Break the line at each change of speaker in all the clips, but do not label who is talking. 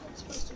I'm supposed to.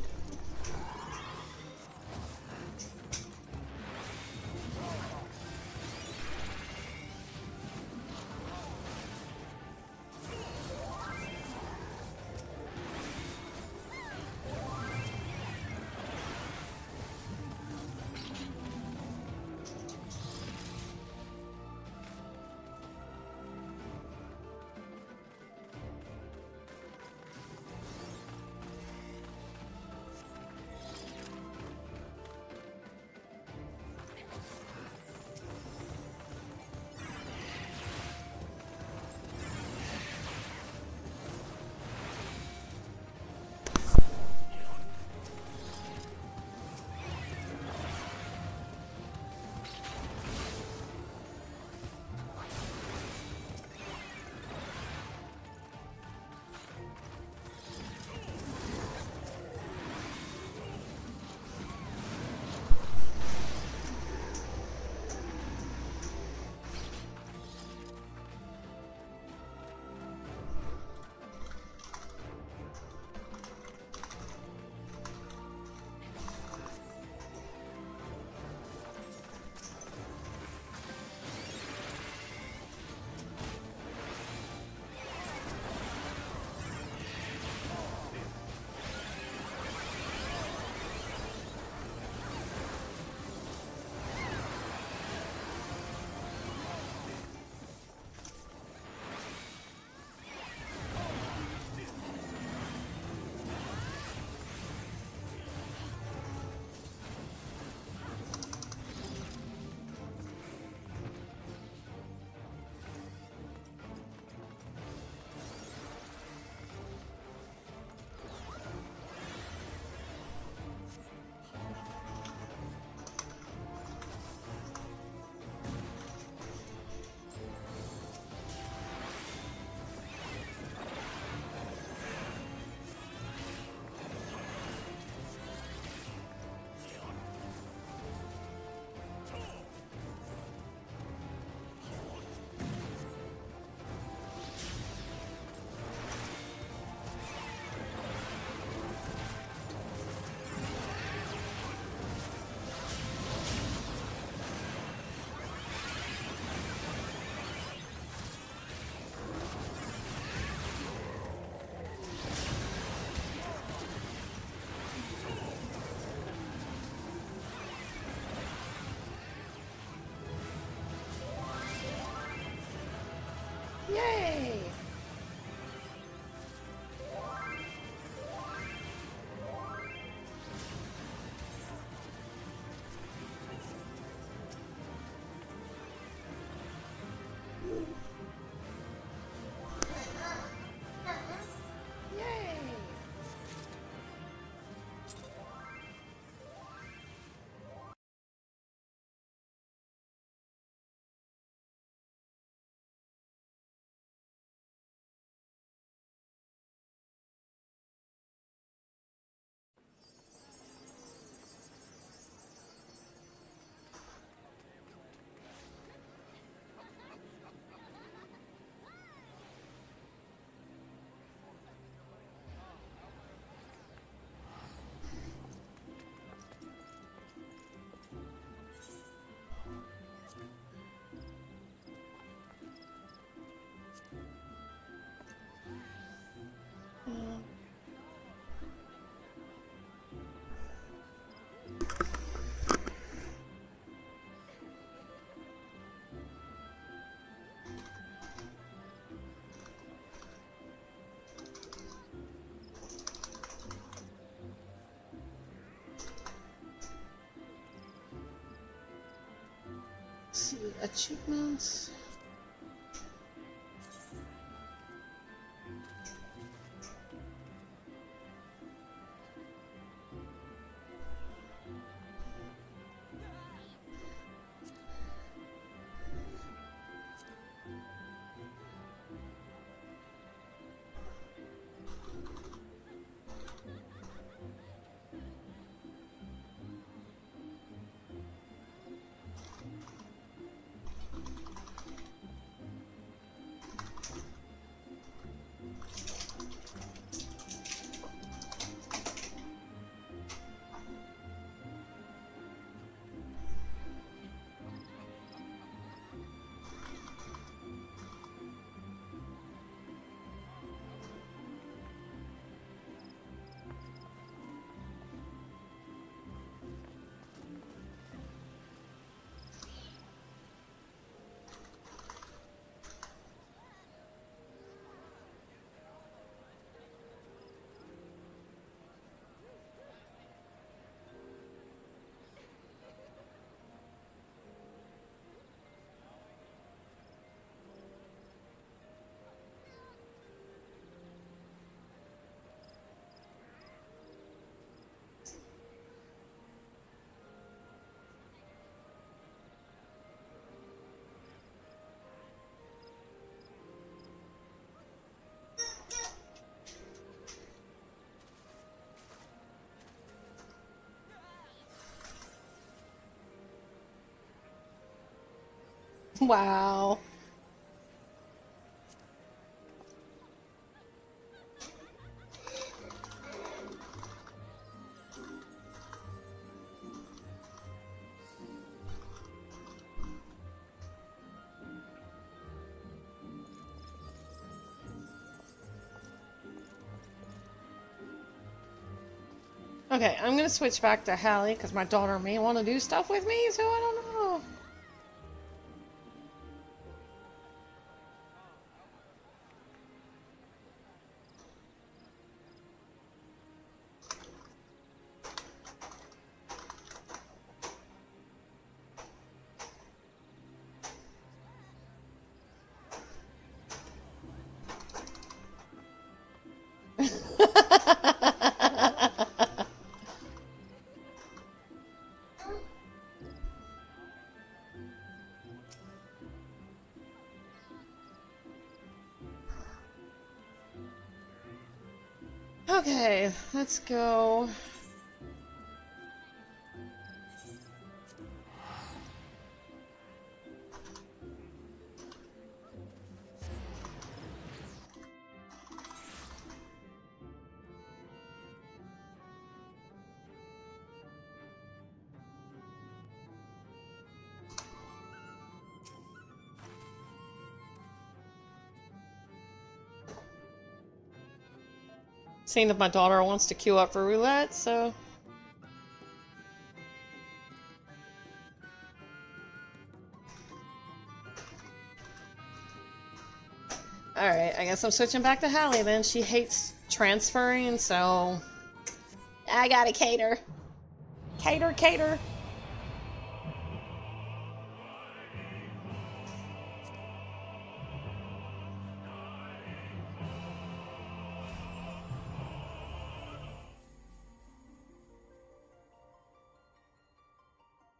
Yay! Yay! See achievements. Wow. Okay, I'm gonna switch back to Hallie because my daughter may want to do stuff with me, so I don't know. Okay, let's go. Seeing if my daughter wants to queue up for roulette, so... Alright, I guess I'm switching back to Hallie then. She hates transferring, so... I gotta cater. Cater, cater.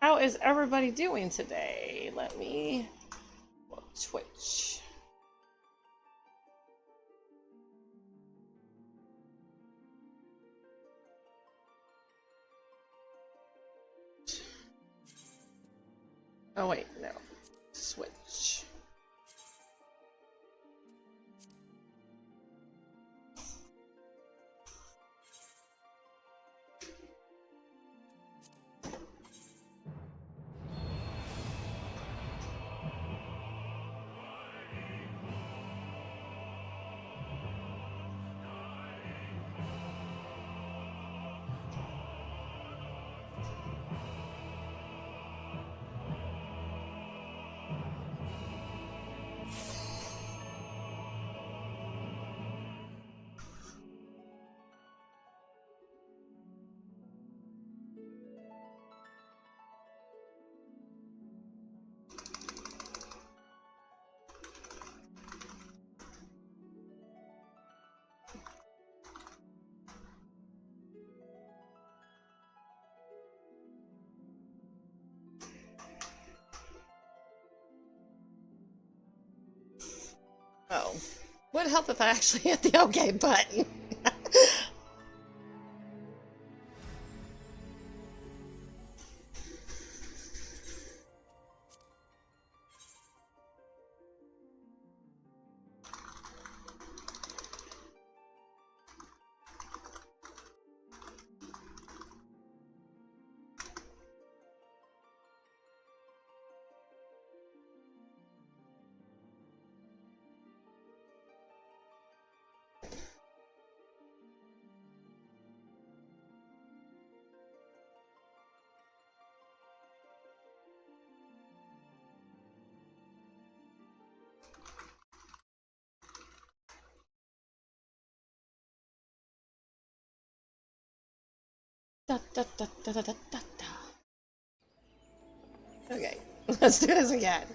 How is everybody doing today? Let me Twitch. Oh wait, no. Switch. Oh. Would help if I actually hit the OK button. Da, da, da, da, da, da, da. Okay, let's do this again.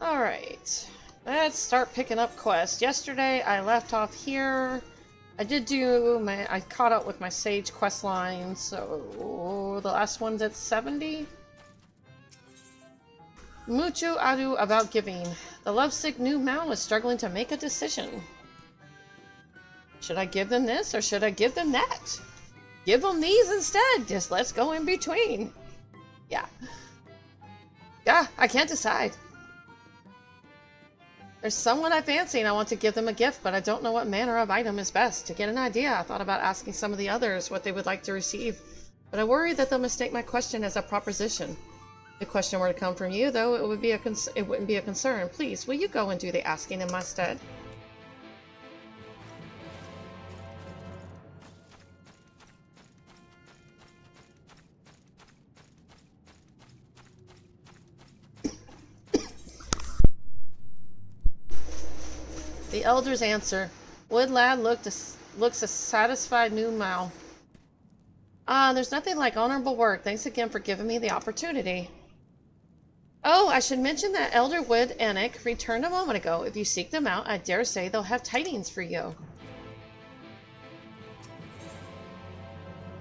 Alright, let's start picking up quests. Yesterday I left off here. I did do I caught up with my Sage quest line, so the last one's at 70. Mucho ado about giving. The lovesick new Mal was struggling to make a decision. Should I give them this or should I give them that? Give them these instead. Just let's go in between. Yeah. Yeah, I can't decide. There's someone I fancy and I want to give them a gift, but I don't know what manner of item is best. To get an idea, I thought about asking some of the others what they would like to receive, but I worry that they'll mistake my question as a proposition. If the question were to come from you, though, it wouldn't be a concern. Please, will you go and do the asking in my stead? The elder's answer. Wood lad looks a satisfied new Mal. There's nothing like honorable work. Thanks again for giving me the opportunity. Oh, I should mention that Elder Wood Anik returned a moment ago. If you seek them out, I dare say they'll have tidings for you.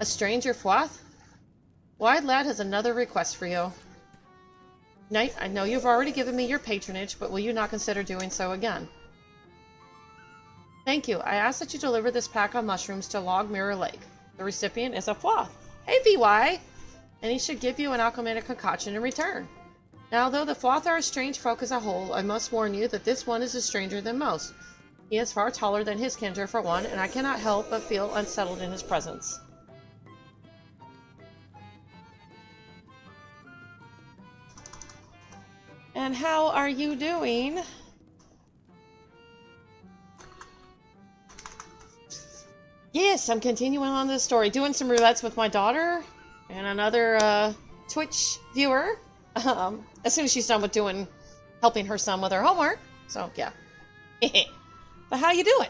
A stranger Fwath? Wide lad has another request for you. Knight, I know you've already given me your patronage, but will you not consider doing so again? Thank you. I ask that you deliver this pack of mushrooms to Log Mirror Lake. The recipient is a Fwath. Hey, VY! And he should give you an alchemical concoction in return. Now, though the Fwath are a strange folk as a whole, I must warn you that this one is a stranger than most. He is far taller than his kindred for one, and I cannot help but feel unsettled in his presence. And how are you doing? Yes, I'm continuing on this story. Doing some roulettes with my daughter and another Twitch viewer. As soon as she's done with helping her son with her homework. So, yeah. But how you doing?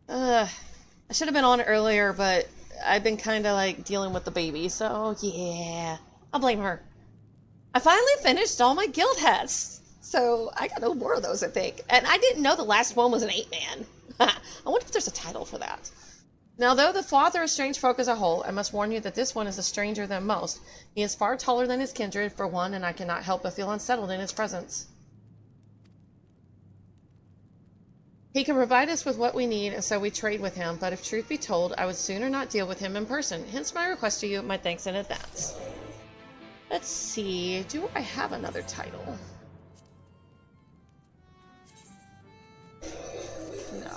I should have been on earlier, but I've been kind of like dealing with the baby. So, yeah. I'll blame her. I finally finished all my guild hats. So I got no more of those, I think. And I didn't know the last one was an 8-man. I wonder if there's a title for that. Now, though the Fwath are a strange folk as a whole, I must warn you that this one is a stranger than most. He is far taller than his kindred, for one, and I cannot help but feel unsettled in his presence. He can provide us with what we need, and so we trade with him, but if truth be told, I would sooner not deal with him in person. Hence my request to you, my thanks in advance. Let's see, do I have another title? No.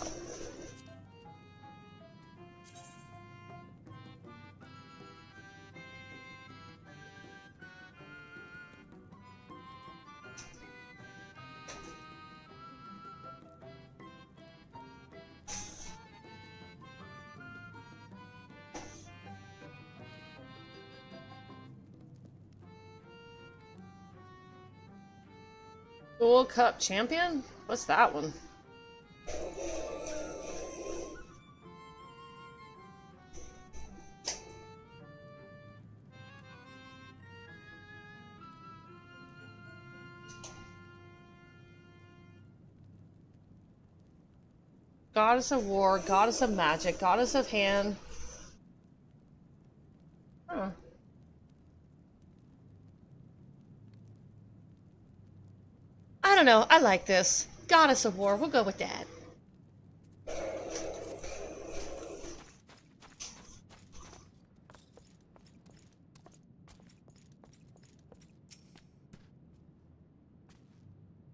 Dual Cup Champion? What's that one? Goddess of War, Goddess of Magic, Goddess of Hand. Huh. I don't know. I like this. Goddess of War. We'll go with that.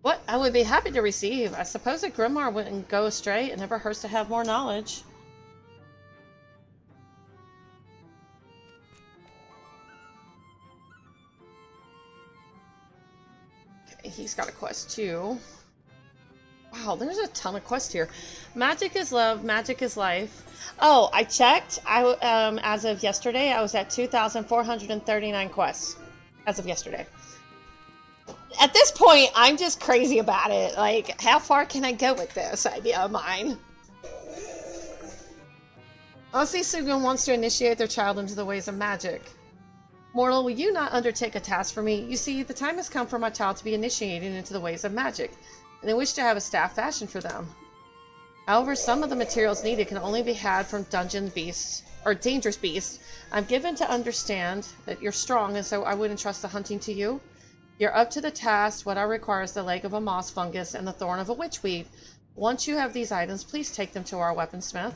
What I would be happy to receive. I suppose a grimoire wouldn't go astray. It never hurts to have more knowledge. Okay, he's got a quest too. Wow, there's a ton of quests here. Magic is love, magic is life. Oh, I checked. As of yesterday, I was at 2,439 quests. As of yesterday. At this point, I'm just crazy about it. Like, how far can I go with this idea of mine? Aussie Sugun wants to initiate their child into the ways of magic. Mortal, will you not undertake a task for me? You see, the time has come for my child to be initiated into the ways of magic, and I wish to have a staff fashioned for them. However, some of the materials needed can only be had from dungeon beasts, or dangerous beasts. I'm given to understand that you're strong, and so I wouldn't trust the hunting to you. You're up to the task. What I require is the leg of a moss fungus and the thorn of a witchweed. Once you have these items, please take them to our weaponsmith.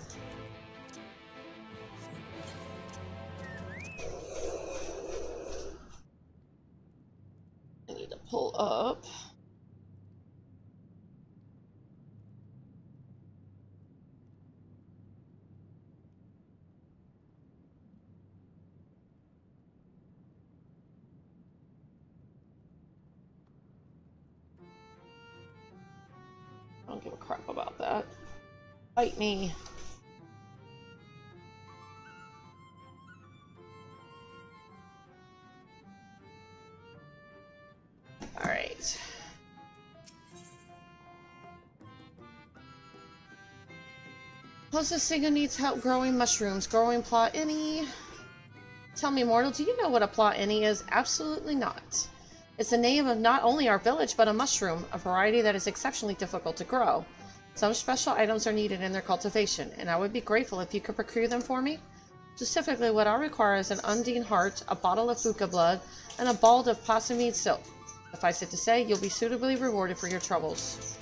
I need to pull up. I don't give a crap about that. Fight me. Alright. Closest thing who needs help growing mushrooms. Growing plot any? Tell me, mortal, do you know what a plot any is? Absolutely not. It's the name of not only our village, but a mushroom, a variety that is exceptionally difficult to grow. Some special items are needed in their cultivation, and I would be grateful if you could procure them for me. Specifically, what I require is an undine heart, a bottle of fuca blood, and a ball of possamide silk. Suffice it to say, you'll be suitably rewarded for your troubles.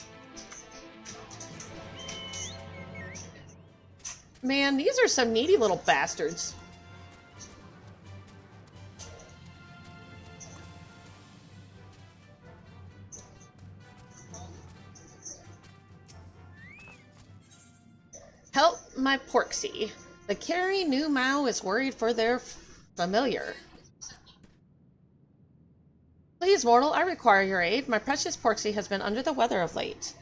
Man, these are some needy little bastards. Help my Porksy. The Carrie New Mao is worried for their familiar. Please, mortal, I require your aid. My precious Porksy has been under the weather of late,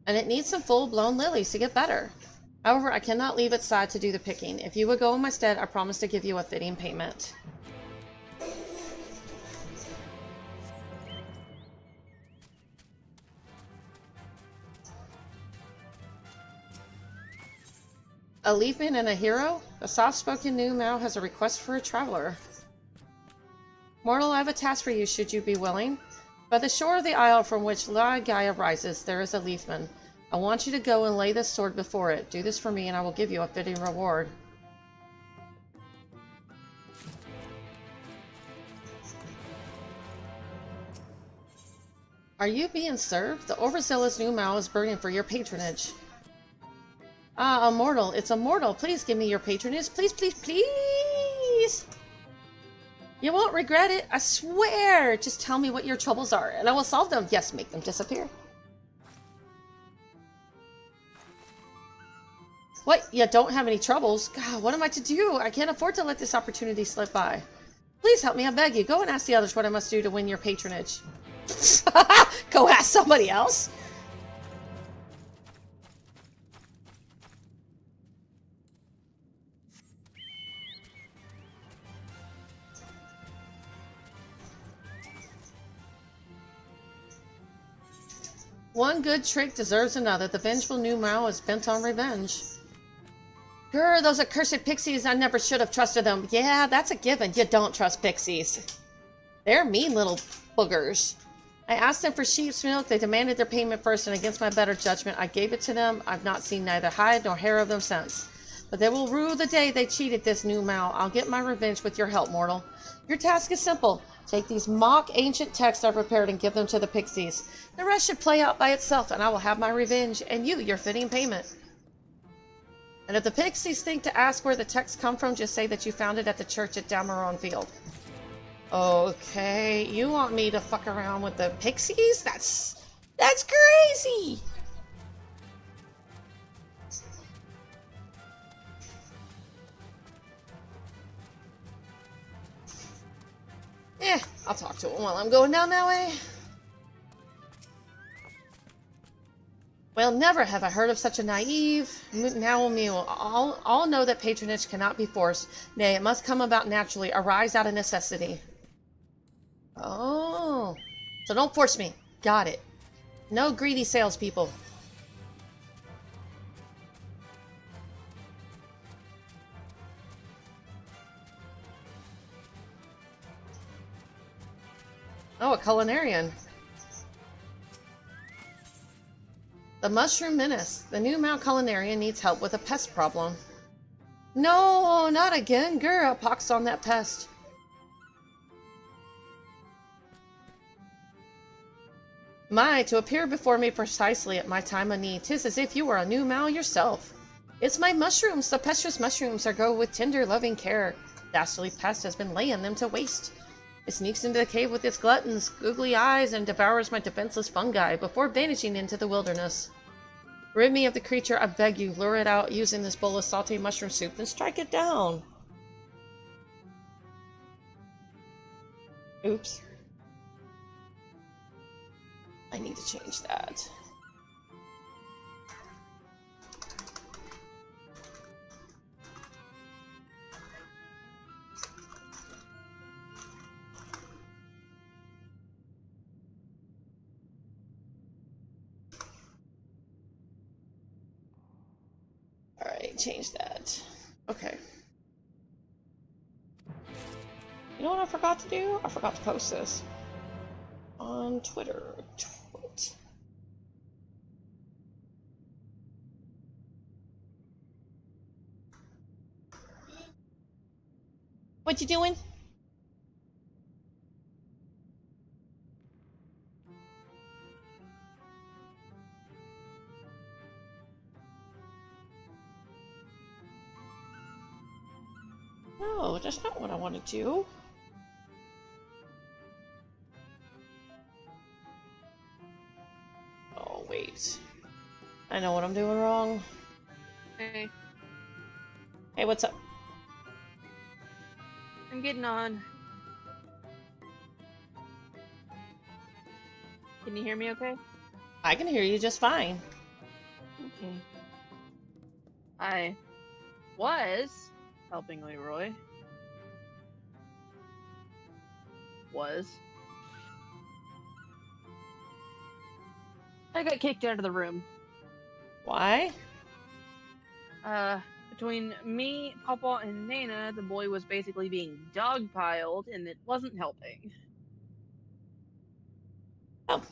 and it needs some full-blown lilies to get better. However, I cannot leave its side to do the picking. If you would go in my stead, I promise to give you a fitting payment. A leafman and a hero? The soft-spoken new Mao has a request for a traveler. Mortal, I have a task for you, should you be willing. By the shore of the isle from which La Gaia rises, there is a leafman. I want you to go and lay this sword before it. Do this for me, and I will give you a fitting reward. Are you being served? The overzealous new Mao is burning for your patronage. Ah, a mortal. It's a mortal. Please give me your patronage. Please, please, please! You won't regret it. I swear. Just tell me what your troubles are, and I will solve them. Yes, make them disappear. What? You don't have any troubles? God, what am I to do? I can't afford to let this opportunity slip by. Please help me, I beg you. Go and ask the others what I must do to win your patronage. Go ask somebody else? One good trick deserves another. The vengeful new Mao is bent on revenge. Grr, those accursed pixies, I never should have trusted them. Yeah, that's a given. You don't trust pixies. They're mean little boogers. I asked them for sheep's milk. They demanded their payment first, and against my better judgment, I gave it to them. I've not seen neither hide nor hair of them since. But they will rue the day they cheated this new Mao. I'll get my revenge with your help, mortal. Your task is simple. Take these mock ancient texts I've prepared and give them to the pixies. The rest should play out by itself, and I will have my revenge, and you your fitting payment. And if the pixies think to ask where the texts come from, just say that you found it at the church at Damaron Field. Okay, you want me to fuck around with the pixies? That's crazy! I'll talk to him while I'm going down that way. Well, never have I heard of such a naive now mule. All know that patronage cannot be forced. Nay, it must come about naturally, arise out of necessity. Oh, so don't force me. Got it. No greedy salespeople. Oh, a culinarian. The Mushroom Menace. The new Mount Culinarian needs help with a pest problem. No, not again, girl. Pox on that pest. My, to appear before me precisely at my time of need, 'tis as if you were a new Mao yourself. It's my mushrooms, the pestrous mushrooms, are go with tender, loving care. Dastardly pest has been laying them to waste. It sneaks into the cave with its gluttons, googly eyes, and devours my defenseless fungi before vanishing into the wilderness. Rid me of the creature, I beg you. Lure it out using this bowl of sauteed mushroom soup, then strike it down. Oops. I need to change that. Alright, change that. Okay. You know what I forgot to do? I forgot to post this on Twitter. What you doing? No, that's not what I want to do. Oh, wait. I know what I'm doing wrong.
Hey.
Hey, what's up?
I'm getting on. Can you hear me okay?
I can hear you just fine.
Okay. I was helping Leroy. I got kicked out of the room.
Why?
Between me, Papa, and Nana, the boy was basically being dogpiled, and it wasn't helping.
Oh.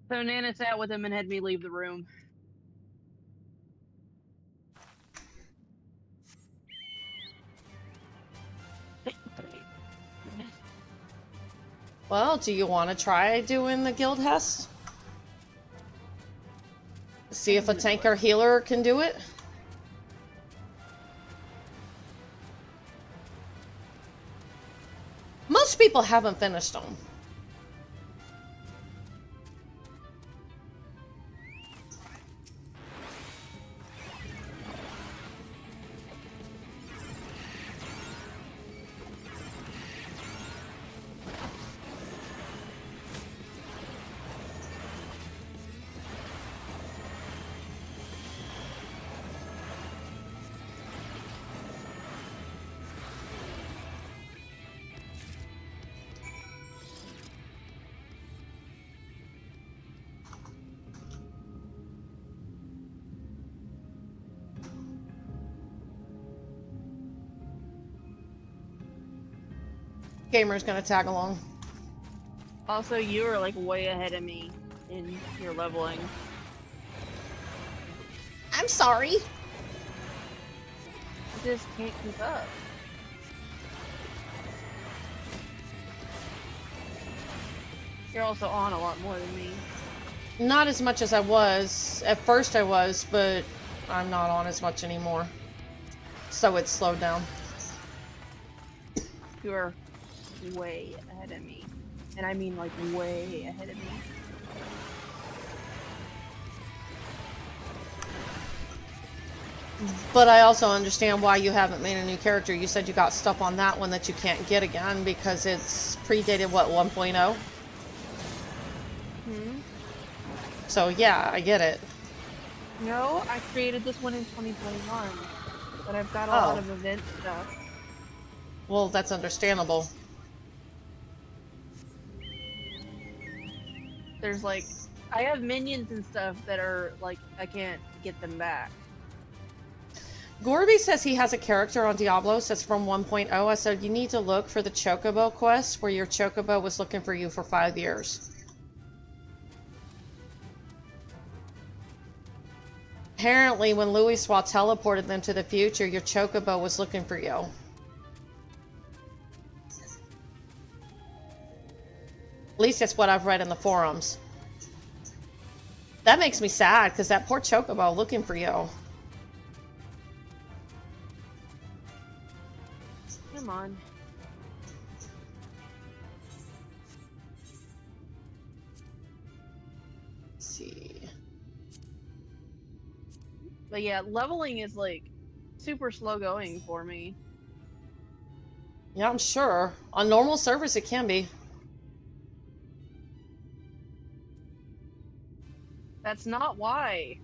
So Nana sat with him and had me leave the room.
Well, do you want to try doing the guild test? See if a tank or healer can do it? Most people haven't finished them. Gamer's gonna tag along.
Also, you are like way ahead of me in your leveling.
I'm sorry.
I just can't keep up. You're also on a lot more than me.
Not as much as I was. At first I was, but I'm not on as much anymore. So it's slowed down.
You are way ahead of me. And I mean like way ahead of me.
But I also understand why you haven't made a new character. You said you got stuff on that one that you can't get again because it's predated, what, 1.0?
Hmm?
So yeah, I get it.
No, I created this one in 2021. But I've got a lot of event stuff.
Well, that's understandable.
There's like, I have minions and stuff that are like, I can't get them back.
Gorby says he has a character on Diablo, says from 1.0. I said, you need to look for the Chocobo quest where your Chocobo was looking for you for 5 years. apparently when Louis Swat teleported them to the future, your chocobo was looking for you. At least that's what I've read in the forums. That makes me sad, because that poor chocobo looking for you.
Come on.
Let's see.
But yeah, leveling is like super slow going for me.
Yeah, I'm sure. On normal servers, it can be.
That's not why.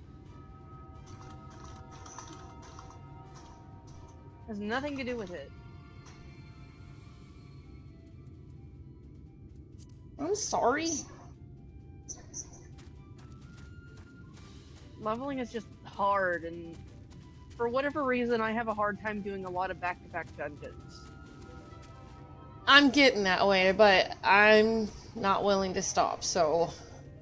Has nothing to do with it.
I'm sorry.
Leveling is just hard, and for whatever reason, I have a hard time doing a lot of back-to-back dungeons.
I'm getting that way, but I'm not willing to stop, so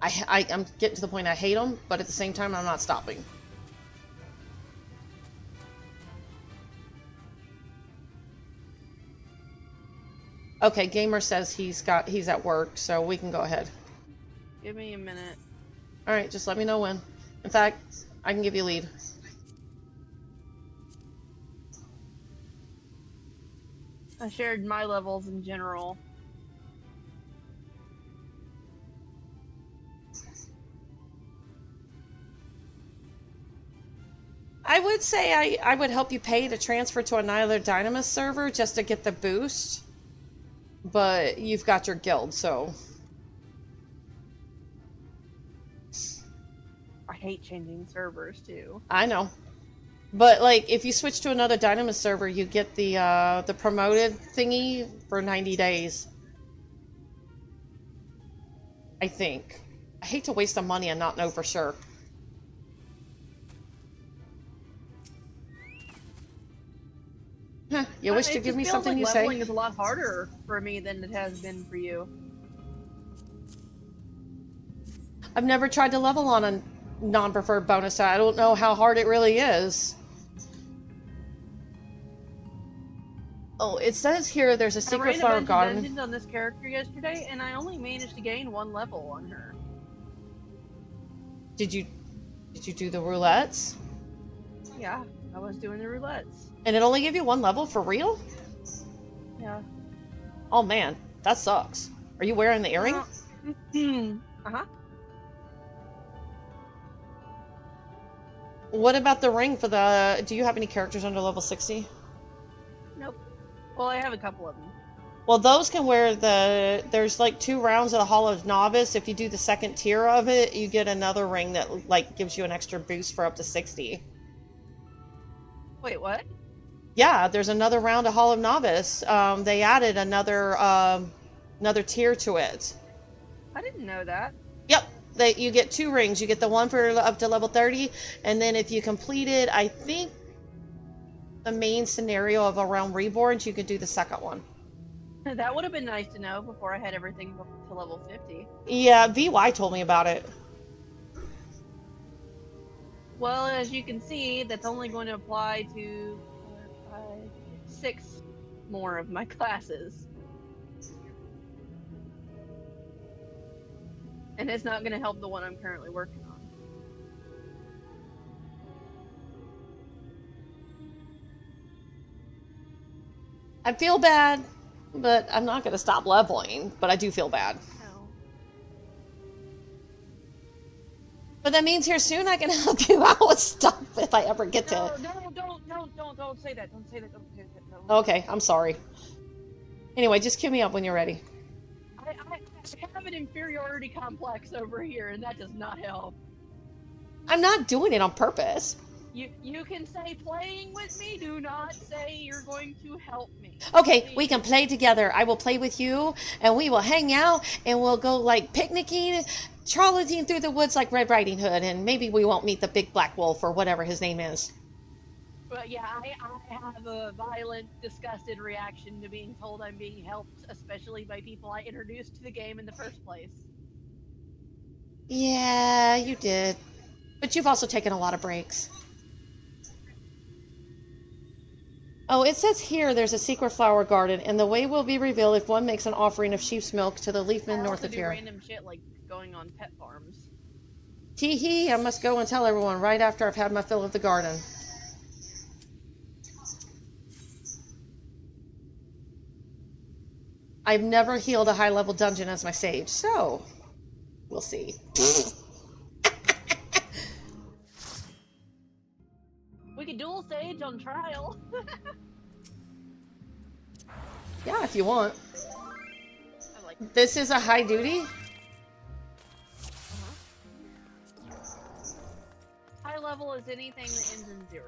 I'm getting to the point I hate them, but at the same time, I'm not stopping. Okay, Gamer says he's at work, so we can go ahead.
Give me a minute.
Alright, just let me know when. In fact, I can give you a lead.
I shared my levels in general.
I would say I would help you pay to transfer to another Dynamis server just to get the boost. But you've got your guild, so...
I hate changing servers too.
I know. But like, if you switch to another Dynamis server, you get the promoted thingy for 90 days. I think. I hate to waste the money and not know for sure. Huh, you wish to give me something you say?
Leveling is a lot harder for me than it has been for you.
I've never tried to level on a non-preferred bonus. I don't know how hard it really is. Oh, it says here there's a secret flower garden.
I ran a bunch of dungeons on this character yesterday, and I only managed to gain 1 level on her.
Did you do the roulettes?
Yeah, I was doing the roulettes.
And it only gave you 1 level for real?
Yeah.
Oh man, that sucks. Are you wearing the earring?
Uh-huh.
What about the ring for the... Do you have any characters under level 60?
Nope. Well, I have a couple of them.
Well, those can wear the... There's like 2 rounds of the Hall of Novice. If you do the second tier of it, you get another ring that like gives you an extra boost for up to 60.
Wait, what?
Yeah, there's another round of Hall of Novice. They added another tier to it.
I didn't know that.
Yep. You get 2 rings. You get the one for up to level 30, and then if you completed, I think, the main scenario of Around Reborns, you could do the second one.
That would have been nice to know before I had everything to level 50.
Yeah, VY told me about it.
Well, as you can see, that's only going to apply to 6 more of my classes. And it's not going to help the one I'm currently working on.
I feel bad, but I'm not going to stop leveling, but I do feel bad.
No.
But that means here soon I can help you out with stuff if I ever get to...
No, don't say that. Don't say that. Don't say that. No.
Okay, I'm sorry. Anyway, just cue me up when you're ready.
I have an inferiority complex over here, and that does not help.
I'm not doing it on purpose.
You can say playing with me, do not say you're going to help me.
Okay,
Please.
we can play together. I will play with you, and we will hang out, and we'll go, like, picnicking, trolleying through the woods like Red Riding Hood, and maybe we won't meet the big black wolf or whatever his name is.
But yeah, I have a violent, disgusted reaction to being told I'm being helped, especially by people I introduced to the game in the first place.
Yeah, you did. But you've also taken a lot of breaks. Oh, it says here there's a secret flower garden, and the way will be revealed if one makes an offering of sheep's milk to the leafman
I
north
also
of
do
here.
random shit like going on pet farms.
Tee hee, I must go and tell everyone right after I've had my fill of the garden. I've never healed a high-level dungeon as my sage, so we'll see.
We could dual stage on trial.
Yeah, if you want.
I like
This is a high duty?
high level is anything that ends in 0.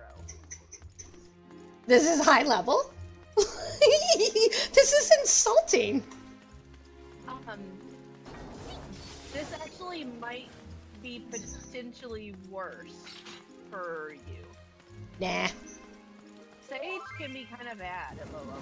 This is high level? This is insulting.
This actually might be potentially worse for you.
Nah.
Sage can be kind of bad at low level.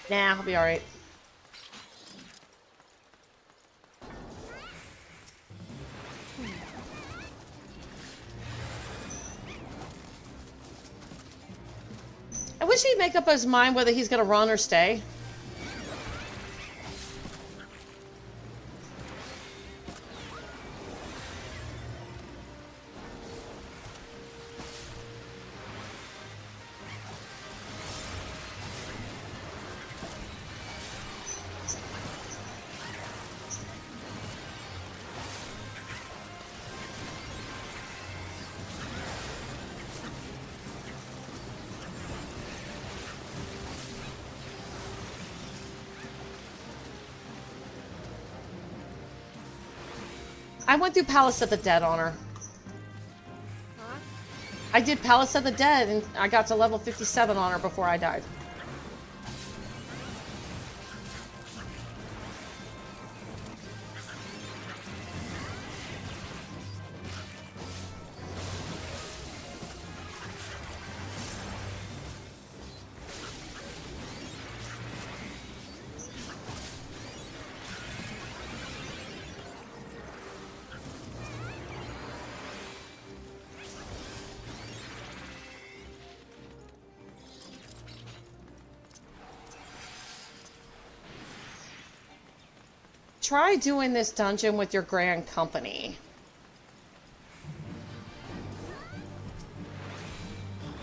Nah, I'll be alright. I wish he'd make up his mind whether he's gonna run or stay. I went through Palace of the Dead on her.
Huh?
I did Palace of the Dead and I got to level 57 on her before I died. Try doing this dungeon with your grand company.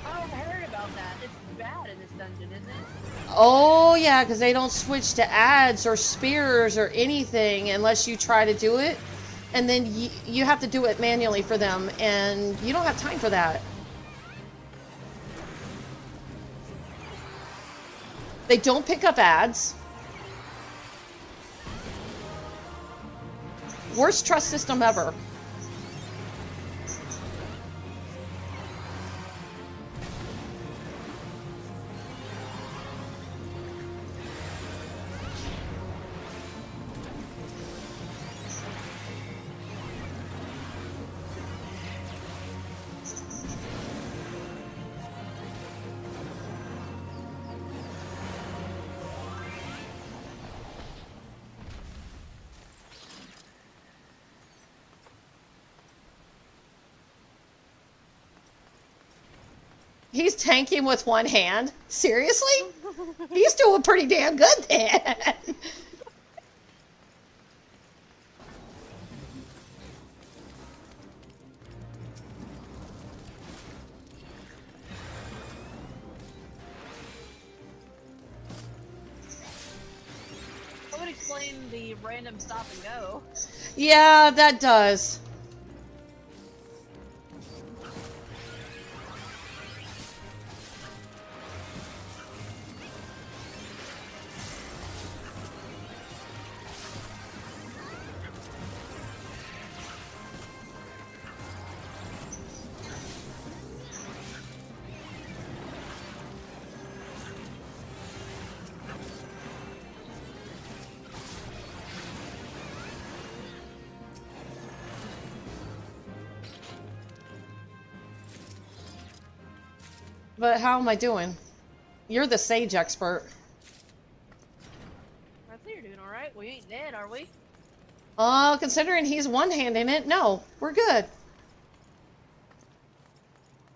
Oh, I heard about that. It's bad in this dungeon, isn't it?
Oh yeah, because they don't switch to ads or spears or anything unless you try to do it. And then you have to do it manually for them, and you don't have time for that. They don't pick up ads. Worst trust system ever. He's tanking with one hand? Seriously? He's doing pretty damn good then.
That would explain the random stop and go.
Yeah, that does. But how am I doing? You're the sage expert.
I say you're doing alright. We ain't dead, are we?
Considering he's one-handing it, no, we're good.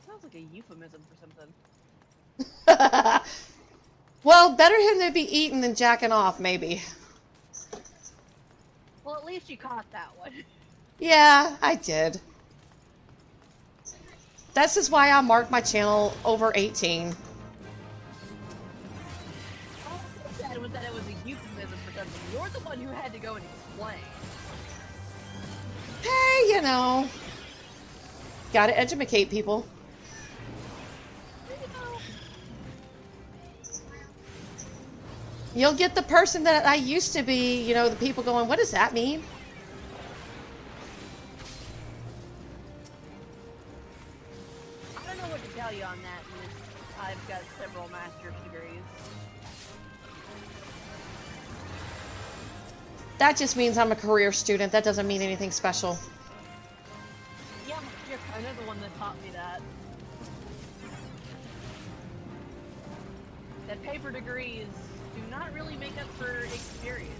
Sounds like a euphemism for something.
Well, better him to be eating than jacking off, maybe.
Well, at least you caught that one.
Yeah, I did. This is why I marked my channel over 18.
All I said was that it was a euphemism for something. You're the one who had to go and explain.
Hey, you know. Gotta educate people. You'll get the person that I used to be, you know, the people going, what does that mean?
I don't know what to tell you on that, Miss. I've got several master's degrees.
That just means I'm a career student. That doesn't mean anything special.
Yeah, you're kind of the one that taught me that. That paper degrees do not really make up for experience.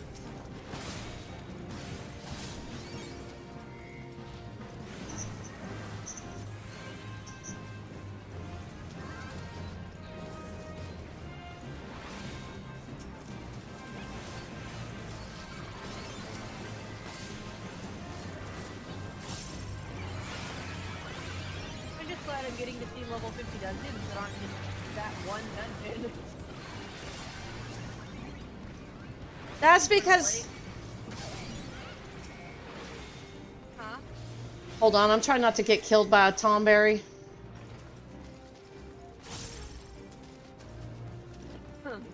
I'm just glad I'm getting to see level 50 dungeons that aren't just that one dungeon.
That's because...
Huh?
Hold on, I'm trying not to get killed by a Tomberry.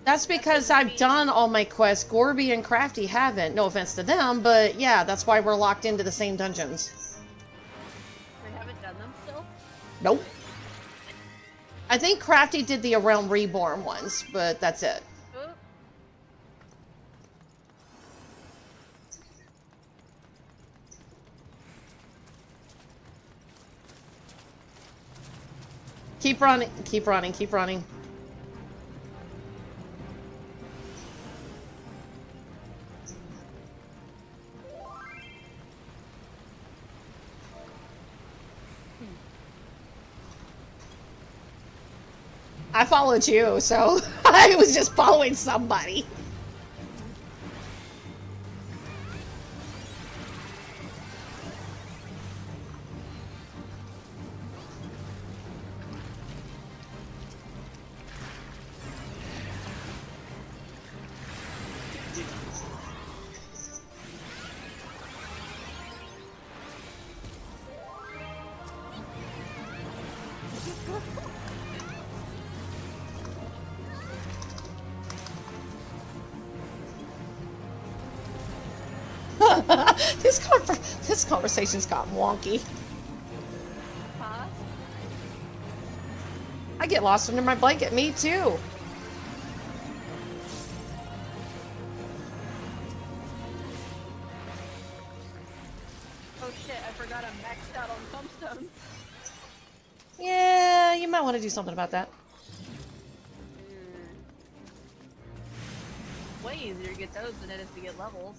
That's because I've done all my quests. Gorby and Crafty haven't. No offense to them, but yeah, that's why we're locked into the same dungeons.
They haven't done them still?
Nope. I think Crafty did the Realm Reborn ones, but that's it.
Oh.
Keep running, keep running, keep running. I followed you, so I was just following somebody. This conversation's gotten wonky.
Huh?
I get lost under my blanket, me too.
Oh shit, I forgot I'm maxed out on tombstone.
Yeah, you might want to do something about that.
Way easier to get those than it is to get levels.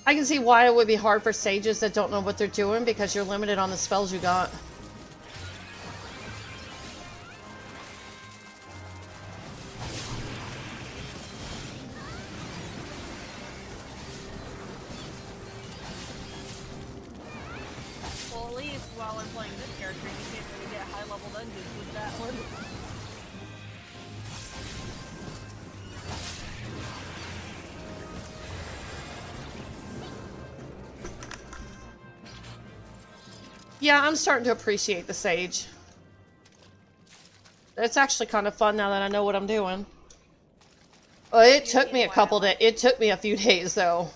I can see why it would be hard for sages that don't know what they're doing because you're limited on the spells you got.
Well, at least while I'm playing this character, you can't really get high-level dungeons with that one.
Yeah, I'm starting to appreciate the sage. It's actually kind of fun now that I know what I'm doing. Well, it took me a couple days. It took me a few days, though.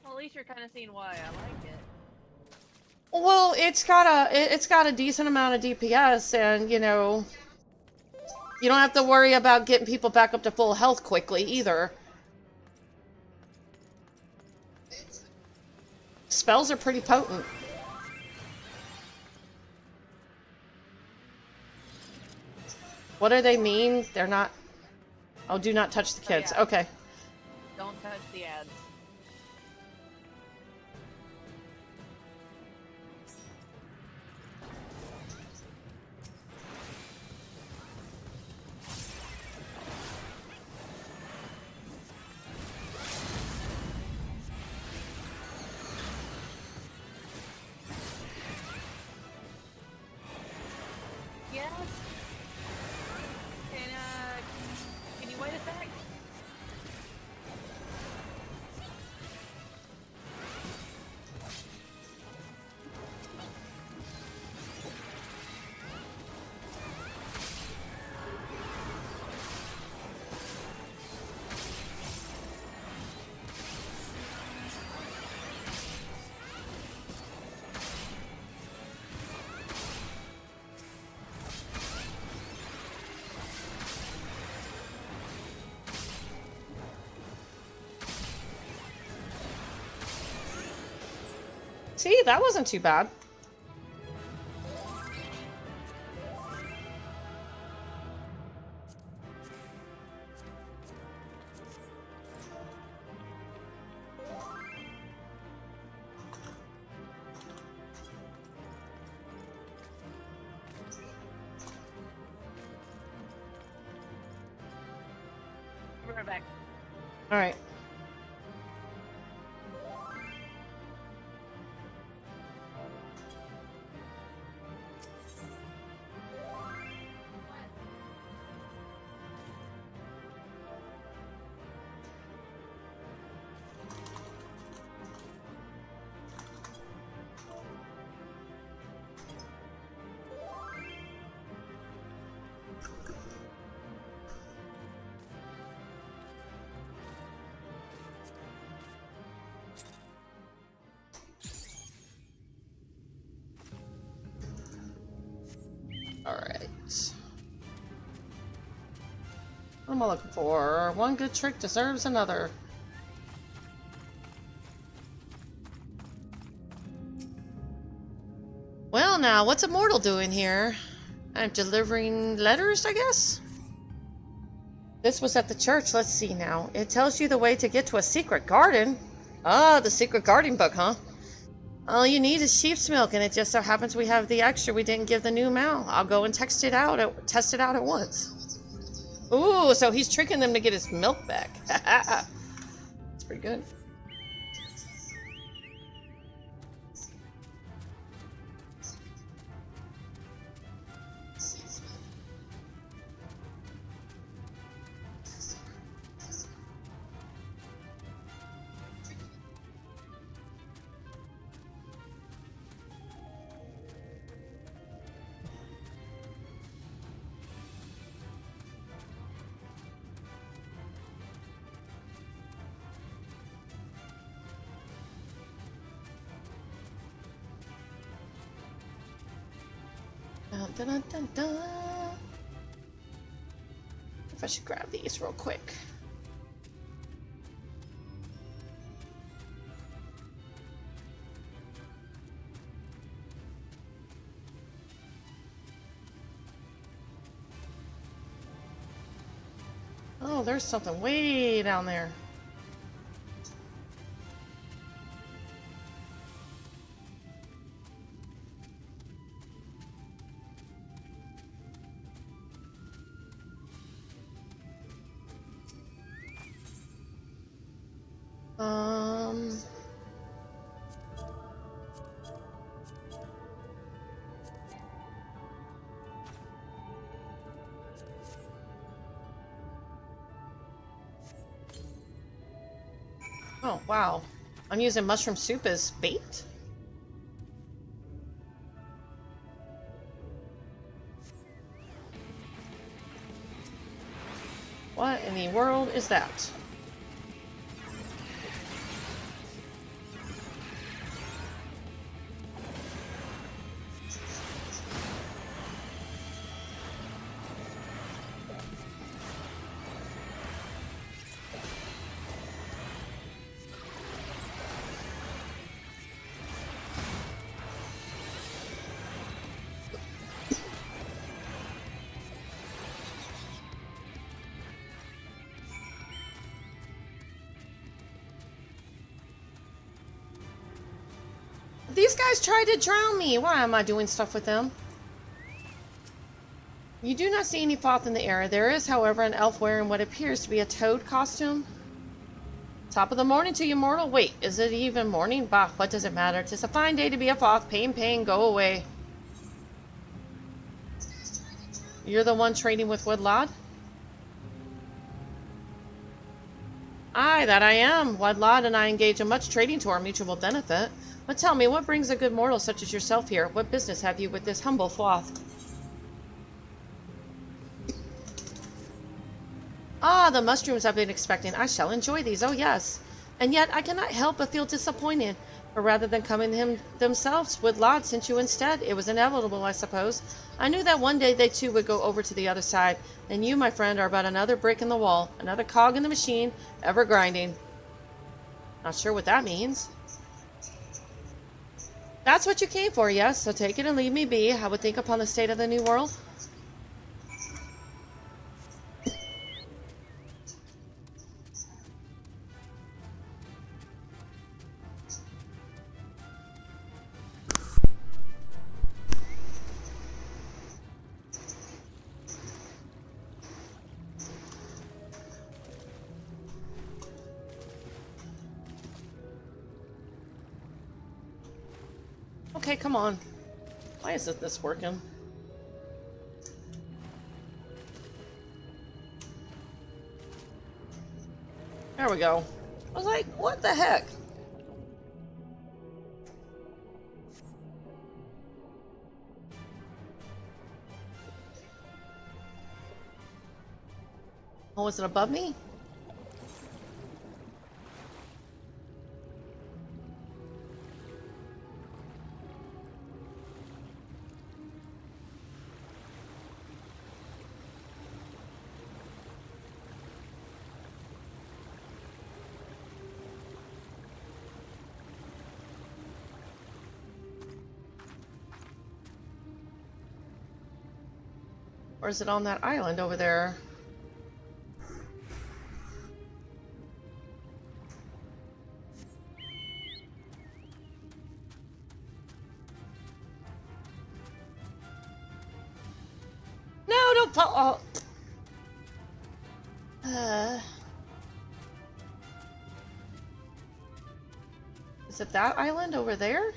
Well, at least you're kind of seeing why I like it.
Well, it's got a decent amount of DPS, and you know, you don't have to worry about getting people back up to full health quickly either. Spells are pretty potent. What do they mean? They're not... Oh, do not touch the kids.
yeah.
Okay.
Don't touch the ads. Yes. Can you wait a sec?
See, that wasn't too bad.
We're back.
All right. All right. What am I looking for? One good trick deserves another. Well, now, what's a mortal doing here? I'm delivering letters, I guess? This was at the church. Let's see now. It tells you the way to get to a secret garden. Ah, the secret garden book, huh? All you need is sheep's milk, and it just so happens we have the extra we didn't give the new Mal. I'll go and test it out at once. Ooh, so he's tricking them to get his milk back. That's pretty good. Dun, dun, dun, dun. If I should grab these real quick. Oh, there's something way down there. Oh, wow. I'm using mushroom soup as bait? What in the world is that? These guys tried to drown me. Why am I doing stuff with them? You do not see any froth in the air. There is, however, an elf wearing what appears to be a toad costume. Top of the morning to you, mortal. Wait, is it even morning? Bah, what does it matter? 'Tis a fine day to be a froth. Pain, pain, go away. You're the one trading with Woodlod? Aye, that I am. Woodlod and I engage in much trading to our mutual benefit. But tell me, what brings a good mortal such as yourself here? What business have you with this humble froth? Ah, the mushrooms I've been expecting. I shall enjoy these, oh yes. And yet I cannot help but feel disappointed. For rather than coming to him themselves, Woodlod sent you instead. It was inevitable, I suppose. I knew that one day they too would go over to the other side. And you, my friend, are but another brick in the wall. Another cog in the machine, ever grinding. Not sure what that means. That's what you came for, yes. So take it and leave me be. I would think upon the state of the new world. Okay, come on. Why isn't this working? There we go. I was like, what the heck? Oh, is it above me? Or is it on that island over there? No, don't fall. Oh. Is it that island over there?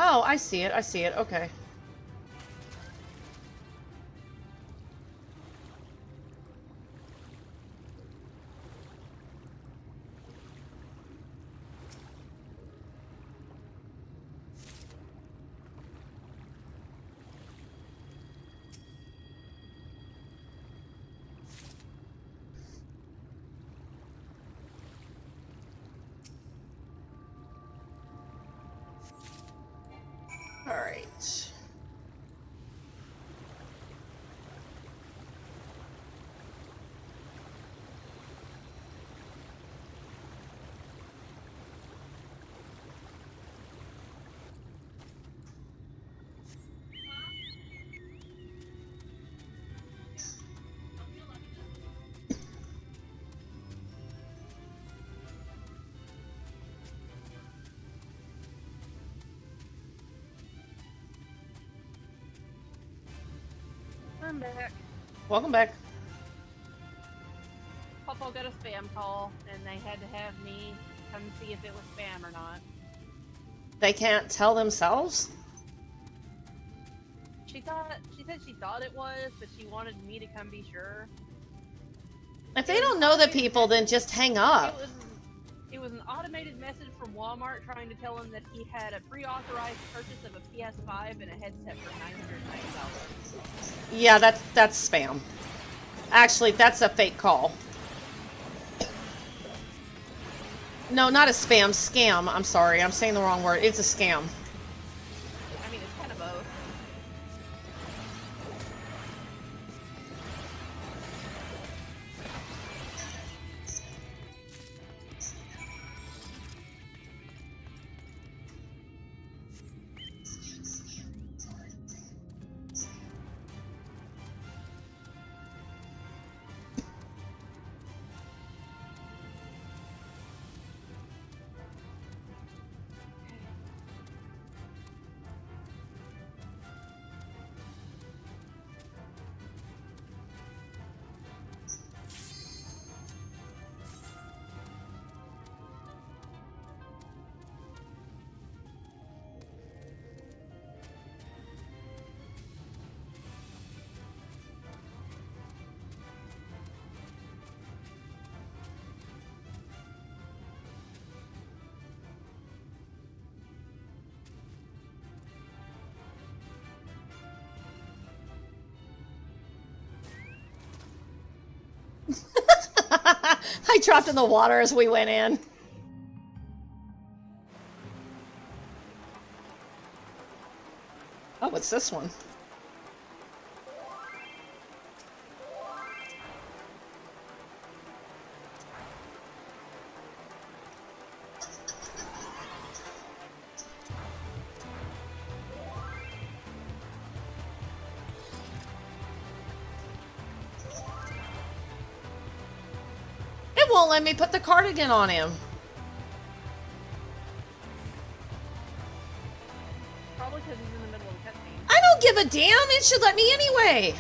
Oh, I see it. I see it. Okay. All right.
I'm back.
Welcome back.
Popo got a spam call, and they had to have me come see if it was spam or not.
They can't tell themselves?
She said she thought it was, but she wanted me to come be sure.
If they don't know the people, then just hang up.
It was an automated message from Walmart trying to tell him that he had a pre-authorized purchase of a PS5 and a headset for $990.
Yeah, that's spam. Actually, that's a fake call. No, not a spam. Scam. I'm sorry. I'm saying the wrong word. It's a scam.
I mean, it's kind of both.
I dropped in the water as we went in. Oh, what's this one? It won't let me put the cardigan on him.
Probably because he's in the middle of a cutscene.
I don't give a damn. It should let me anyway.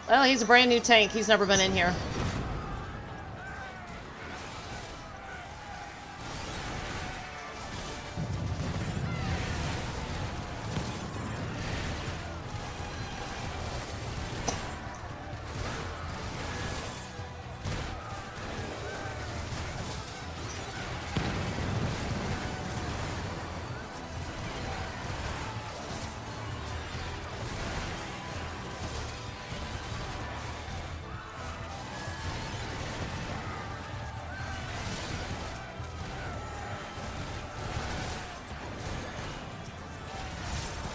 Well, he's a brand new tank. He's never been in here.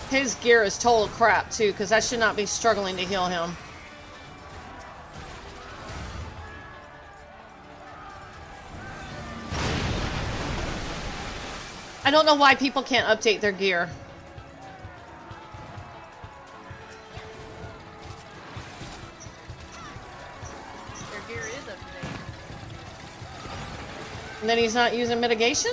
His gear is total crap, too, because I should not be struggling to heal him. I don't know why people can't update their gear.
Their gear is up to date.
And then he's not using mitigation?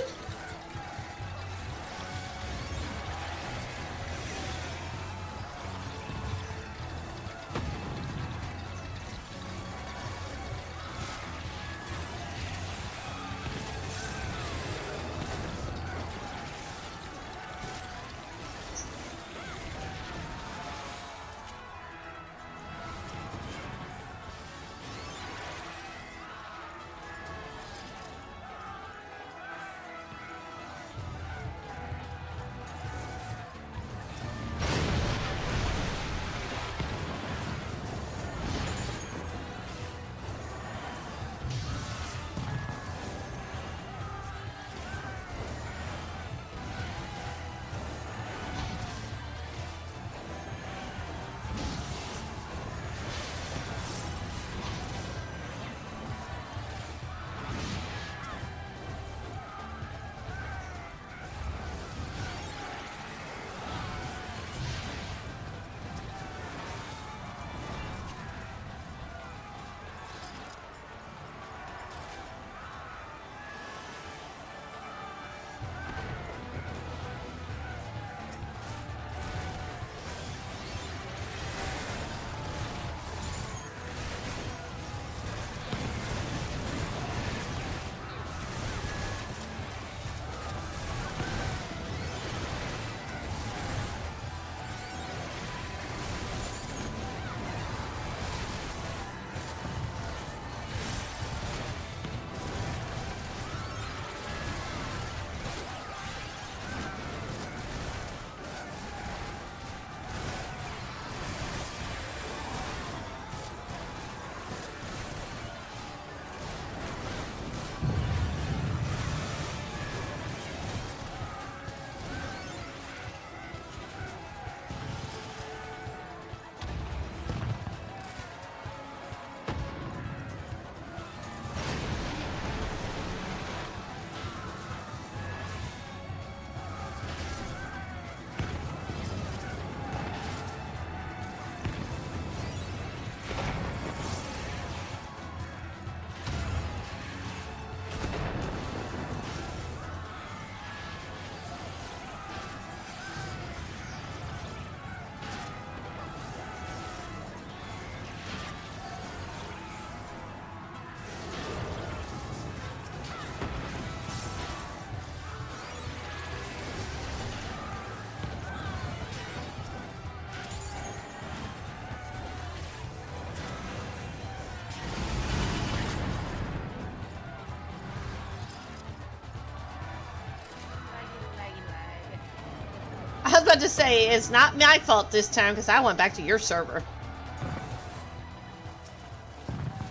about to say, it's not my fault this time because I went back to your server.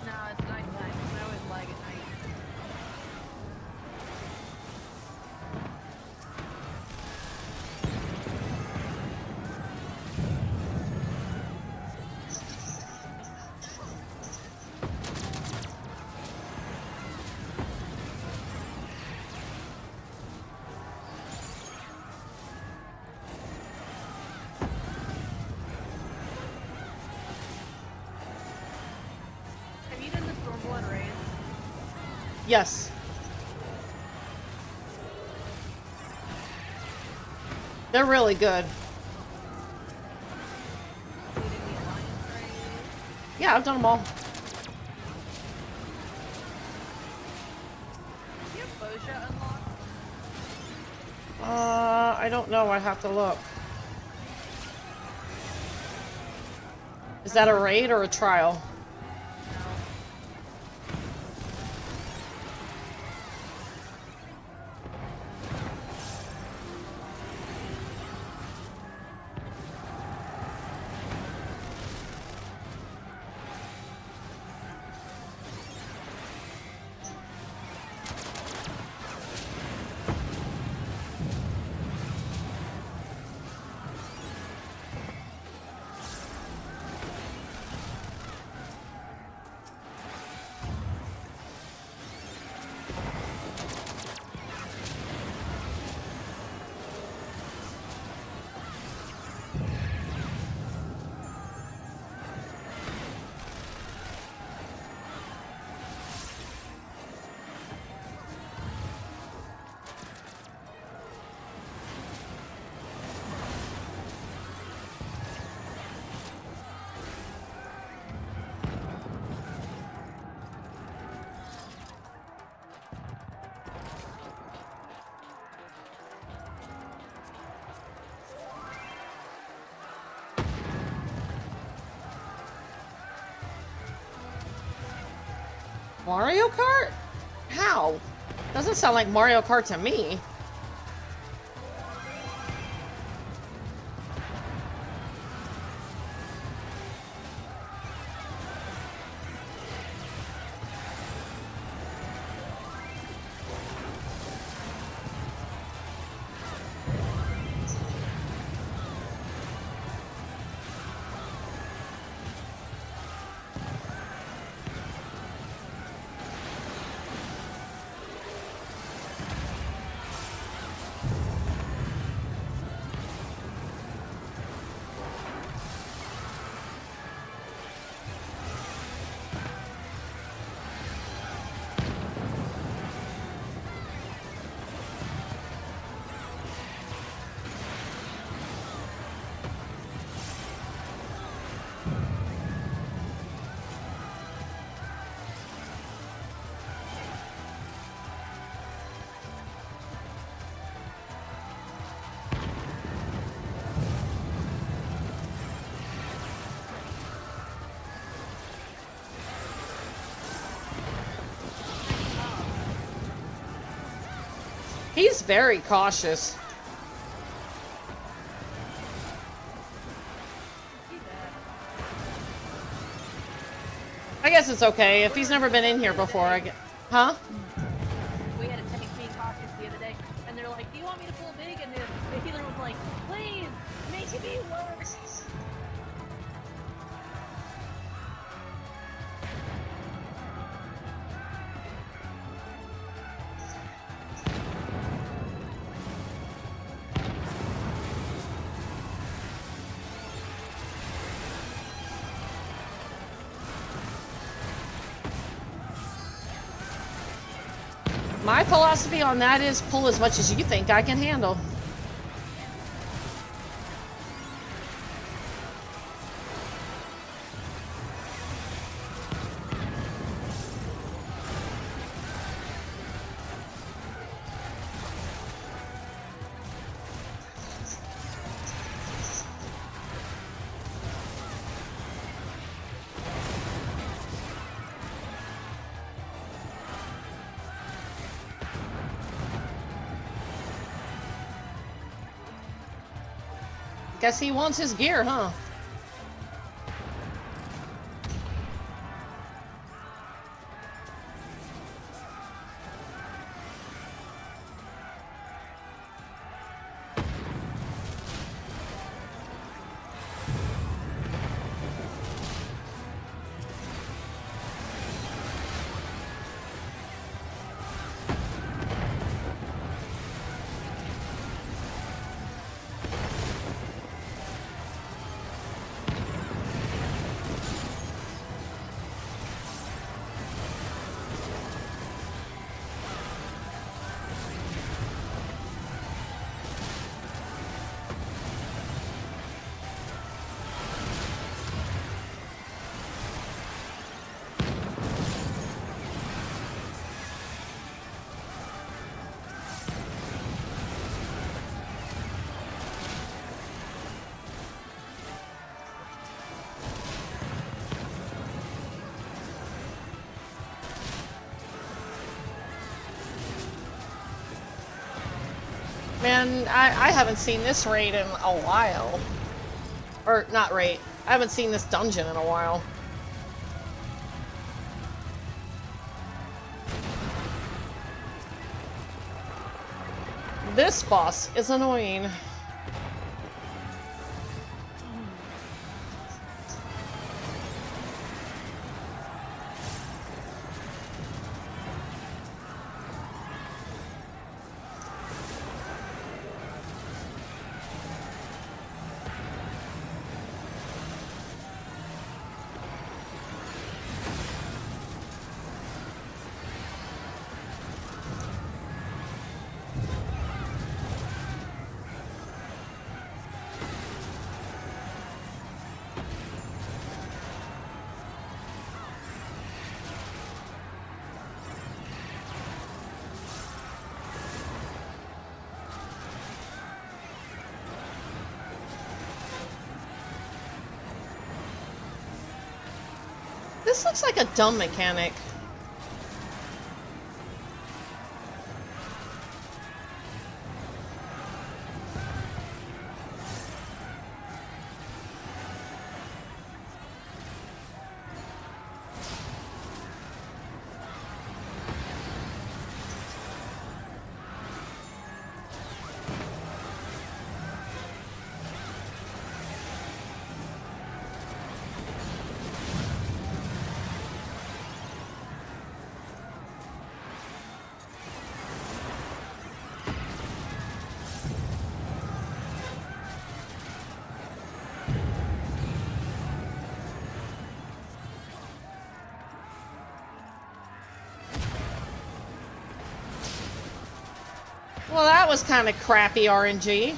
No, it's nighttime. I always lag at night. Have you done the Stormblood raids?
Yes. They're really good.
Including the Alliance raid?
Yeah, I've done them all.
Do you have Bosha unlocked?
I don't know. I have to look. Is that a raid or a trial?
No.
Mario Kart? How? Doesn't sound like Mario Kart to me. He's very cautious.
See that.
I guess it's okay. If he's never been in here before, I get... Huh?
We had a tank being cautious the other day, and they're like, "Do you want me to pull big?" And the healer was like, "Please, make me worse."
My philosophy on that is pull as much as you think I can handle. Guess he wants his gear, huh? Man, I haven't seen this raid in a while. Or, not raid. I haven't seen this dungeon in a while. This boss is annoying. This looks like a dumb mechanic. Well, that was kind of crappy RNG.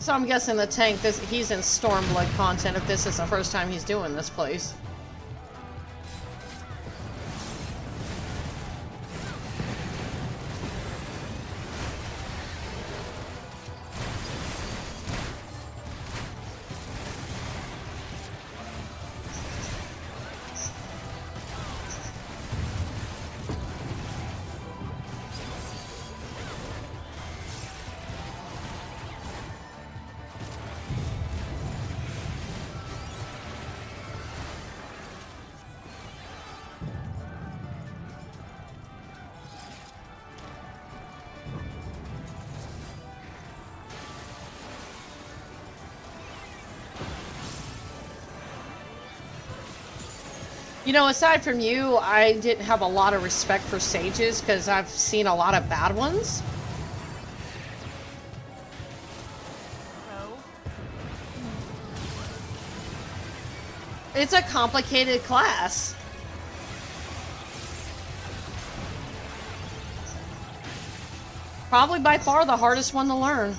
So I'm guessing the tank, he's in Stormblood content if this is the first time he's doing this place. You know, aside from you, I didn't have a lot of respect for sages because I've seen a lot of bad ones.
So,
It's a complicated class. Probably by far the hardest one to learn.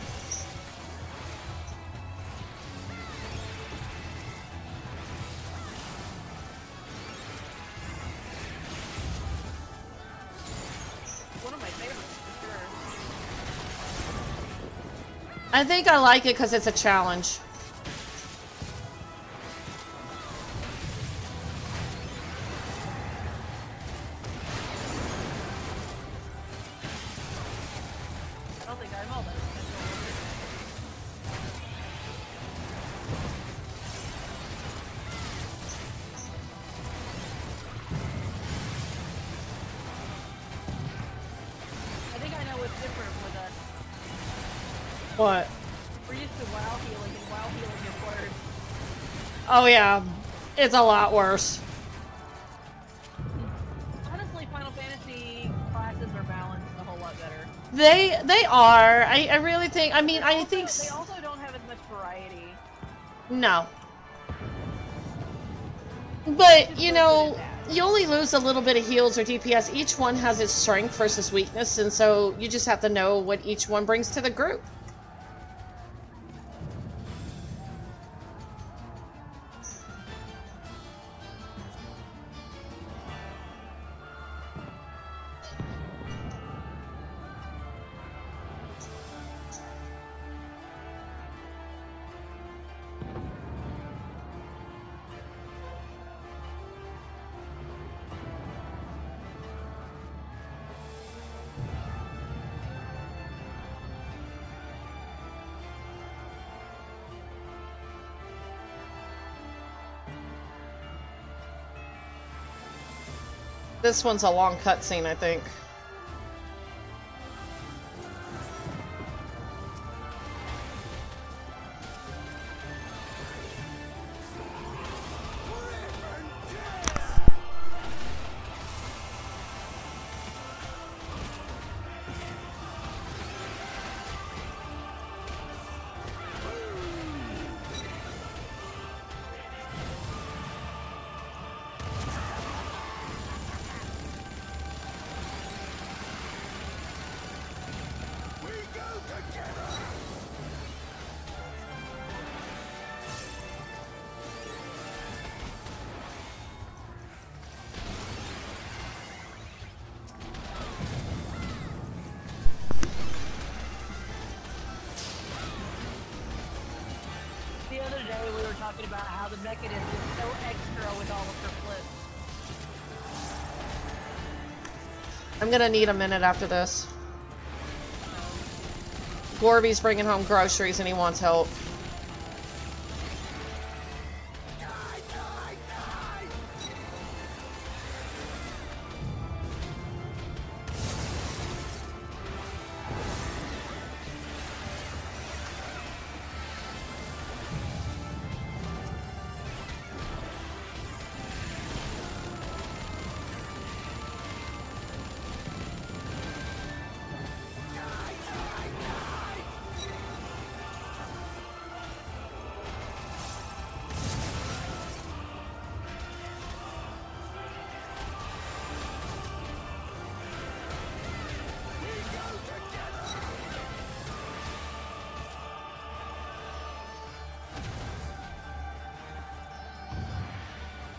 one of my favorites for sure.
I think I like it because it's a challenge.
I don't think I'm all that special. I think I know what's different with us.
What?
We're used to WoW healing, and WoW healing is worse.
Oh yeah, it's a lot worse.
Honestly, Final Fantasy classes are balanced a whole lot better.
They are. I really think. I mean,
They
I
also-
think.
they also don't have as much variety.
No. But,
Just
you
leave it
know,
at that.
you only lose a little bit of heals or DPS. Each one has its strength versus weakness, and so you just have to know what each one brings to the group. This one's a long cutscene, I think.
The other day we were talking about how the mechanism is so extra with all of her flips.
I'm gonna need a minute after this. Gorby's bringing home groceries and he wants help.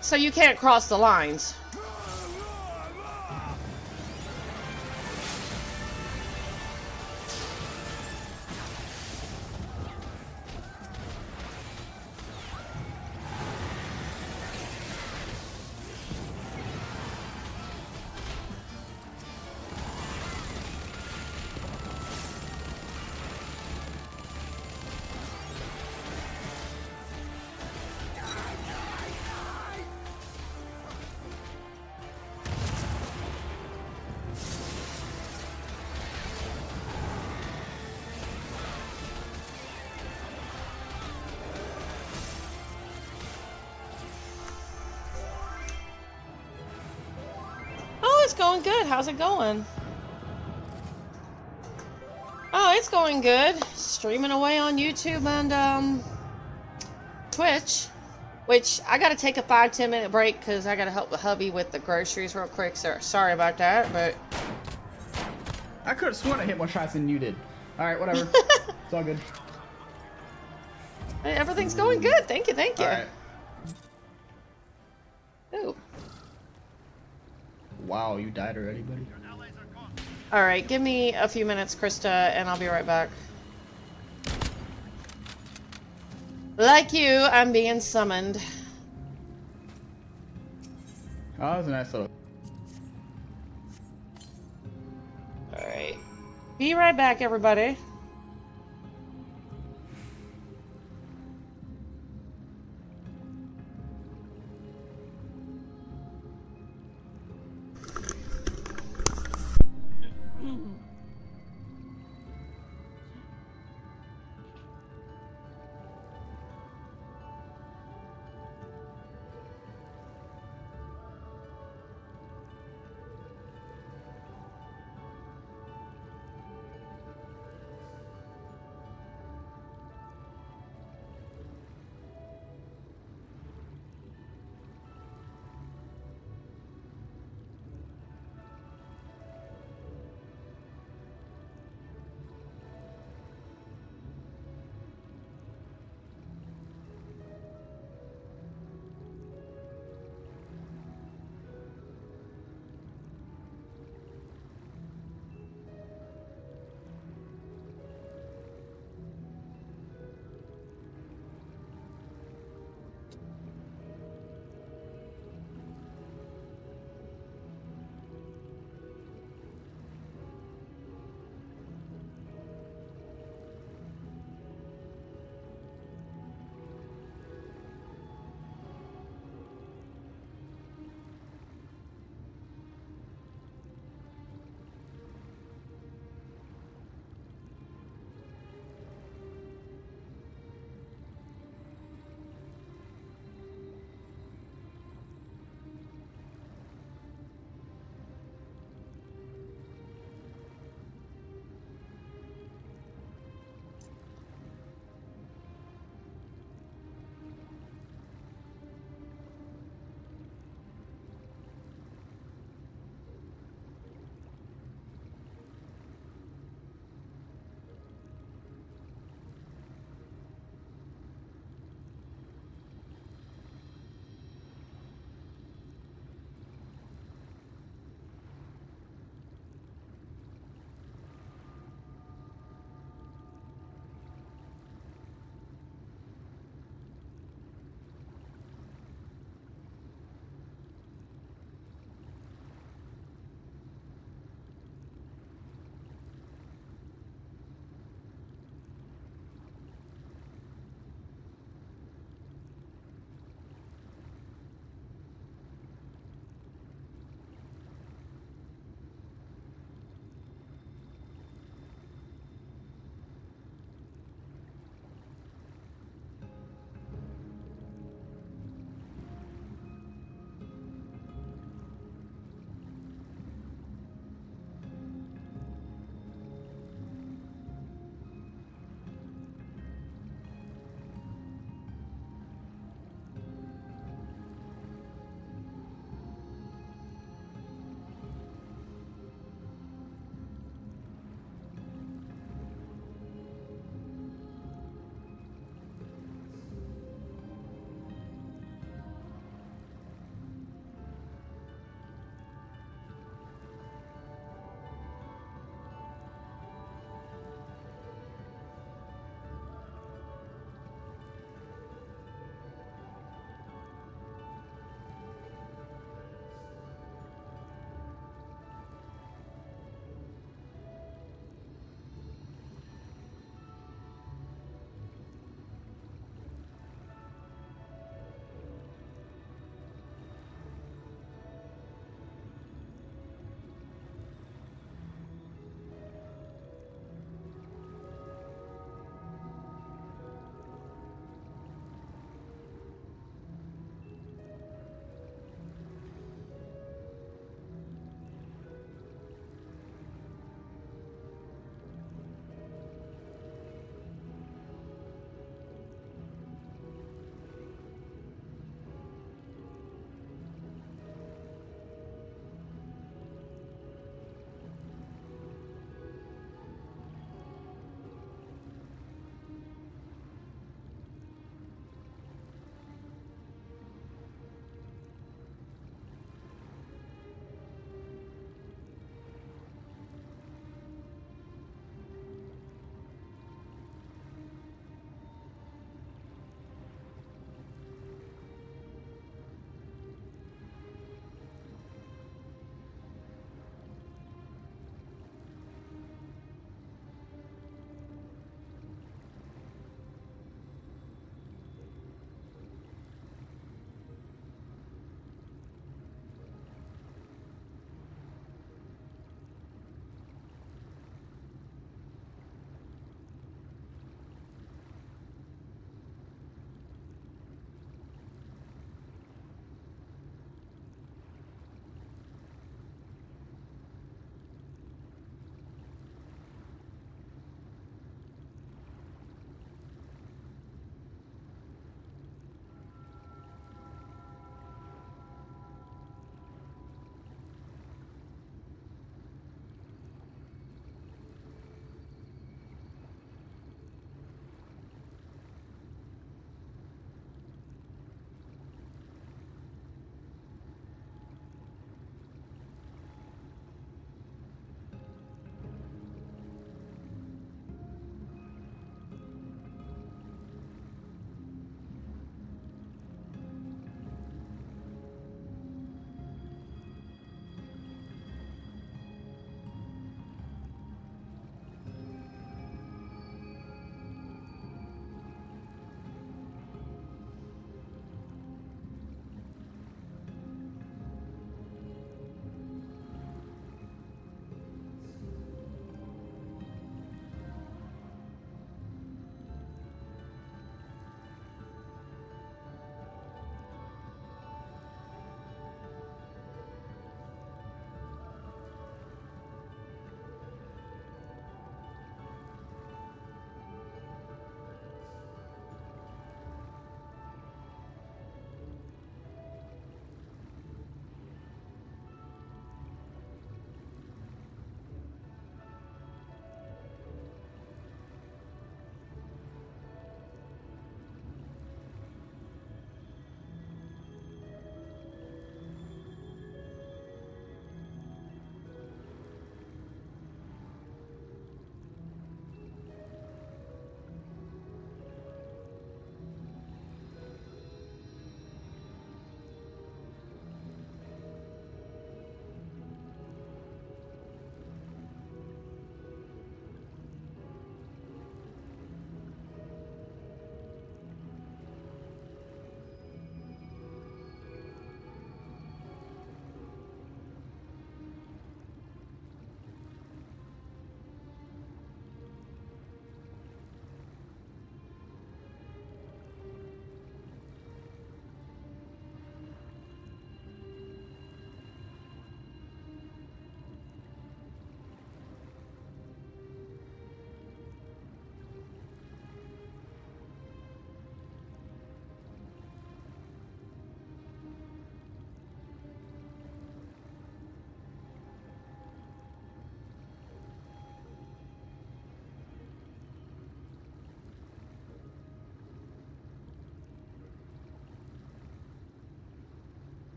So you can't cross the lines. it's going good. How's it going? Oh, it's going good. Streaming away on YouTube and Twitch. Which I gotta take a 5-10 minute break because I gotta help the hubby with the groceries real quick. So sorry about that, but
I could have sworn I hit more shots than you did. All right, whatever. It's all good.
Hey, everything's going good. Thank you, thank you.
All right.
Ooh.
Wow, you died already, buddy.
All right, give me a few minutes, Krista, and I'll be right back. Like you, I'm being summoned.
Oh, that was a nice little.
All right. Be right back, everybody.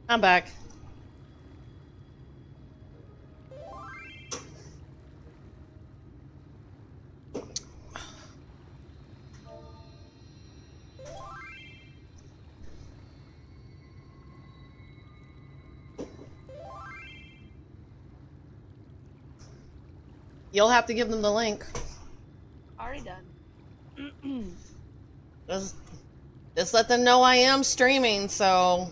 I'm back. You'll have to give them the link.
Already done.
Just let them know I am streaming, so...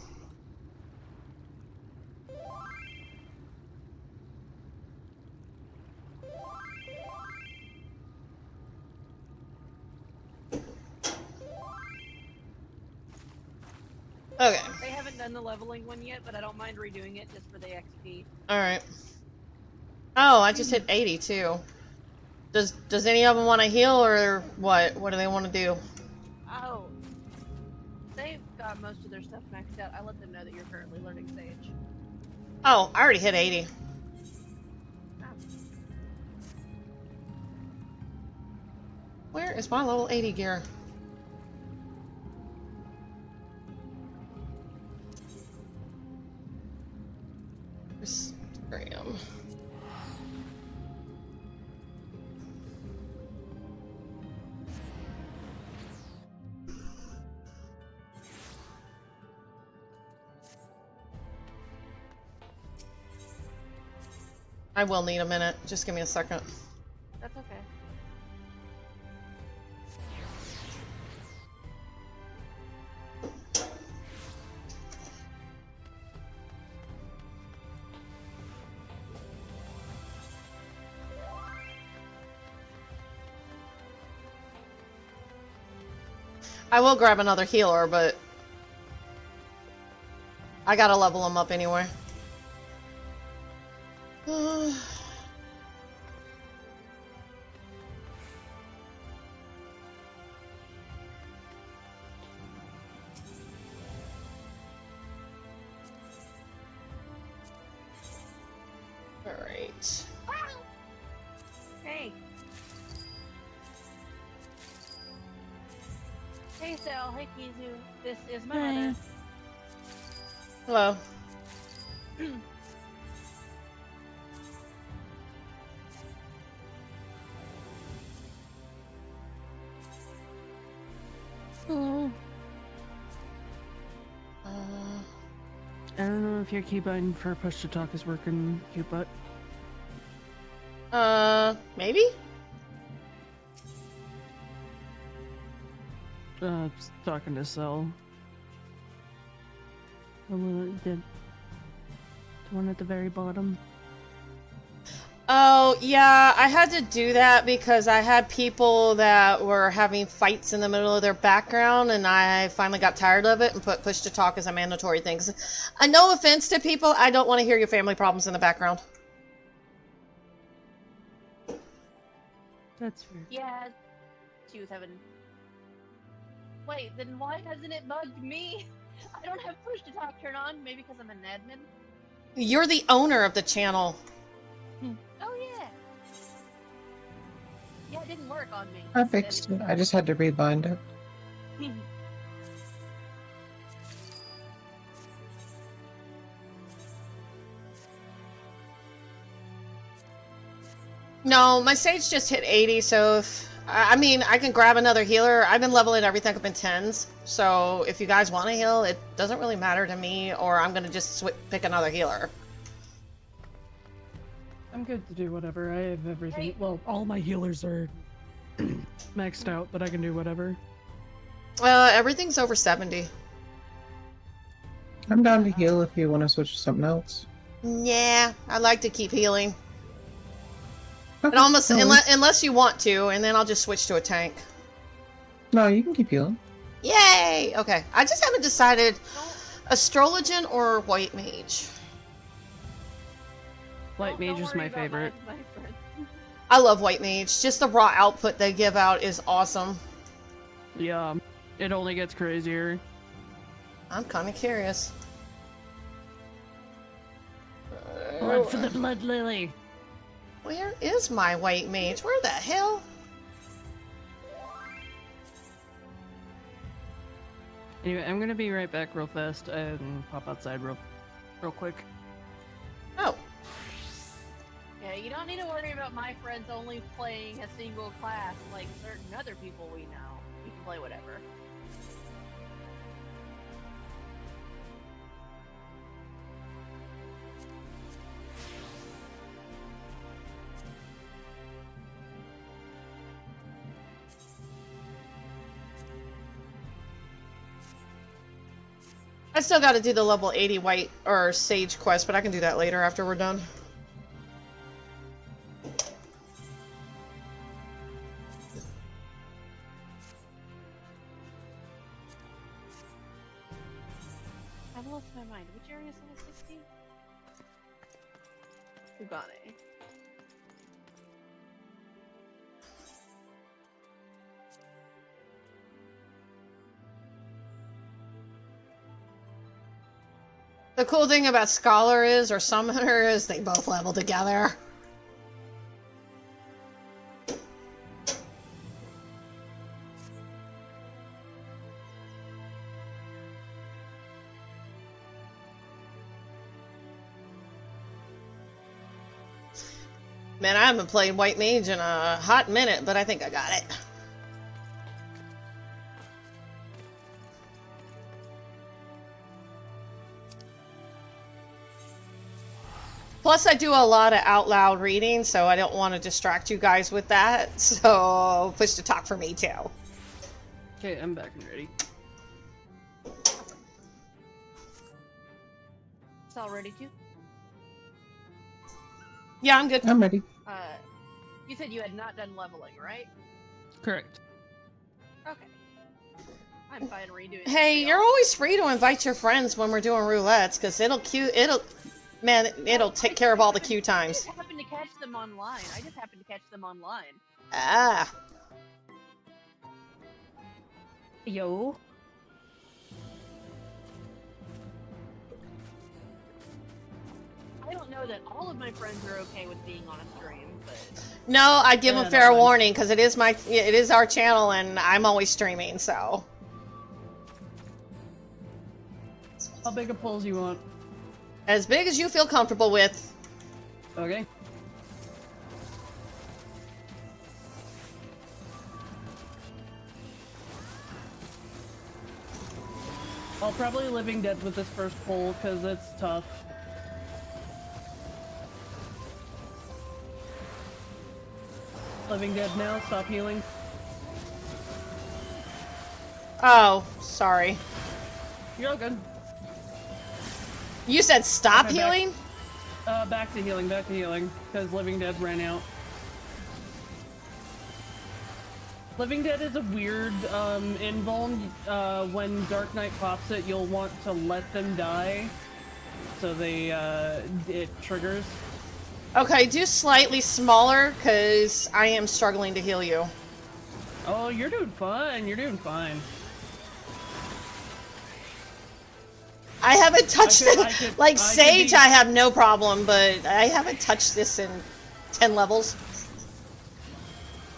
Okay.
They haven't done the leveling one yet, but I don't mind redoing it just for the XP.
Alright. Oh, I just hit 80 too. Does any of them want to heal or what? What do they want to do?
Oh. They've got most of their stuff maxed out. I let them know that you're currently learning Sage.
Oh, I already hit 80. Where is my level 80 gear? Graham. I will need a minute. Just give me a second.
That's okay.
I will grab another healer, but I gotta level them up anyway. Alright.
Hey. Hey, Sal. Hey, Kizu. This is my mother.
Hello.
Hello. I don't know if your key button for push to talk is working, Cupid.
Maybe?
Talking to Cell. The one at the very bottom.
Oh, yeah, I had to do that because I had people that were having fights in the middle of their background, and I finally got tired of it and put push to talk as a mandatory thing. No offense to people, I don't want to hear your family problems in the background.
That's fair.
Yeah. She was having... Wait, then why hasn't it bugged me? I don't have push to talk turned on. Maybe because I'm an admin?
You're the owner of the channel.
Oh, yeah. Yeah, it didn't work on me.
I fixed it. I just had to rebind it.
No, my Sage just hit 80, so if... I mean, I can grab another healer. I've been leveling everything up in 10s, so if you guys want to heal, it doesn't really matter to me, or I'm gonna just pick another healer.
I'm good to do whatever. I have everything.
Hey.
Well, all my healers are maxed out, but I can do whatever.
Everything's over 70.
I'm down to heal if you want to switch to something else.
Yeah, I like to keep healing.
Okay,
And almost,
no worries.
unless you want to, and then I'll just switch to a tank.
No, you can keep healing.
Yay! Okay, I just haven't decided astrologian or white mage.
Light
Don't
mage is
worry
my
about
favorite.
my friend.
I love white mage. Just the raw output they give out is awesome.
Yeah, it only gets crazier.
I'm kind of curious.
Blood for the blood lily.
Where is my white mage? Where the hell?
Anyway, I'm gonna be right back real fast and pop outside real real quick.
Oh.
Yeah, you don't need to worry about my friends only playing a single class like certain other people we know. We can play whatever.
I still got to do the level 80 white or sage quest, but I can do that later after we're done.
I've lost my mind. Which area is level 60? Kugane.
The cool thing about Scholar is, or Summoner is, they both level together. Man, I haven't played White Mage in a hot minute, but I think I got it. Plus, I do a lot of out loud reading, so I don't want to distract you guys with that. So, push to talk for me too.
Okay, I'm back and ready.
It's all ready to?
Yeah, I'm good.
I'm ready.
You said you had not done leveling, right?
Correct.
Okay. I'm fine redoing it.
Hey, you're always free to invite your friends when we're doing roulettes, because it'll take care of all the queue
I
times.
just happened to catch them online.
Ah.
Yo.
I don't know that all of my friends are okay with being on a stream, but
No, I give them
Yeah,
fair
no,
warning, because it is our channel, and I'm always streaming, so.
How big a polls you want?
As big as you feel comfortable with.
Okay. I'll probably Living Dead with this first poll, because it's tough. Living Dead now, stop healing.
Oh, sorry.
You're all good.
You said stop
Okay,
healing?
Back to healing, because Living Dead ran out. Living Dead is a weird, invuln. When Dark Knight pops it, you'll want to let them die. So they, it triggers.
Okay, do slightly smaller, because I am struggling to heal you.
Oh, you're doing fine,
I haven't touched it. Like Sage,
be-
I have no problem, but I haven't touched this in 10 levels.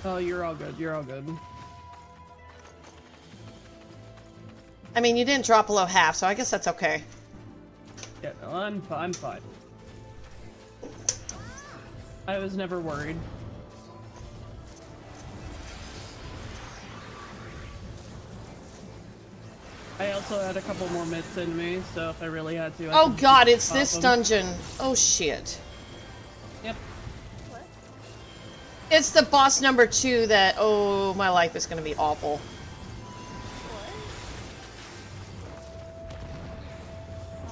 Oh, you're all good,
I mean, you didn't drop below half, so I guess that's okay.
Yeah, no, I'm fine. I was never worried. I also had a couple more myths in me, so if I really had to, I
Oh
could
god, it's
pop
this
them.
dungeon. Oh shit.
Yep.
It's the boss number 2 that, oh, my life is gonna be awful.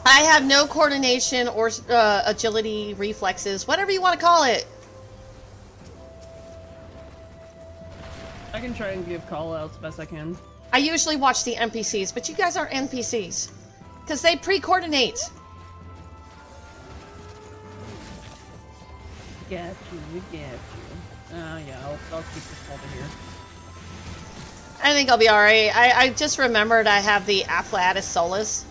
I have no coordination or agility, reflexes, whatever you want to call it.
I can try and give call-outs best I can.
I usually watch the NPCs, but you guys aren't NPCs. Because they pre-coordinate.
Got you. Yeah, I'll keep this folder here.
I think I'll be alright. I just remembered I have the Afflatus Solus.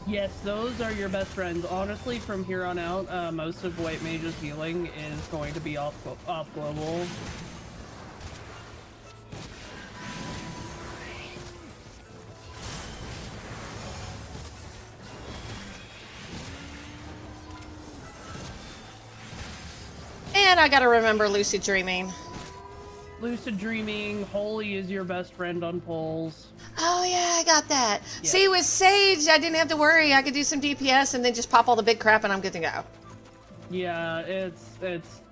Yes, those are your best friends. Honestly, from here on out, most of White Mage's healing is going to be off global.
And I gotta remember lucid dreaming.
Lucid dreaming, holy is your best friend on poles.
Oh yeah, I got that.
Yeah.
See, with Sage, I didn't have to worry. I could do some DPS and then just pop all the big crap and I'm good to go.
Yeah, it's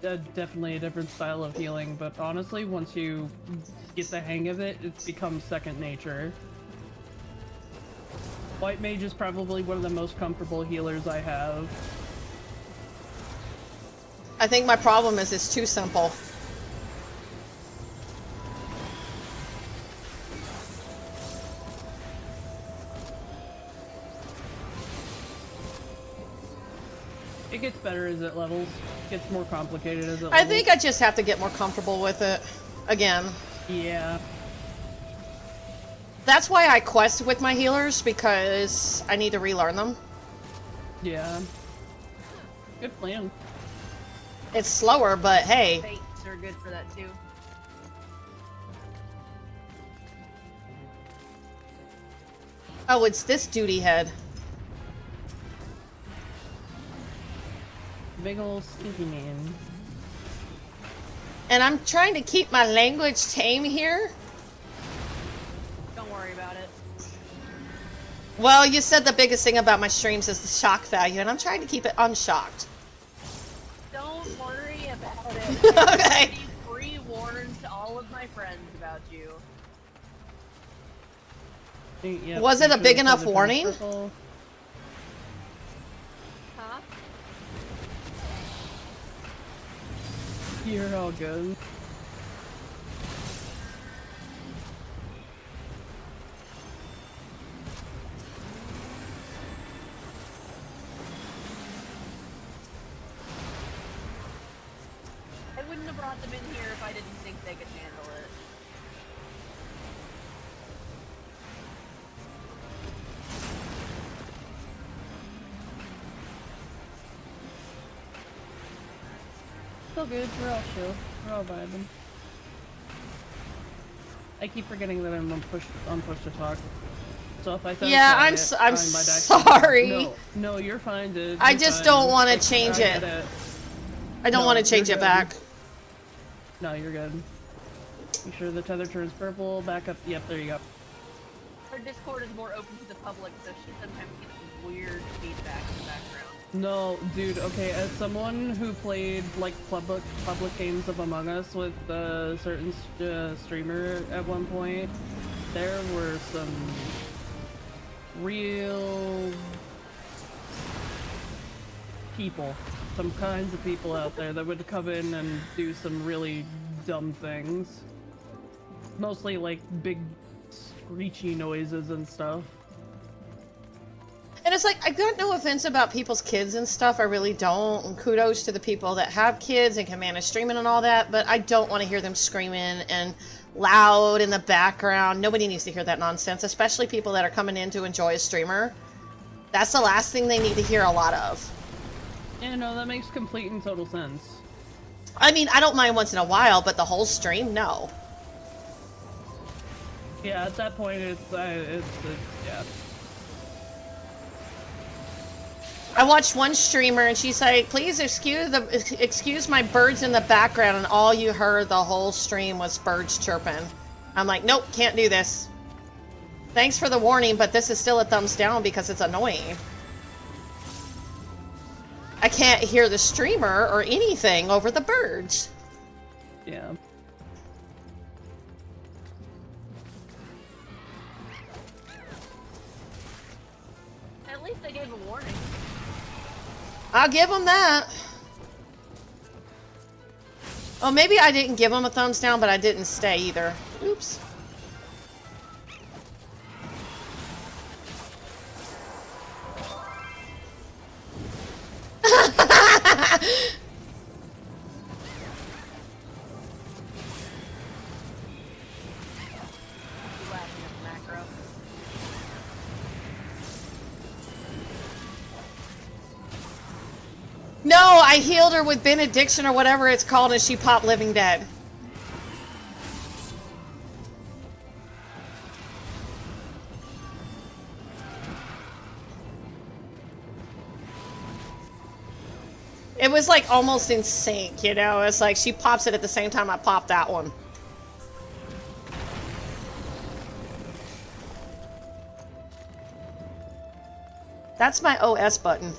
definitely a different style of healing, but honestly, once you get the hang of it, it becomes second nature. White Mage is probably one of the most comfortable healers I have.
I think my problem is it's too simple.
It gets better as it levels. It gets more complicated as it levels.
I think I just have to get more comfortable with it. Again.
Yeah.
That's why I quest with my healers, because I need to relearn them.
Yeah. Good plan.
It's slower, but hey.
Fates are good for that too.
Oh, it's this duty head.
Big ol' stinky man.
And I'm trying to keep my language tame here.
Don't worry about it.
Well, you said the biggest thing about my streams is the shock value, and I'm trying to keep it unshocked.
Don't worry about it.
Okay.
I've already pre-warned all of my friends about you.
Yep,
Was it a
you
big
should've
enough
said the
warning?
purple.
Huh?
You're all good.
I wouldn't have brought them in here if I didn't think they could handle it.
Still good, we're all chill. We're all vibing. I keep forgetting that I'm on push to talk. So if I sound
Yeah,
quiet,
I'm
my deck-
sorry.
No, you're fine, dude.
I
You're
just
fine.
don't want to
I
change
get
it. I don't
No,
want to change
you're
it
good.
back.
No, you're good. You sure the tether turns purple? Back up. Yep, there you go.
Her Discord is more open to the public, so she sometimes gets some weird feedback in the background.
No, dude, okay, as someone who played, like, public games of Among Us with a certain streamer at one point, there were some real people, some kinds of people out there that would come in and do some really dumb things. Mostly, like, big screechy noises and stuff.
And it's like, I got no offense about people's kids and stuff, I really don't. And kudos to the people that have kids and can manage streaming and all that, but I don't want to hear them screaming and loud in the background. Nobody needs to hear that nonsense, especially people that are coming in to enjoy a streamer. That's the last thing they need to hear a lot of.
Yeah, no, that makes complete and total sense.
I mean, I don't mind once in a while, but the whole stream, no.
Yeah, at that point, it's yeah.
I watched one streamer and she's like, please excuse my birds in the background, and all you heard the whole stream was birds chirping. I'm like, nope, can't do this. Thanks for the warning, but this is still a thumbs down because it's annoying. I can't hear the streamer or anything over the birds.
Yeah.
At least they gave a warning.
I'll give them that. Oh, maybe I didn't give them a thumbs down, but I didn't stay either. Oops.
You laughing at the macro.
No, I healed her with benediction or whatever it's called, and she popped living dead. It was like almost in sync, you know? It's like she pops it at the same time I pop that one. That's my OS button.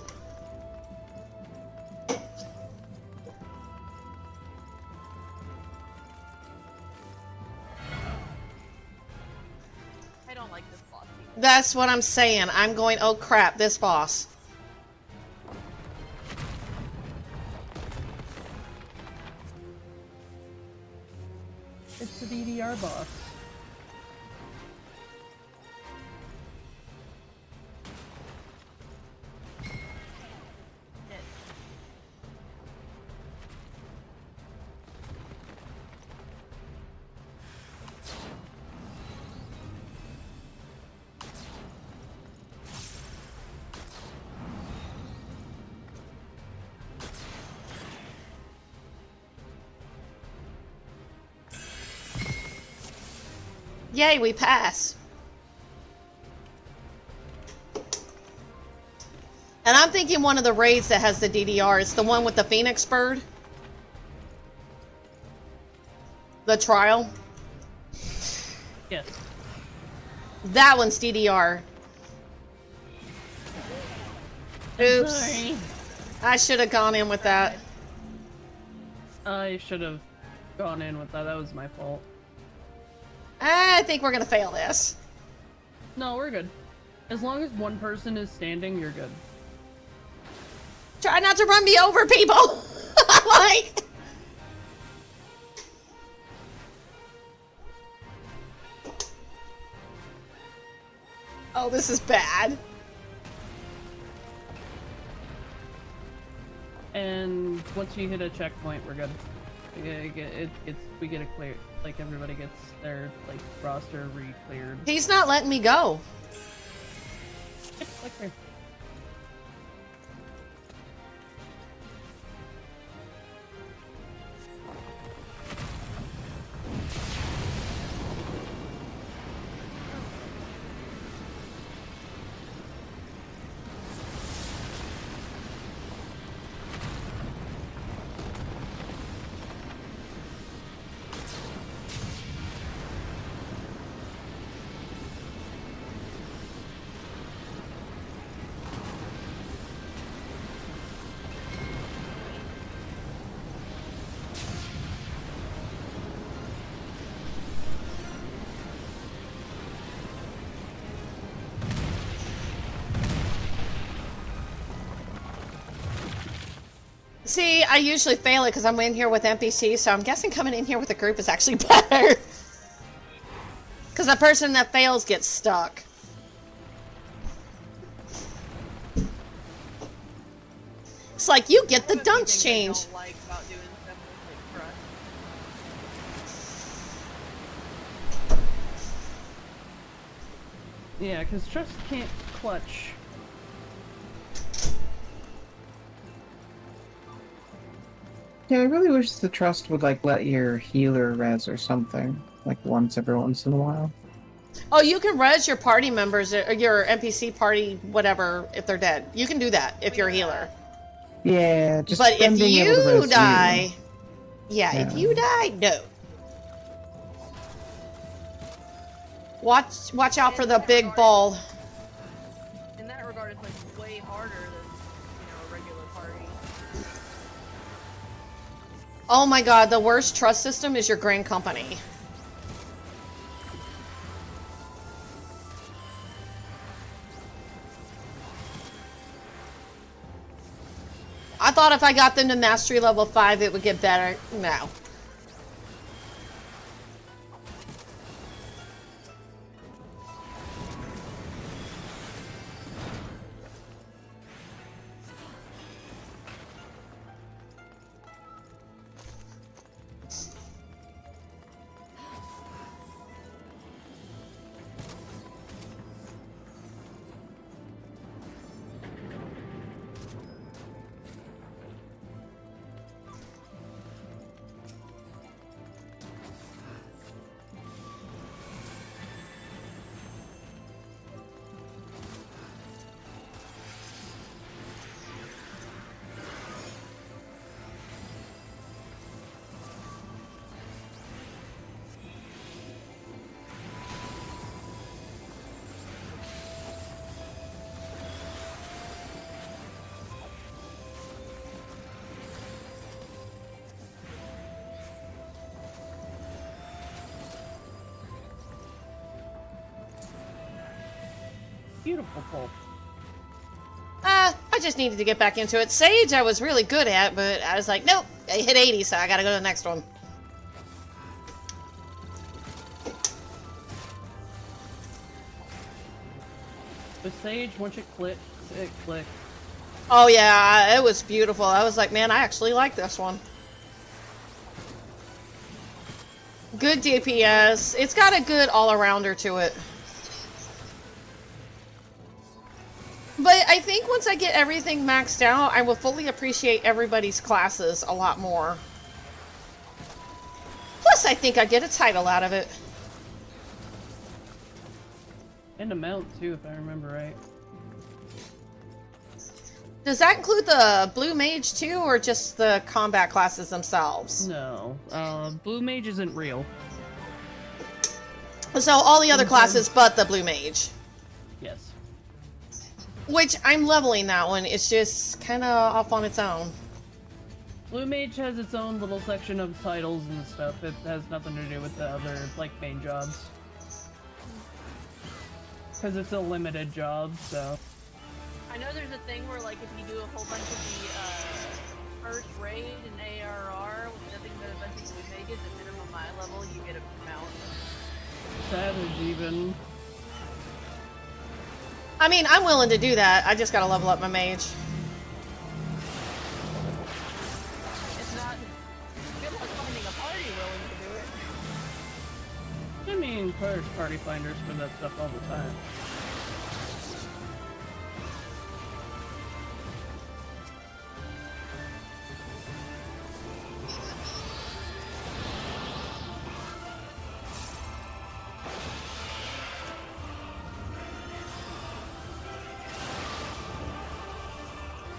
I don't like this boss either.
That's what I'm saying. I'm going, oh crap, this boss.
It's the DDR boss.
Shit.
Yay, we pass. And I'm thinking one of the raids that has the DDR is the one with the Phoenix Bird. The trial.
Yes.
That one's DDR. Oops.
Sorry.
I should have gone in with that.
I should have gone in with that. That was my fault.
I think we're gonna fail this.
No, we're good. As long as one person is standing, you're good.
Try not to run me over, people! Like... Oh, this is bad.
And once you hit a checkpoint, we're good. We get a clear, like everybody gets their like roster re-cleared.
He's not letting me go.
Like there.
See, I usually fail it because I'm in here with NPCs, so I'm guessing coming in here with a group is actually better. Because the person that fails gets stuck. It's like, you get the
One of the
dunks
things I
change.
don't like about doing stuff with, like, trust.
Yeah, because Trust can't clutch.
Yeah, I really wish the trust would like let your healer res or something, like every once in a while.
Oh, you can res your party members, or your NPC party, whatever, if they're dead. You can do that if you're a healer.
Yeah, just
But
them
if
being able to
you
res
die... Yeah, if
Yeah.
you die, no. Watch out for the big ball.
In that regard, it's like way harder than, a regular party.
Oh my god, the worst trust system is your grand company. I thought if I got them to mastery level 5, it would get better. No.
beautiful pulp.
I just needed to get back into it. Sage I was really good at, but I was like, nope, I hit 80, so I gotta go to the next one.
With Sage, once it clicks, it clicks.
Oh yeah, it was beautiful. I was like, man, I actually like this one. Good DPS. It's got a good all-arounder to it. But I think once I get everything maxed out, I will fully appreciate everybody's classes a lot more. Plus, I think I get a title out of it.
And a mount, too, if I remember right.
Does that include the Blue Mage, too, or just the combat classes themselves?
No. Blue Mage isn't real.
So, all the other classes but the Blue Mage.
Yes.
Which, I'm leveling that one. It's just kind of off on its own.
Blue Mage has its own little section of titles and stuff. It has nothing to do with the other, like, main jobs. Because it's a limited job, so...
I know there's a thing where, like, if you do a whole bunch of the first raid in ARR with nothing but a bunch of blue mages at minimum eye level, you get a mount.
Savage, even.
I mean, I'm willing to do that. I just gotta level up my mage.
It's not... Good luck finding a party willing to do it.
I mean, there's party finders for that stuff all the time.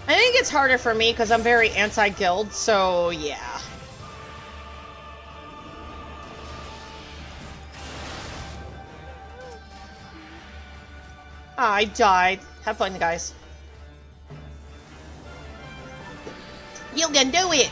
I think it's harder for me because I'm very anti-guild, so yeah. I died. Have fun, guys. You can do it!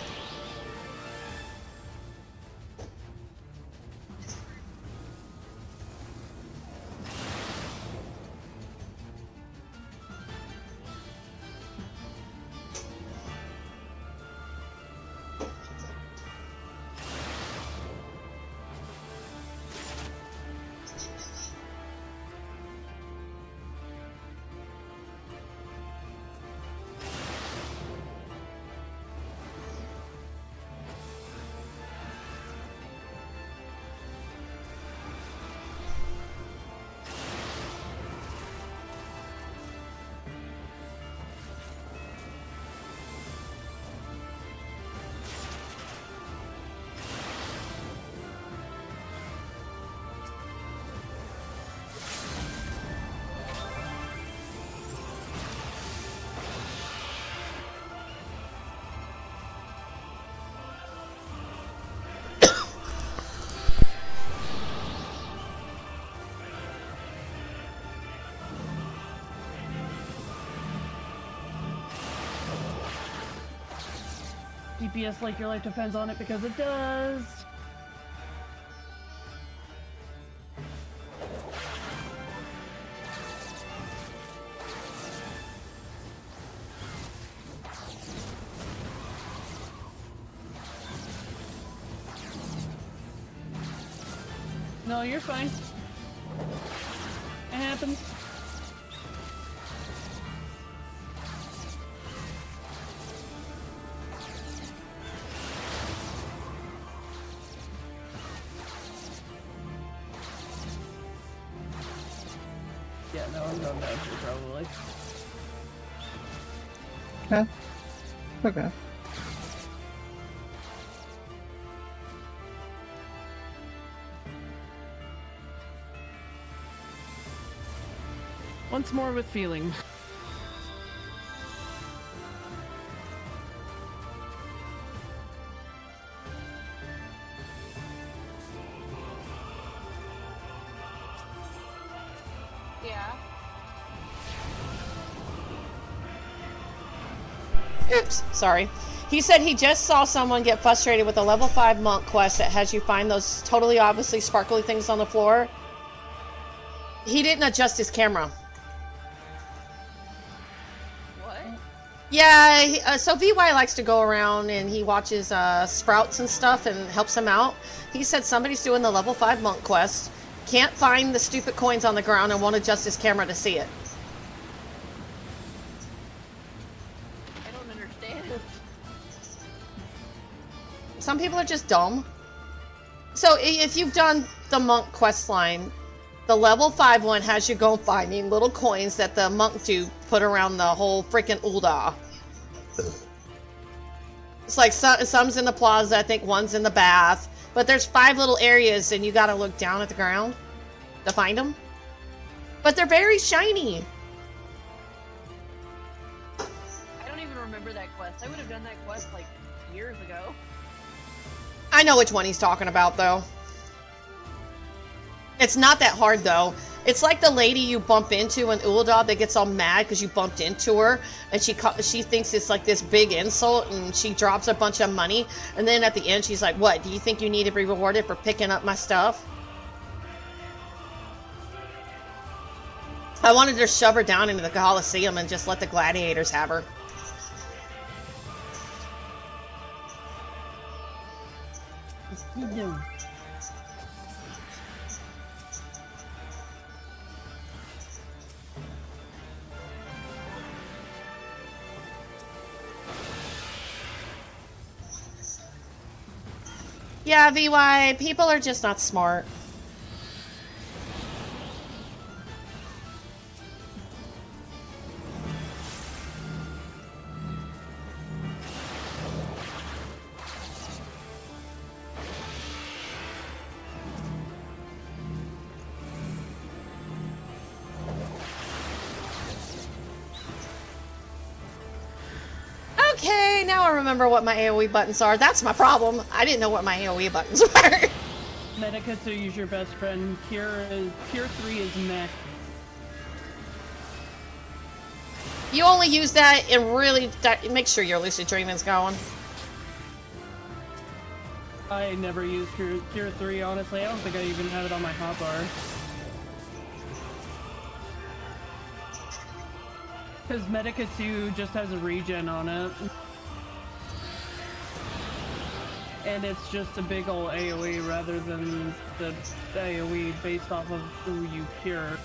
DPS like your life depends on it because it does. No, you're fine. It happens. Yeah, no, I'm going down here probably.
Okay. Okay.
Once more with feeling.
Yeah.
Oops, sorry. He said he just saw someone get frustrated with a level 5 monk quest that has you find those totally obviously sparkly things on the floor. He didn't adjust his camera. Yeah, so VY likes to go around and he watches sprouts and stuff and helps them out. He said somebody's doing the level 5 monk quest, can't find the stupid coins on the ground and won't adjust his camera to see it.
I don't understand.
Some people are just dumb. So if you've done the monk quest line, the level 5 one has you go finding little coins that the monk do put around the whole freaking Ulda. It's like some's in the plaza, I think one's in the bath, but there's 5 little areas and you gotta look down at the ground to find them. But they're very shiny.
I don't even remember that quest. I would have done that quest like years ago.
I know which one he's talking about though. It's not that hard though. It's like the lady you bump into in Uladog that gets all mad because you bumped into her, and she thinks it's like this big insult, and she drops a bunch of money, and then at the end she's like, "What? Do you think you need to be rewarded for picking up my stuff?" I wanted to shove her down into the Coliseum and just let the gladiators have her. Yeah, VY, people are just not smart. Okay, now I remember what my AoE buttons are. That's my problem. I didn't know what my AoE buttons were.
Medicatsu is your best friend. Cure 3 is mech.
You only use that and really make sure your lucid dreaming's going.
I never use Cure 3, honestly. I don't think I even have it on my hotbar. Because Medicatsu just has a regen on it. And it's just a big ol' AoE rather than the AoE based off of who you cure.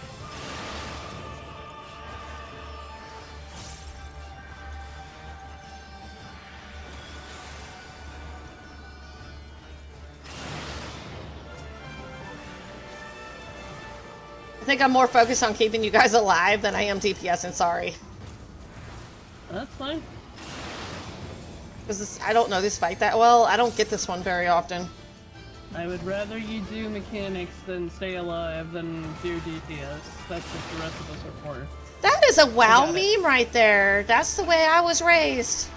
I think I'm more focused on keeping you guys alive than I am DPS, and sorry.
That's fine.
Because I don't know this fight that well. I don't get this one very often.
I would rather you do mechanics than stay alive than do DPS. That's what the rest of us are for.
That is a WoW meme right there. That's the way I was raised.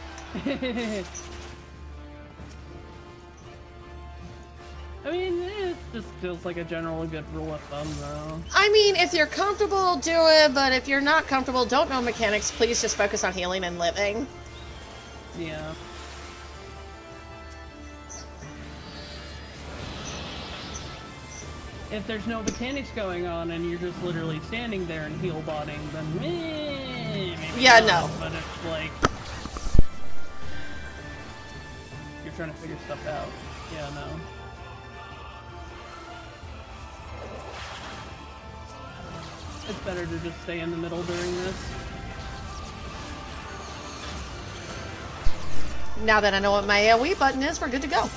I mean, it just feels like a generally good rule of thumb, though.
I mean, if you're comfortable, do it, but if you're not comfortable, don't know mechanics, please just focus on healing and living.
Yeah. If there's no mechanics going on and you're just literally standing there and heal botting, then maybe
Yeah,
not,
no.
But it's like you're trying to figure stuff out. Yeah, no. It's better to just stay in the middle during this.
Now that I know what my AoE button is, we're good to go.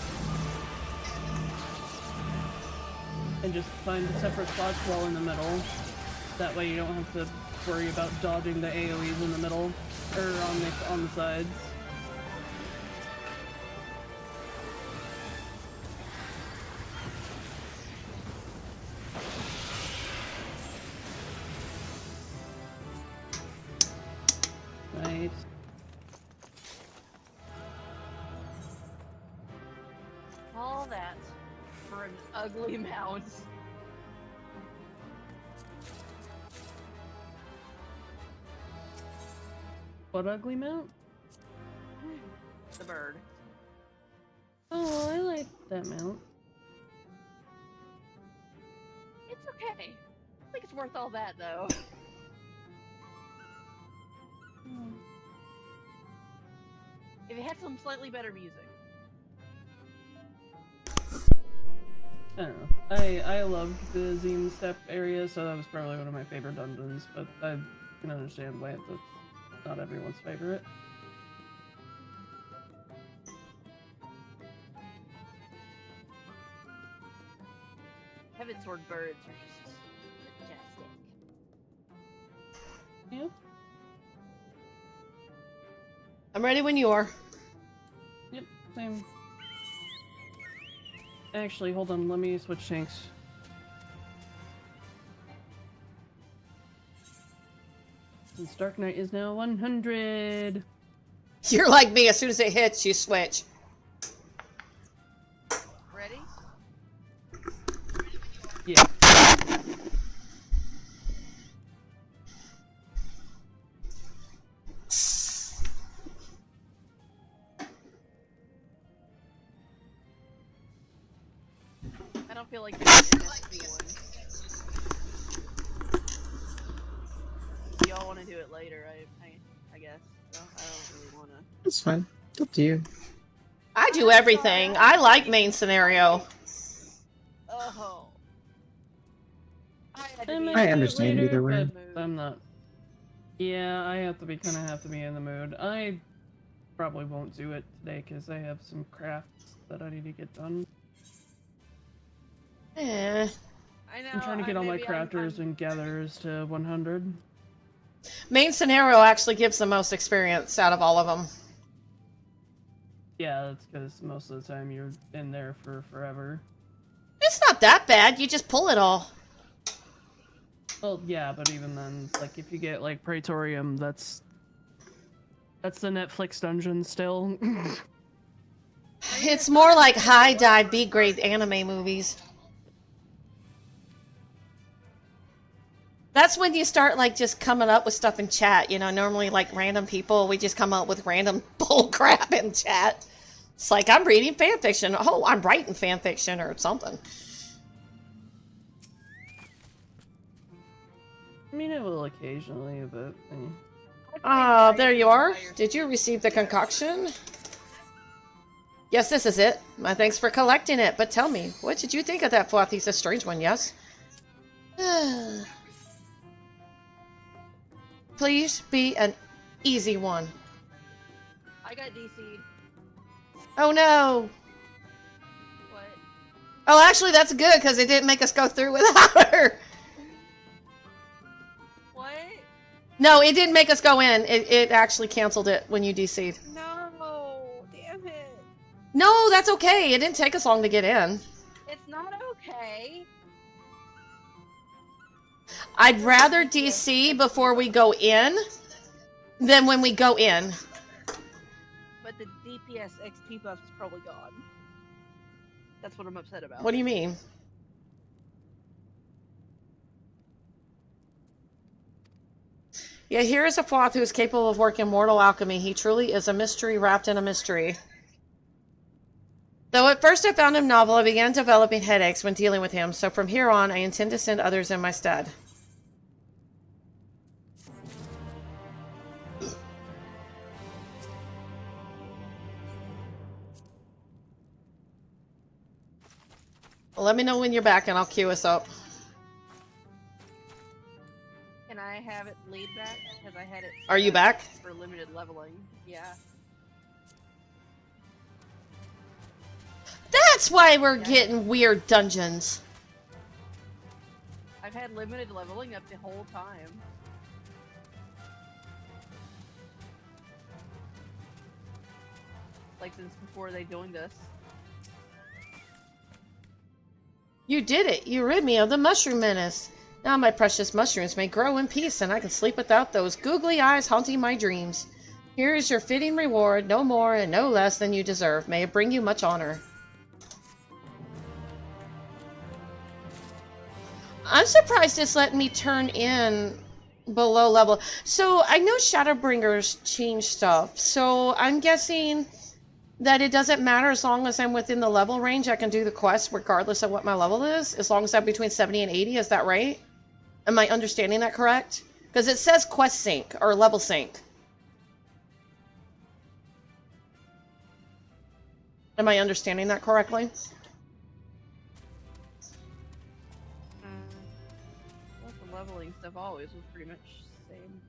And just find separate spots while in the middle. That way you don't have to worry about dodging the AoEs in the middle, or on the sides. Nice.
All that for an ugly mount.
What ugly mount?
The bird.
Oh, I like that mount.
It's okay. I think it's worth all that, though. had some slightly better music.
I don't know. I loved the Zine Step area, so that was probably one of my favorite dungeons, but I can understand why that's not everyone's favorite.
Heaven Sword birds are just majestic.
Yep.
I'm ready when you are.
Yep, same. Actually, hold on, let me switch tanks. Since Dark Knight is now 100!
You're like me, as soon as it hits, you switch.
Ready?
Yeah.
I don't feel like doing an NSP one. Y'all want to do it later, I guess. So I don't really want to.
It's fine. It's up to you.
I do everything. I like main scenario.
Oh.
I understand either way.
But I'm not. Yeah, I have to be kind of in the mood. I probably won't do it today because I have some crafts that I need to get done.
Eh.
I know.
I'm trying to get all my crafters and gatherers to 100.
Main scenario actually gives the most experience out of all of them.
Yeah, that's because most of the time you're in there for forever.
It's not that bad. You just pull it all.
Well, yeah, but even then, like, if you get, like, Praetorium, that's the Netflix dungeon still.
It's more like high dive B grade anime movies. That's when you start like just coming up with stuff in chat. You know, normally like random people, we just come up with random bull crap in chat. It's like I'm reading fan fiction. Oh, I'm writing fan fiction or something.
I mean, it will occasionally, but.
There you are. Did you receive the concoction? Yes, this is it. My thanks for collecting it. But tell me, what did you think of that Floth? He's a strange one, yes? Please be an easy one.
I got DC'd.
Oh no!
What?
Oh, actually, that's good because it didn't make us go through without her.
What?
No, it didn't make us go in. It actually canceled it when you DC'd.
No, damn it.
No, that's okay. It didn't take us long to get in.
It's not okay.
I'd rather DC before we go in than when we go in.
But the DPS XP buff is probably gone. That's what I'm upset about.
What do you mean? Yeah, here is a Floth who is capable of working mortal alchemy. He truly is a mystery wrapped in a mystery. Though at first I found him novel, I began developing headaches when dealing with him, so from here on I intend to send others in my stead. Well, let me know when you're back and I'll queue us up.
Can I have it lead back? Because I had it.
Are you back?
For limited leveling. Yeah.
That's why we're getting weird dungeons.
I've had limited leveling up the whole time. Like since before they joined us.
You did it. You rid me of the mushroom menace. Now my precious mushrooms may grow in peace and I can sleep without those googly eyes haunting my dreams. Here is your fitting reward, no more and no less than you deserve. May it bring you much honor. I'm surprised it's letting me turn in below level. So I know Shadowbringers changed stuff. So I'm guessing that it doesn't matter as long as I'm within the level range. I can do the quest regardless of what my level is, as long as I'm between 70 and 80. Is that right? Am I understanding that correct? Because it says quest sync or level sync. Am I understanding that correctly?
Well, the leveling stuff always was pretty much the same.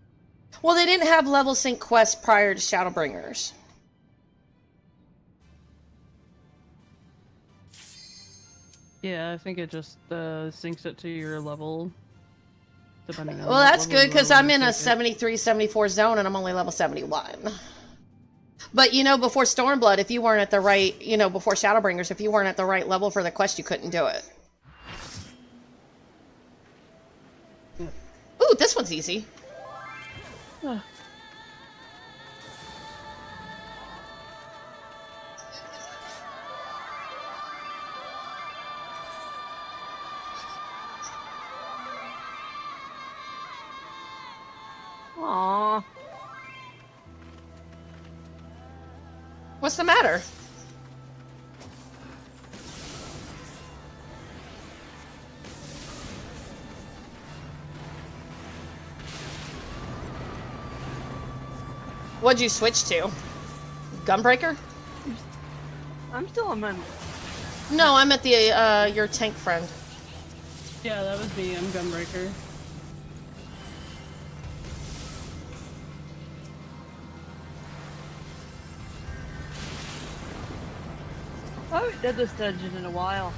Well, they didn't have level sync quests prior to Shadowbringers.
Yeah, I think it just syncs it to your level. Depending on
Well,
what
that's
level
good,
you
because
are
I'm
when
in
you
a
sync it.
73, 74 zone, and I'm only level 71. But, you know, before Stormblood, if you weren't at the right, you know, before Shadowbringers, if you weren't at the right level for the quest, you couldn't do it. Ooh, this one's easy.
Aww.
What's the matter? What'd you switch to? Gunbreaker?
I'm still on my...
No, I'm at the, your tank friend.
Yeah, that was me. I'm Gunbreaker.
I haven't done this dungeon in a while.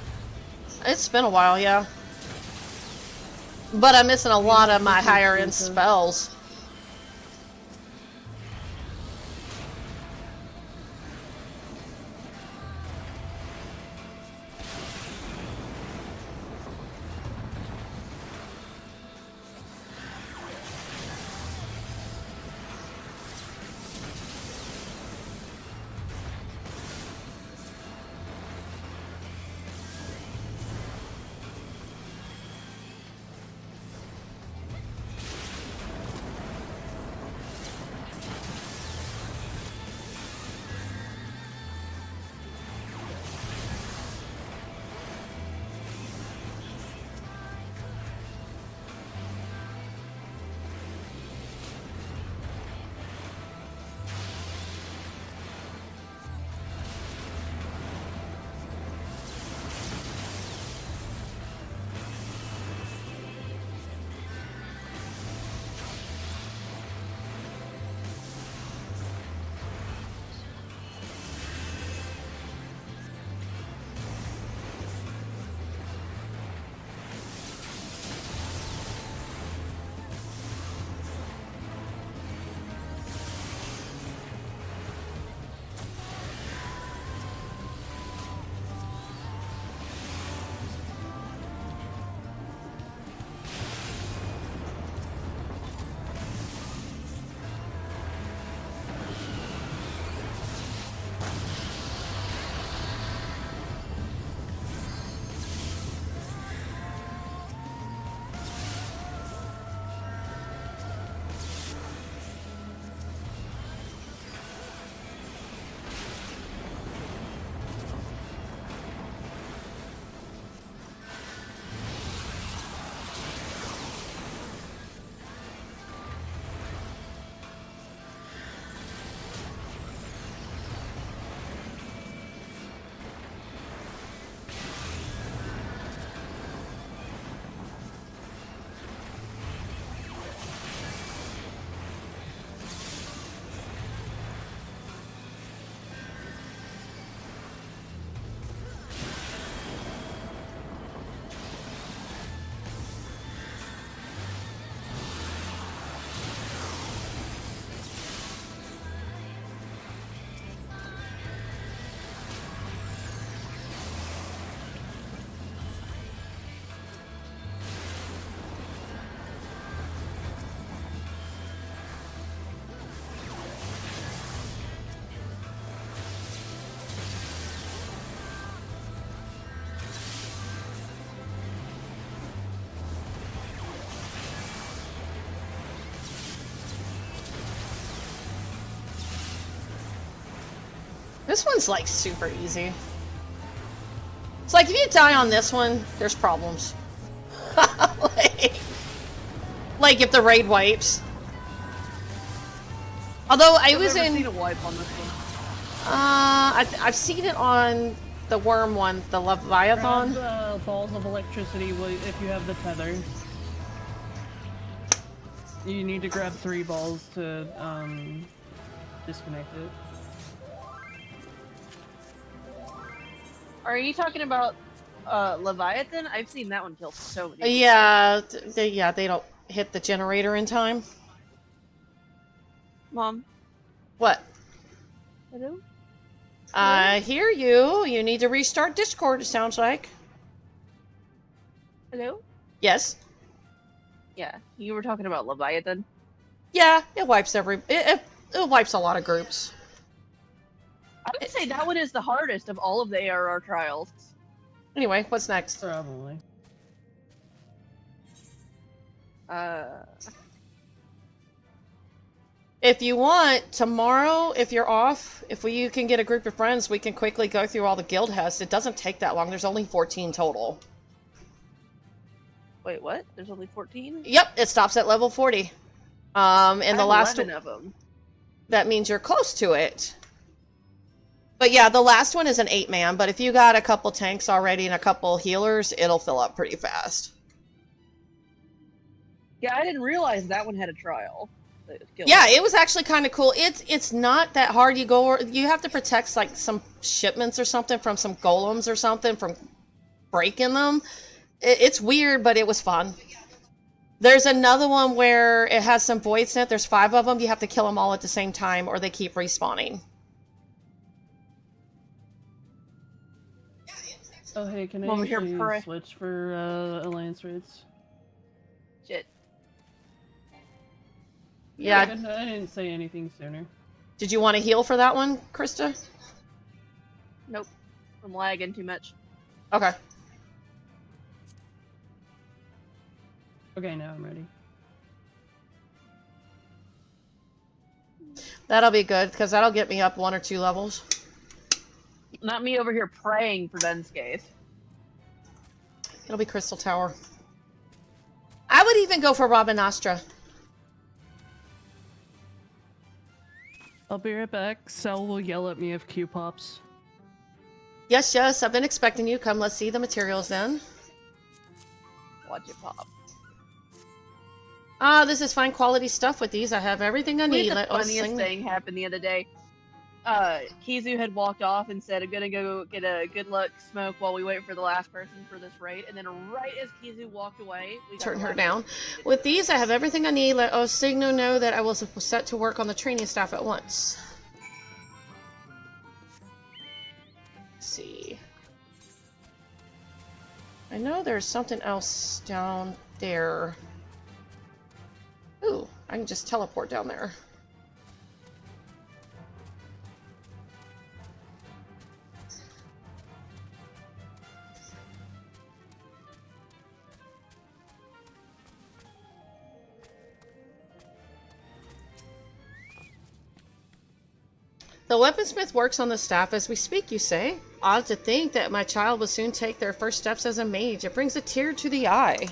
It's been a while, yeah. But I'm missing a lot of my higher end
expensive.
spells. This one's like super easy. It's like if you die on this one, there's problems. like if the raid wipes. Although I
I've
was
never
in...
seen a wipe on this one.
I've seen it on the worm one, the Leviathan.
Grab balls of electricity if you have the tethers. You need to grab 3 balls to disconnect it.
Are you talking about Leviathan? I've seen that one kill so many.
Yeah, they don't hit the generator in time.
Mom.
What?
Hello?
I hear you. You need to restart Discord, it sounds like.
Hello?
Yes.
Yeah, you were talking about Leviathan.
Yeah, it wipes it wipes a lot of groups.
I would say that one is the hardest of all of the ARR trials.
Anyway, what's next?
Probably.
If you want, tomorrow, if you're off, if you can get a group of friends, we can quickly go through all the guild hests. It doesn't take that long. There's only 14 total.
Wait, what? There's only 14?
Yep, it stops at level 40. And the last
11 of them.
That means you're close to it. But yeah, the last one is an 8-man, but if you got a couple tanks already and a couple healers, it'll fill up pretty fast.
Yeah, I didn't realize that one had a trial.
Yeah, it was actually kind of cool. It's not that hard. You have to protect like some shipments or something from some golems or something from breaking them. It's weird, but it was fun. There's another one where it has some voids in it. There's 5 of them. You have to kill them all at the same time or they keep respawning.
Oh hey, can I
Over here,
actually
pray.
switch for alliance raids?
Shit.
Yeah.
I didn't say anything sooner.
Did you want to heal for that one, Krista?
Nope. I'm lagging too much.
Okay.
Okay, now I'm ready.
That'll be good, because that'll get me up 1 or 2 levels.
Not me over here praying for Dunscape.
It'll be Crystal Tower. I would even go for Robin Astra.
I'll be right back. Cell will yell at me if Q pops.
Yes, yes, I've been expecting you. Come, let's see the materials then.
Watch it pop.
Ah, this is fine quality stuff with these. I have everything I
We
need.
had the
Let us
funniest
sing.
thing happened the other day. Kizu had walked off and said, I'm gonna go get a good luck smoke while we wait for the last person for this raid. And then right as Kizu walked away, we got
Turn
the
her
last
down.
person.
With these, I have everything I need. Let Osigno know that I was set to work on the training staff at once. Let's see. I know there's something else down there. Ooh, I can just teleport down there. The weaponsmith works on the staff as we speak, you say? Odd to think that my child will soon take their first steps as a mage. It brings a tear to the eye.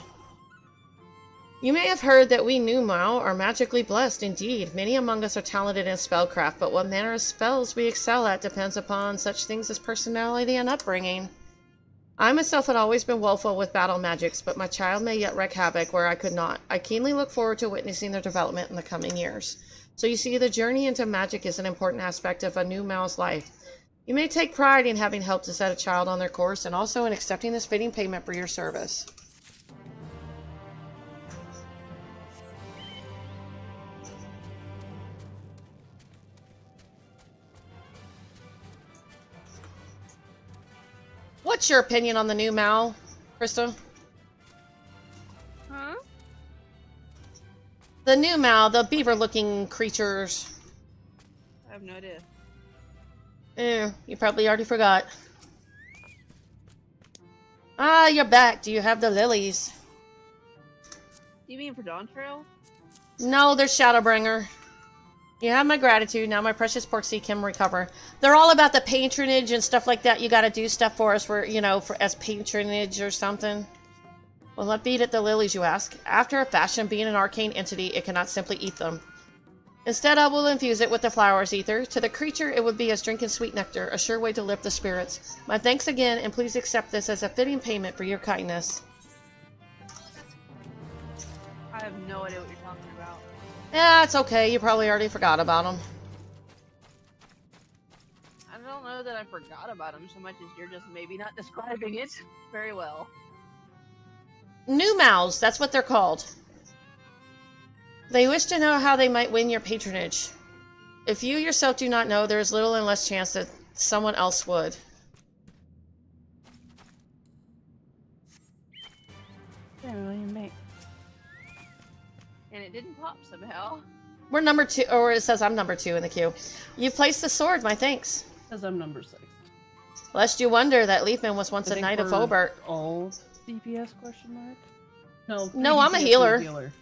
You may have heard that we Numau are magically blessed. Indeed, many among us are talented in spellcraft, but what manner of spells we excel at depends upon such things as personality and upbringing. I myself had always been woeful with battle magics, but my child may yet wreak havoc where I could not. I keenly look forward to witnessing their development in the coming years. So you see, the journey into magic is an important aspect of a Numau's life. You may take pride in having helped to set a child on their course, and also in accepting this fitting payment for your service. What's your opinion on the new Mal, Krista?
Huh?
The new Mal, the beaver-looking creatures.
I have no idea.
You probably already forgot. Ah, you're back. Do you have the lilies?
You mean for Dawn Trail?
No, they're Shadowbringer. You have my gratitude. Now my precious Porksy can recover. They're all about the patronage and stuff like that. You gotta do stuff for us for, you know, for as patronage or something. Well, what beat at the lilies, you ask? After a fashion, being an arcane entity, it cannot simply eat them. Instead, I will infuse it with the flower's ether. To the creature, it would be as drinking sweet nectar, a sure way to lift the spirits. My thanks again, and please accept this as a fitting payment for your kindness.
I have no idea what you're talking about.
Yeah, it's okay. You probably already forgot about them.
I don't know that I forgot about him so much as you're just maybe not describing it very well.
New mouths, that's what they're called. They wish to know how they might win your patronage. If you yourself do not know, there is little and less chance that someone else would.
And it didn't pop somehow.
We're number 2, or it says I'm number 2 in the queue. You've placed the sword, my thanks.
As I'm number 6.
Lest you wonder that Leafman was once a knight of Hobart.
All DPS question mark?
No, I'm a
DPS
healer.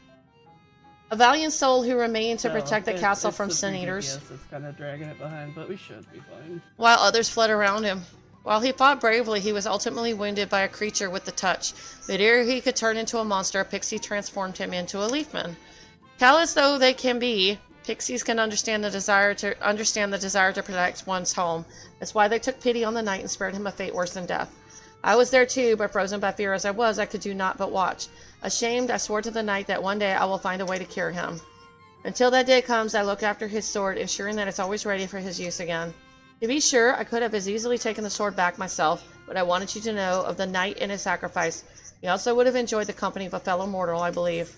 A valiant soul who remained to protect the castle from
the
sin eaters.
DPS that's kind of dragging it behind, but we should be fine.
While others fled around him. While he fought bravely, he was ultimately wounded by a creature with the touch. But ere he could turn into a monster, a pixie transformed him into a Leafman. Callous though they can be, pixies can understand the desire to protect one's home. That's why they took pity on the knight and spared him a fate worse than death. I was there too, but frozen by fear as I was, I could do naught but watch. Ashamed, I swore to the knight that one day I will find a way to cure him. Until that day comes, I look after his sword, ensuring that it's always ready for his use again. To be sure, I could have as easily taken the sword back myself, but I wanted you to know of the knight and his sacrifice. He also would have enjoyed the company of a fellow mortal, I believe.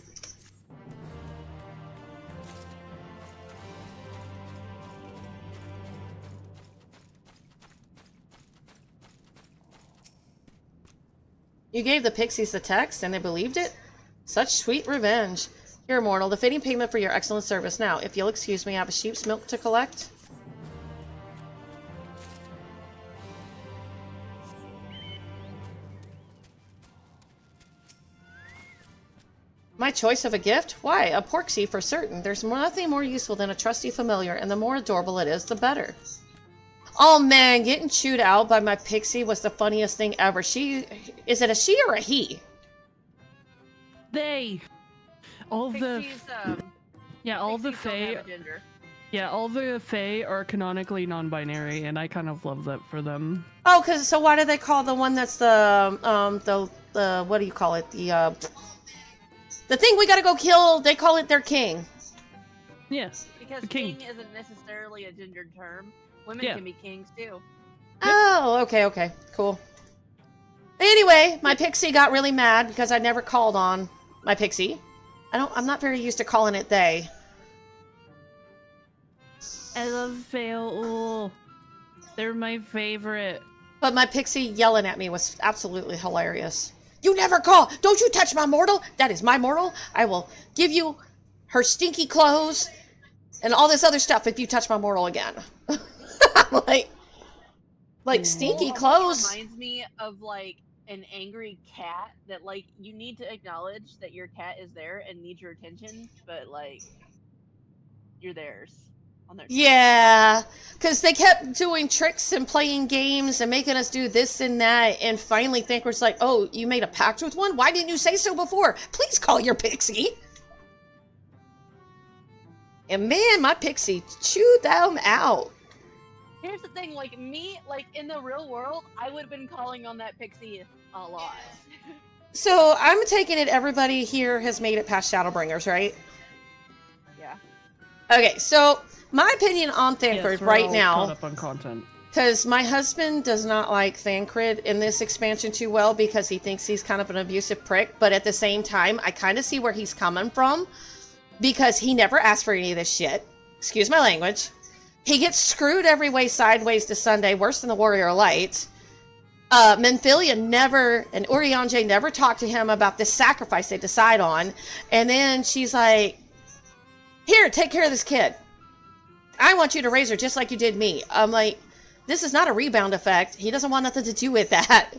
You gave the pixies the text, and they believed it? Such sweet revenge. Here, mortal, the fitting payment for your excellent service. Now, if you'll excuse me, I have a sheep's milk to collect. My choice of a gift? Why, a porksy for certain. There's nothing more useful than a trusty familiar, and the more adorable it is, the better. Oh man, getting chewed out by my pixie was the funniest thing ever. Is it a she or a he?
They! All
Pixies,
all the
pixies don't
Fae...
have a gender.
Yeah, all the Fae are canonically non-binary, and I kind of love that for them.
Oh, so why do they call the one that's the what do you call it? The thing we gotta go kill, they call it their king.
Yes.
Because
The king.
isn't necessarily a gendered term. Women
Yeah.
can be kings too.
Oh, okay, cool. Anyway, my pixie got really mad because I never called on my pixie. I'm not very used to calling it they.
I love Fae. They're my favorite.
But my pixie yelling at me was absolutely hilarious. You never call! Don't you touch my mortal! That is my mortal! I will give you her stinky clothes and all this other stuff if you touch my mortal again. I'm like stinky clothes.
It reminds me of like an angry cat that like you need to acknowledge that your cat is there and needs your attention, but like you're theirs. On their
Yeah, because they kept doing tricks and playing games and making us do this and that, and finally Thanker's like, oh, you made a pact with one? Why didn't you say so before? Please call your pixie. And man, my pixie chewed them out.
Here's the thing, like me, like in the real world, I would have been calling on that pixie a lot.
So I'm taking it everybody here has made it past Shadowbringers, right?
Yeah.
Okay, so my opinion on Thancred right now,
Caught up on content.
because my husband does not like Thancred in this expansion too well because he thinks he's kind of an abusive prick, but at the same time, I kind of see where he's coming from because he never asked for any of this shit. Excuse my language. He gets screwed every way sideways to Sunday, worse than the Warrior Light. Menphilia never, and Urianger never talked to him about this sacrifice they decide on. And then she's like, here, take care of this kid. I want you to raise her just like you did me. I'm like, this is not a rebound effect. He doesn't want nothing to do with that.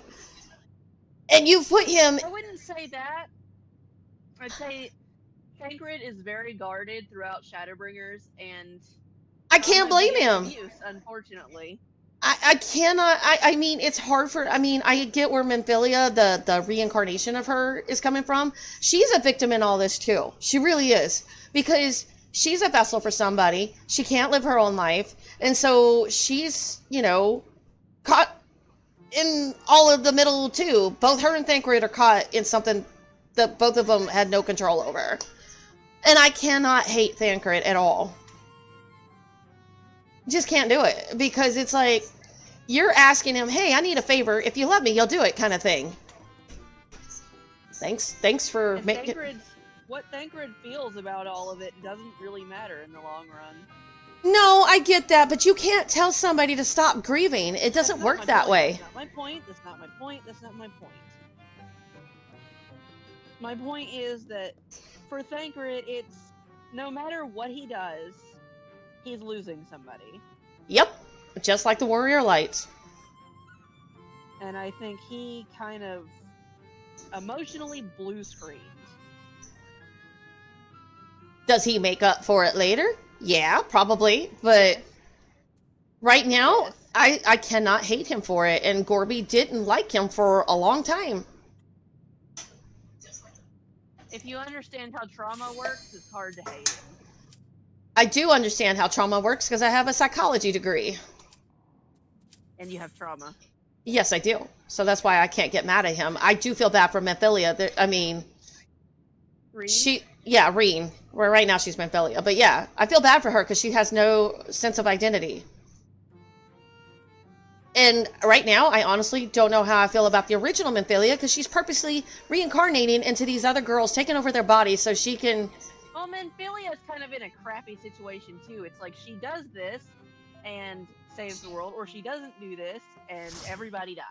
And you put him...
I wouldn't say that. I'd say Thancred is very guarded throughout Shadowbringers, and
I can't blame him.
Abuse, unfortunately.
I cannot, I mean, it's hard for, I mean, I get where Menphilia, the reincarnation of her, is coming from. She's a victim in all this, too. She really is. Because she's a vessel for somebody. She can't live her own life. And so she's, you know, caught in all of the middle too. Both her and Thancred are caught in something that both of them had no control over. And I cannot hate Thancred at all. Just can't do it. Because it's like, you're asking him, hey, I need a favor. If you love me, you'll do it, kind of thing. Thanks for making...
What Thancred feels about all of it doesn't really matter in the long run.
No, I get that, but you can't tell somebody to stop grieving. It doesn't work that way.
That's not my point. That's not my point. That's not my point. My point is that for Thancred, it's no matter what he does, he's losing somebody.
Yep, just like the Warrior Lights.
And I think he kind of emotionally blue screened.
Does he make up for it later? Yeah, probably. But right now,
Yes.
I cannot hate him for it. And Gorby didn't like him for a long time.
If you understand how trauma works, it's hard to hate him.
I do understand how trauma works because I have a psychology degree.
And you have trauma.
Yes, I do. So that's why I can't get mad at him. I do feel bad for Memphilia. I mean,
Reed?
Reen. Well, right now she's Memphilia. But yeah, I feel bad for her because she has no sense of identity. And right now, I honestly don't know how I feel about the original Memphilia because she's purposely reincarnating into these other girls, taking over their bodies so she can...
Well, Menphilia's kind of in a crappy situation, too. It's like she does this and saves the world, or she doesn't do this and everybody dies.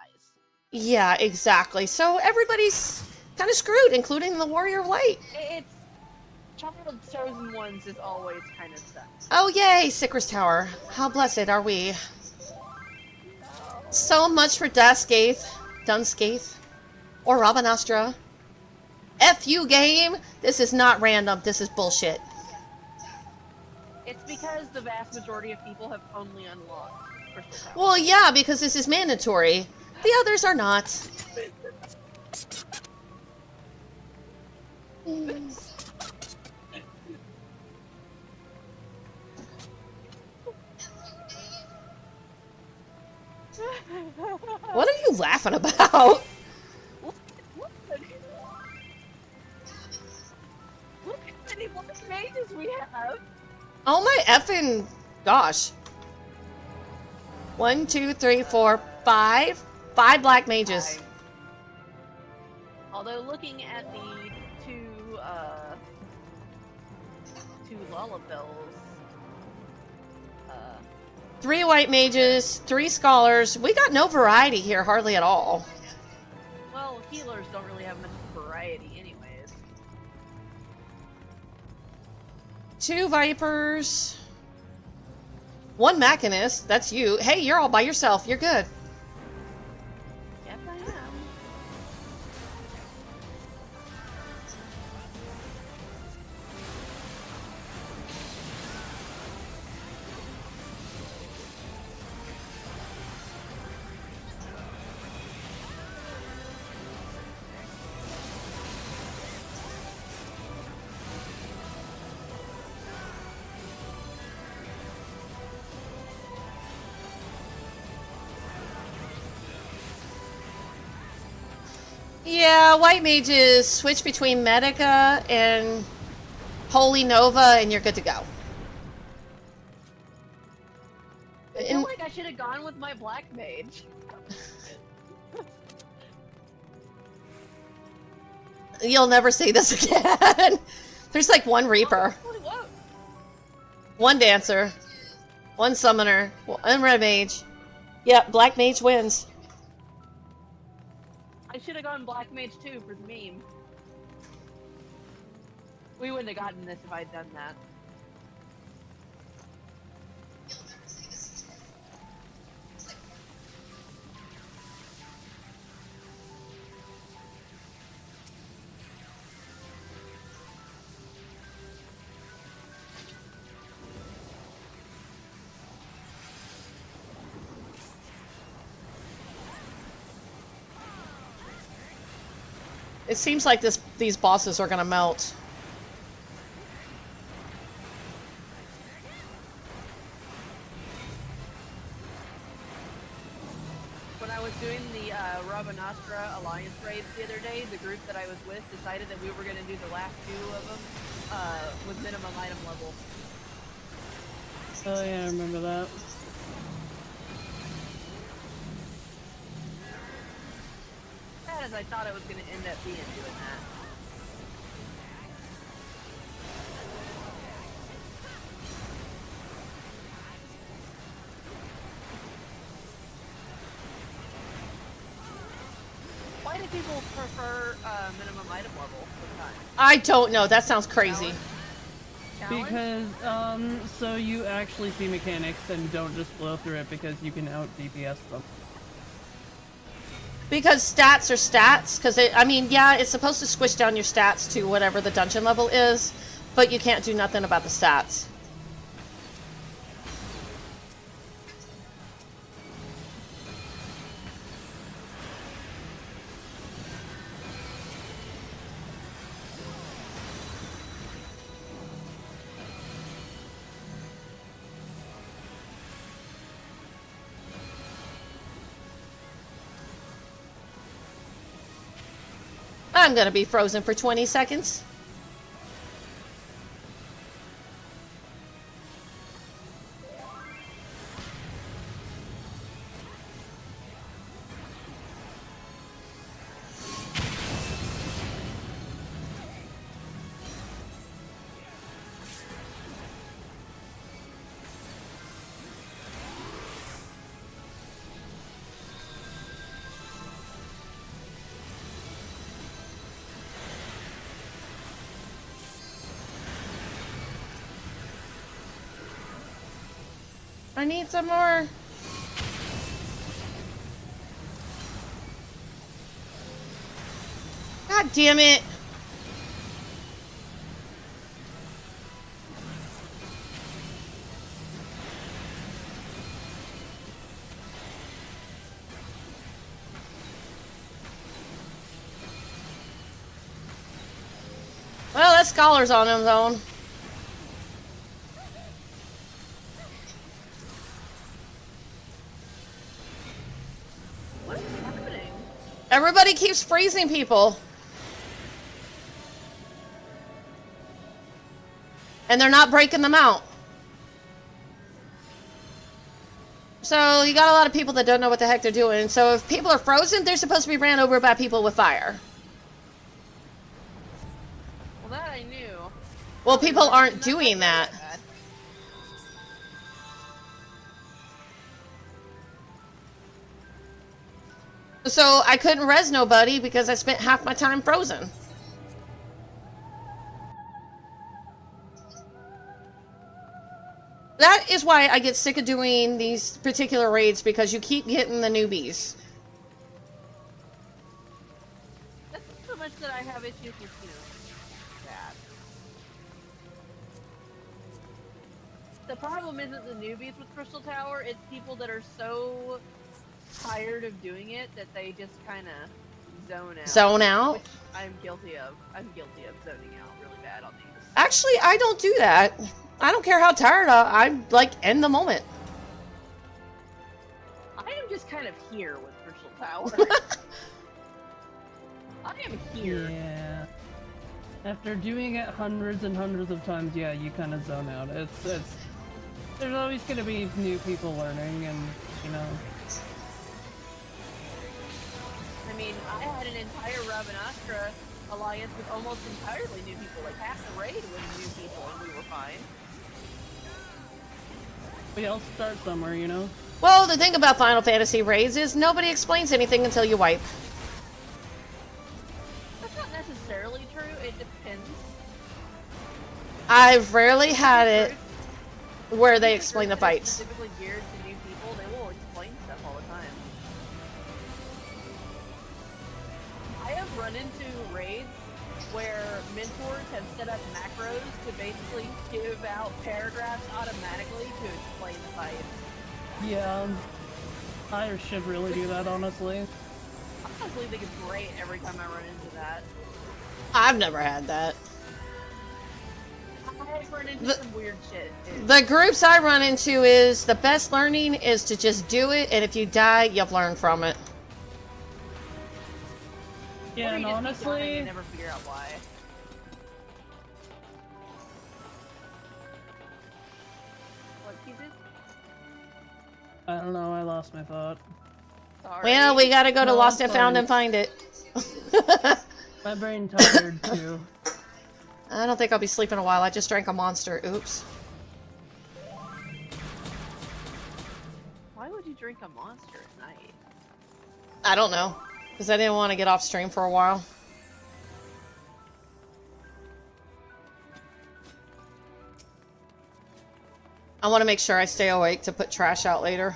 Yeah, exactly. So everybody's kind of screwed, including the Warrior of Light.
It's... Child chosen ones is always kind of sucks.
Oh, yay, Sicri's Tower. How blessed are we. So much for Dunscaith, or Rabanastra. F you, game! This is not random, this is bullshit.
It's because the vast majority of people have only unlocked Crystal Tower.
Well, yeah, because this is mandatory. The others are not. What are you laughing about?
Look how many black mages we have!
Oh my effing gosh. 1, 2, 3, 4, 5. 5 black mages.
Although looking at the two Lullabells,
3 white mages, 3 scholars. We got no variety here, hardly at all.
well, healers don't really have much variety anyways.
2 vipers. 1 machinist. That's you. Hey, you're all by yourself. You're good.
Yes, I am.
Yeah, white mages switch between Medica and Holy Nova, and you're good to go.
I feel like I should have gone with my black mage.
You'll never see this again. There's like 1 Reaper,
Holy whoa.
1 Dancer, 1 Summoner, 1 Red Mage. Yep, Black Mage wins.
I should have gone black mage too for the meme. We wouldn't have gotten this if I'd done that.
It seems like these bosses are gonna melt.
I was doing the Rabanastra Alliance raids the other day, the group that I was with decided that we were going to do the last 2 of them with minimum item level.
Oh yeah, I remember that.
Sad as I thought it was going to end up being doing that. Why do people prefer minimum item level sometimes?
I don't know. That sounds crazy.
Challenge?
Because, so you actually see mechanics and don't just blow through it because you can out DPS them.
Because stats are stats. Because, I mean, yeah, it's supposed to squish down your stats to whatever the dungeon level is, but you can't do nothing about the stats. I'm gonna be frozen for 20 seconds. I need some more. God damn it. Well, that scholar's on his own.
What's happening?
Everybody keeps freezing people. And they're not breaking them out. So you got a lot of people that don't know what the heck they're doing. So if people are frozen, they're supposed to be ran over by people with fire.
Well, that I knew.
Well, people aren't doing that. So I couldn't res nobody because I spent half my time frozen. That is why I get sick of doing these particular raids, because you keep getting the newbies.
That's not so much that I have issues with, you know, that. The problem isn't the newbies with Crystal Tower, it's people that are so tired of doing it that they just kind of zone out.
Zone out?
Which I'm guilty of. I'm guilty of zoning out really bad on these.
Actually, I don't do that. I don't care how tired I'm, like, in the moment.
I am just kind of here with Crystal Tower. I am here.
Yeah. After doing it hundreds and hundreds of times, yeah, you kind of zone out. It's there's always going to be new people learning, and you know.
I mean, I had an entire Rabanastra alliance with almost entirely new people. Like half the raid was new people, and we were fine.
We all start somewhere, you know.
Well, the thing about Final Fantasy raids is nobody explains anything until you wipe.
That's not necessarily true. It depends.
I've rarely had it where they explain the fights.
Specifically geared to new people, they will explain stuff all the time. I have run into raids where mentors have set up macros to basically give out paragraphs automatically to explain the fight.
Yeah, I should really do that, honestly.
I honestly think it's great every time I run into that.
I've never had that.
I've run into some weird shit, dude.
The groups I run into is the best learning is to just do it, and if you die, you've learned from it.
Yeah,
Or
and
you just keep dying
honestly,
and never figure out why. What pieces?
I don't know, I lost my thought.
Sorry.
Well, we gotta go to
No,
Lost
it's
and Found
fine.
and find it.
My brain tired too.
I don't think I'll be sleeping a while. I just drank a monster. Oops.
Why would you drink a monster at night?
I don't know. Because I didn't want to get off stream for a while. I want to make sure I stay awake to put trash out later.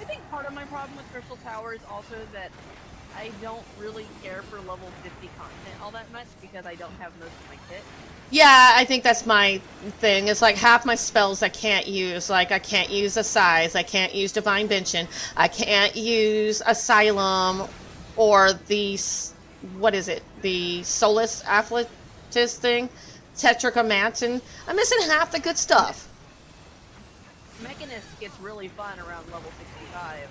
I think part of my problem with Crystal Tower is also that I don't really care for level 50 content all that much because I don't have most of my kit.
Yeah, I think that's my thing. It's like half my spells I can't use. Like, I can't use Assize, I can't use Divine Bench, I can't use Asylum, or the, what is it? The Solus Afflatus thing? Tetrachomantin. I'm missing half the good stuff.
Mechanist gets really fun around level 65.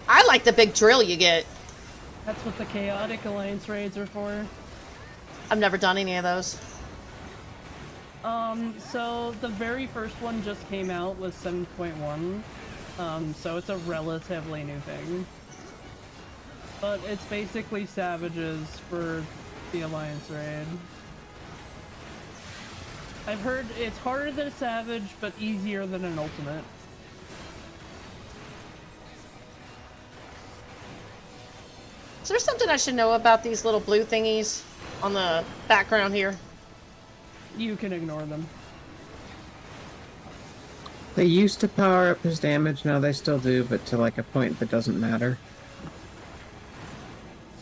I like the big drill you get.
That's what the Chaotic Alliance raids are for.
I've never done any of those.
So the very first one just came out with 7.1. So it's a relatively new thing. But it's basically Savages for the Alliance raid. I've heard it's harder than a Savage, but easier than an Ultimate.
Is there something I should know about these little blue thingies on the background here?
You can ignore them.
They used to power up his damage, now they still do, but to like a point that doesn't matter.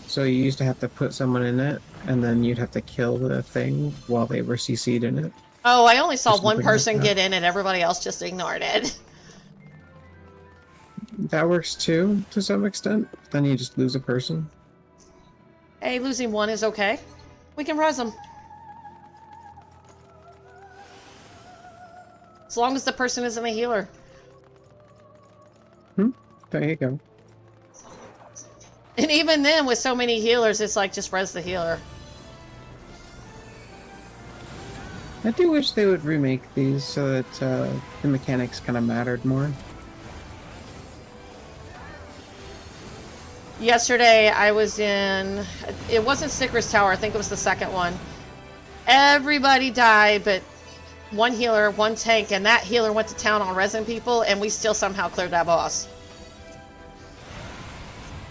So you used to have to put someone in it, and then you'd have to kill the thing while they were CC'd in it.
Oh, I only saw
Just
one
something like
person
that.
get in and everybody else just ignored it.
That works too, to some extent. Then you just lose a person.
Hey, losing one is okay. We can res them. As long as the person isn't a healer.
There you go.
And even then, with so many healers, it's like just res the healer.
I do wish they would remake these so that the mechanics kind of mattered more.
Yesterday, I was in... It wasn't Sickers Tower, I think it was the second one. Everybody died, but one healer, one tank, and that healer went to town on resin people, and we still somehow cleared that boss.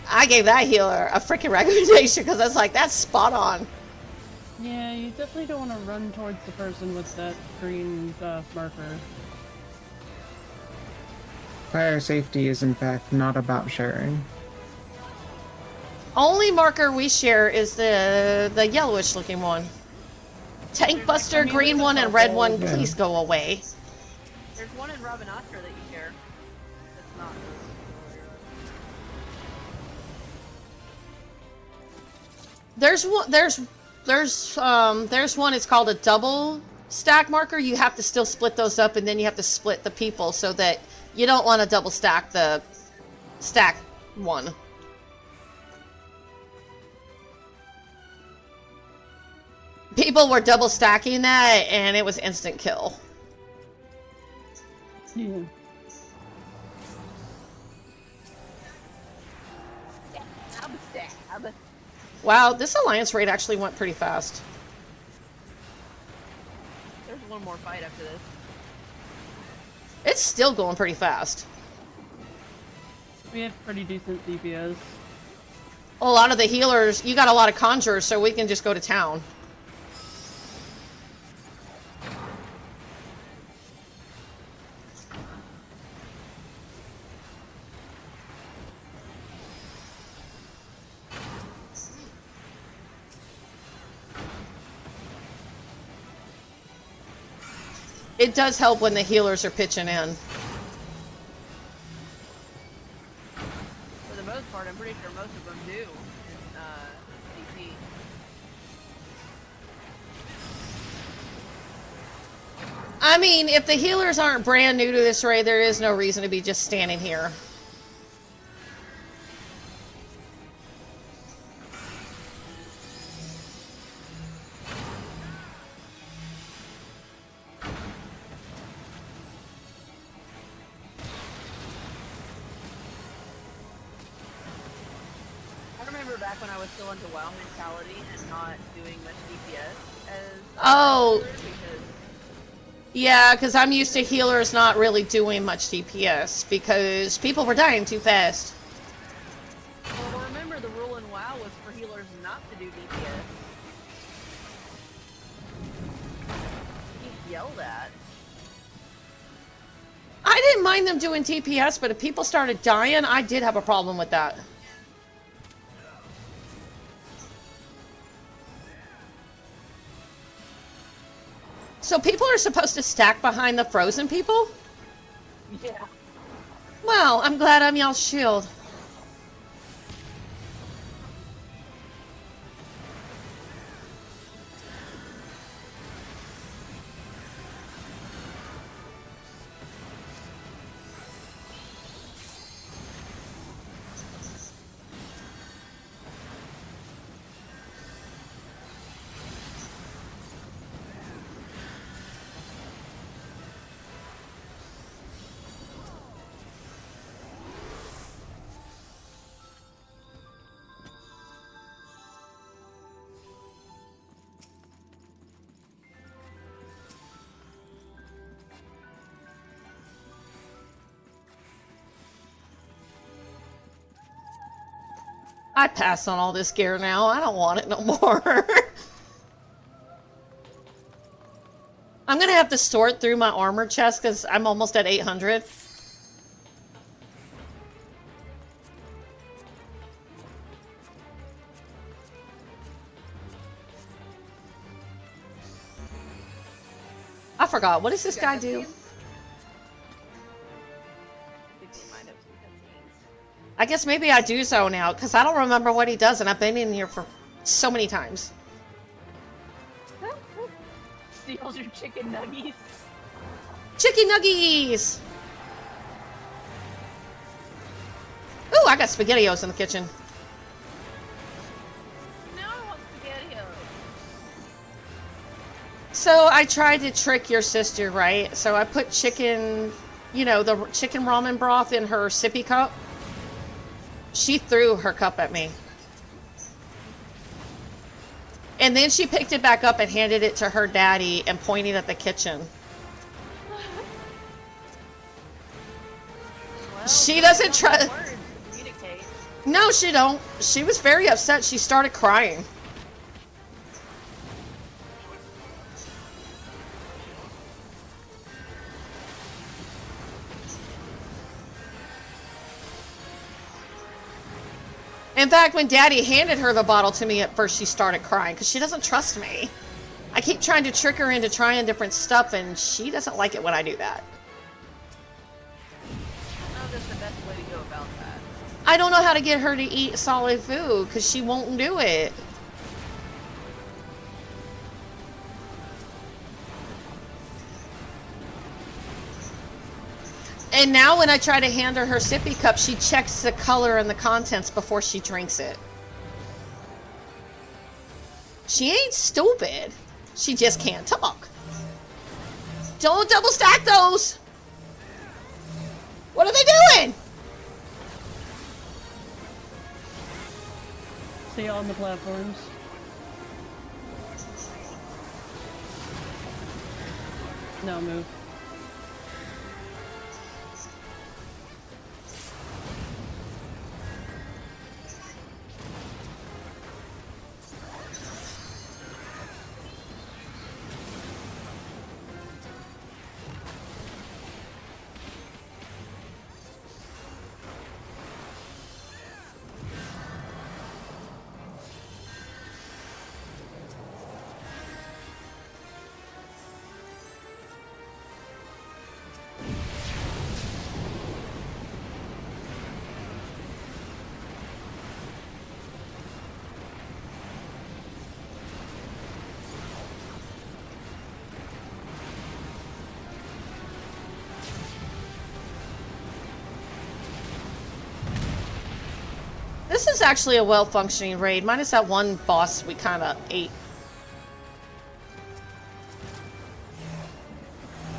I gave that healer a freaking recommendation, because I was like, that's spot on.
Yeah, you definitely don't want to run towards the person with that green marker.
Fire safety is in fact not about sharing.
Only marker we share is the yellowish looking one. Tank Buster, green one, and red one,
Yeah.
please go away.
There's one in Robinastra that you share. That's not.
There's one, it's called a double stack marker. You have to still split those up, and then you have to split the people so that you don't want to double stack the stack one. People were double stacking that, and it was instant kill.
Yeah.
Stab.
Wow, this alliance raid actually went pretty fast.
There's one more fight after this.
It's still going pretty fast.
We have pretty decent DPS.
A lot of the healers, you got a lot of conjurers, so we can just go to town. It does help when the healers are pitching in.
For the most part, I'm pretty sure most of them do in DP.
I mean, if the healers aren't brand new to this raid, there is no reason to be just standing here.
back when I was still into WoW mentality and not doing much DPS as
Oh.
because
Yeah, because I'm used to healers not really doing much DPS because people were dying too fast.
well, remember the rule in WoW was for healers not to do DPS. He's yelled at.
I didn't mind them doing DPS, but if people started dying, I did have a problem with that. So people are supposed to stack behind the frozen people?
Yeah.
Well, I'm glad I'm y'all's shield. I pass on all this gear now. I don't want it no more. I'm gonna have to sort through my armor chest because I'm almost at 800. I forgot. What does this guy do? I guess maybe I do zone out because I don't remember what he does, and I've been in here for so many times.
Steals your chicken nuggies.
Chicken nuggies! Ooh, I got SpaghettiOs in the kitchen.
Now I want SpaghettiOs.
So I tried to trick your sister, right? So I put chicken, you know, the chicken ramen broth in her sippy cup. She threw her cup at me. And then she picked it back up and handed it to her daddy and pointed at the kitchen.
Well,
She doesn't trust.
words to communicate.
No, she don't. She was very upset. She started crying. In fact, when Daddy handed her the bottle to me at first, she started crying because she doesn't trust me. I keep trying to trick her into trying different stuff, and she doesn't like it when I do that.
I know that's the best way to go about that.
I don't know how to get her to eat solid food because she won't do it. And now when I try to hand her her sippy cup, she checks the color and the contents before she drinks it. She ain't stupid. She just can't talk. Don't double stack those. What are they doing?
Stay on the platforms. No move.
This is actually a well-functioning raid, minus that one boss we kind of ate.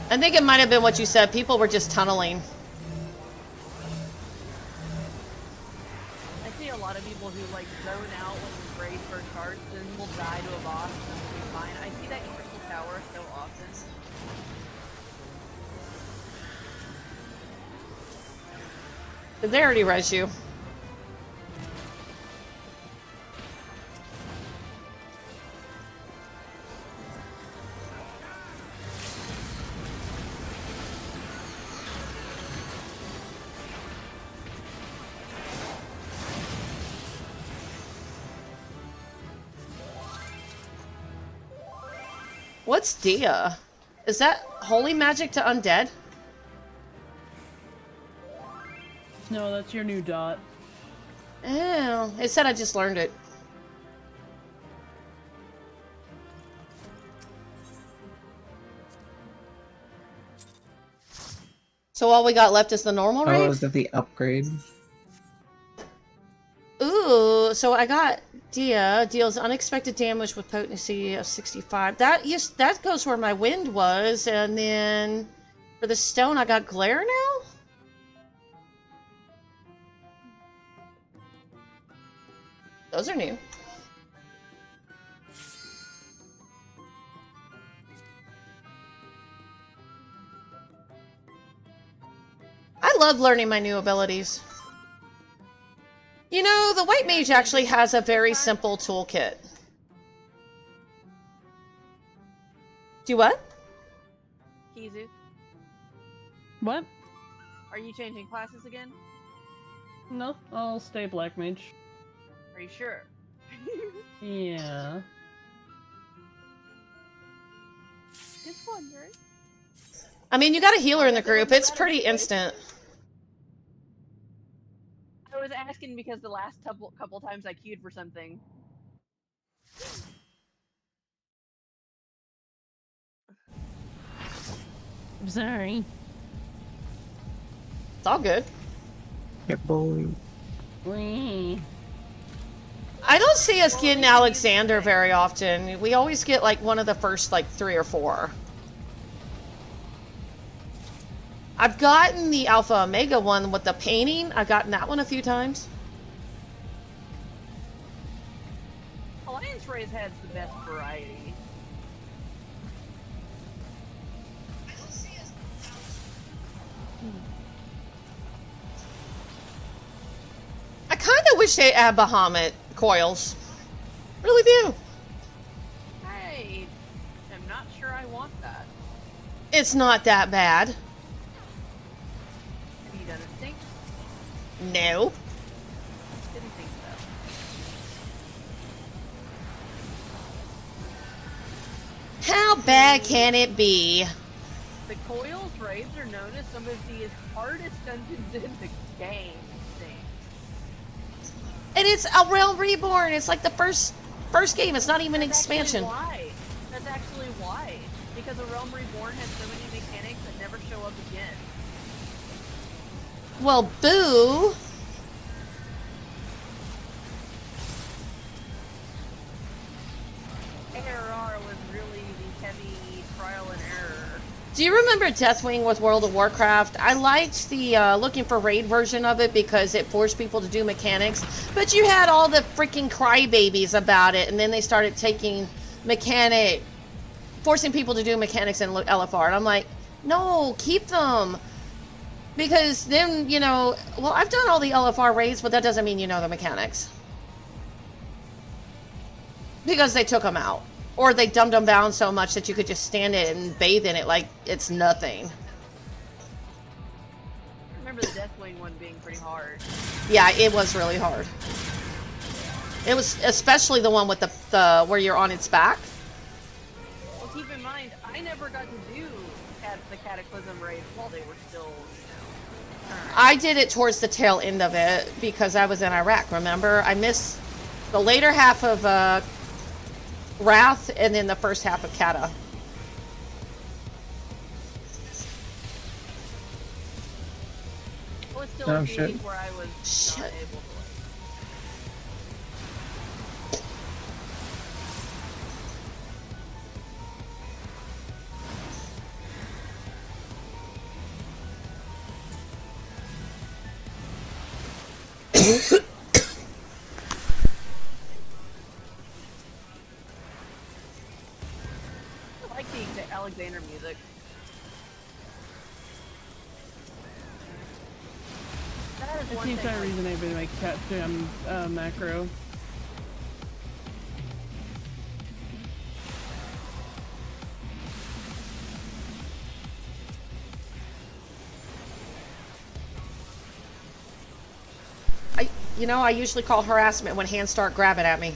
I think it might have been what you said. People were just tunneling.
I see a lot of people who like zone out when the raid first starts and will die to a boss and will be fine. I see that in Crystal Tower so often.
Did they already res you? What's Dia? Is that holy magic to undead?
No, that's your new dot.
Oh, it said I just learned it. So all we got left is the normal raid?
Oh, is that the upgrade?
Ooh, so I got Dia deals unexpected damage with potency of 65. That goes where my wind was, and then for the stone I got glare now? Those are new. I love learning my new abilities. You know, the White Mage actually has a very simple toolkit. Do what?
Kizu,
What?
are you changing classes again?
No, I'll stay Black Mage.
Are you sure?
Yeah.
Just wondering.
I mean, you got a healer in the group. It's pretty instant.
I was asking because the last couple times I queued for something.
I'm sorry.
It's all good.
Yeah, boy.
Wee.
I don't see us getting Alexander very often. We always get like one of the first like 3 or 4. I've gotten the Alpha Omega one with the painting. I've gotten that one a few times.
Alliance Rays has the best variety.
I kind of wish they had Bahamut coils. Really do.
I am not sure I want that.
It's not that bad.
Have you done it, Stink?
No.
Didn't think so.
How bad can it be?
The Coils raids are known as some of the hardest dungeons in the game. Stink.
And it's a Realm Reborn. It's like the first game. It's not even an
That's
expansion.
actually why. That's actually why. Because a Realm Reborn has so many mechanics that never show up again.
Well, boo.
ARR was really the heavy trial and error.
Do you remember Deathwing with World of Warcraft? I liked the looking for raid version of it because it forced people to do mechanics, but you had all the freaking crybabies about it, and then they started taking forcing people to do mechanics in LFR, and I'm like, no, keep them. Because then, you know, well, I've done all the LFR raids, but that doesn't mean you know the mechanics. Because they took them out. Or they dumbed them down so much that you could just stand it and bathe in it like it's nothing.
I remember the Deathwing one being pretty hard.
Yeah, it was really hard. It was especially the one with the where you're on its back.
Well, keep in mind, I never got to do the Cataclysm raids while they were still, you know, current.
I did it towards the tail end of it because I was in Iraq, remember? I missed the later half of Wrath and then the first half of Kata.
I was still
Oh,
in
shit.
where I was
Shit.
not able to. banner music. That is
It
one
seems
thing.
no reason anybody to make cat jam macro.
I usually call harassment when hands start grabbing at me.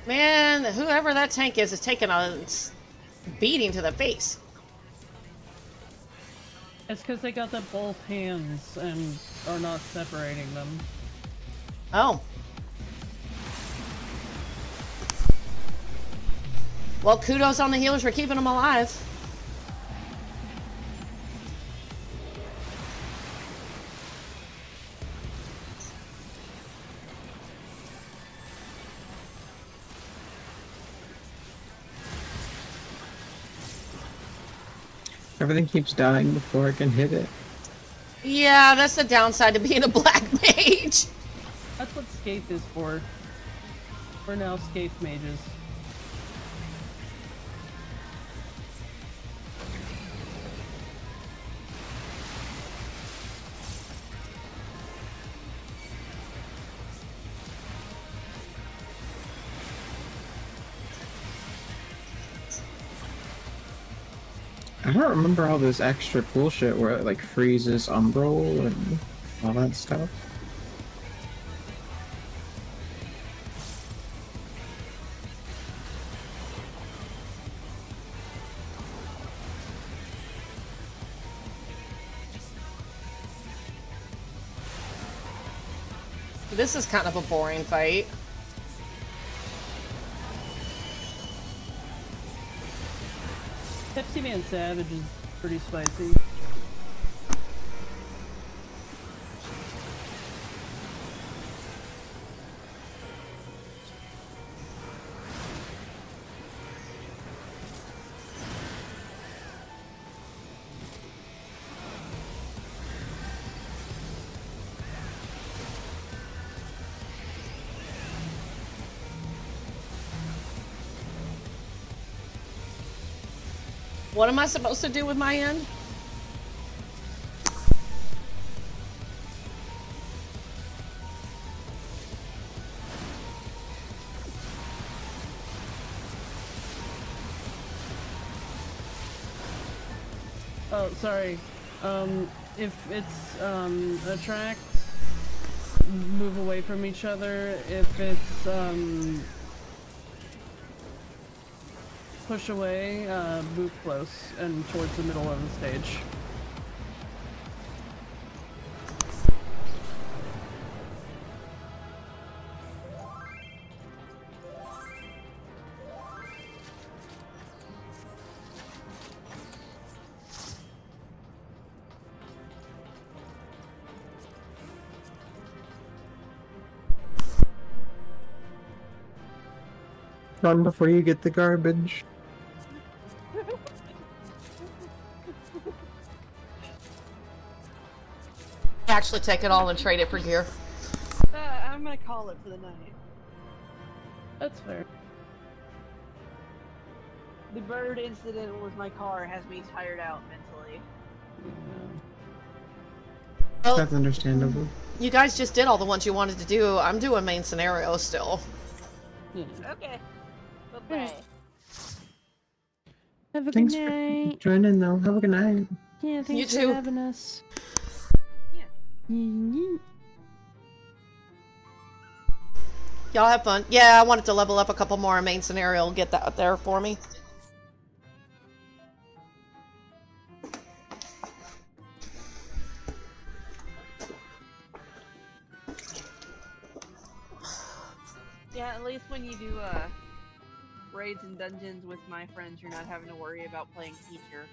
Man, whoever that tank is taking a beating to the face.
It's because they got the both hands and are not separating them.
Oh. Well, kudos on the healers for keeping them alive.
Everything keeps dying before I can hit it.
Yeah, that's the downside to being a black mage.
That's what Scathe is for. We're now Scathe mages.
I don't remember all this extra bullshit where it like freezes Umbral and all that stuff.
This is kind of a boring fight.
Pepsi Man Savage is pretty spicy.
What am I supposed to do with my end?
Oh, sorry. If it's, attract, move away from each other. If it's, push away, move close and towards the middle of the stage.
Run before you get the garbage.
Actually take it all and trade it for gear.
I'm gonna call it for the night.
That's fair.
The bird incident with my car has me tired out mentally.
Well,
That's understandable.
you guys just did all the ones you wanted to do. I'm doing main scenario still.
Okay. Bye-bye.
Have a good
Thanks
night.
for joining though. Have a good night.
Yeah, thanks
You
for
too.
having us.
Yeah.
Yeah.
Y'all have fun. Yeah, I wanted to level up a couple more in main scenario and get that up there for me.
Yeah, at least when you do raids and dungeons with my friends, you're not having to worry about playing teacher.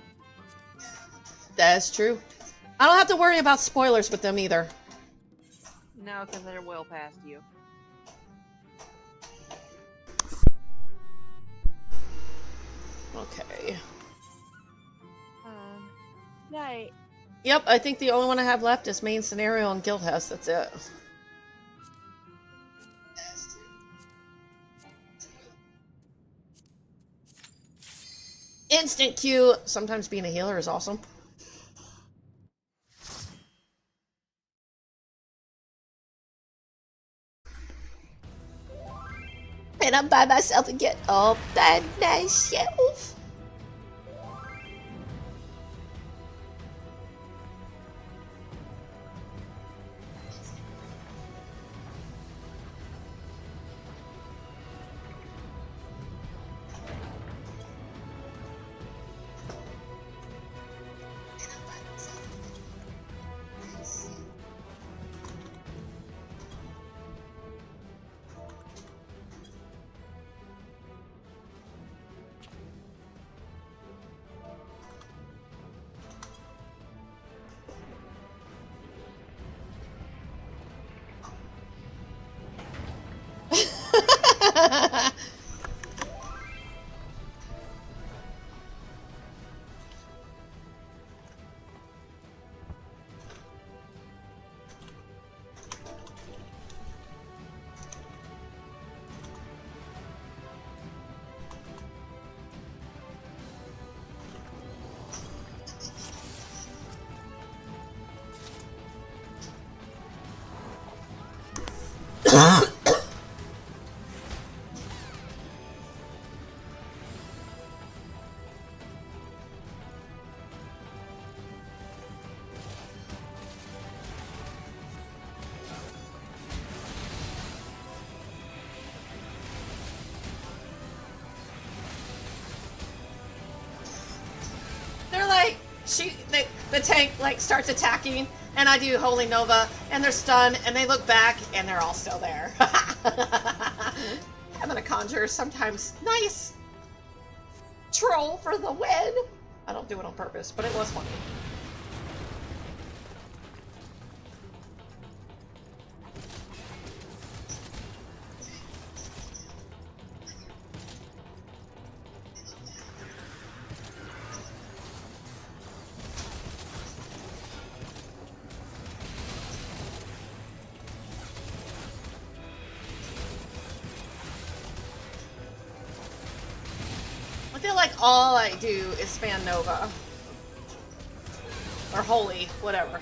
That's true. I don't have to worry about spoilers with them either.
No, because they're well past you.
Okay.
Night.
Yep, I think the only one I have left is main scenario and guild house. That's it. Instant Q. Sometimes being a healer is awesome. And I'm by myself again. All by myself. They're like, the tank like starts attacking, and I do Holy Nova, and they're stunned, and they look back, and they're all still there. Having a conjure sometimes nice. Troll for the win. I don't do it on purpose, but it was funny. I feel like all I do is spam Nova. Or Holy, whatever.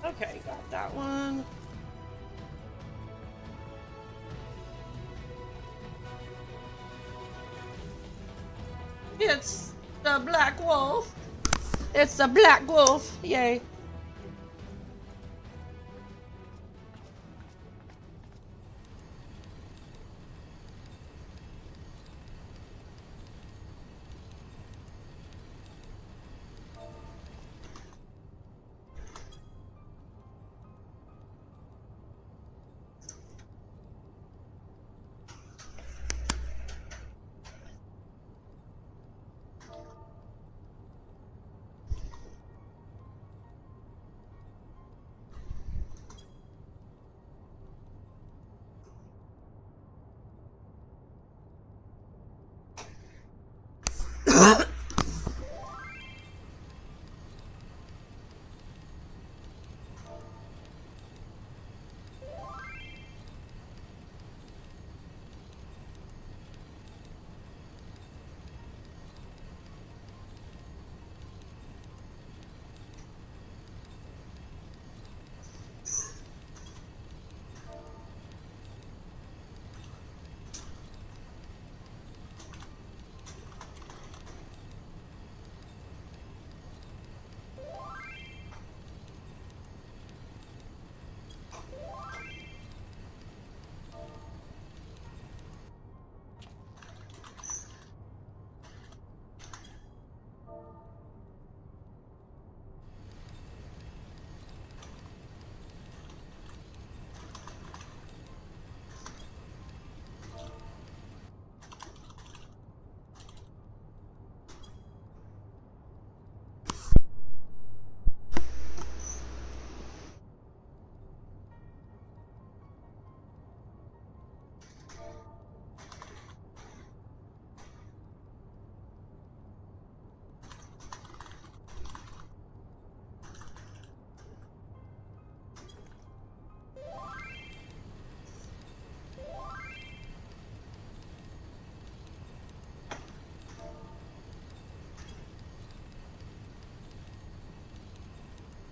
Okay, got that one. It's the black wolf. It's the black wolf. Yay.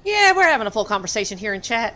Yeah, we're having a full conversation here in chat.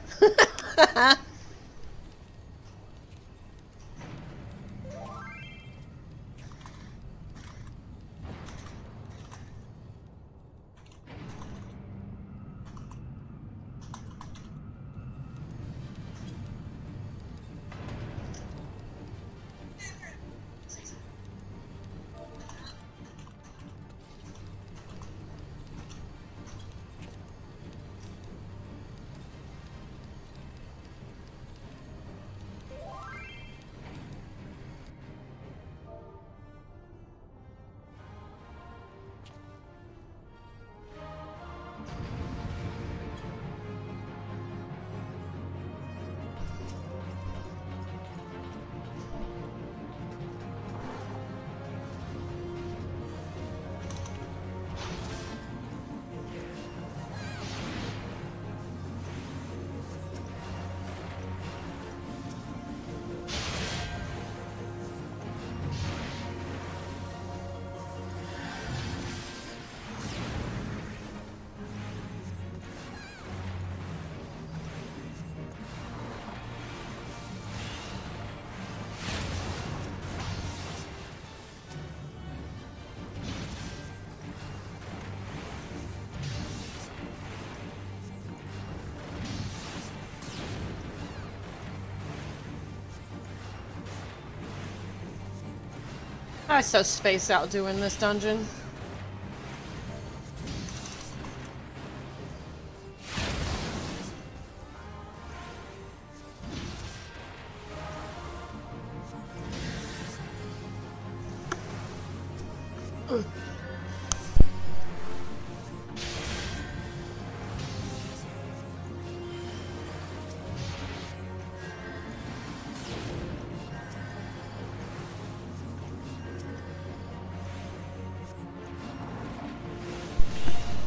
I so spaced out doing this dungeon.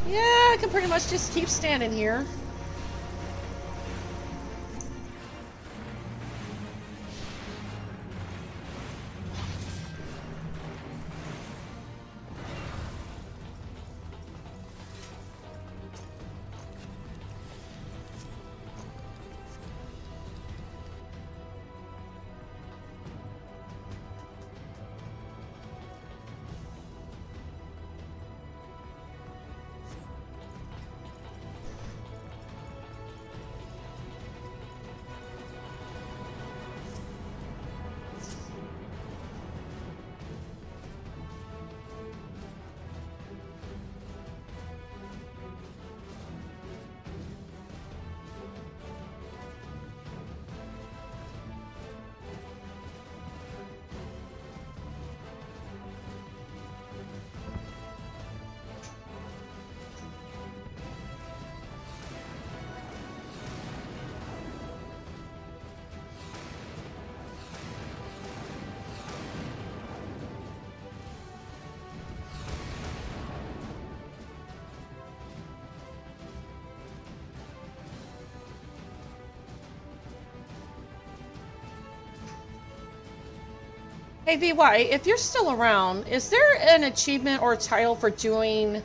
Yeah, I can pretty much just keep standing here. Hey, VY, if you're still around, is there an achievement or title for doing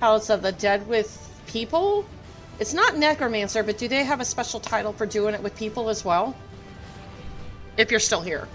House of the Dead with people? It's not Necromancer, but do they have a special title for doing it with people as well? If you're still here.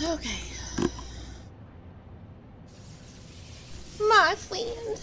Okay. My friend.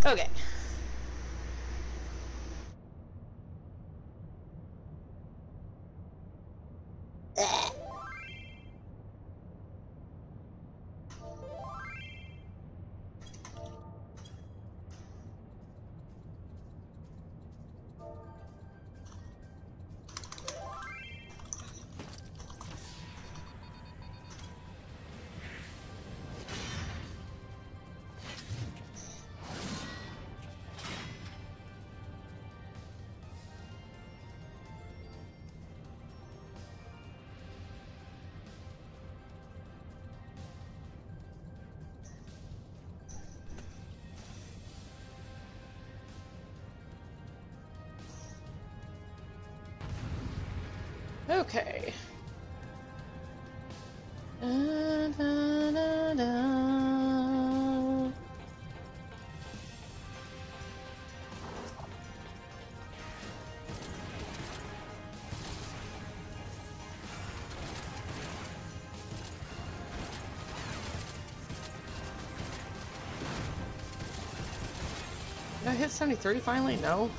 Okay. Okay. Da, da, da, da. Did I hit 73 finally? No.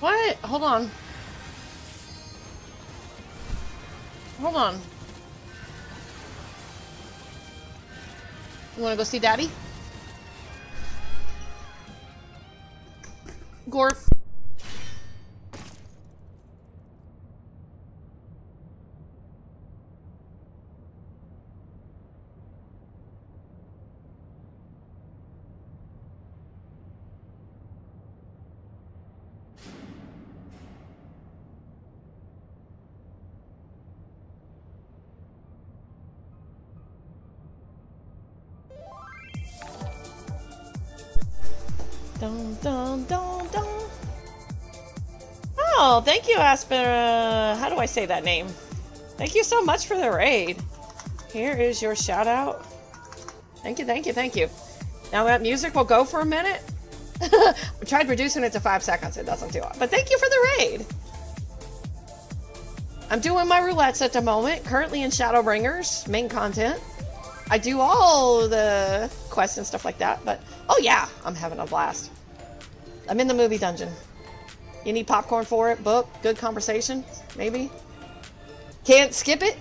What? Hold on. Hold on. You wanna go see Daddy? Gorp. Dun, dun, dun, dun. Oh, thank you, Asper. How do I say that name? Thank you so much for the raid. Here is your shout out. Thank you, thank you, thank you. Now that music will go for a minute. I tried reducing it to 5 seconds. It doesn't do it. But thank you for the raid. I'm doing my roulettes at the moment. Currently in Shadowbringers, main content. I do all the quests and stuff like that, but oh yeah, I'm having a blast. I'm in the movie dungeon. You need popcorn for it? Book? Good conversation? Maybe? Can't skip it?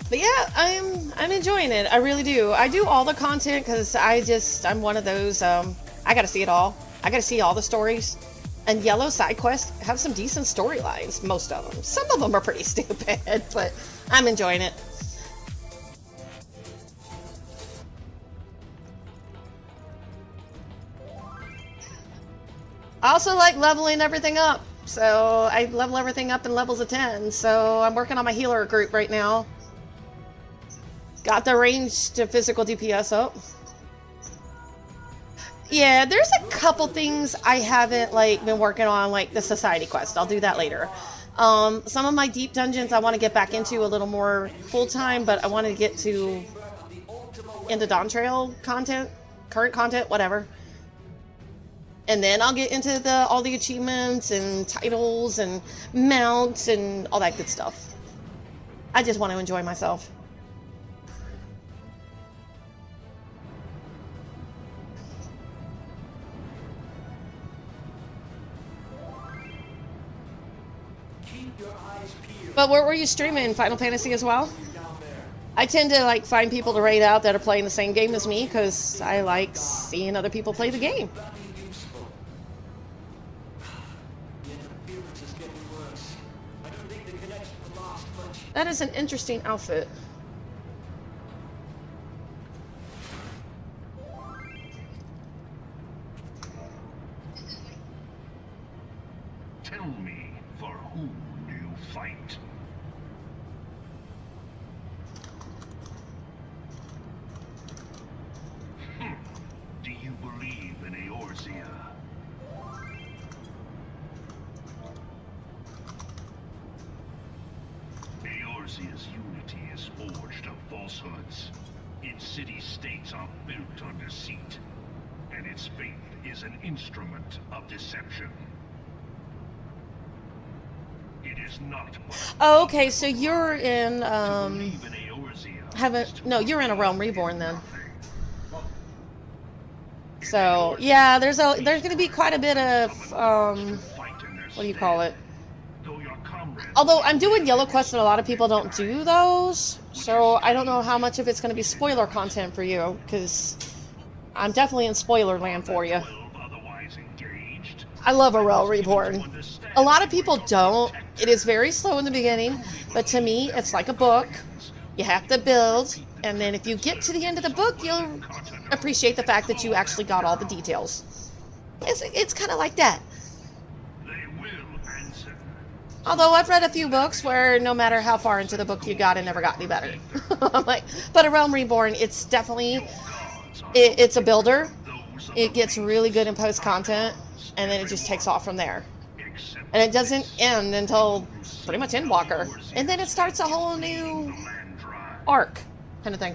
But yeah, I'm enjoying it. I really do. I do all the content because I'm one of those, I gotta see it all. I gotta see all the stories. And Yellow side quests have some decent storylines, most of them. Some of them are pretty stupid, but I'm enjoying it. I also like leveling everything up. So I level everything up in levels of 10. So I'm working on my healer group right now. Got the range to physical DPS up. Yeah, there's a couple things I haven't like been working on, like the society quest. I'll do that later. Some of my deep dungeons I want to get back into a little more full-time, but I want to get to into Dawn Trail content, current content, whatever. And then I'll get into all the achievements and titles and mounts and all that good stuff. I just want to enjoy myself. But what were you streaming? Final Fantasy as well? I tend to like find people to raid out that are playing the same game as me because I like seeing other people play the game. That is an interesting outfit.
Tell me, for whom do you fight? Do you believe in Eorzea? Eorzea's unity is forged of falsehoods. Its city-states are built on deceit, and its faith is an instrument of deception. It is not.
Oh, okay, so you're in
Believe in Eorzea.
No, you're in a Realm Reborn then. So yeah, there's going to be quite a bit of what do you call it? Although I'm doing Yellow Quest and a lot of people don't do those, so I don't know how much of it's going to be spoiler content for you, because I'm definitely in spoiler land for you. I love a Realm Reborn. A lot of people don't. It is very slow in the beginning, but to me, it's like a book. You have to build, and then if you get to the end of the book, you'll appreciate the fact that you actually got all the details. It's kind of like that. Although I've read a few books where no matter how far into the book you got, it never got any better. I'm like, but a Realm Reborn, it's definitely, it's a builder. It gets really good in post content, and then it just takes off from there. And it doesn't end until pretty much Endwalker. And then it starts a whole new arc kind of thing.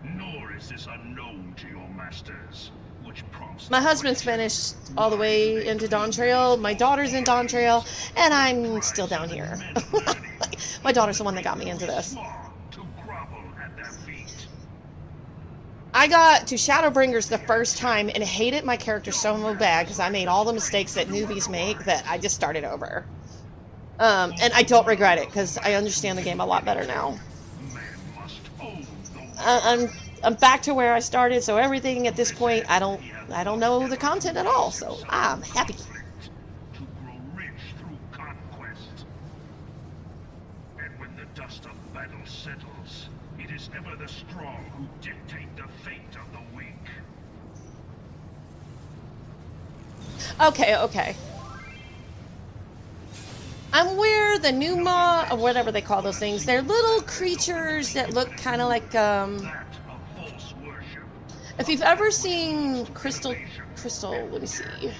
Nor is this unknown to your masters, which prompts
My husband's finished all the way into Dawn Trail. My daughter's in Dawn Trail, and I'm still down here. My daughter's the one that got me into this.
to grovel at their feet.
I got to Shadowbringers the first time and hated my character so bad because I made all the mistakes that newbies make that I just started over. And I don't regret it because I understand the game a lot better now.
Man must own the
I'm back to where I started, so everything at this point I don't know the content at all, so I'm happy.
to grow rich through conquest. And when the dust of battle settles, it is ever the strong who dictate the fate of the weak.
Okay. I'm aware the Numa, or whatever they call those things, they're little creatures that look kind of like,
That of false worship.
if you've ever seen Crystal, let me see.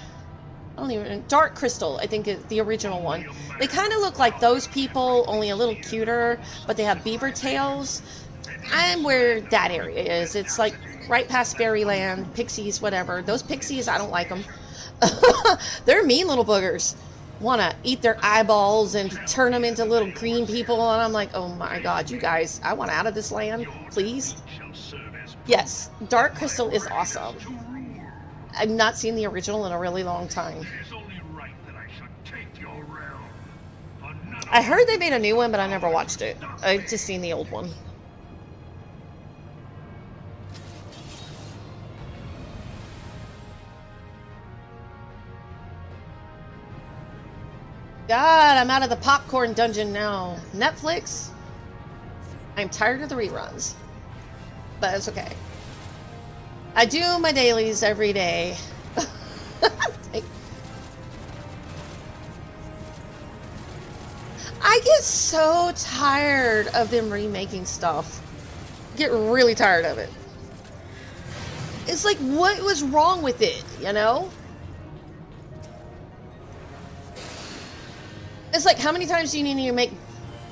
Dark Crystal, I think is the original one. They kind of look like those people, only a little cuter, but they have beaver tails. I'm where that area is. It's like right past Fairyland, pixies, whatever. Those pixies, I don't like them. They're mean little boogers. Want to eat their eyeballs and turn them into little green people, and I'm like, oh my god, you guys, I want out of this land, please.
Shall serve as
Yes, Dark Crystal is awesome.
to rule.
I've not seen the original in a really long time.
It is only right that I should take your realm. For none of
I heard they made a new one, but I never watched it. I've just seen the old one. God, I'm out of the popcorn dungeon now. Netflix? I'm tired of the reruns. But it's okay. I do my dailies every day. Like, I get so tired of them remaking stuff. Get really tired of it. It's like, what was wrong with it, you know? It's like, how many times do you need to make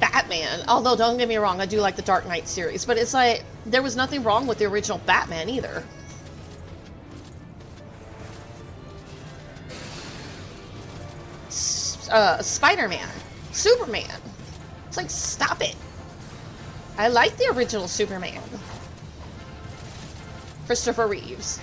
Batman? Although, don't get me wrong, I do like the Dark Knight series, but it's like, there was nothing wrong with the original Batman either. Spider-Man, Superman. It's like, stop it. I like the original Superman. Christopher Reeves.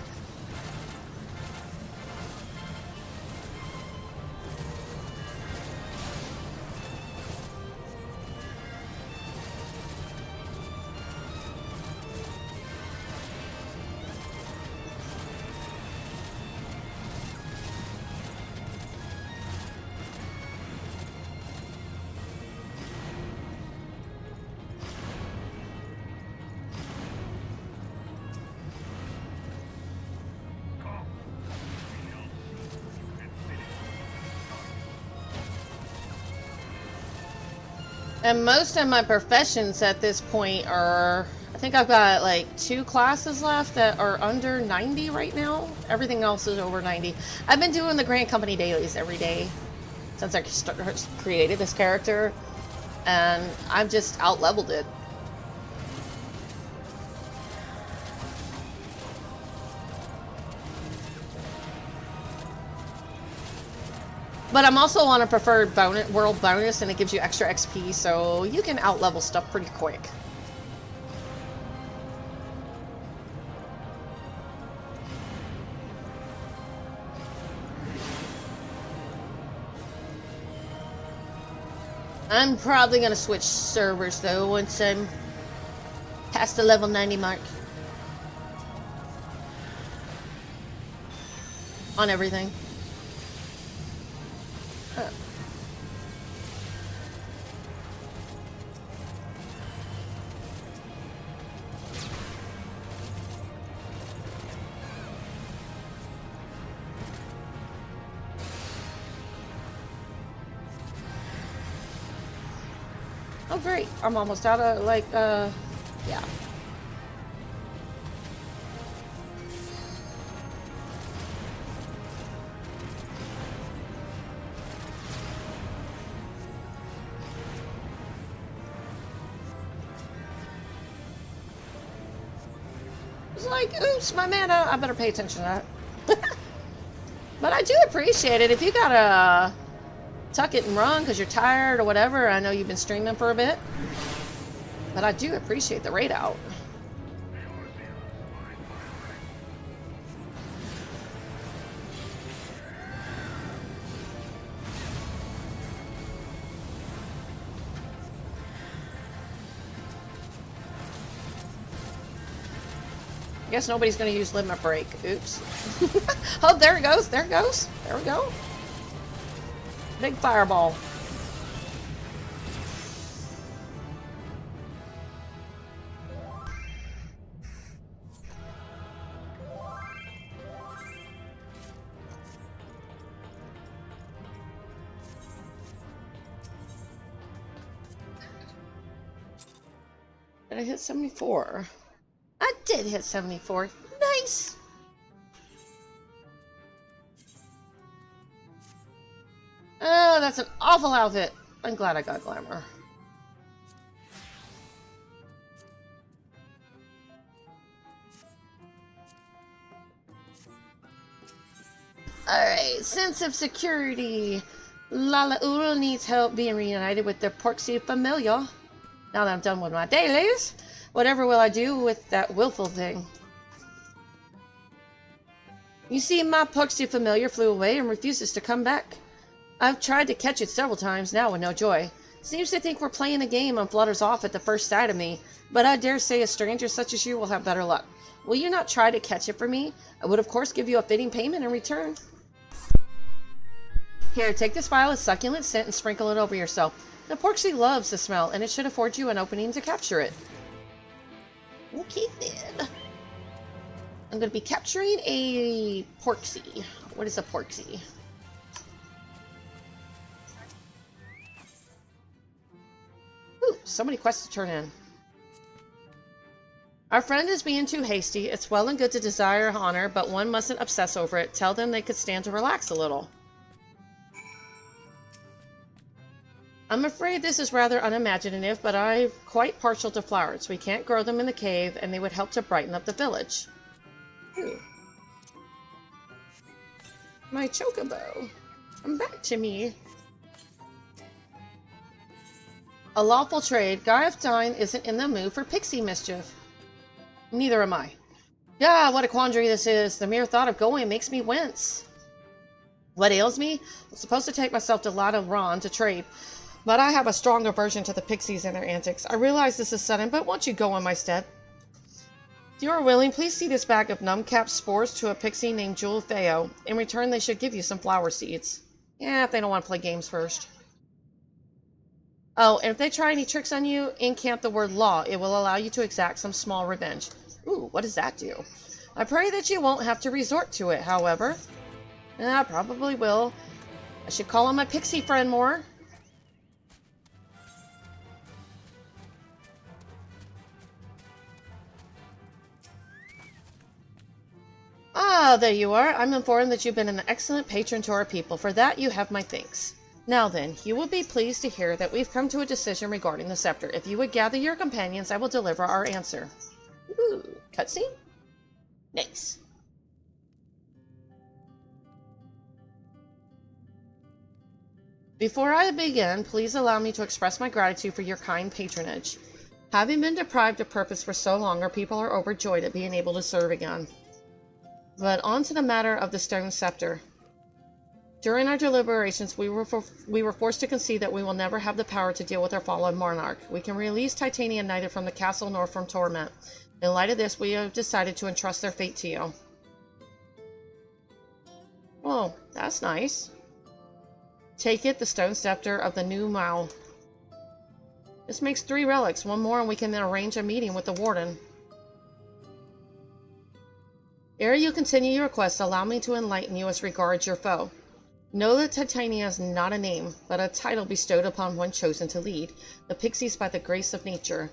And most of my professions at this point are, I think I've got like 2 classes left that are under 90 right now. Everything else is over 90. I've been doing the Grand Company dailies every day since I created this character, and I've just out-leveled it. But I'm also on a preferred world bonus, and it gives you extra XP, so you can out-level stuff pretty quick. I'm probably going to switch servers, though, once I'm past the level 90 mark. On everything. Oh great, I'm almost out of, like, yeah. It's like, oops, my mana, I better pay attention to that. But I do appreciate it. If you gotta tuck it and run because you're tired or whatever. I know you've been streaming for a bit, but I do appreciate the raid out. I guess nobody's going to use limit break. Oops. Oh, there it goes. There it goes. There we go. Big fireball. Did I hit 74? I did hit 74. Nice. Oh, that's an awful outfit. I'm glad I got glamour. Alright, sense of security. Lala Ula needs help being reunited with their Porksy familiar. Now that I'm done with my dailies, whatever will I do with that willful thing? You see, my Porksy familiar flew away and refuses to come back. I've tried to catch it several times now with no joy. Seems to think we're playing a game and flutters off at the first sight of me, but I dare say a stranger such as you will have better luck. Will you not try to catch it for me? I would of course give you a fitting payment in return. Here, take this vial of succulent scent and sprinkle it over yourself. The Porksy loves the smell, and it should afford you an opening to capture it. Okay then. I'm going to be capturing a Porksy. What is a Porksy? So many quests to turn in. Our friend is being too hasty. It's well and good to desire honor, but one mustn't obsess over it. Tell them they could stand to relax a little. I'm afraid this is rather unimaginative, but I'm quite partial to flowers. We can't grow them in the cave, and they would help to brighten up the village. Ooh. My chocobo. Come back to me. A lawful trade. Guy of Dine isn't in the mood for pixie mischief. Neither am I. Yeah, what a quandary this is. The mere thought of going makes me wince. What ails me? I'm supposed to take myself to Lada Ron to trade, but I have a strong aversion to the pixies and their antics. I realize this is sudden, but won't you go in my stead? If you are willing, please see this bag of numbcap spores to a pixie named Jewel Theo. In return, they should give you some flower seeds. Yeah, if they don't want to play games first. Oh, and if they try any tricks on you, incant the word law. It will allow you to exact some small revenge. Ooh, what does that do? I pray that you won't have to resort to it, however. I probably will. I should call on my pixie friend more. Ah, there you are. I'm informed that you've been an excellent patron to our people. For that, you have my thanks. Now then, you will be pleased to hear that we've come to a decision regarding the scepter. If you would gather your companions, I will deliver our answer. Ooh, cutscene? Nice. Before I begin, please allow me to express my gratitude for your kind patronage. Having been deprived of purpose for so long, our people are overjoyed at being able to serve again. But on to the matter of the stone scepter. During our deliberations, we were forced to concede that we will never have the power to deal with our fallen monarch. We can release Titania neither from the castle nor from torment. In light of this, we have decided to entrust their fate to you. Oh, that's nice. Take it, the stone scepter of the new Mao. This makes 3 relics, one more, and we can then arrange a meeting with the warden. Ere you continue your quest, allow me to enlighten you as regards your foe. Know that Titania is not a name, but a title bestowed upon one chosen to lead the pixies by the grace of nature.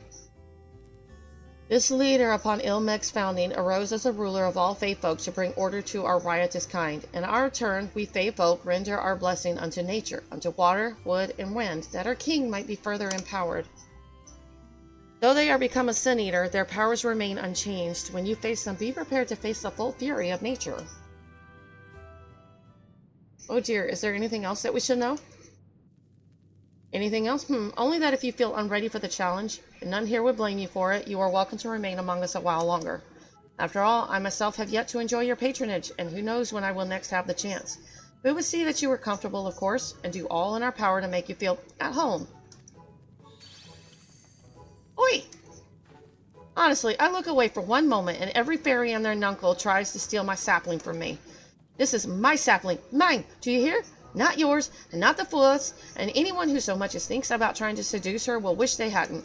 This leader, upon Ilmec's founding, arose as a ruler of all Fae folk to bring order to our riotous kind. In our turn, we Fae folk render our blessing unto nature, unto water, wood, and wind, that our king might be further empowered. Though they are become a sin eater, their powers remain unchanged. When you face them, be prepared to face the full fury of nature. Oh dear, is there anything else that we should know? Anything else? Only that if you feel unready for the challenge, and none here would blame you for it, you are welcome to remain among us a while longer. After all, I myself have yet to enjoy your patronage, and who knows when I will next have the chance. We would see that you were comfortable, of course, and do all in our power to make you feel at home. Oi! Honestly, I look away for one moment, and every fairy and their nuncle tries to steal my sapling from me. This is my sapling. Mine! Do you hear? Not yours, and not the fool's, and anyone who so much as thinks about trying to seduce her will wish they hadn't.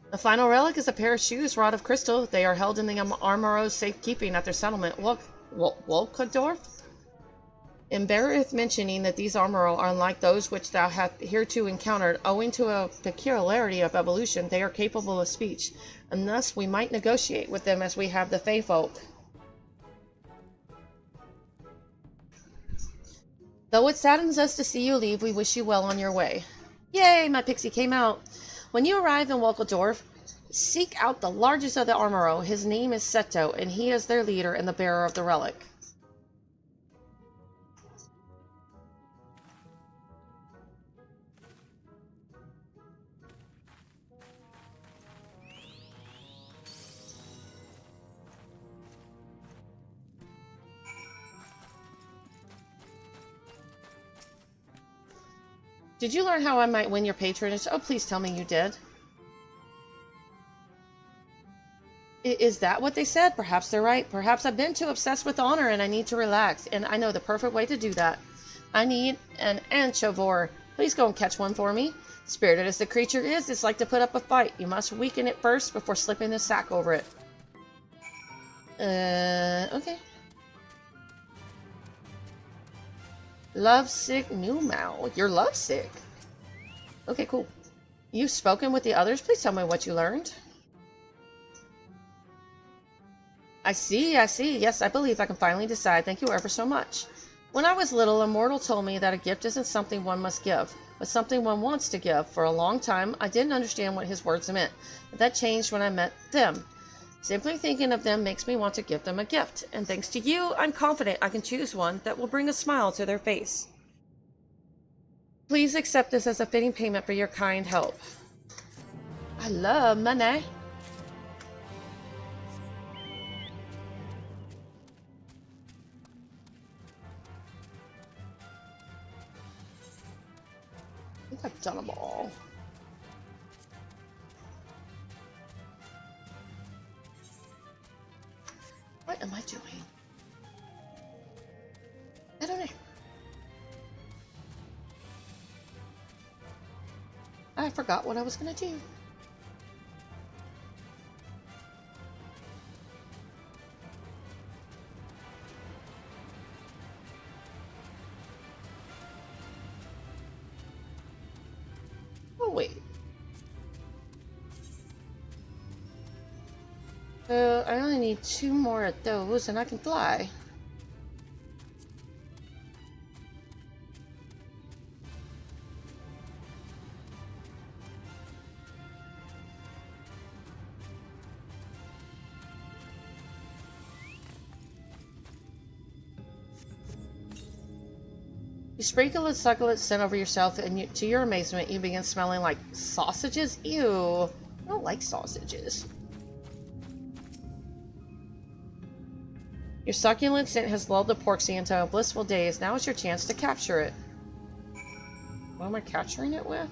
The final relic is a pair of shoes wrought of crystal. They are held in the Armoro's safekeeping at their settlement, Wolkadorf? It beareth mentioning that these Armoro are unlike those which thou hast hereto encountered. Owing to a peculiarity of evolution, they are capable of speech, and thus we might negotiate with them as we have the Fae folk. Though it saddens us to see you leave, we wish you well on your way. Yay, my pixie came out. When you arrive in Wolkadorf, seek out the largest of the Armoro. His name is Seto, and he is their leader and the bearer of the relic. Did you learn how I might win your patronage? Oh, please tell me you did. Is that what they said? Perhaps they're right. Perhaps I've been too obsessed with honor and I need to relax. And I know the perfect way to do that. I need an anchovore. Please go and catch one for me. Spirited as the creature is, it's like to put up a fight. You must weaken it first before slipping the sack over it. Okay. Lovesick new Mal. You're lovesick. Okay, cool. You've spoken with the others. Please tell me what you learned. I see. Yes, I believe I can finally decide. Thank you ever so much. When I was little, a mortal told me that a gift isn't something one must give, but something one wants to give. For a long time, I didn't understand what his words meant, but that changed when I met them. Simply thinking of them makes me want to give them a gift, and thanks to you, I'm confident I can choose one that will bring a smile to their face. Please accept this as a fitting payment for your kind help. I love money. I think I've done them all. What am I doing? I don't know. I forgot what I was gonna do. Oh, wait. So I only need 2 more of those and I can fly. You sprinkle a succulent scent over yourself, and to your amazement, you begin smelling like sausages. Ew. I don't like sausages. Your succulent scent has lulled the Porksy into a blissful daze. Now is your chance to capture it. What am I capturing it with?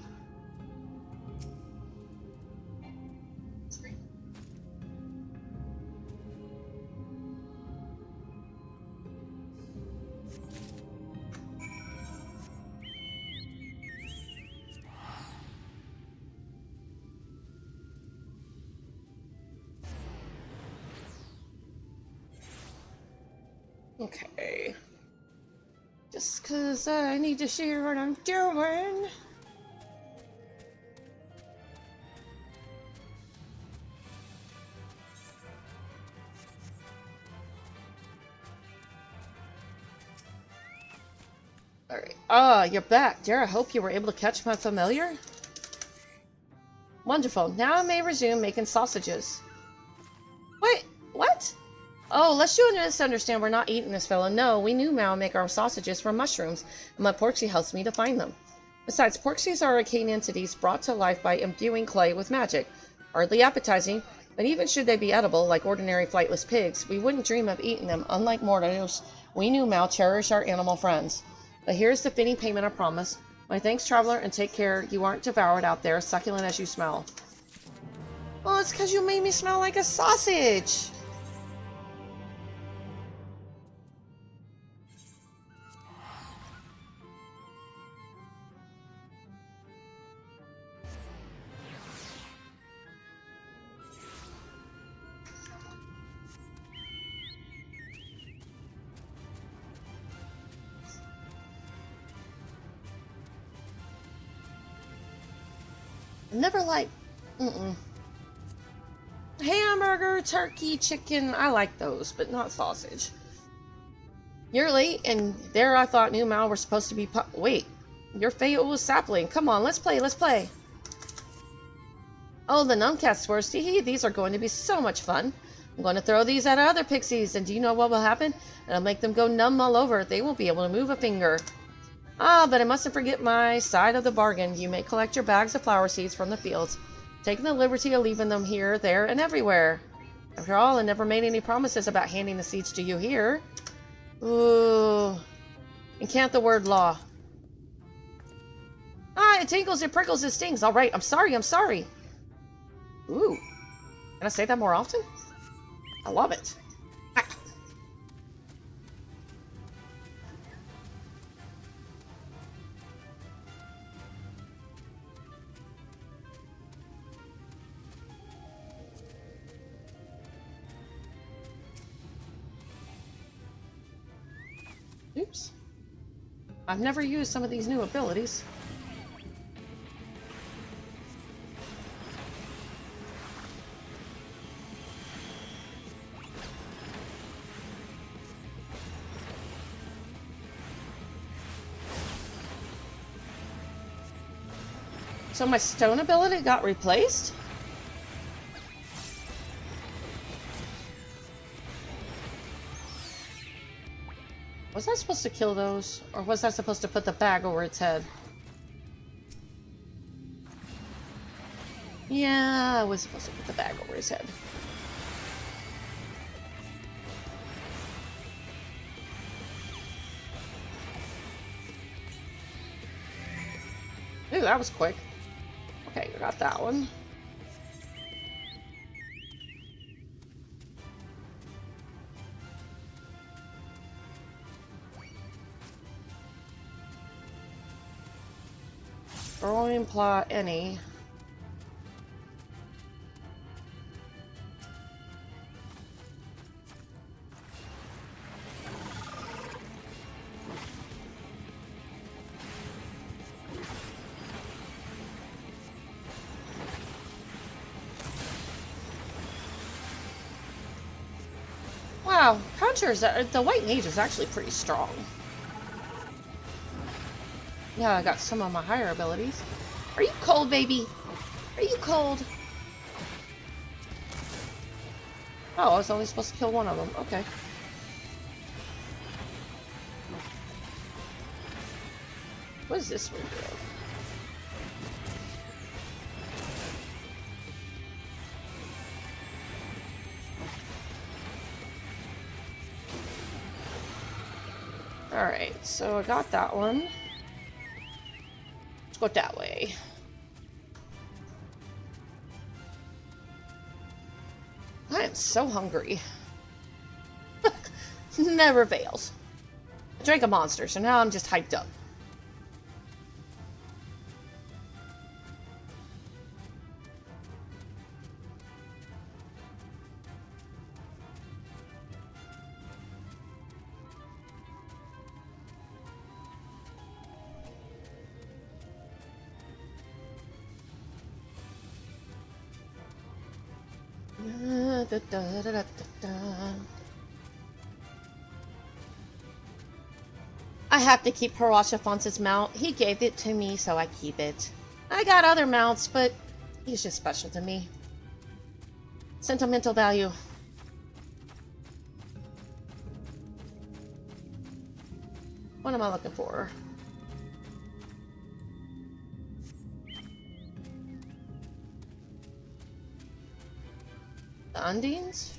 Okay. Just 'cause I need to share what I'm doing. Alright. Ah, you're back, dear. I hope you were able to catch my familiar. Wonderful. Now I may resume making sausages. Wait, what? Oh, lest you misunderstand, we're not eating this fellow. No, we knew Mao make our sausages from mushrooms, and my Porksy helps me to find them. Besides, Porksies are arcane entities brought to life by imbuing clay with magic. Hardly appetizing, but even should they be edible, like ordinary flightless pigs, we wouldn't dream of eating them. Unlike mortals, we knew Mao cherish our animal friends. But here's the fitting payment, I promise. My thanks, traveler, and take care you aren't devoured out there, succulent as you smell. Well, it's because you made me smell like a sausage. Never like, hamburger, turkey, chicken. I like those, but not sausage. You're late, and there I thought New Mal were supposed to be. Wait, your fatal was sapling. Come on, let's play. Let's play. Oh, the numcat swears. Hee, these are going to be so much fun. I'm going to throw these at other pixies, and do you know what will happen? It'll make them go numb all over. They won't be able to move a finger. Ah, but I mustn't forget my side of the bargain. You may collect your bags of flower seeds from the fields, taking the liberty of leaving them here, there, and everywhere. After all, I never made any promises about handing the seeds to you here. Ooh. And can't the word law. Ah, it tingles, it prickles, it stings. All right, I'm sorry. Ooh. Can I say that more often? I love it. Ah. Oops. I've never used some of these new abilities. So my stone ability got replaced? Was I supposed to kill those? Or was I supposed to put the bag over its head? Yeah, I was supposed to put the bag over his head. Ooh, that was quick. Okay, we got that one. Throwing plot any. Wow, Conjure's, the White Mage is actually pretty strong. Yeah, I got some of my higher abilities. Are you cold, baby? Are you cold? Oh, I was only supposed to kill one of them. Okay. What is this one doing? Alright, so I got that one. Let's go that way. I am so hungry. Never fails. I drank a monster, so now I'm just hyped up. I have to keep Harachafonce's mount. He gave it to me, so I keep it. I got other mounts, but he's just special to me. Sentimental value. What am I looking for? The Undines?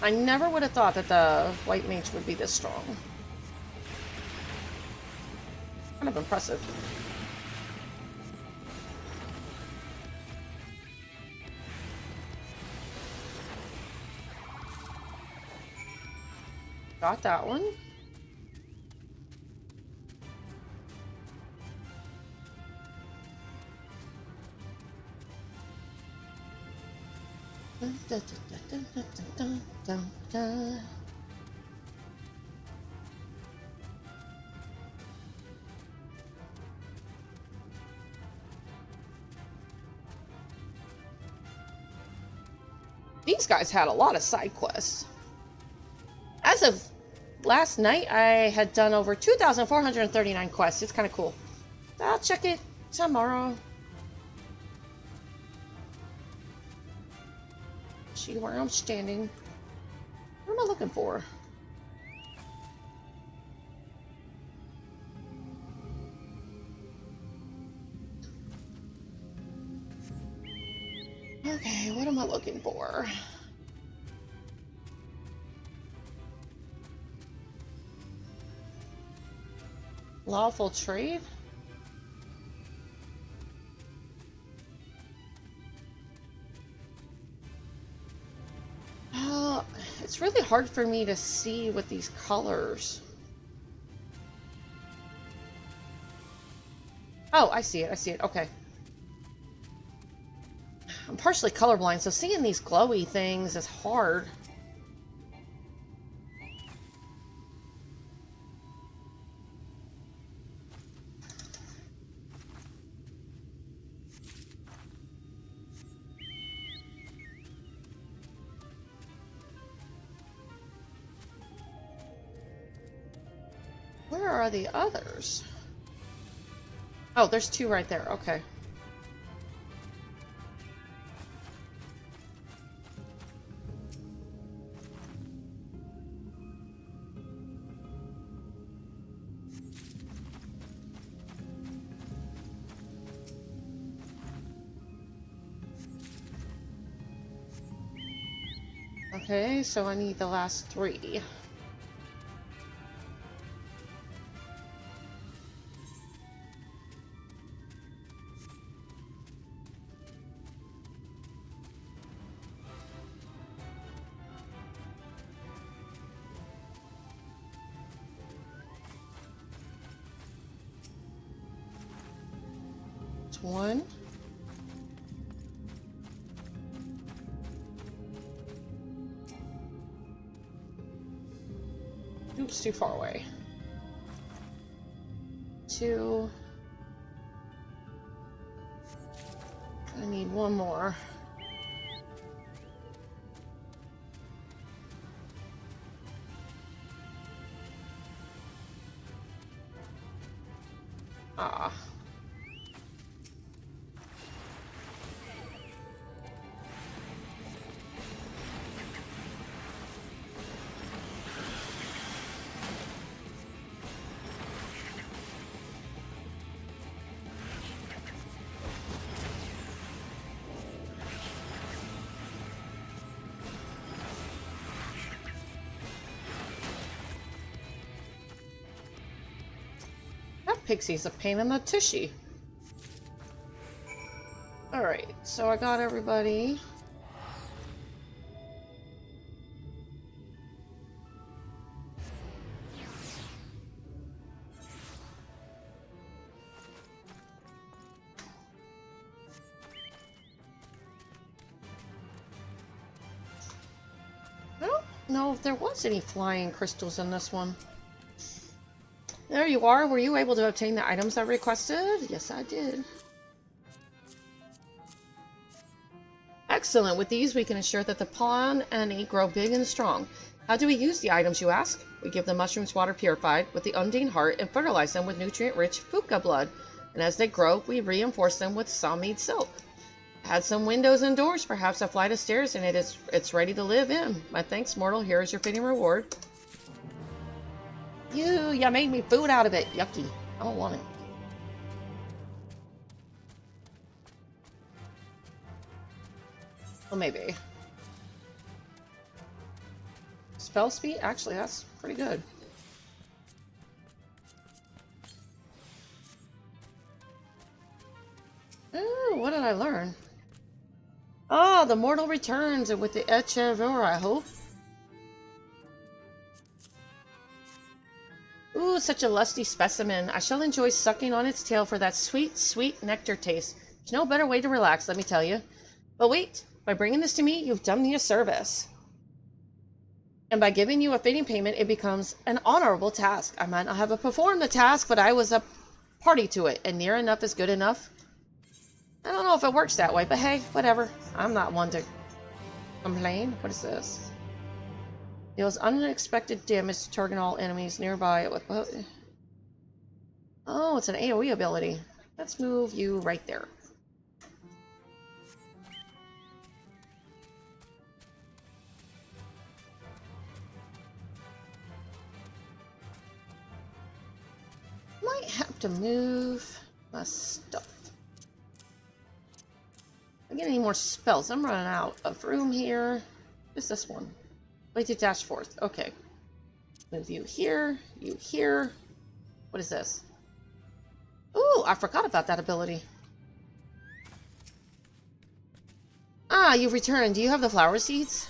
I never would have thought that the White Mage would be this strong. Kind of impressive. Got that one. These guys had a lot of side quests. As of last night, I had done over 2,439 quests. It's kind of cool. I'll check it tomorrow. See where I'm standing. What am I looking for? Okay, what am I looking for? Lawful trade? It's really hard for me to see with these colors. Oh, I see it, okay. partially colorblind, so seeing these glowy things is hard. Where are the others? Oh, there's two right there. Okay. Okay, so I need the last three. It's one. Oops, too far away. Two. I need one more. Ah. Pixie's a pain in the tushy. Alright, so I got everybody. I don't know if there was any flying crystals in this one. There you are. Were you able to obtain the items I requested? Yes, I did. Excellent. With these, we can ensure that the pawn and egg grow big and strong. How do we use the items, you ask? We give the mushrooms water purified with the undine heart and fertilize them with nutrient-rich fuka blood. And as they grow, we reinforce them with samid silk. Add some windows and doors, perhaps a flight of stairs, and it's ready to live in. My thanks, mortal. Here is your fitting reward. You made me food out of it. Yucky. I don't want it. Well, maybe. Spell speed? Actually, that's pretty good. Ooh, what did I learn? Ah, the mortal returns, and with the FFXIV, I hope. Ooh, such a lusty specimen. I shall enjoy sucking on its tail for that sweet, sweet nectar taste. There's no better way to relax, let me tell you. But wait, by bringing this to me, you've done me a service. And by giving you a fitting payment, it becomes an honorable task. I might not have performed the task, but I was a party to it, and near enough is good enough. I don't know if it works that way, but hey, whatever. I'm not one to complain. What is this? Deals unexpected damage to target all enemies nearby with... Oh, it's an AoE ability. Let's move you right there. Might have to move my stuff. I get any more spells? I'm running out of room here. What's this one? Wait to dash forth. Okay. Move you here. You here. What is this? Ooh, I forgot about that ability. Ah, you've returned. Do you have the flower seeds?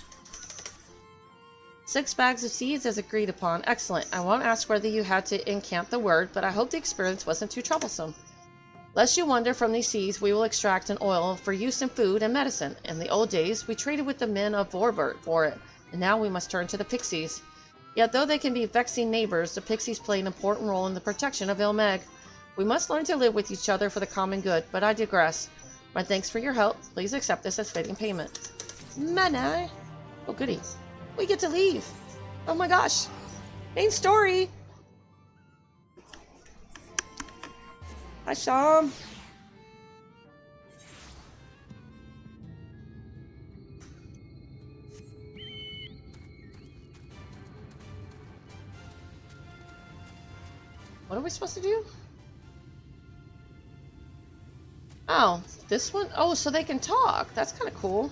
6 bags of seeds as agreed upon. Excellent. I won't ask whether you had to incant the word, but I hope the experience wasn't too troublesome. Lest you wonder, from these seeds we will extract an oil for use in food and medicine. In the old days, we traded with the men of Vorbert for it, and now we must turn to the pixies. Yet though they can be vexing neighbors, the pixies play an important role in the protection of Ilmeg. We must learn to live with each other for the common good, but I digress. My thanks for your help. Please accept this as fitting payment. Mana! Oh goody. We get to leave! Oh my gosh! Main story! Hi, Sham. What are we supposed to do? Oh, this one? Oh, so they can talk. That's kind of cool.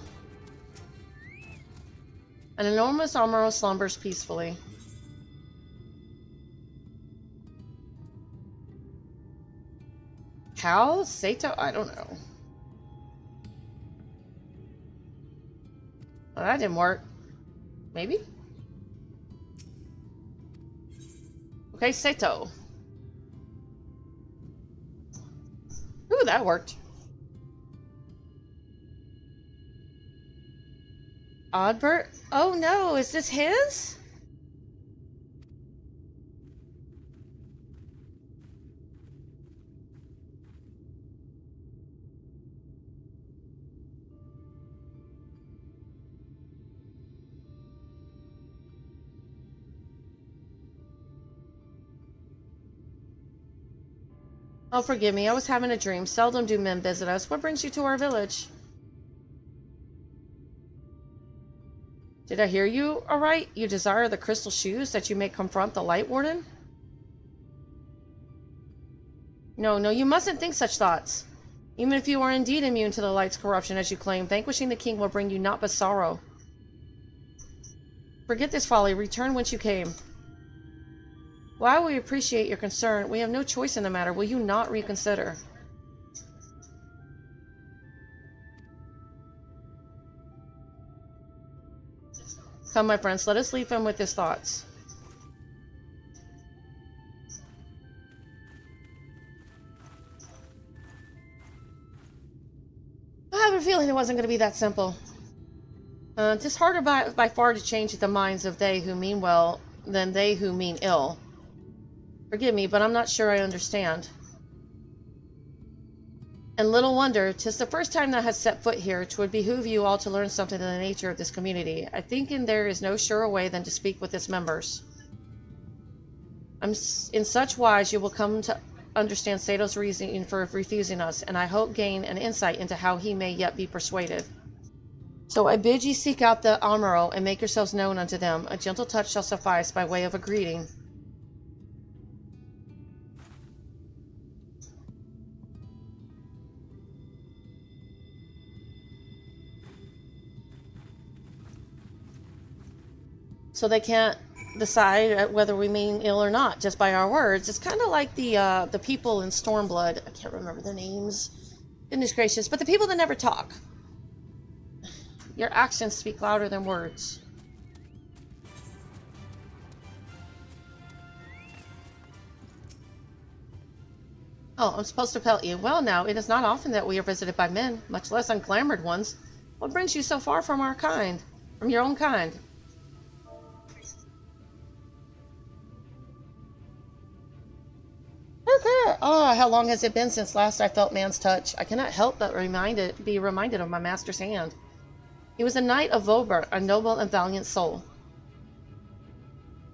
An enormous armor slumbers peacefully. Cal? Sato? I don't know. Well, that didn't work. Maybe? Okay, Sato. Ooh, that worked. Oddbert? Oh no, is this his? Oh, forgive me. I was having a dream. Seldom do men visit us. What brings you to our village? Did I hear you aright? You desire the crystal shoes that you may confront the Light Warden? No, you mustn't think such thoughts. Even if you are indeed immune to the light's corruption, as you claim, vanquishing the king will bring you naught but sorrow. Forget this folly. Return whence you came. While we appreciate your concern, we have no choice in the matter. Will you not reconsider? Come, my friends, let us leave him with his thoughts. I have a feeling it wasn't going to be that simple. It's harder by far to change the minds of they who mean well than they who mean ill. Forgive me, but I'm not sure I understand. And little wonder, 'tis the first time that has set foot here. 'Twould behoove you all to learn something of the nature of this community. I think there is no surer way than to speak with its members. In such wise you will come to understand Sato's reasoning for refusing us, and I hope gain an insight into how he may yet be persuaded. So I bid ye seek out the Amuro and make yourselves known unto them. A gentle touch shall suffice by way of a greeting. So they can't decide whether we mean ill or not just by our words. It's kind of like the people in Stormblood. I can't remember their names. Goodness gracious. But the people that never talk. Your actions speak louder than words. Oh, I'm supposed to pelt you. Well now, it is not often that we are visited by men, much less unglamored ones. What brings you so far from our kind? From your own kind? Oh, how long has it been since last I felt man's touch? I cannot help but be reminded of my master's hand. He was a knight of Vobert, a noble and valiant soul.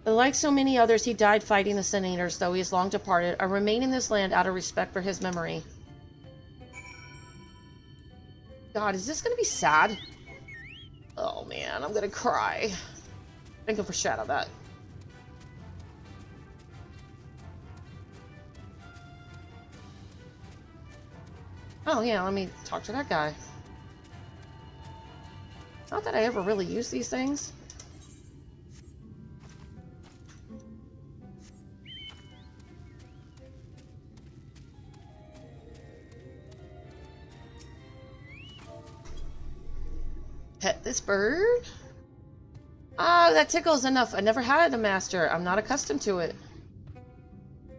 But like so many others, he died fighting the Sin Eaters, though he is long departed. I remain in this land out of respect for his memory. God, is this going to be sad? Oh man, I'm going to cry. I can foreshadow that. Oh yeah, let me talk to that guy. Not that I ever really use these things. Pet this bird? Ah, that tickles enough. I never had a master. I'm not accustomed to it.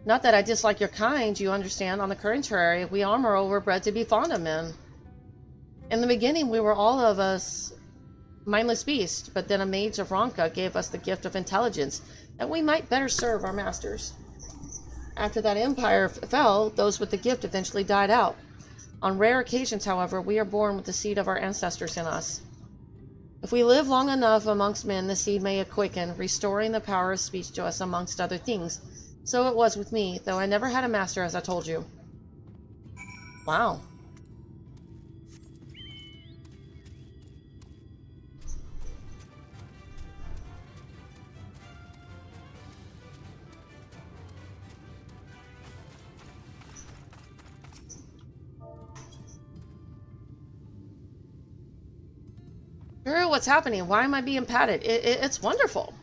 Not that I dislike your kind, you understand. On the contrary, we Amuro were bred to be fond of men. In the beginning, we were all of us mindless beasts, but then a mage of Ronka gave us the gift of intelligence, that we might better serve our masters. After that empire fell, those with the gift eventually died out. On rare occasions, however, we are born with the seed of our ancestors in us. If we live long enough amongst men, the seed may quicken, restoring the power of speech to us amongst other things. So it was with me, though I never had a master, as I told you. Wow. Drew, what's happening? Why am I being patted? It's wonderful.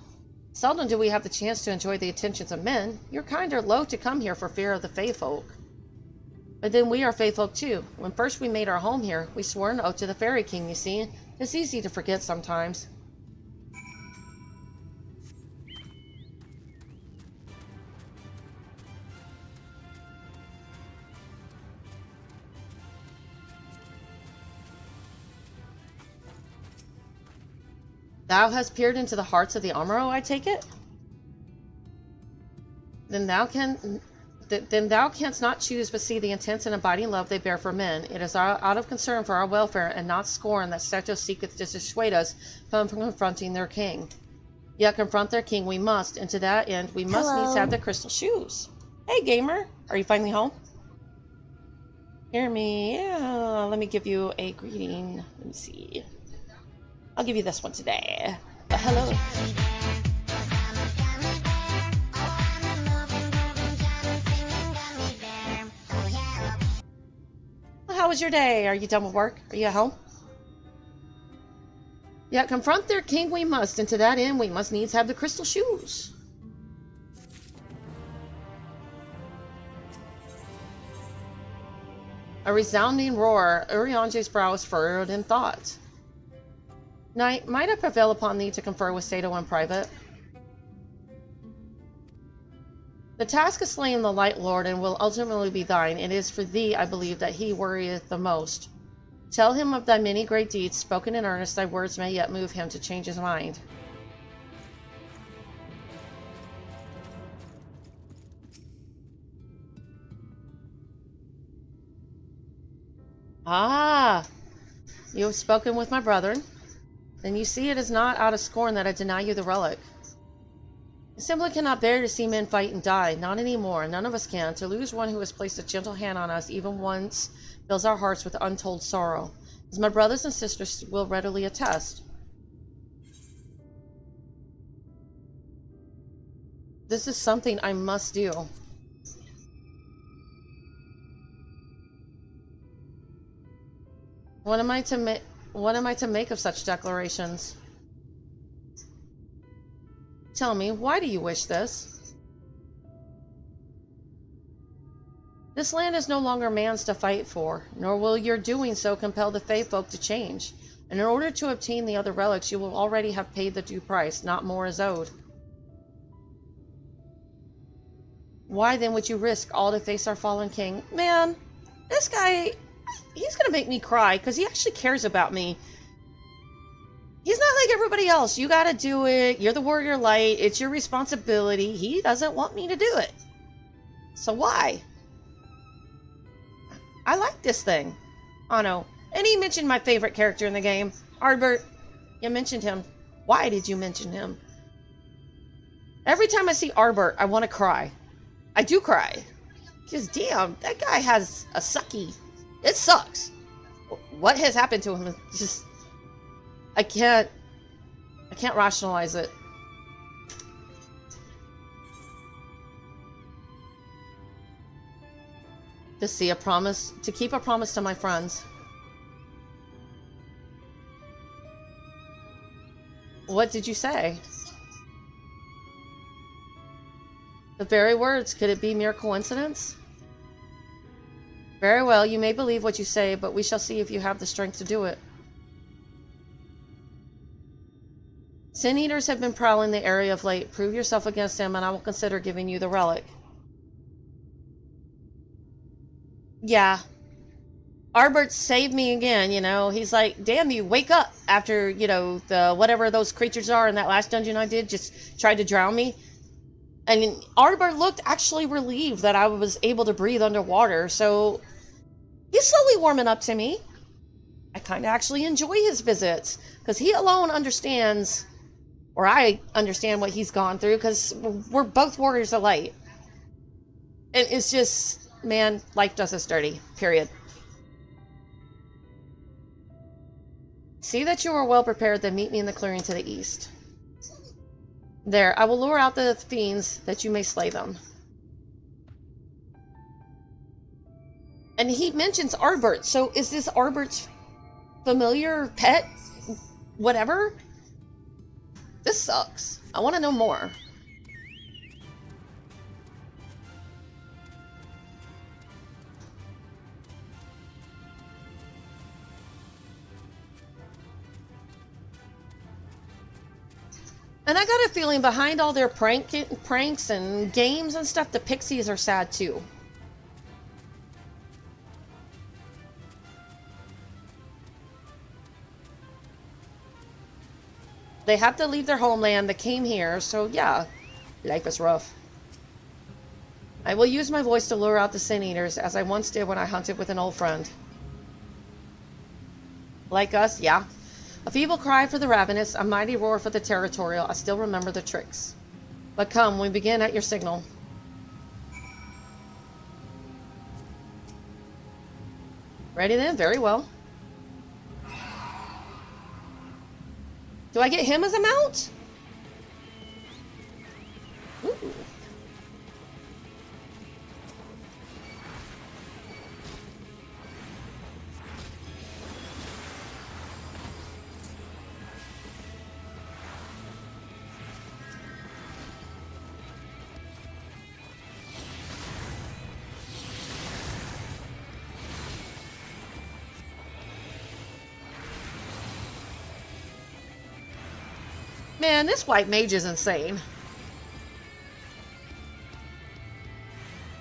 Seldom do we have the chance to enjoy the attentions of men. Your kind are loath to come here for fear of the Fae folk. But then we are Fae folk too. When first we made our home here, we swore an oath to the Fairy King, you see. It's easy to forget sometimes. Thou hast peered into the hearts of the Amuro, I take it? Then thou canst not choose but see the intense and abiding love they bear for men. It is out of concern for our welfare and not scorn that Secto seeketh to dissuade us from confronting their king. Yet confront their king we must, and to that end we must needs have the crystal shoes. Hey gamer, are you finally home? Hear me? Yeah, let me give you a greeting. Let me see. I'll give you this one today. Hello. Well, how was your day? Are you done with work? Are you at home? Yeah, confront their king we must, and to that end we must needs have the crystal shoes. A resounding roar, Uriange's brow was furrowed in thought. Knight, might I prevail upon thee to confer with Sato in private? The task of slaying the Light Lord and will ultimately be thine. It is for thee, I believe, that he worrieth the most. Tell him of thy many great deeds, spoken in earnest, thy words may yet move him to change his mind. Ah, you have spoken with my brethren. Then you see it is not out of scorn that I deny you the relic. I simply cannot bear to see men fight and die, not anymore, none of us can. To lose one who has placed a gentle hand on us even once fills our hearts with untold sorrow, as my brothers and sisters will readily attest. This is something I must do. What am I to make of such declarations? Tell me, why do you wish this? This land is no longer man's to fight for, nor will your doing so compel the Fae folk to change. And in order to obtain the other relics, you will already have paid the due price, not more is owed. Why then would you risk all to face our fallen king? Man, this guy, he's gonna make me cry, because he actually cares about me. He's not like everybody else. You gotta do it. You're the warrior light. It's your responsibility. He doesn't want me to do it. So why? I like this thing. Oh no. And he mentioned my favorite character in the game, Arbert. You mentioned him. Why did you mention him? Every time I see Arbert, I want to cry. I do cry. Because damn, that guy has a sucky. It sucks. What has happened to him? It's just... I can't rationalize it. To keep a promise to my friends. What did you say? The very words, could it be mere coincidence? Very well, you may believe what you say, but we shall see if you have the strength to do it. Sin Eaters have been prowling the area of late. Prove yourself against them, and I will consider giving you the relic. Yeah. Arbert saved me again, you know. He's like, damn you, wake up after, you know, the whatever those creatures are in that last dungeon I did just tried to drown me. And Arbor looked actually relieved that I was able to breathe underwater, so he's slowly warming up to me. I kind of actually enjoy his visits, because he alone understands, or I understand what he's gone through, because we're both warriors of light. And it's just, man, life does us dirty, period. See that you are well prepared, then meet me in the clearing to the east. There, I will lure out the fiends that you may slay them. And he mentions Arbert, so is this Arbert's familiar pet? Whatever? This sucks. I want to know more. And I got a feeling behind all their pranks and games and stuff, the pixies are sad too. They have to leave their homeland. They came here, so yeah, life is rough. I will use my voice to lure out the Sin Eaters, as I once did when I hunted with an old friend. Like us, yeah. A feeble cry for the ravenous, a mighty roar for the territorial. I still remember the tricks. But come, we begin at your signal. Ready then? Very well. Do I get him as a mount? Ooh. Man, this white mage is insane.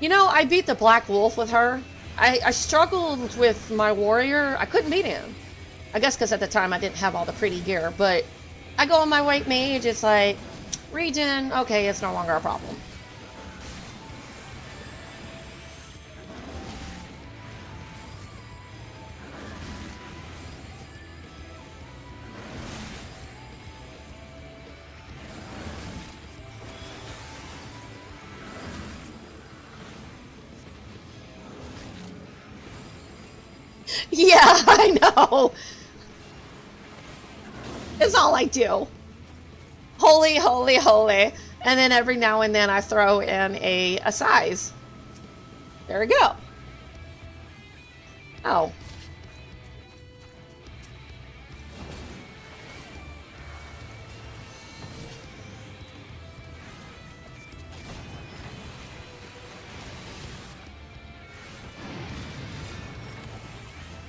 You know, I beat the Black Wolf with her. I struggled with my warrior. I couldn't beat him. I guess because at the time I didn't have all the pretty gear. But I go on my white mage. It's like, regen. Okay, it's no longer a problem. Yeah, I know. It's all I do. Holy, holy, holy. And then every now and then I throw in a size. There we go. Oh.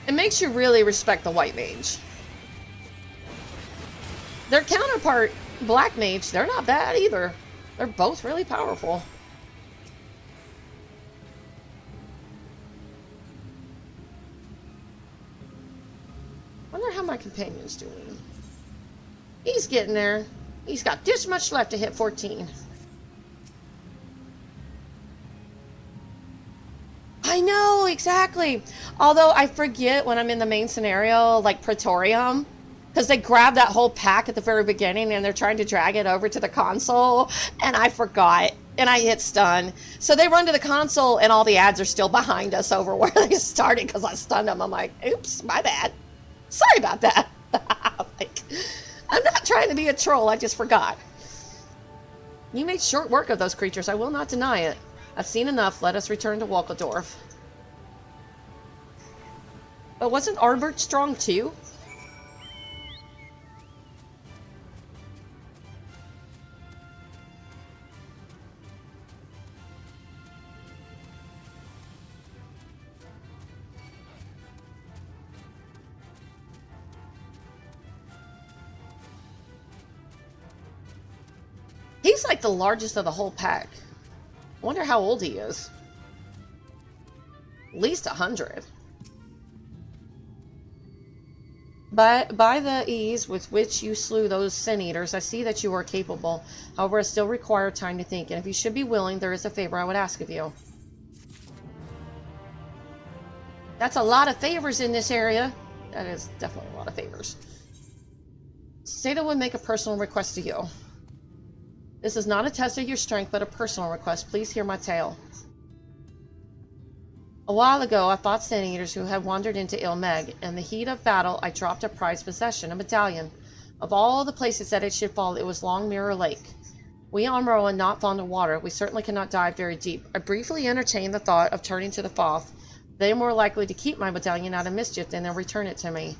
It makes you really respect the white mage. Their counterpart, black mage, they're not bad either. They're both really powerful. Wonder how my companion's doing. He's getting there. He's got this much left to hit 14. I know, exactly. Although I forget when I'm in the main scenario, like Praetorium, because they grab that whole pack at the very beginning and they're trying to drag it over to the console, and I forgot, and I hit stun. So they run to the console and all the ads are still behind us over where they started because I stunned them. I'm like, oops, my bad. Sorry about that. Like, I'm not trying to be a troll, I just forgot. You made short work of those creatures, I will not deny it. I've seen enough. Let us return to Walkendorf. But wasn't Arbert strong too? He's like the largest of the whole pack. I wonder how old he is. least 100. By the ease with which you slew those sin eaters, I see that you are capable. However, I still require time to think, and if you should be willing, there is a favor I would ask of you. That's a lot of favors in this area. That is definitely a lot of favors. Seda would make a personal request to you. This is not a test of your strength, but a personal request. Please hear my tale. A while ago, I fought sin eaters who had wandered into Ilmeg. In the heat of battle, I dropped a prized possession, a medallion. Of all the places that it should fall, it was Long Mirror Lake. We Amuro are not fond of water. We certainly cannot dive very deep. I briefly entertained the thought of turning to the Foth. They are more likely to keep my medallion out of mischief than to return it to me.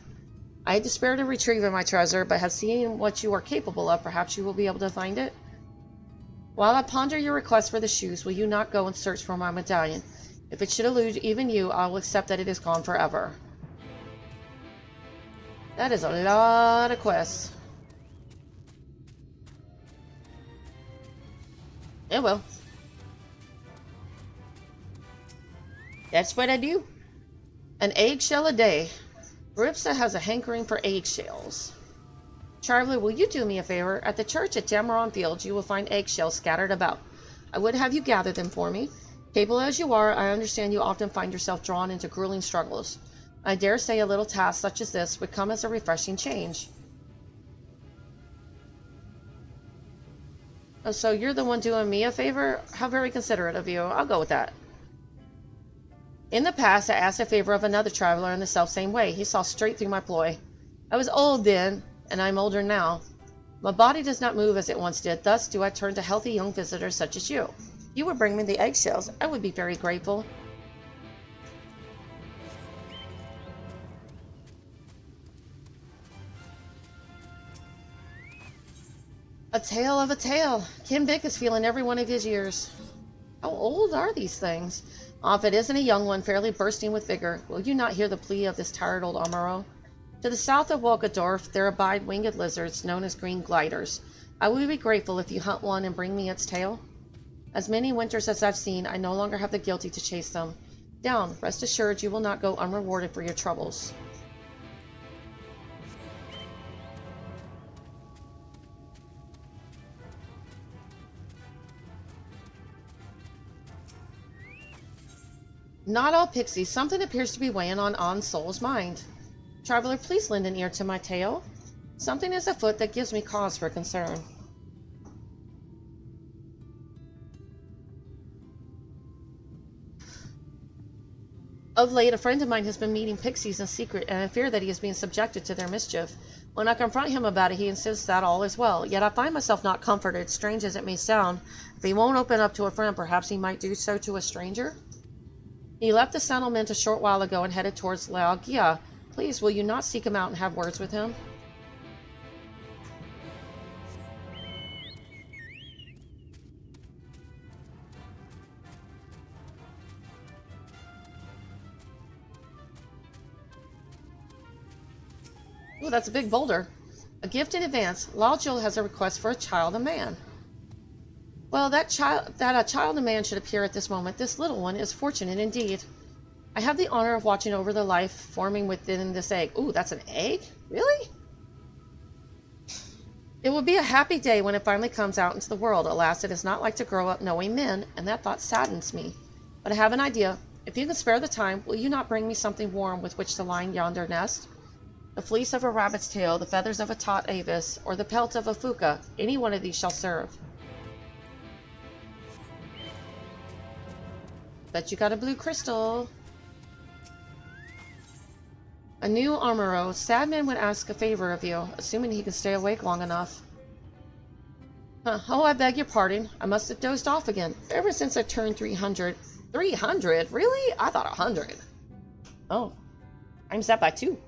I had despaired of retrieving my treasure, but have seen what you are capable of. Perhaps you will be able to find it? While I ponder your request for the shoes, will you not go and search for my medallion? If it should elude even you, I will accept that it is gone forever. That is a lot of quests. It will. That's what I do. An eggshell a day. Ripsa has a hankering for eggshells. Traveler, will you do me a favor? At the church at Damaron Fields, you will find eggshells scattered about. I would have you gather them for me. Capable as you are, I understand you often find yourself drawn into grueling struggles. I dare say a little task such as this would come as a refreshing change. Oh, so you're the one doing me a favor? How very considerate of you. I'll go with that. In the past, I asked a favor of another traveler in the self-same way. He saw straight through my ploy. I was old then, and I'm older now. My body does not move as it once did, thus do I turn to healthy young visitors such as you. If you would bring me the eggshells, I would be very grateful. A tale of a tale. Kim Bick is feeling every one of his years. How old are these things? If it isn't a young one, fairly bursting with vigor, will you not hear the plea of this tired old Amuro? To the south of Wolkadorf, there abide winged lizards known as green gliders. I would be grateful if you hunt one and bring me its tail. As many winters as I've seen, I no longer have the guilty to chase them. Down, rest assured you will not go unrewarded for your troubles. Not all pixies. Something appears to be weighing on Soul's mind. Traveler, please lend an ear to my tale. Something is afoot that gives me cause for concern. Of late, a friend of mine has been meeting pixies in secret, and I fear that he is being subjected to their mischief. When I confront him about it, he insists that all is well. Yet I find myself not comforted, strange as it may sound. If he won't open up to a friend, perhaps he might do so to a stranger? He left the settlement a short while ago and headed towards Laogia. Please, will you not seek him out and have words with him? Ooh, that's a big boulder. A gift in advance. Laojiel has a request for a child and man. Well, that a child and man should appear at this moment. This little one is fortunate indeed. I have the honor of watching over the life forming within this egg. Ooh, that's an egg? Really? It will be a happy day when it finally comes out into the world. Alas, it is not like to grow up knowing men, and that thought saddens me. But I have an idea. If you can spare the time, will you not bring me something warm with which to line yonder nest? The fleece of a rabbit's tail, the feathers of a tot avis, or the pelt of a fuca. Any one of these shall serve. Bet you got a blue crystal. A new Amuro. Sadman would ask a favor of you, assuming he can stay awake long enough. Oh, I beg your pardon. I must have dozed off again. Ever since I turned 300. 300? Really? I thought 100. Oh. I'm set by 2.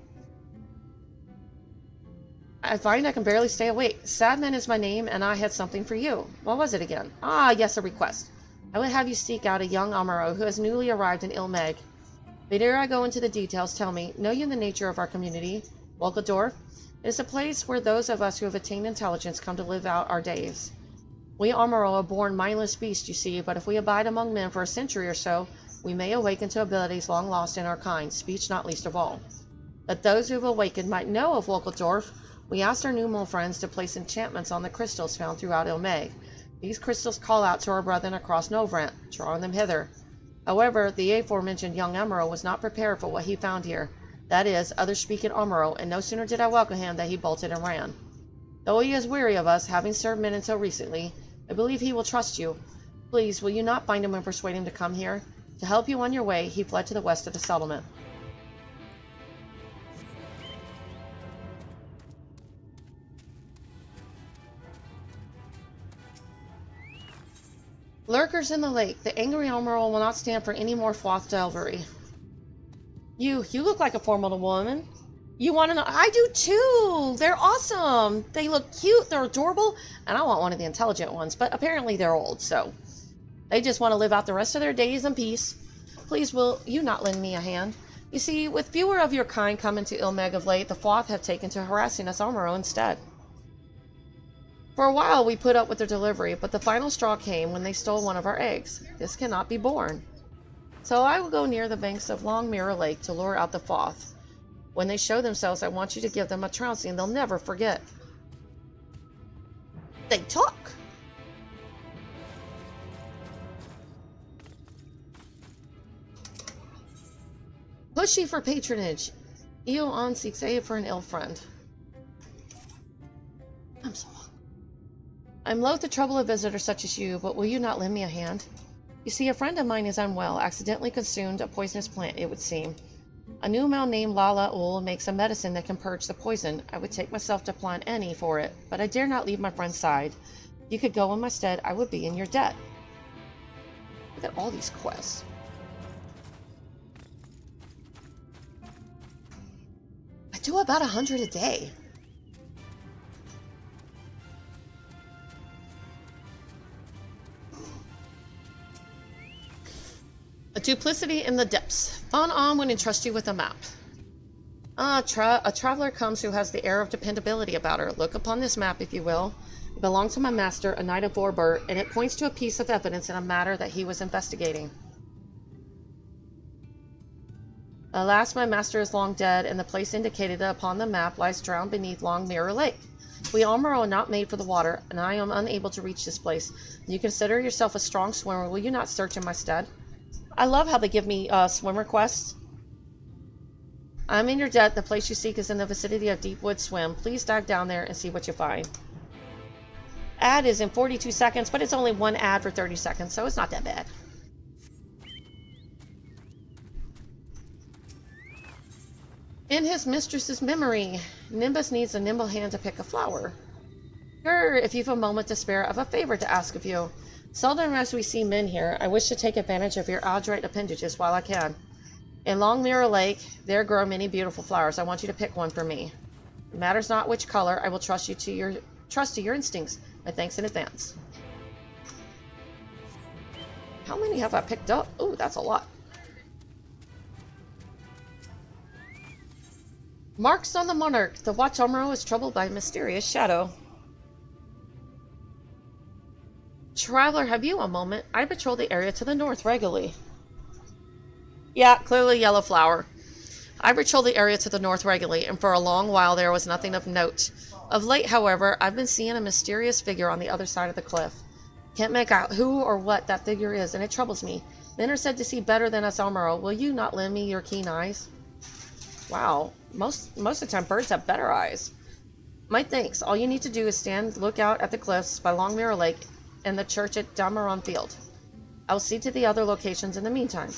I find I can barely stay awake. Sadman is my name, and I had something for you. What was it again? Ah, yes, a request. I would have you seek out a young Amuro who has newly arrived in Ilmeg. But ere I go into the details, tell me, know you the nature of our community? Wolkadorf? It is a place where those of us who have attained intelligence come to live out our days. We Amuro are born mindless beasts, you see, but if we abide among men for a century or so, we may awaken to abilities long lost in our kind, speech not least of all. That those who have awakened might know of Wolkeldorf, we asked our numeral friends to place enchantments on the crystals found throughout Ilmeg. These crystals call out to our brethren across Novrant, drawing them hither. However, the aforementioned young Emerald was not prepared for what he found here. That is, others speak in Emerald, and no sooner did I welcome him than he bolted and ran. Though he is weary of us, having served men until recently, I believe he will trust you. Please, will you not find him and persuade him to come here? To help you on your way, he fled to the west of the settlement. Lurkers in the lake. The angry Emerald will not stand for any more Fwathdalvery. You look like a formidable woman. You want to know? I do too! They're awesome! They look cute, they're adorable, and I want one of the intelligent ones, but apparently they're old, so... They just want to live out the rest of their days in peace. Please, will you not lend me a hand? You see, with fewer of your kind coming to Ilmeg of late, the Fwath have taken to harassing us Amuro instead. For a while we put up with their delivery, but the final straw came when they stole one of our eggs. This cannot be borne. So I will go near the banks of Long Mirror Lake to lure out the Fwath. When they show themselves, I want you to give them a trouncing they'll never forget. They talk! Pushy for patronage. Eon seeks aid for an ill friend. I'm so hungry. I'm loath to trouble a visitor such as you, but will you not lend me a hand? You see, a friend of mine is unwell, accidentally consumed a poisonous plant, it would seem. A new male named Lala Ul makes a medicine that can purge the poison. I would take myself to plant any for it, but I dare not leave my friend's side. If you could go in my stead, I would be in your debt. Look at all these quests. I do about 100 a day. A duplicity in the depths. On would entrust you with a map. A traveler comes who has the air of dependability about her. Look upon this map, if you will. It belongs to my master, a knight of Vorbert, and it points to a piece of evidence in a matter that he was investigating. Alas, my master is long dead, and the place indicated upon the map lies drowned beneath Long Mirror Lake. We Amuro are not made for the water, and I am unable to reach this place. You consider yourself a strong swimmer. Will you not search in my stead? I love how they give me swimmer quests. I'm in your debt. The place you seek is in the vicinity of Deepwood Swim. Please dive down there and see what you find. Ad is in 42 seconds, but it's only one ad for 30 seconds, so it's not that bad. In his mistress's memory, Nimbus needs a nimble hand to pick a flower. Sure, if you've a moment to spare, I've a favor to ask of you. Seldom as we see men here, I wish to take advantage of your adroit appendages while I can. In Long Mirror Lake, there grow many beautiful flowers. I want you to pick one for me. It matters not which color. I will trust to your instincts. My thanks in advance. How many have I picked up? Ooh, that's a lot. Marks on the Monarch. The Watch Amuro is troubled by a mysterious shadow. Traveler, have you a moment? I patrol the area to the north regularly. Yeah, clearly yellow flower. I patrol the area to the north regularly, and for a long while there was nothing of note. Of late, however, I've been seeing a mysterious figure on the other side of the cliff. Can't make out who or what that figure is, and it troubles me. Men are said to see better than us Amuro. Will you not lend me your keen eyes? Wow, most of the time birds have better eyes. My thanks. All you need to do is look out at the cliffs by Long Mirror Lake and the church at Damaron Field. I'll see to the other locations in the meantime.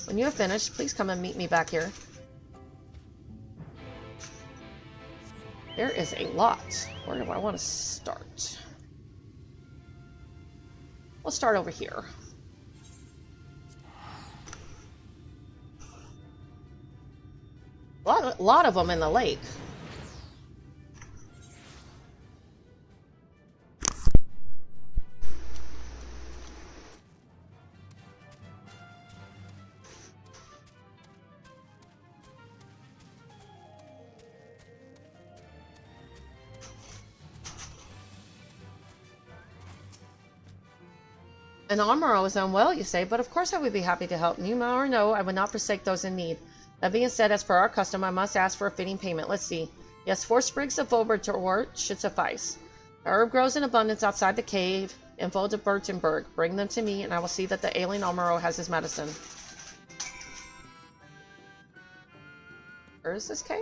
When you have finished, please come and meet me back here. There is a lot. Where do I want to start? We'll start over here. A lot of them in the lake. An armorer is unwell, you say, but of course I would be happy to help. Numa or no, I would not forsake those in need. That being said, as per our custom, I must ask for a fitting payment. Let's see. Yes, 4 sprigs of Vobertort should suffice. The herb grows in abundance outside the cave in Voldembertenberg. Bring them to me, and I will see that the ailing armorer has his medicine. Where is this cave?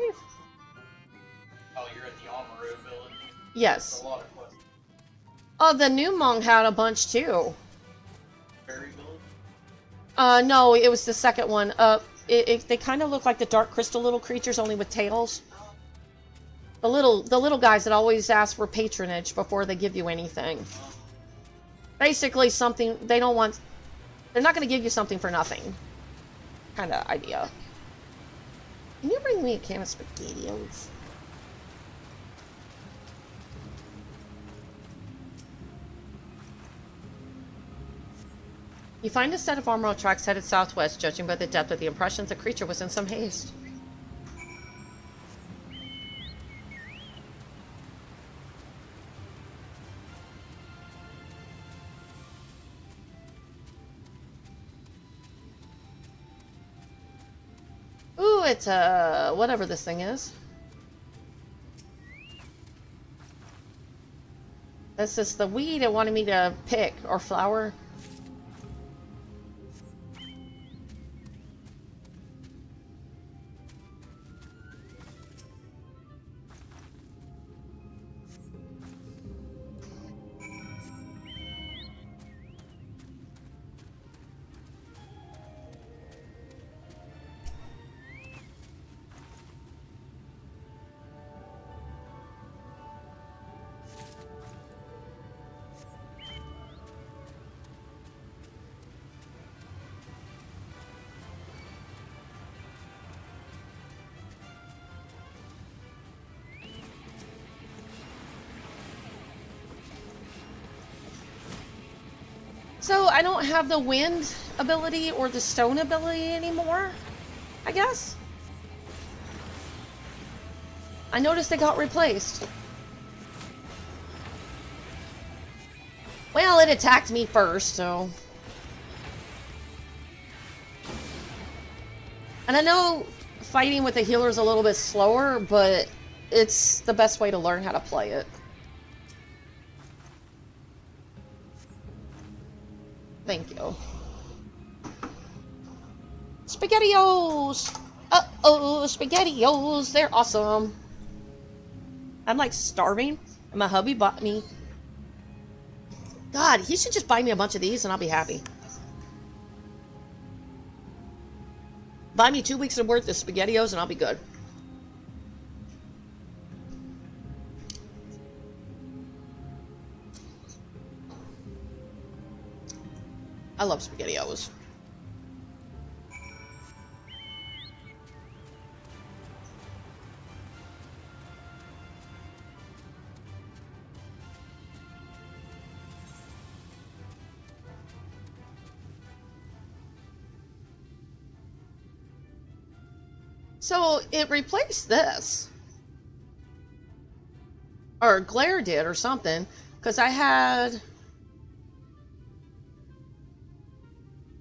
Oh, you're at the armorer village?
Yes.
There's a lot of quests.
Oh, the new monk had a bunch too.
Fairy village?
No, it was the second one. They kind of look like the Dark Crystal little creatures, only with tails. The little guys that always ask for patronage before they give you anything. Basically, something they don't want. They're not going to give you something for nothing. Kind of idea. Can you bring me a can of SpaghettiOs? You find a set of armor tracks headed southwest. Judging by the depth of the impressions, the creature was in some haste. Ooh, it's whatever this thing is. This is the weed it wanted me to pick, or flower. So I don't have the wind ability or the stone ability anymore, I guess. I noticed they got replaced. Well, it attacked me first, so. And I know fighting with a healer is a little bit slower, but it's the best way to learn how to play it. Thank you. SpaghettiOs! Uh-oh, SpaghettiOs! They're awesome. I'm like starving, and my hubby bought me. God, he should just buy me a bunch of these and I'll be happy. Buy me 2 weeks worth of SpaghettiOs and I'll be good. I love SpaghettiOs. So it replaced this. Or Glare did or something. Because I had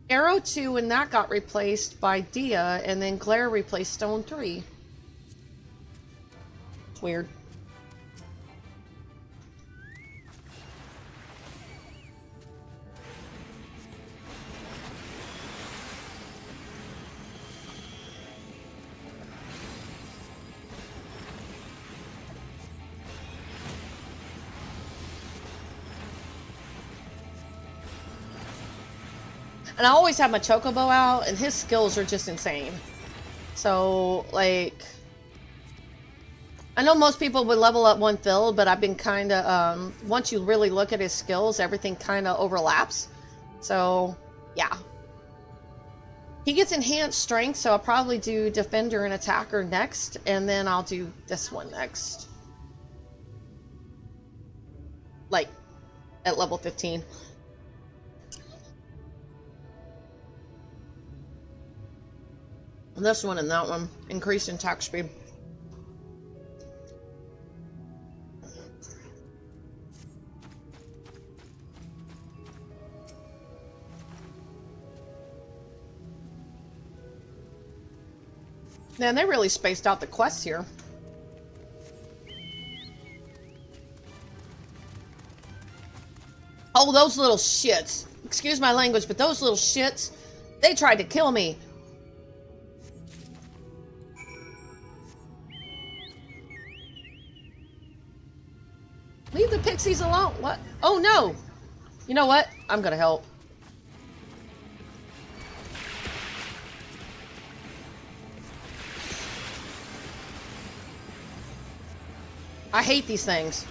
Arrow 2 and that got replaced by Dia, and then Glare replaced Stone 3. It's weird. And I always have my Chocobo out, and his skills are just insane. So, like, I know most people would level up one field, but I've been kind of, once you really look at his skills, everything kind of overlaps. So, yeah. He gets enhanced strength, so I'll probably do Defender and Attacker next, and then I'll do this one next. Like, at level 15. This one and that one. Increased in attack speed. Man, they really spaced out the quests here. Oh, those little shits. Excuse my language, but those little shits, they tried to kill me. Leave the pixies alone. What? Oh, no. You know what? I'm gonna help. I hate these things.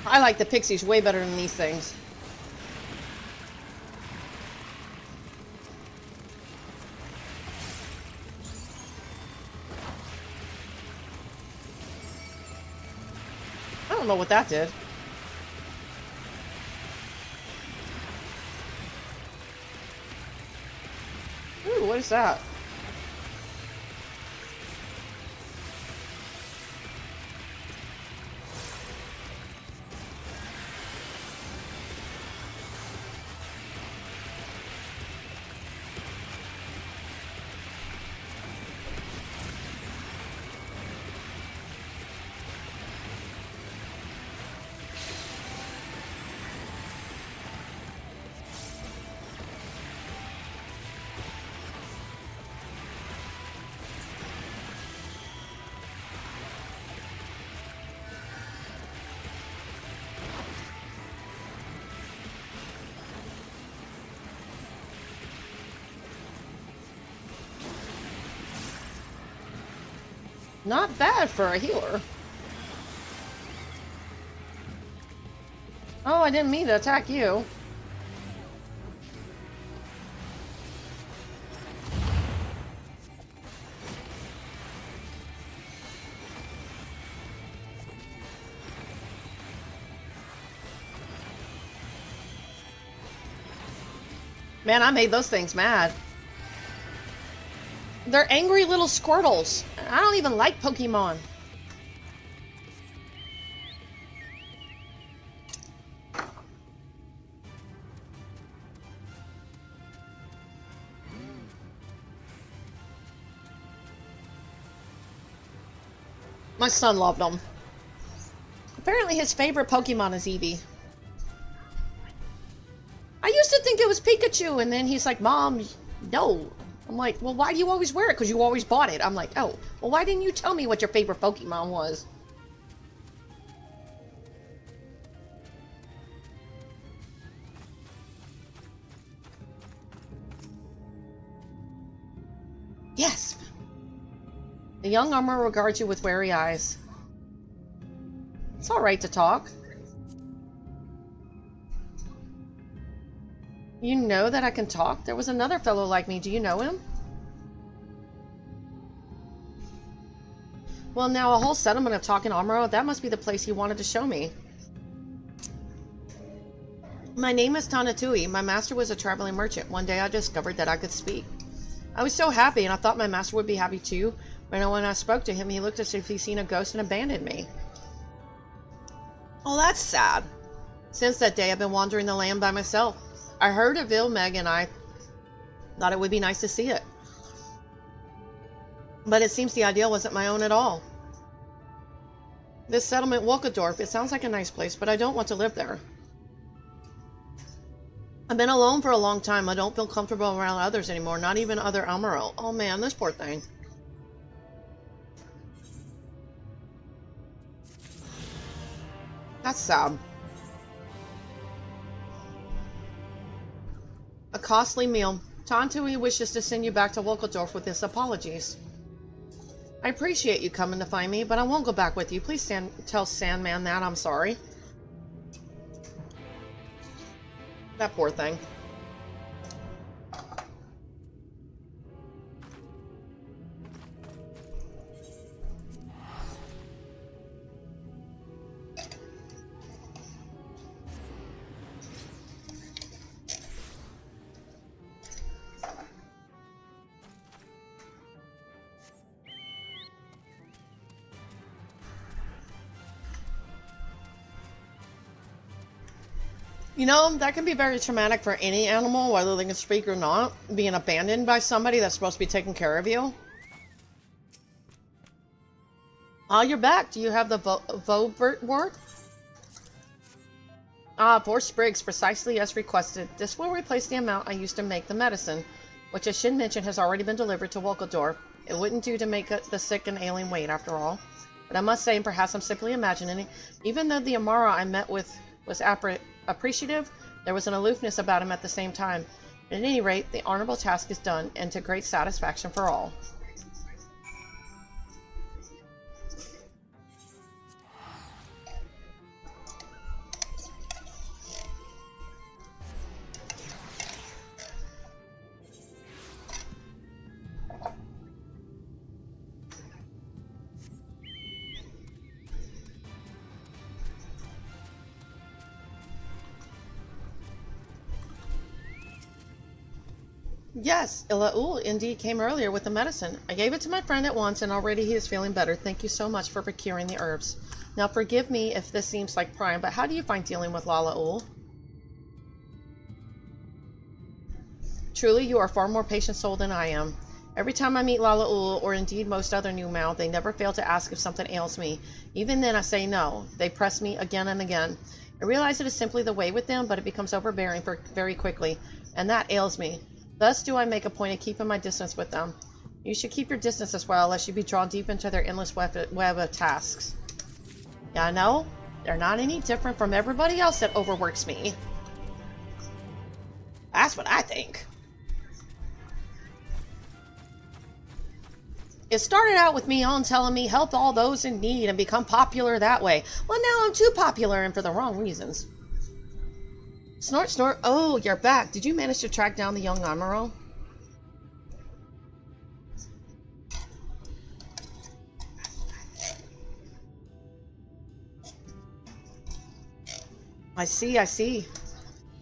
I like the pixies way better than these things. I don't know what that did. Ooh, what is that? Not bad for a healer. Oh, I didn't mean to attack you. Man, I made those things mad. They're angry little Squirtles. I don't even like Pokemon. My son loved them. Apparently his favorite Pokemon is Eevee. I used to think it was Pikachu, and then he's like, Mom, no. I'm like, well, why do you always wear it? Because you always bought it. I'm like, oh, well, why didn't you tell me what your favorite Pokemon was? Yes. The young armor regards you with wary eyes. It's all right to talk. You know that I can talk? There was another fellow like me. Do you know him? Well, now a whole settlement of talking armor. That must be the place you wanted to show me. My name is Tanatui. My master was a traveling merchant. One day I discovered that I could speak. I was so happy, and I thought my master would be happy too. But when I spoke to him, he looked as if he'd seen a ghost and abandoned me. Oh, that's sad. Since that day, I've been wandering the land by myself. I heard of Vilmeg, and I thought it would be nice to see it. But it seems the idea wasn't my own at all. This settlement, Wolkendorf, it sounds like a nice place, but I don't want to live there. I've been alone for a long time. I don't feel comfortable around others anymore, not even other Emerald. Oh man, this poor thing. That's sad. costly meal. Tantu wishes to send you back to Wolkeldorf with his apologies. I appreciate you coming to find me, but I won't go back with you. Please tell Sandman that I'm sorry. That poor thing. You know, that can be very traumatic for any animal, whether they can speak or not. Being abandoned by somebody that's supposed to be taking care of you. Ah, you're back. Do you have the Vobert word? Ah, 4 sprigs, precisely as requested. This will replace the amount I used to make the medicine, which I should mention has already been delivered to Wolkeldorf. It wouldn't do to make the sick and ailing wait, after all. But I must say, and perhaps I'm simply imagining it, even though the Amara I met with was appreciative, there was an aloofness about him at the same time. At any rate, the honorable task is done, and to great satisfaction for all. Yes, Ilaul indeed came earlier with the medicine. I gave it to my friend at once, and already he is feeling better. Thank you so much for procuring the herbs. Now forgive me if this seems like prying, but how do you find dealing with Lalaul? Truly, you are far more patient soul than I am. Every time I meet Lalaul, or indeed most other new Mao, they never fail to ask if something ails me. Even then I say no. They press me again and again. I realize it is simply the way with them, but it becomes overbearing very quickly, and that ails me. Thus do I make a point of keeping my distance with them. You should keep your distance as well, lest you be drawn deep into their endless web of tasks. Yeah, I know. They're not any different from everybody else that overworks me. That's what I think. It started out with me on telling me help all those in need and become popular that way. Well, now I'm too popular and for the wrong reasons. Snort, snort. Oh, you're back. Did you manage to track down the young Amaro? I see, I see.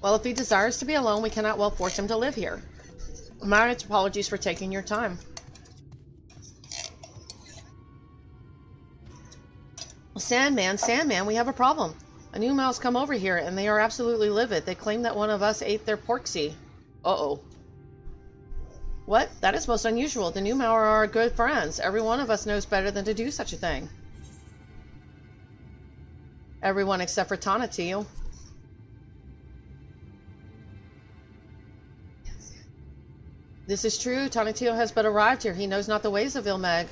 Well, if he desires to be alone, we cannot well force him to live here. My apologies for taking your time. Sandman, we have a problem. A new mouse come over here, and they are absolutely livid. They claim that one of us ate their porksy. Uh-oh. What? That is most unusual. The new Mao are our good friends. Every one of us knows better than to do such a thing. Everyone except for Tonatiuh. This is true. Tonatiuh has but arrived here. He knows not the ways of Ilmeg.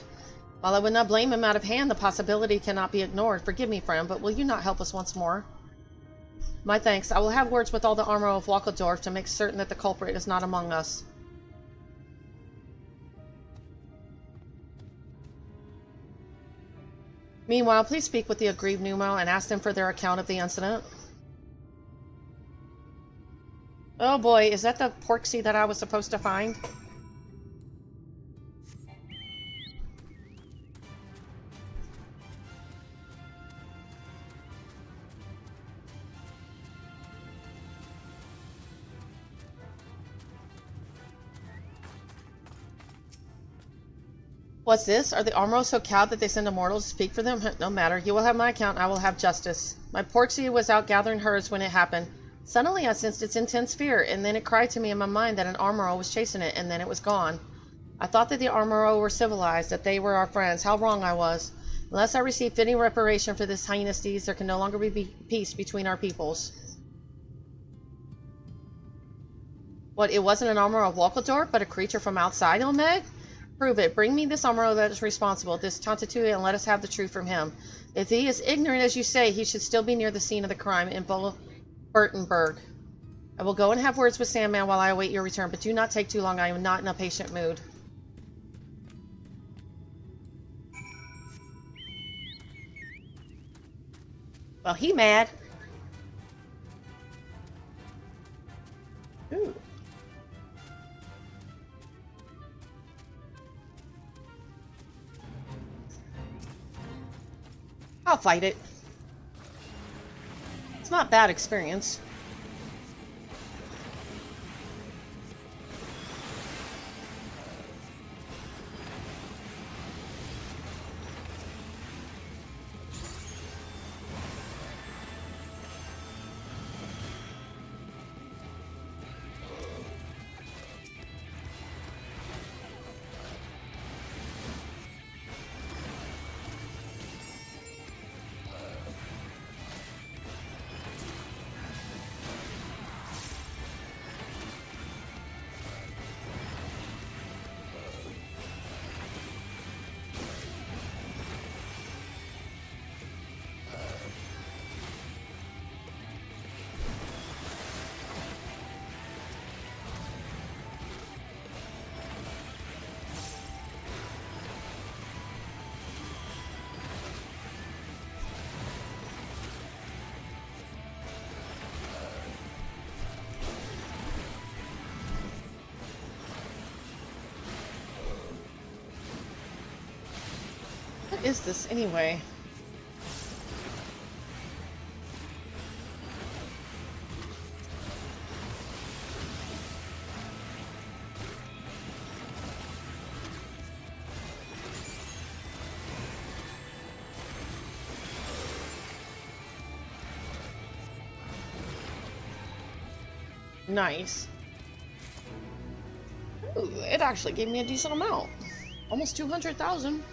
While I would not blame him out of hand, the possibility cannot be ignored. Forgive me, friend, but will you not help us once more? My thanks. I will have words with all the armor of Wolkeldorf to make certain that the culprit is not among us. Meanwhile, please speak with the aggrieved Numao and ask them for their account of the incident. Oh boy, is that the porksy that I was supposed to find? What's this? Are the Armros so cowed that they send immortals to speak for them? No matter. You will have my account, and I will have justice. My porksy was out gathering herds when it happened. Suddenly I sensed its intense fear, and then it cried to me in my mind that an Armoro was chasing it, and then it was gone. I thought that the Armoro were civilized, that they were our friends. How wrong I was. Unless I receive fitting reparation for this heinous deeds, there can no longer be peace between our peoples. What, it wasn't an Armor of Wolkeldorf, but a creature from outside Ilmeg? Prove it. Bring me this Armor that is responsible, this Tonatiuh, and let us have the truth from him. If he is ignorant as you say, he should still be near the scene of the crime in Burtenberg. I will go and have words with Sandman while I await your return, but do not take too long. I am not in a patient mood. Well, he mad. Ooh. I'll fight it. It's not bad experience. What is this anyway? Nice. Ooh, it actually gave me a decent amount. Almost 200,000.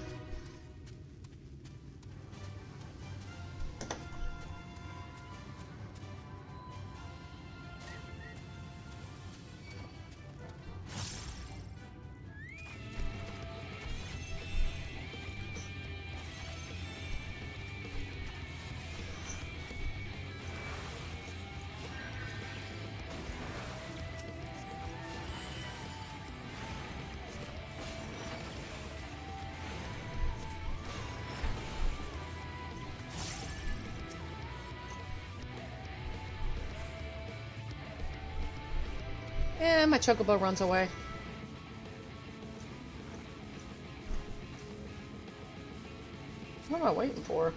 And my chocobo runs away. What am I waiting for?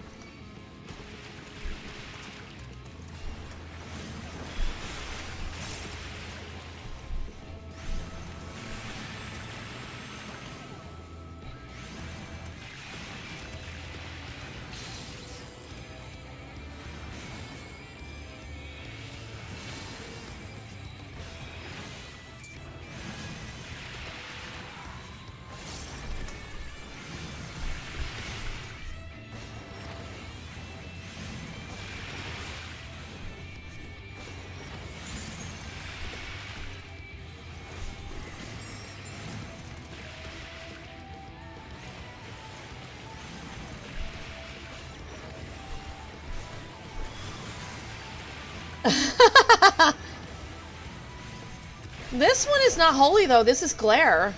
This one is not holy though, this is glare.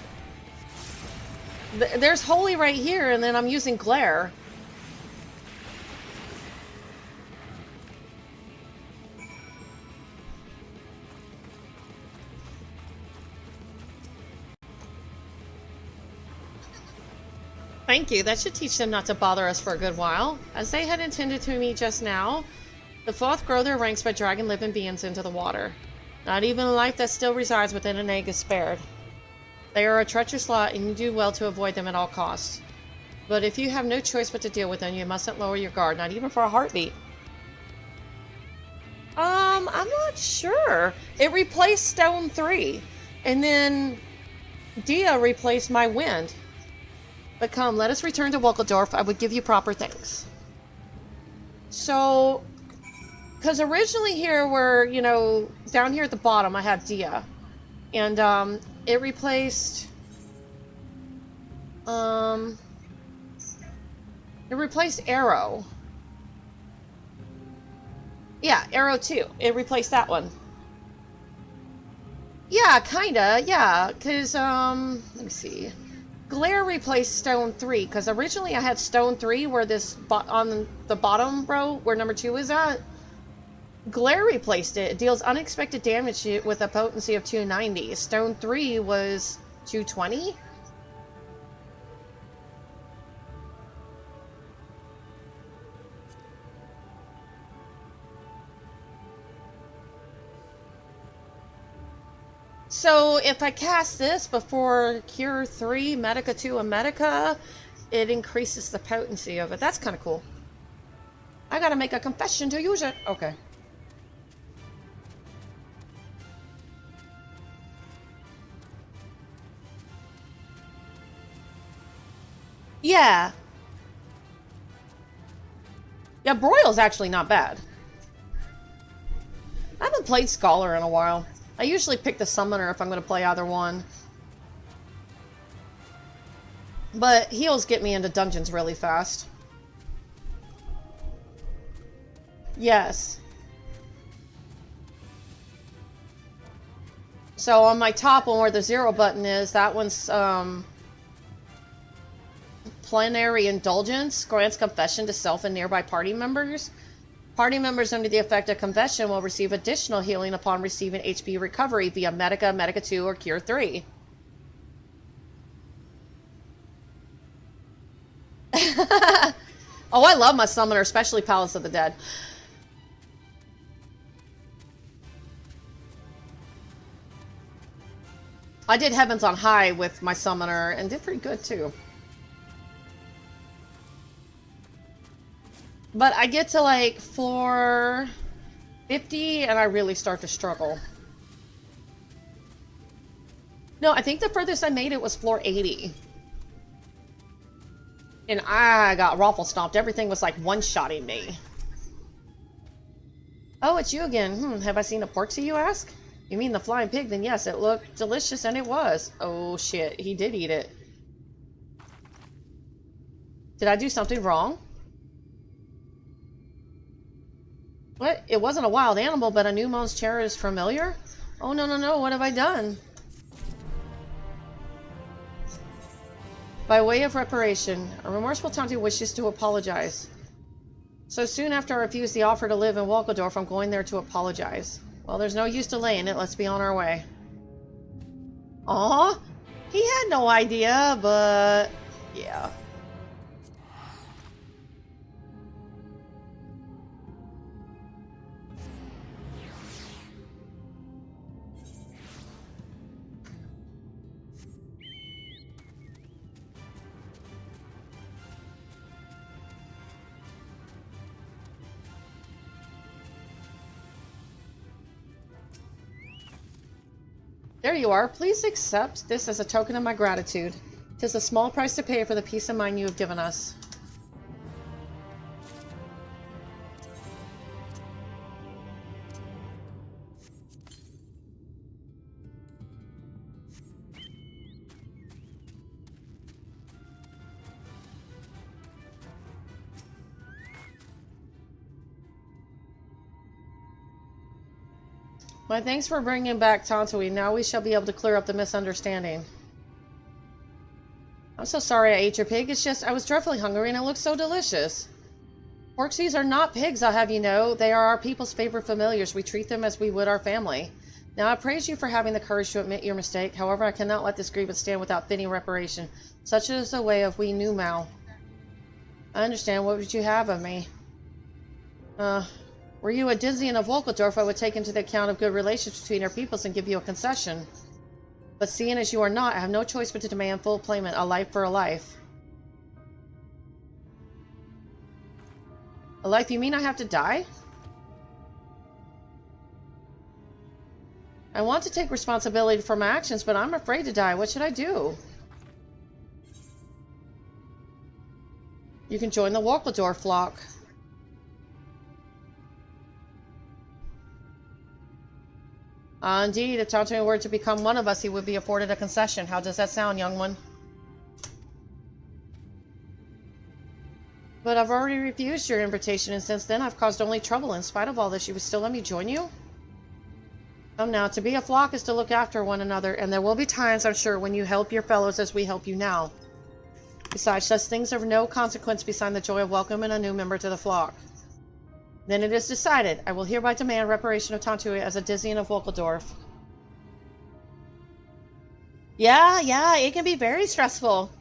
There's holy right here, and then I'm using glare. Thank you, that should teach them not to bother us for a good while. As they had intended to me just now, the Foth grow their ranks by dragging living beings into the water. Not even life that still resides within an egg is spared. They are a treacherous lot, and you do well to avoid them at all costs. But if you have no choice but to deal with them, you mustn't lower your guard, not even for a heartbeat. I'm not sure. It replaced Stone 3, and then Dia replaced my wind. But come, let us return to Wolkeldorf. I would give you proper thanks. So, because originally here were, you know, down here at the bottom I have Dia. And it replaced Arrow. Yeah, Arrow 2. It replaced that one. Yeah, kinda, yeah, because, let me see. Glare replaced Stone 3, because originally I had Stone 3 where this, on the bottom row, where number 2 is at. Glare replaced it. It deals unexpected damage with a potency of 290. Stone 3 was 220? So if I cast this before Cure 3, Medica 2, and Medica, it increases the potency of it. That's kind of cool. I gotta make a confession to use it. Okay. Yeah. Yeah, Broil's actually not bad. I haven't played Scholar in a while. I usually pick the Summoner if I'm going to play either one. But heals get me into dungeons really fast. Yes. So on my top one where the 0 button is, that one's Plenary Indulgence. Grants confession to self and nearby party members. Party members under the effect of confession will receive additional healing upon receiving HP recovery via Medica, Medica 2, or Cure 3. Oh, I love my Summoner, especially Palace of the Dead. I did Heavens on High with my Summoner and did pretty good too. But I get to like floor 50 and I really start to struggle. No, I think the furthest I made it was floor 80. And I got raffle stomped. Everything was like one-shotting me. Oh, it's you again. Have I seen a porksy, you ask? You mean the flying pig? Then yes, it looked delicious, and it was. Oh shit, he did eat it. Did I do something wrong? What? It wasn't a wild animal, but a new Mon's chair is familiar? Oh, no, no, no, what have I done? By way of reparation, a remorseful Tanti wishes to apologize. So soon after I refused the offer to live in Walkendorf, I'm going there to apologize. Well, there's no use delaying it. Let's be on our way. Aw, he had no idea, but yeah. There you are. Please accept this as a token of my gratitude. 'Tis a small price to pay for the peace of mind you have given us. My thanks for bringing back Tantui. Now we shall be able to clear up the misunderstanding. I'm so sorry I ate your pig. It's just I was dreadfully hungry and it looked so delicious. Porksies are not pigs, I'll have you know. They are our people's favorite familiars. We treat them as we would our family. Now I praise you for having the courage to admit your mistake. However, I cannot let this grievance stand without fitting reparation. Such is the way of we new Mao. I understand. What would you have of me? Were you a Dizian of Volkendorf, I would take into the account of good relations between our peoples and give you a concession. But seeing as you are not, I have no choice but to demand full payment, a life for a life. A life? You mean I have to die? I want to take responsibility for my actions, but I'm afraid to die. What should I do? You can join the Walkendorf flock. Indeed, if Tantui were to become one of us, he would be afforded a concession. How does that sound, young one? But I've already refused your invitation, and since then I've caused only trouble. In spite of all this, you would still let me join you? Come now, to be a flock is to look after one another, and there will be times, I'm sure, when you help your fellows as we help you now. Besides, such things are of no consequence beside the joy of welcoming a new member to the flock. Then it is decided. I will hereby demand reparation of Tantuy as a Dizian of Wolkeldorf. Yeah, it can be very stressful.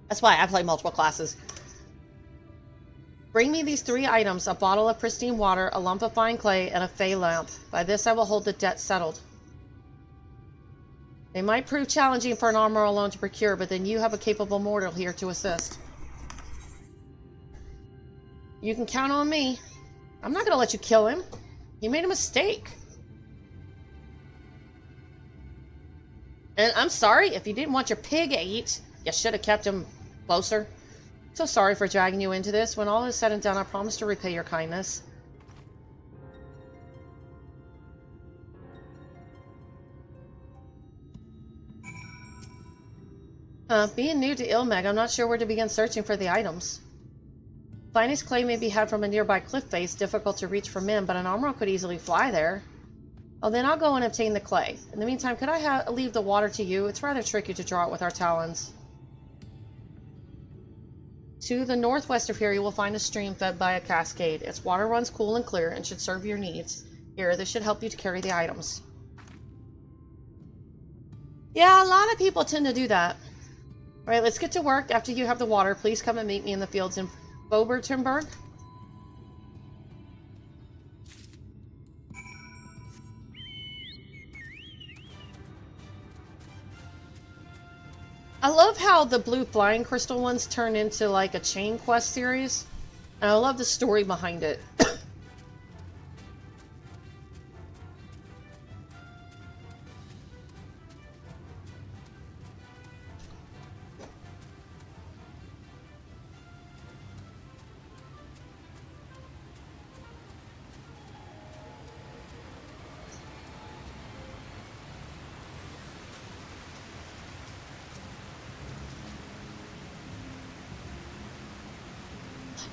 That's why I play multiple classes. Bring me these 3 items, a bottle of pristine water, a lump of fine clay, and a fey lamp. By this I will hold the debt settled. They might prove challenging for an armor alone to procure, but then you have a capable mortal here to assist. You can count on me. I'm not going to let you kill him. You made a mistake. And I'm sorry, if you didn't want your pig ate, you should have kept him closer. So sorry for dragging you into this. When all is said and done, I promise to repay your kindness. Being new to Ilmeg, I'm not sure where to begin searching for the items. Finest clay may be had from a nearby cliff face, difficult to reach for men, but an armor could easily fly there. Oh, then I'll go and obtain the clay. In the meantime, could I leave the water to you? It's rather tricky to draw it with our talons. To the northwest of here, you will find a stream fed by a cascade. Its water runs cool and clear and should serve your needs. Here, this should help you to carry the items. Yeah, a lot of people tend to do that. All right, let's get to work. After you have the water, please come and meet me in the fields in Bobertenberg. I love how the blue flying crystal ones turn into like a chain quest series. And I love the story behind it.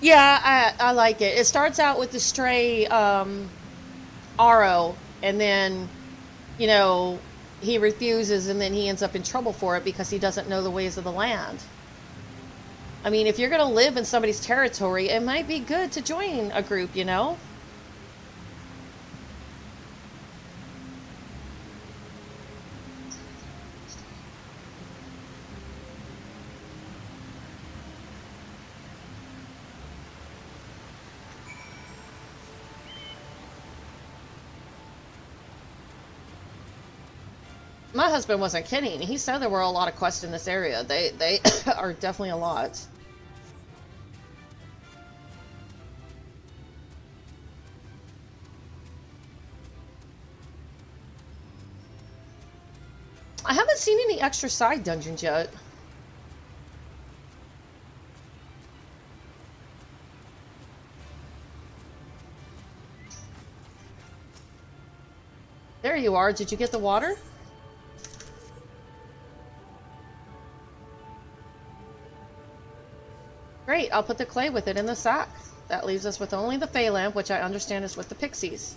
Yeah, I like it. It starts out with the stray Aro, and then, you know, he refuses, and then he ends up in trouble for it because he doesn't know the ways of the land. I mean, if you're going to live in somebody's territory, it might be good to join a group, you know? My husband wasn't kidding. He said there were a lot of quests in this area. They are definitely a lot. I haven't seen any extra side dungeons yet. There you are. Did you get the water? Great, I'll put the clay with it in the sack. That leaves us with only the Fey lamp, which I understand is with the pixies.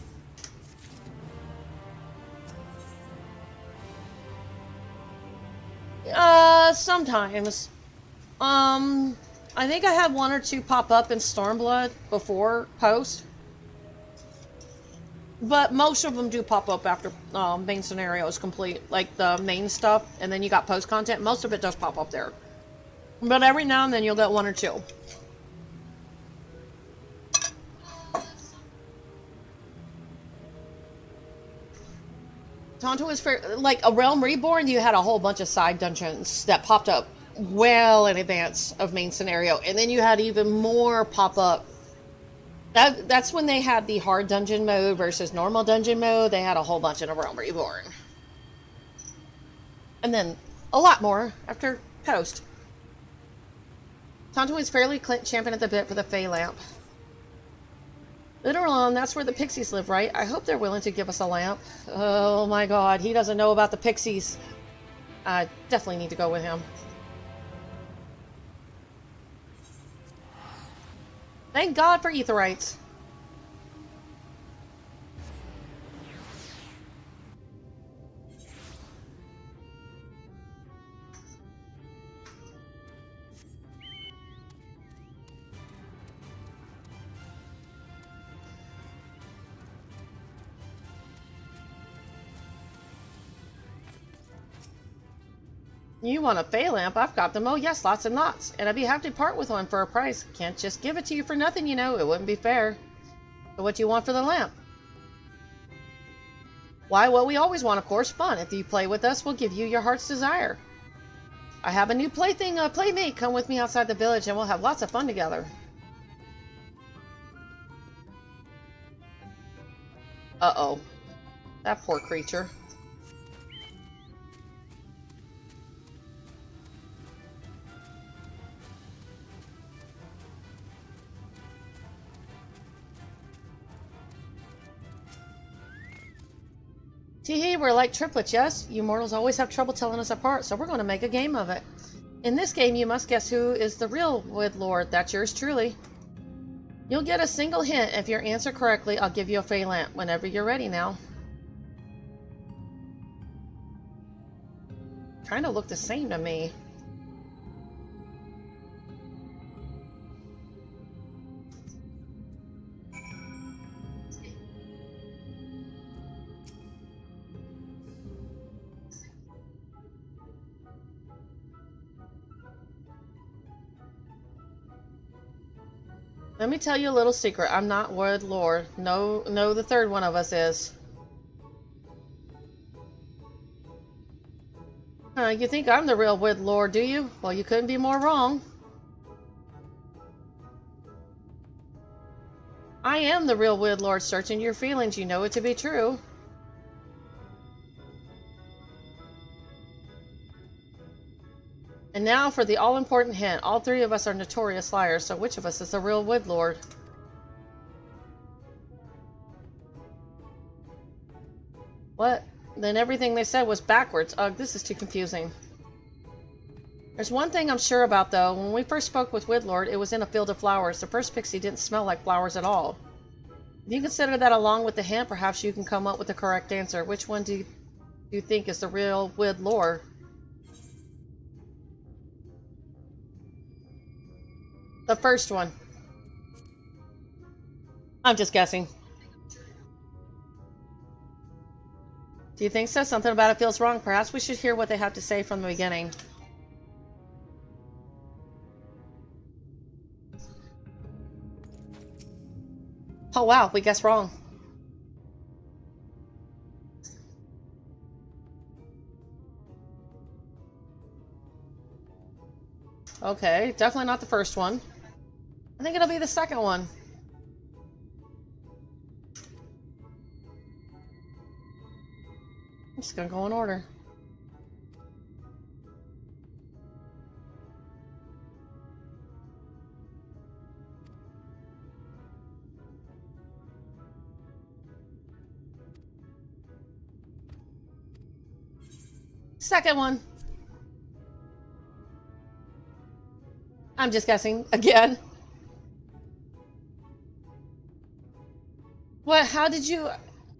Sometimes. I think I had 1 or 2 pop up in Stormblood before post. But most of them do pop up after main scenario is complete. Like the main stuff, and then you got post content. Most of it does pop up there. But every now and then you'll get 1 or 2. Tonto is fair. Like a Realm Reborn, you had a whole bunch of side dungeons that popped up well in advance of main scenario, and then you had even more pop up. That's when they had the hard dungeon mode versus normal dungeon mode. They had a whole bunch in a Realm Reborn, and then a lot more after post. Tonto is fairly champing at the bit for the Fey lamp. Literally, that's where the pixies live, right? I hope they're willing to give us a lamp. Oh my god, he doesn't know about the pixies. I definitely need to go with him. Thank God for Aetherites. You want a Fey lamp? I've got them. Oh yes, lots and lots. And I'd be happy to part with one for a price. Can't just give it to you for nothing, you know. It wouldn't be fair. So what do you want for the lamp? Why, what we always want, of course, fun. If you play with us, we'll give you your heart's desire. I have a new playmate. Come with me outside the village and we'll have lots of fun together. Uh-oh. That poor creature. Tee-hee, we're like triplets, yes? You mortals always have trouble telling us apart, so we're going to make a game of it. In this game, you must guess who is the real Wood Lord. That's yours truly. You'll get a single hint. If you answer correctly, I'll give you a Fey lamp whenever you're ready now. Kind of look the same to me. Let me tell you a little secret. I'm not Wood Lord. No, the third one of us is. You think I'm the real Wood Lord, do you? Well, you couldn't be more wrong. I am the real Wood Lord, searching your feelings. You know it to be true. And now for the all-important hint. All three of us are notorious liars, so which of us is the real Wood Lord? What? Then everything they said was backwards. Ugh, this is too confusing. There's one thing I'm sure about, though. When we first spoke with Woodlord, it was in a field of flowers. The first pixie didn't smell like flowers at all. If you consider that along with the hint, perhaps you can come up with the correct answer. Which one do you think is the real Woodlord? The first one. I'm just guessing. Do you think so? Something about it feels wrong. Perhaps we should hear what they have to say from the beginning. Oh wow, we guessed wrong. Okay, definitely not the first one. I think it'll be the second one. I'm just gonna go in order. Second one. I'm just guessing again. What? How did you?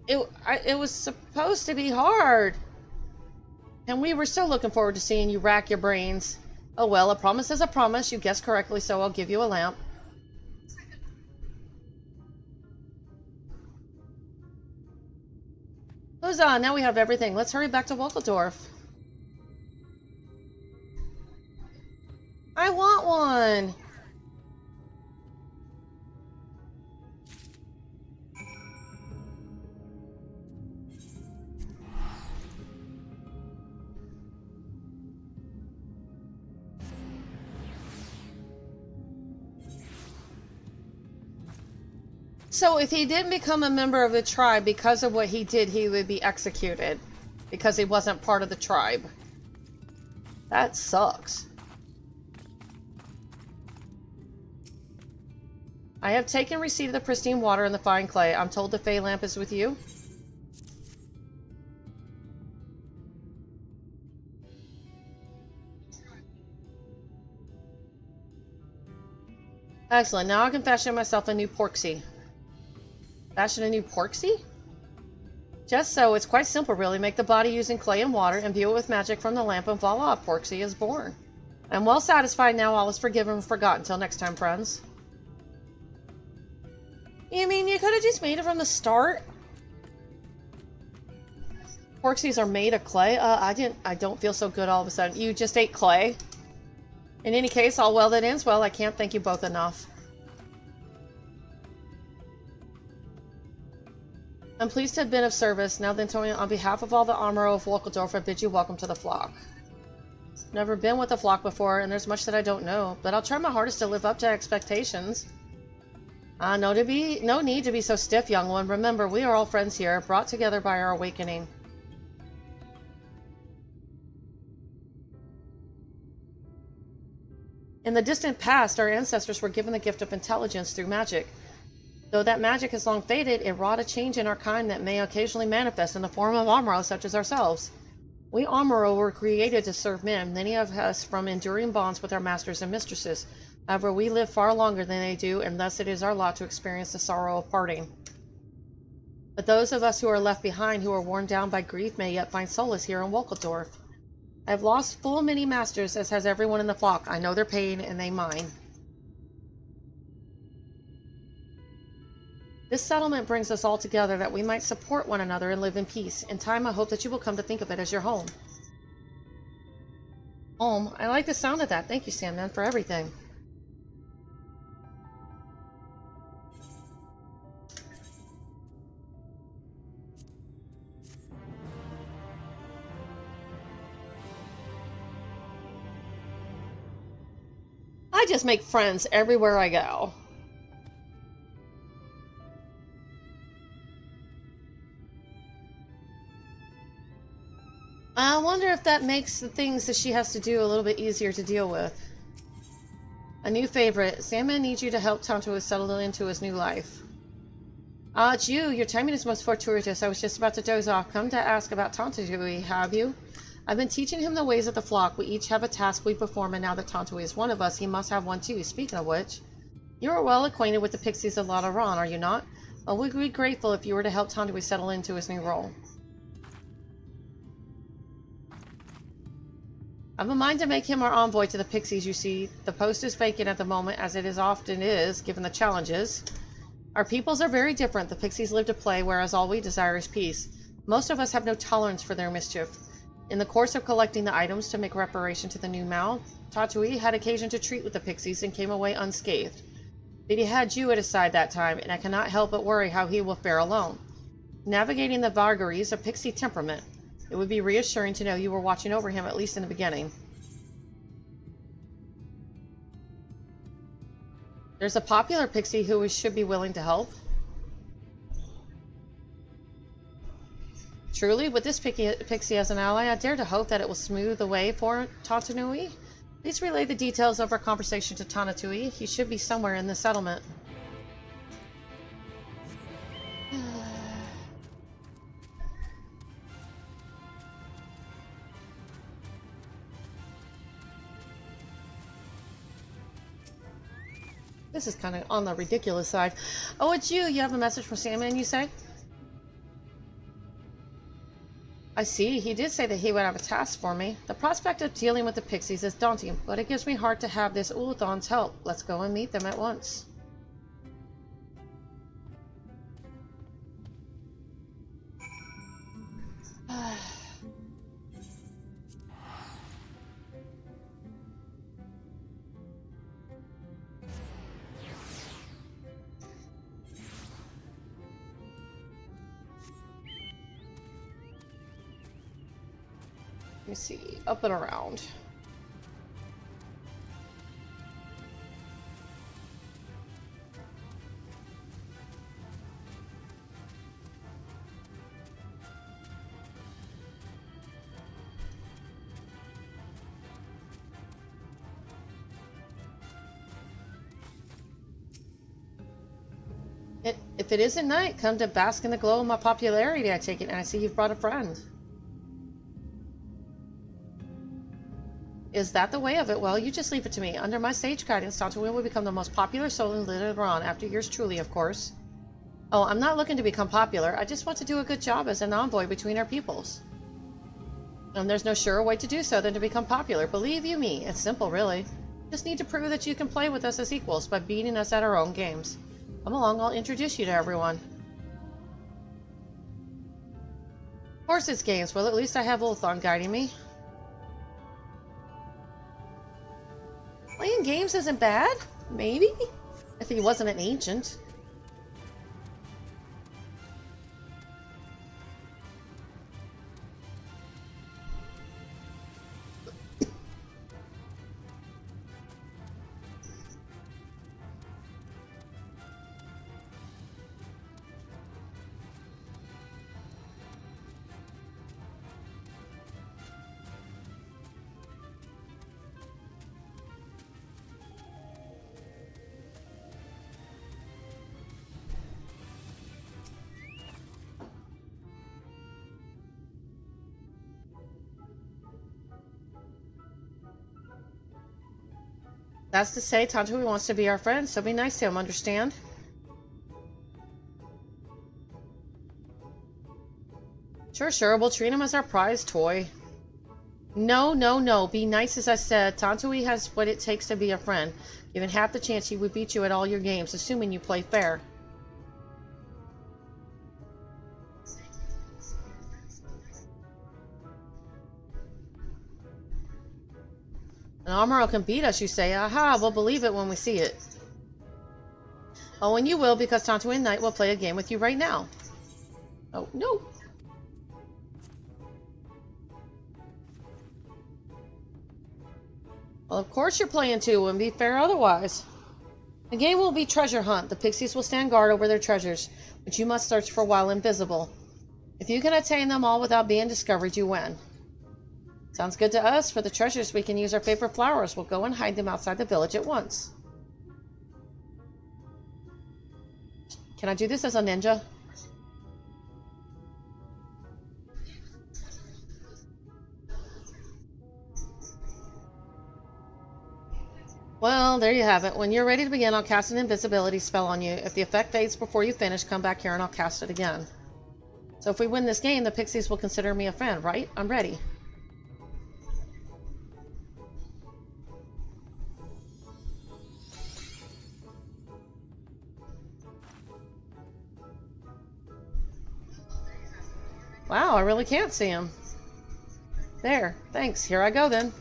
It was supposed to be hard. And we were still looking forward to seeing you rack your brains. Oh well, a promise is a promise. You guessed correctly, so I'll give you a lamp. Huzzah, now we have everything. Let's hurry back to Wolkeldorf. I want one! So if he didn't become a member of the tribe because of what he did, he would be executed. Because he wasn't part of the tribe. That sucks. I have taken receipt of the pristine water and the fine clay. I'm told the Fey lamp is with you. Excellent. Now I can fashion myself a new porksy. Fashion a new porksy? Just so. It's quite simple, really. Make the body using clay and water, imbue it with magic from the lamp, and voila, porksy is born. I'm well satisfied now. All is forgiven and forgotten. Until next time, friends. You mean you could have just made it from the start? Porksies are made of clay? I don't feel so good all of a sudden. You just ate clay? In any case, all well that ends well. I can't thank you both enough. I'm pleased to have been of service. Now then, Tony, on behalf of all the Amuro of Wolkeldorf, I bid you welcome to the flock. Never been with the flock before, and there's much that I don't know, but I'll try my hardest to live up to expectations. No need to be so stiff, young one. Remember, we are all friends here, brought together by our awakening. In the distant past, our ancestors were given the gift of intelligence through magic. Though that magic has long faded, it wrought a change in our kind that may occasionally manifest in the form of Amuro such as ourselves. We Amuro were created to serve men, many of us from enduring bonds with our masters and mistresses. However, we live far longer than they do, and thus it is our lot to experience the sorrow of parting. But those of us who are left behind, who are worn down by grief, may yet find solace here in Wolkeldorf. I have lost full many masters, as has everyone in the flock. I know their pain, and they mine. This settlement brings us all together that we might support one another and live in peace. In time, I hope that you will come to think of it as your home. Home? I like the sound of that. Thank you, Sandman, for everything. I just make friends everywhere I go. I wonder if that makes the things that she has to do a little bit easier to deal with. A new favorite. Sandman needs you to help Tantua settle into his new life. Ah, it's you. Your timing is most fortuitous. I was just about to doze off. Come to ask about Tantua, have you? I've been teaching him the ways of the flock. We each have a task we perform, and now that Tantua is one of us, he must have one too. Speaking of which, you are well acquainted with the pixies of Ladaran, are you not? Well, we'd be grateful if you were to help Tantua settle into his new role. I've a mind to make him our envoy to the pixies, you see. The post is vacant at the moment, as it is often is, given the challenges. Our peoples are very different. The pixies live to play, whereas all we desire is peace. Most of us have no tolerance for their mischief. In the course of collecting the items to make reparation to the new Mal, Tatui had occasion to treat with the pixies and came away unscathed. But he had you at his side that time, and I cannot help but worry how he will fare alone. Navigating the vagaries of pixie temperament. It would be reassuring to know you were watching over him, at least in the beginning. There's a popular pixie who should be willing to help. Truly, with this pixie as an ally, I dare to hope that it will smooth the way for Tantanui. Please relay the details of our conversation to Tanatui. He should be somewhere in the settlement. This is kind of on the ridiculous side. Oh, it's you. You have a message from Sandman, you say? I see. He did say that he would have a task for me. The prospect of dealing with the pixies is daunting, but it gives me heart to have this Ulathon's help. Let's go and meet them at once. Let me see, up and around. If it isn't night, come to bask in the glow of my popularity, I take it, and I see you've brought a friend. Is that the way of it? Well, you just leave it to me. Under my sage guidance, Tantuin will become the most popular soul in Litaran, after yours truly, of course. Oh, I'm not looking to become popular. I just want to do a good job as an envoy between our peoples. And there's no surer way to do so than to become popular. Believe you me, it's simple, really. Just need to prove that you can play with us as equals by beating us at our own games. Come along, I'll introduce you to everyone. Of course it's games. Well, at least I have Ulthon guiding me. Playing games isn't bad. Maybe? If he wasn't an ancient. That's to say, Tanjui wants to be our friend, so be nice to him, understand? Sure, sure, we'll treat him as our prize toy. No, no, no, be nice as I said. Tanjui has what it takes to be a friend. Given half the chance, he would beat you at all your games, assuming you play fair. An Amuro can beat us, you say. Aha, we'll believe it when we see it. Oh, and you will, because Tanjui and Knight will play a game with you right now. Oh, no. Well, of course you're playing too. Wouldn't be fair otherwise. The game will be treasure hunt. The pixies will stand guard over their treasures, which you must search for while invisible. If you can attain them all without being discovered, you win. Sounds good to us. For the treasures, we can use our favorite flowers. We'll go and hide them outside the village at once. Can I do this as a ninja? Well, there you have it. When you're ready to begin, I'll cast an invisibility spell on you. If the effect fades before you finish, come back here and I'll cast it again. So if we win this game, the pixies will consider me a friend, right? I'm ready. Wow, I really can't see him. There, thanks. Here I go then.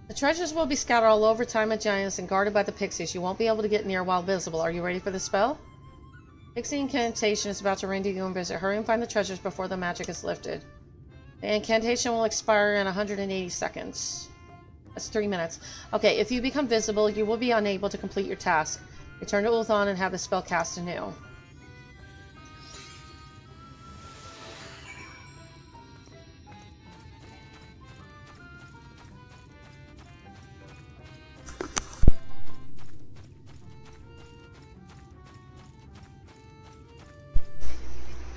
The treasures will be scattered all over Time of Giants and guarded by the pixies. You won't be able to get near while visible. Are you ready for the spell? Pixie incantation is about to render you invisible. Hurry and find the treasures before the magic is lifted. The incantation will expire in 180 seconds. That's 3 minutes. Okay, if you become visible, you will be unable to complete your task. Return to Ulthon and have the spell cast anew.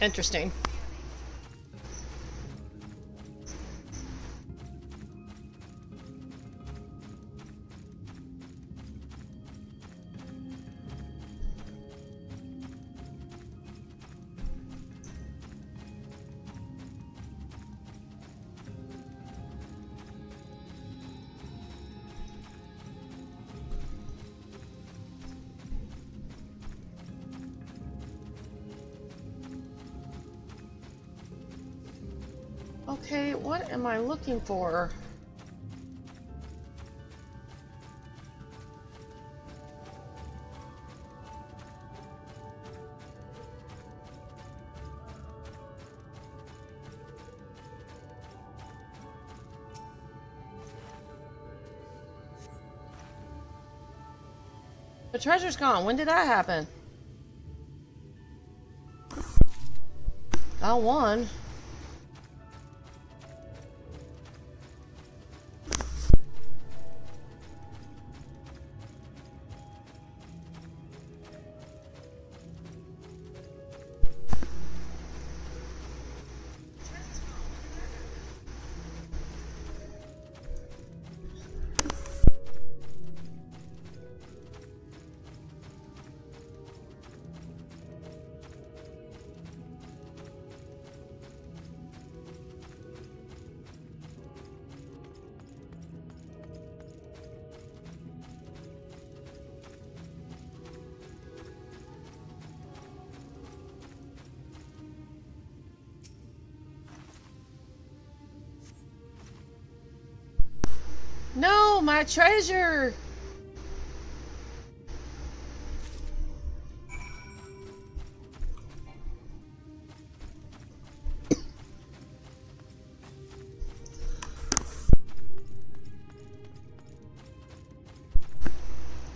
Interesting. Okay, what am I looking for? The treasure's gone. When did that happen? Got one. No, my treasure!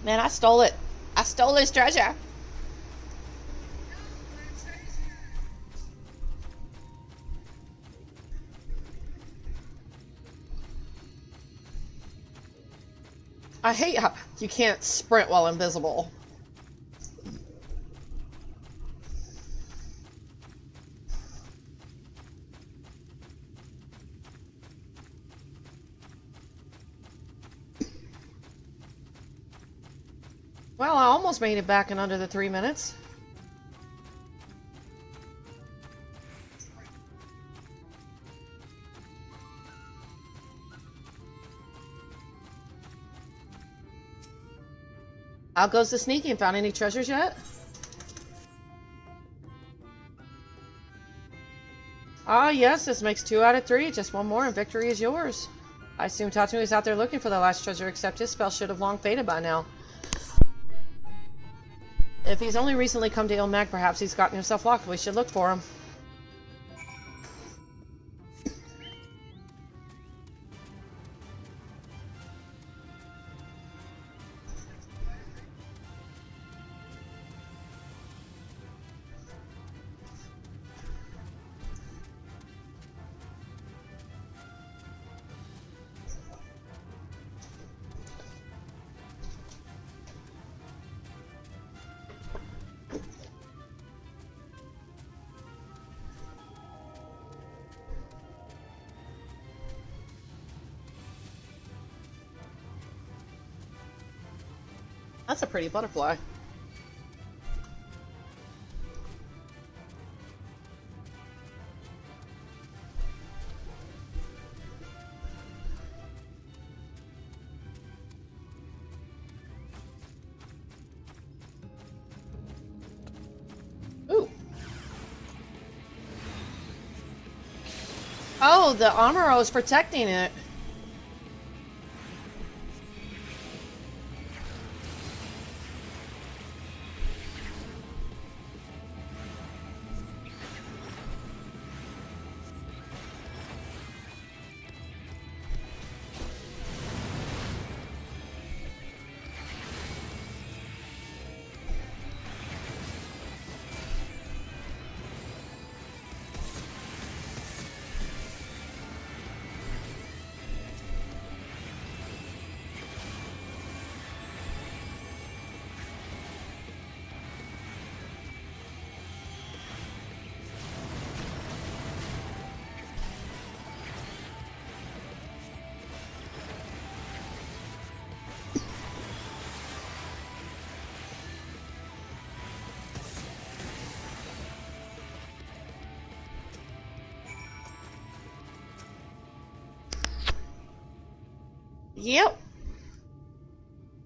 Man, I stole it. I stole his treasure. I hate how you can't sprint while invisible. Well, I almost made it back in under the 3 minutes. How goes the sneaking? Found any treasures yet? Ah, yes, this makes 2 out of 3. Just one more and victory is yours. I assume Tatooine is out there looking for the last treasure, except his spell should have long faded by now. If he's only recently come to Ilmag, perhaps he's gotten himself locked. We should look for him. That's a pretty butterfly. Ooh. Oh, the armor is protecting it. Yep.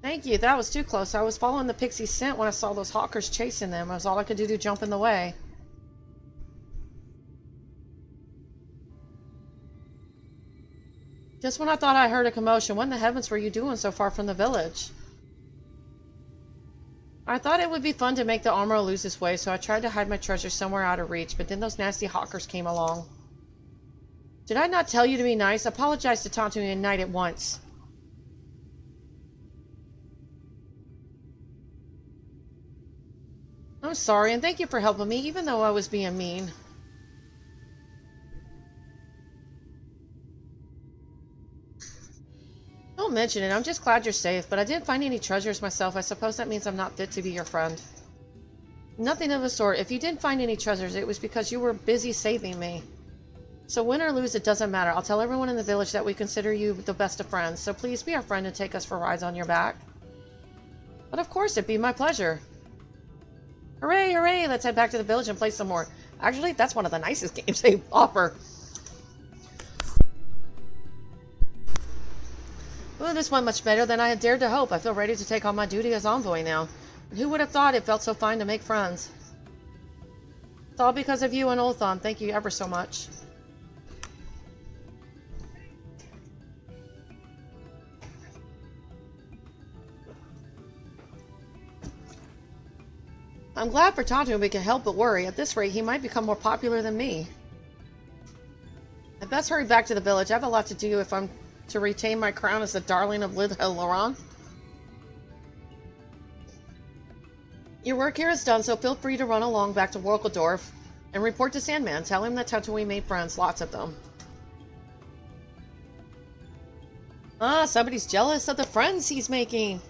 Thank you. That was too close. I was following the pixie's scent when I saw those hawkers chasing them. It was all I could do to jump in the way. Just when I thought I heard a commotion, what in the heavens were you doing so far from the village? I thought it would be fun to make the armor lose his way, so I tried to hide my treasure somewhere out of reach, but then those nasty hawkers came along. Did I not tell you to be nice? Apologize to Tatooine and Knight at once. I'm sorry, and thank you for helping me, even though I was being mean. Don't mention it, I'm just glad you're safe, but I didn't find any treasures myself. I suppose that means I'm not fit to be your friend. Nothing of the sort. If you didn't find any treasures, it was because you were busy saving me. So win or lose, it doesn't matter. I'll tell everyone in the village that we consider you the best of friends, so please be our friend and take us for rides on your back. But of course, it'd be my pleasure. Hooray, hooray! Let's head back to the village and play some more. Actually, that's one of the nicest games they offer. Ooh, this went much better than I had dared to hope. I feel ready to take on my duty as envoy now. And who would have thought it felt so fine to make friends? It's all because of you and Ulthon. Thank you ever so much. I'm glad for Tonto we can help but worry. At this rate, he might become more popular than me. I best hurry back to the village. I have a lot to do if I'm to retain my crown as the darling of Lid Laron. Your work here is done, so feel free to run along back to Workeldorf and report to Sandman. Tell him that Tonto made friends, lots of them. Ah, somebody's jealous of the friends he's making.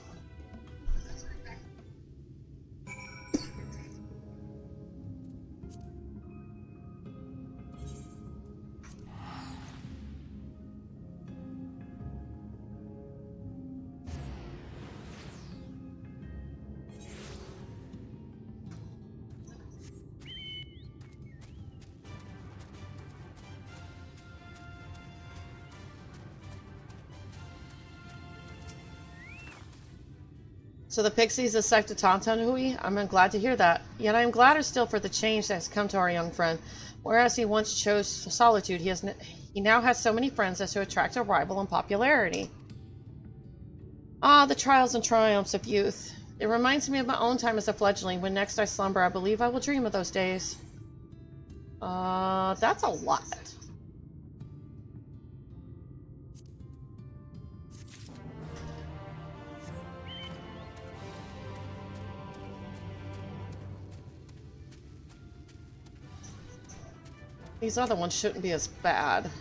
So the pixies have sucked to Tauntaun Hui? I'm glad to hear that. Yet I am gladder still for the change that has come to our young friend. Whereas he once chose solitude, he now has so many friends as to attract a rival in popularity. Ah, the trials and triumphs of youth. It reminds me of my own time as a fledgling. When next I slumber, I believe I will dream of those days. That's a lot. These other ones shouldn't be as bad.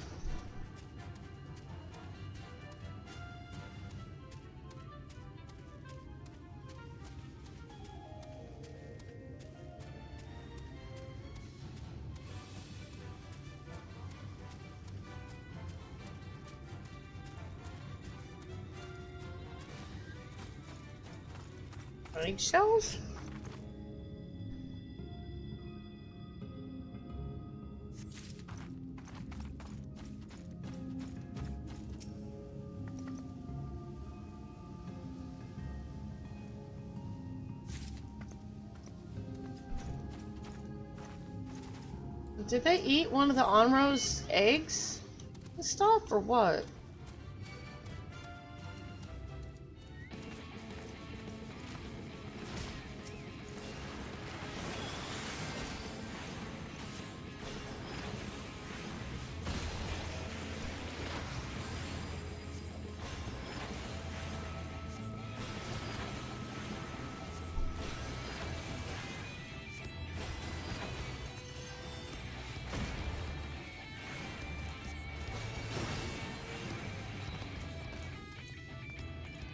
Eggshells? Did they eat one of the Onro's eggs and stuff, or what?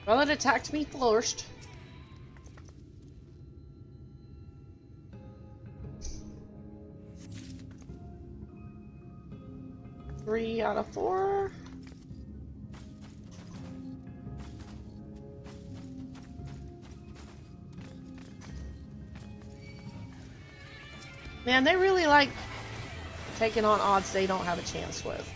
Well, it attacked me first. Three out of 4. Man, they really like taking on odds they don't have a chance with.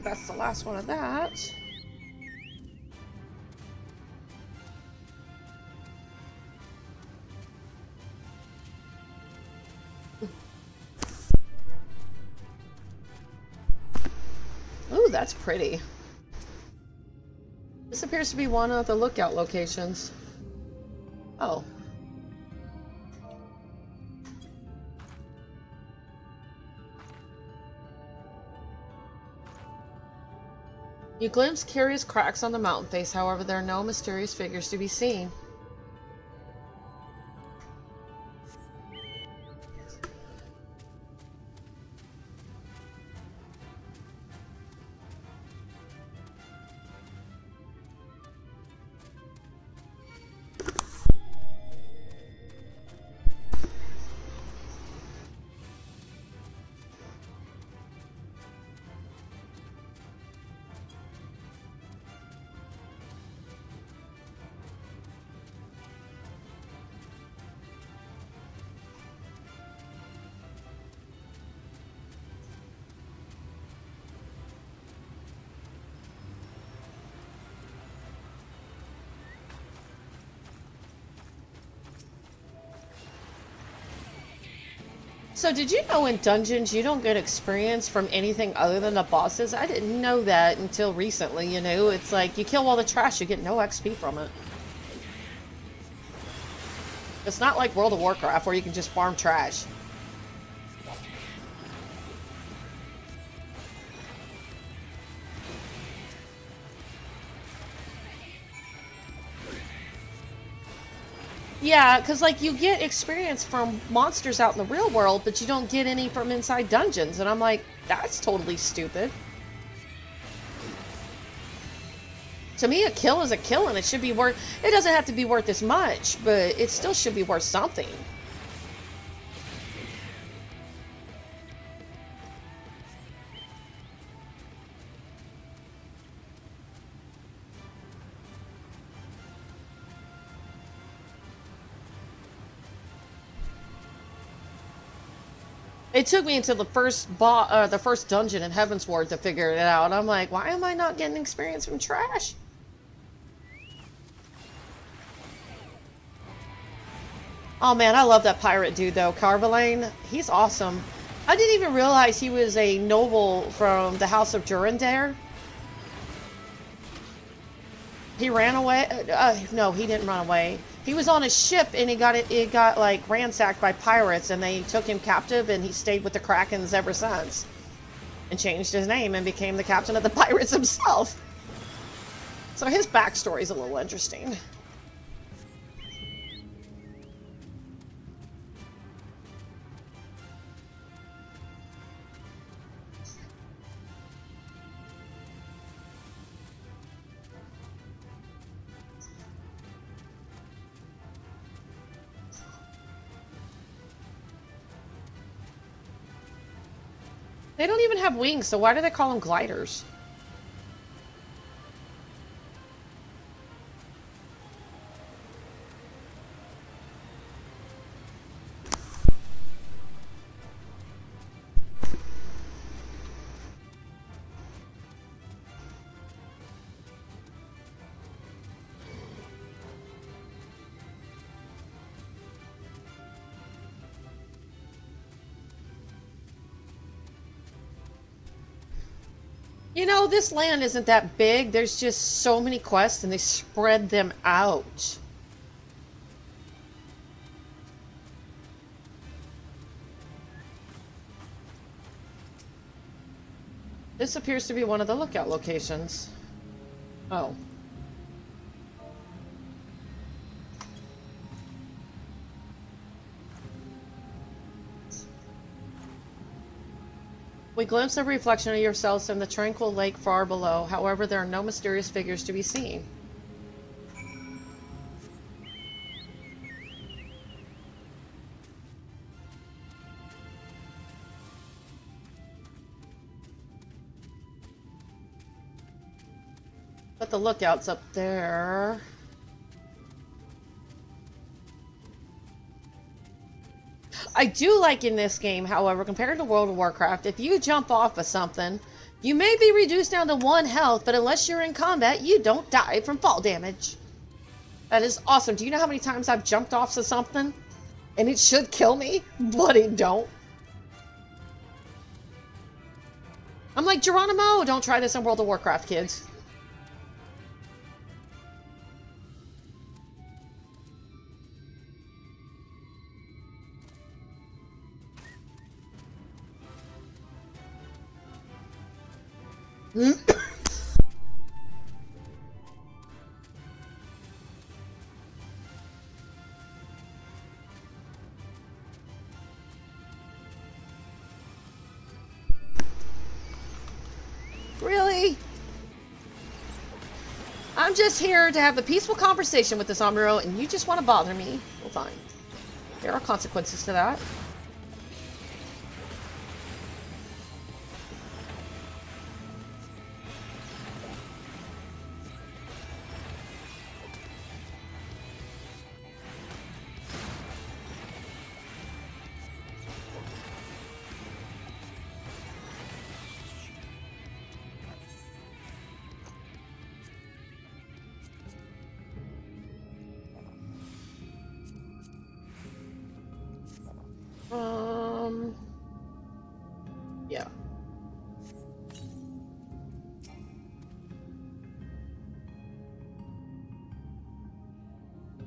That's the last one of that. Ooh, that's pretty. This appears to be one of the lookout locations. Oh. You glimpse curious cracks on the mountain face, however, there are no mysterious figures to be seen. So did you know in dungeons you don't get experience from anything other than the bosses? I didn't know that until recently, you know? It's like you kill all the trash, you get no XP from it. It's not like World of Warcraft where you can just farm trash. Yeah, because, like, you get experience from monsters out in the real world, but you don't get any from inside dungeons. And I'm like, that's totally stupid. To me, a kill is a kill, and it should be worth... It doesn't have to be worth as much, but it still should be worth something. It took me until the first dungeon in Heavensward to figure it out. I'm like, why am I not getting experience from trash? Oh man, I love that pirate dude though, Carvalane. He's awesome. I didn't even realize he was a noble from the House of Durandare. He ran away. No, he didn't run away. He was on a ship and it got like ransacked by pirates, and they took him captive, and he stayed with the Krakens ever since. And changed his name and became the captain of the pirates himself. So his backstory is a little interesting. They don't even have wings, so why do they call them gliders? You know, this land isn't that big. There's just so many quests, and they spread them out. This appears to be one of the lookout locations. Oh. We glimpse a reflection of yourselves in the tranquil lake far below. However, there are no mysterious figures to be seen. But the lookout's up there. I do like in this game, however, compared to World of Warcraft, if you jump off of something, you may be reduced down to 1 health, but unless you're in combat, you don't die from fall damage. That is awesome. Do you know how many times I've jumped off of something? And it should kill me, but it don't. I'm like, Geronimo, don't try this in World of Warcraft, kids. Really? I'm just here to have a peaceful conversation with this Amuro, and you just want to bother me? Well, fine. There are consequences to that.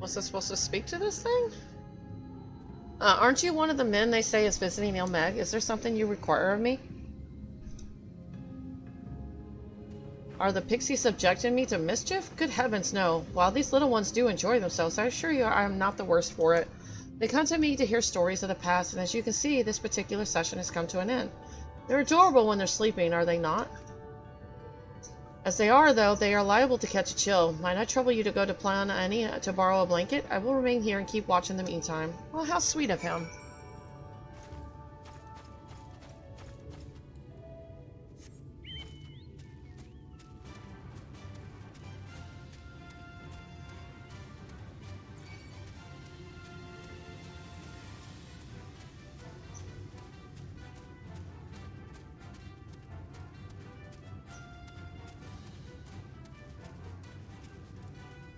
Was I supposed to speak to this thing? Aren't you one of the men they say is visiting Il Meg? Is there something you require of me? Are the pixies subjecting me to mischief? Good heavens, no. While these little ones do enjoy themselves, I assure you I am not the worst for it. They come to me to hear stories of the past, and as you can see, this particular session has come to an end. They're adorable when they're sleeping, are they not? As they are, though, they are liable to catch a chill. Might I trouble you to go to plan any to borrow a blanket? I will remain here and keep watch in the meantime. Well, how sweet of him.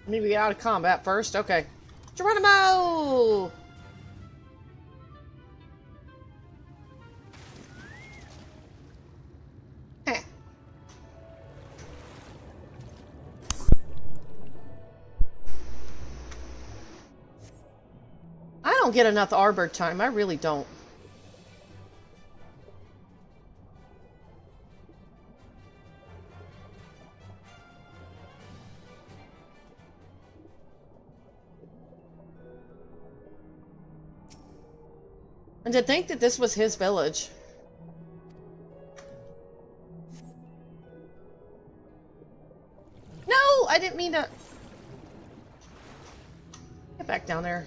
I need to get out of combat first. Okay. Geronimo! Heh. I don't get enough arbor time. I really don't. And to think that this was his village. No! I didn't mean to... Get back down there.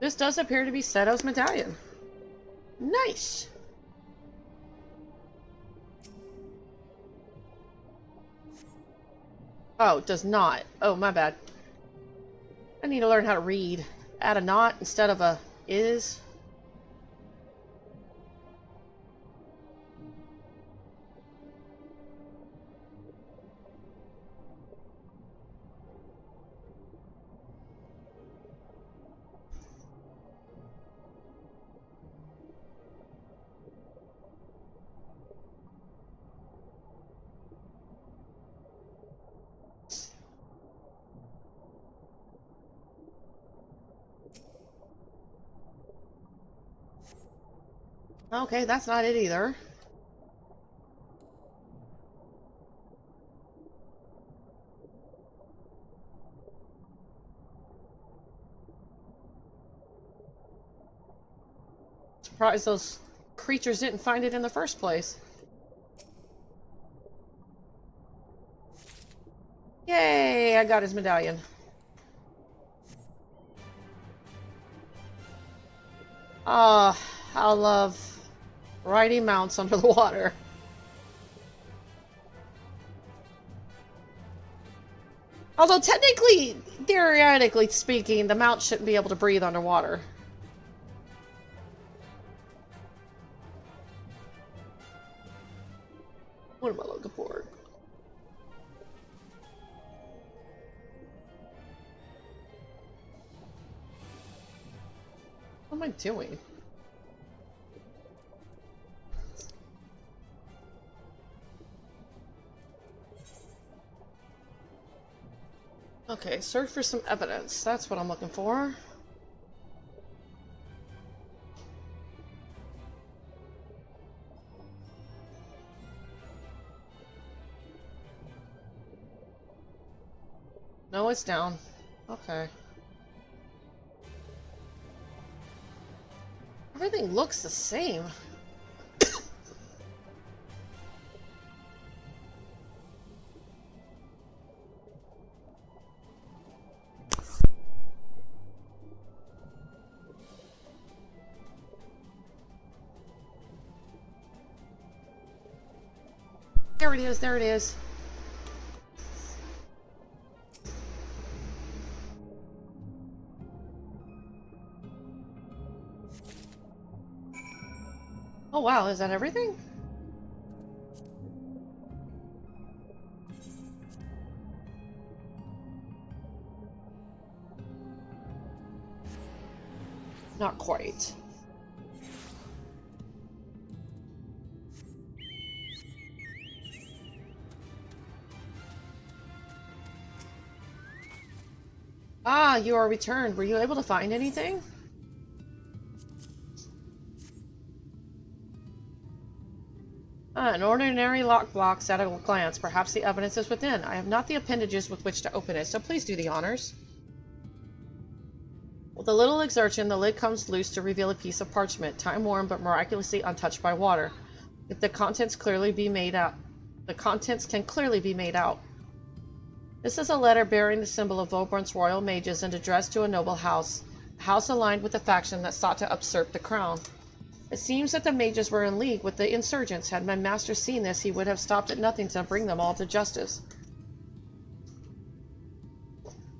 This does appear to be Seto's medallion. Nice! Oh, it does not. Oh, my bad. I need to learn how to read. Add a not instead of a is. Okay, that's not it either. Surprised those creatures didn't find it in the first place. Yay, I got his medallion. Ah, I love riding mounts under the water. Although technically, theoretically speaking, the mount shouldn't be able to breathe underwater. What am I looking for? What am I doing? Okay, search for some evidence. That's what I'm looking for. No, it's down. Okay. Everything looks the same. There it is, there it is. Oh wow, is that everything? Not quite. Ah, you are returned. Were you able to find anything? An ordinary lock blocks at a glance. Perhaps the evidence is within. I have not the appendages with which to open it, so please do the honors. With a little exertion, the lid comes loose to reveal a piece of parchment, time-worn but miraculously untouched by water. If the contents clearly be made out, the contents can clearly be made out. This is a letter bearing the symbol of Vaubrant's royal mages and addressed to a noble house, a house aligned with the faction that sought to usurp the crown. It seems that the mages were in league with the insurgents. Had my master seen this, he would have stopped at nothing to bring them all to justice.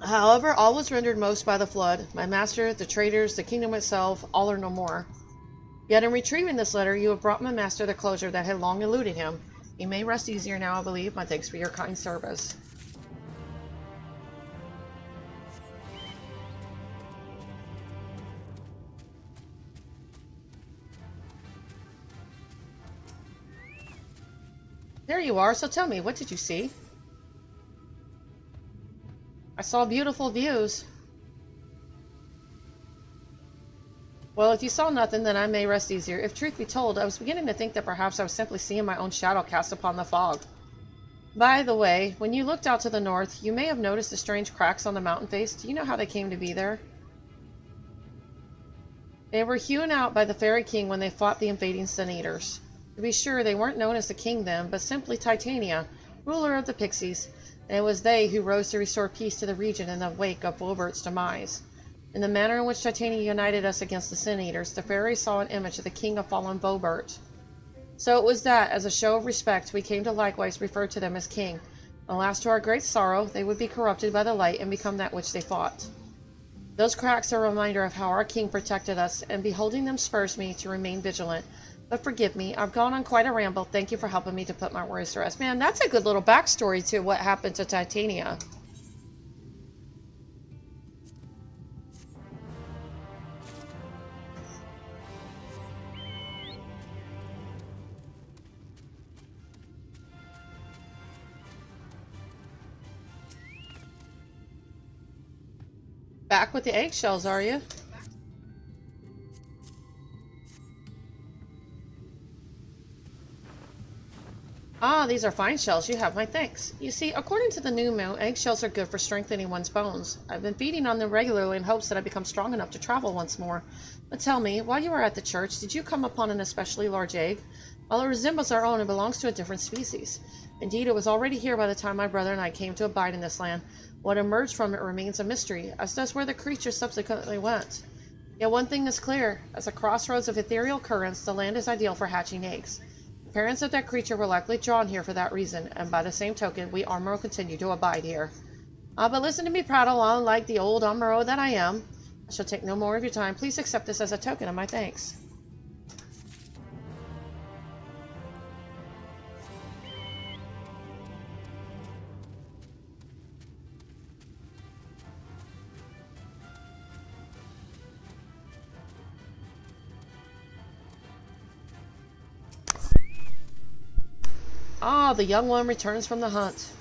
However, all was rendered most by the flood. My master, the traitors, the kingdom itself, all are no more. Yet in retrieving this letter, you have brought my master the closure that had long eluded him. He may rest easier now, I believe. My thanks for your kind service. There you are, so tell me, what did you see? I saw beautiful views. Well, if you saw nothing, then I may rest easier. If truth be told, I was beginning to think that perhaps I was simply seeing my own shadow cast upon the fog. By the way, when you looked out to the north, you may have noticed the strange cracks on the mountain face. Do you know how they came to be there? They were hewn out by the Fairy King when they fought the invading Sun Eaters. To be sure, they weren't known as the king then, but simply Titania, ruler of the Pixies, and it was they who rose to restore peace to the region in the wake of Wilbert's demise. In the manner in which Titania united us against the Sin Eaters, the fairies saw an image of the king of fallen Wilbert. So it was that, as a show of respect, we came to likewise refer to them as king. Alas, to our great sorrow, they would be corrupted by the light and become that which they fought. Those cracks are a reminder of how our king protected us, and beholding them spurs me to remain vigilant. But forgive me, I've gone on quite a ramble. Thank you for helping me to put my worries to rest. Man, that's a good little backstory to what happened to Titania. Back with the eggshells, are you? Ah, these are fine shells. You have my thanks. You see, according to the new moon, eggshells are good for strengthening one's bones. I've been feeding on them regularly in hopes that I become strong enough to travel once more. But tell me, while you were at the church, did you come upon an especially large egg? While it resembles our own, it belongs to a different species. Indeed, it was already here by the time my brother and I came to abide in this land. What emerged from it remains a mystery, as does where the creature subsequently went. Yet one thing is clear. As a crossroads of ethereal currents, the land is ideal for hatching eggs. The parents of that creature were likely drawn here for that reason, and by the same token, we Amuro continue to abide here. But listen to me prattle on like the old Amuro that I am. I shall take no more of your time. Please accept this as a token of my thanks. Ah, the young one returns from the hunt.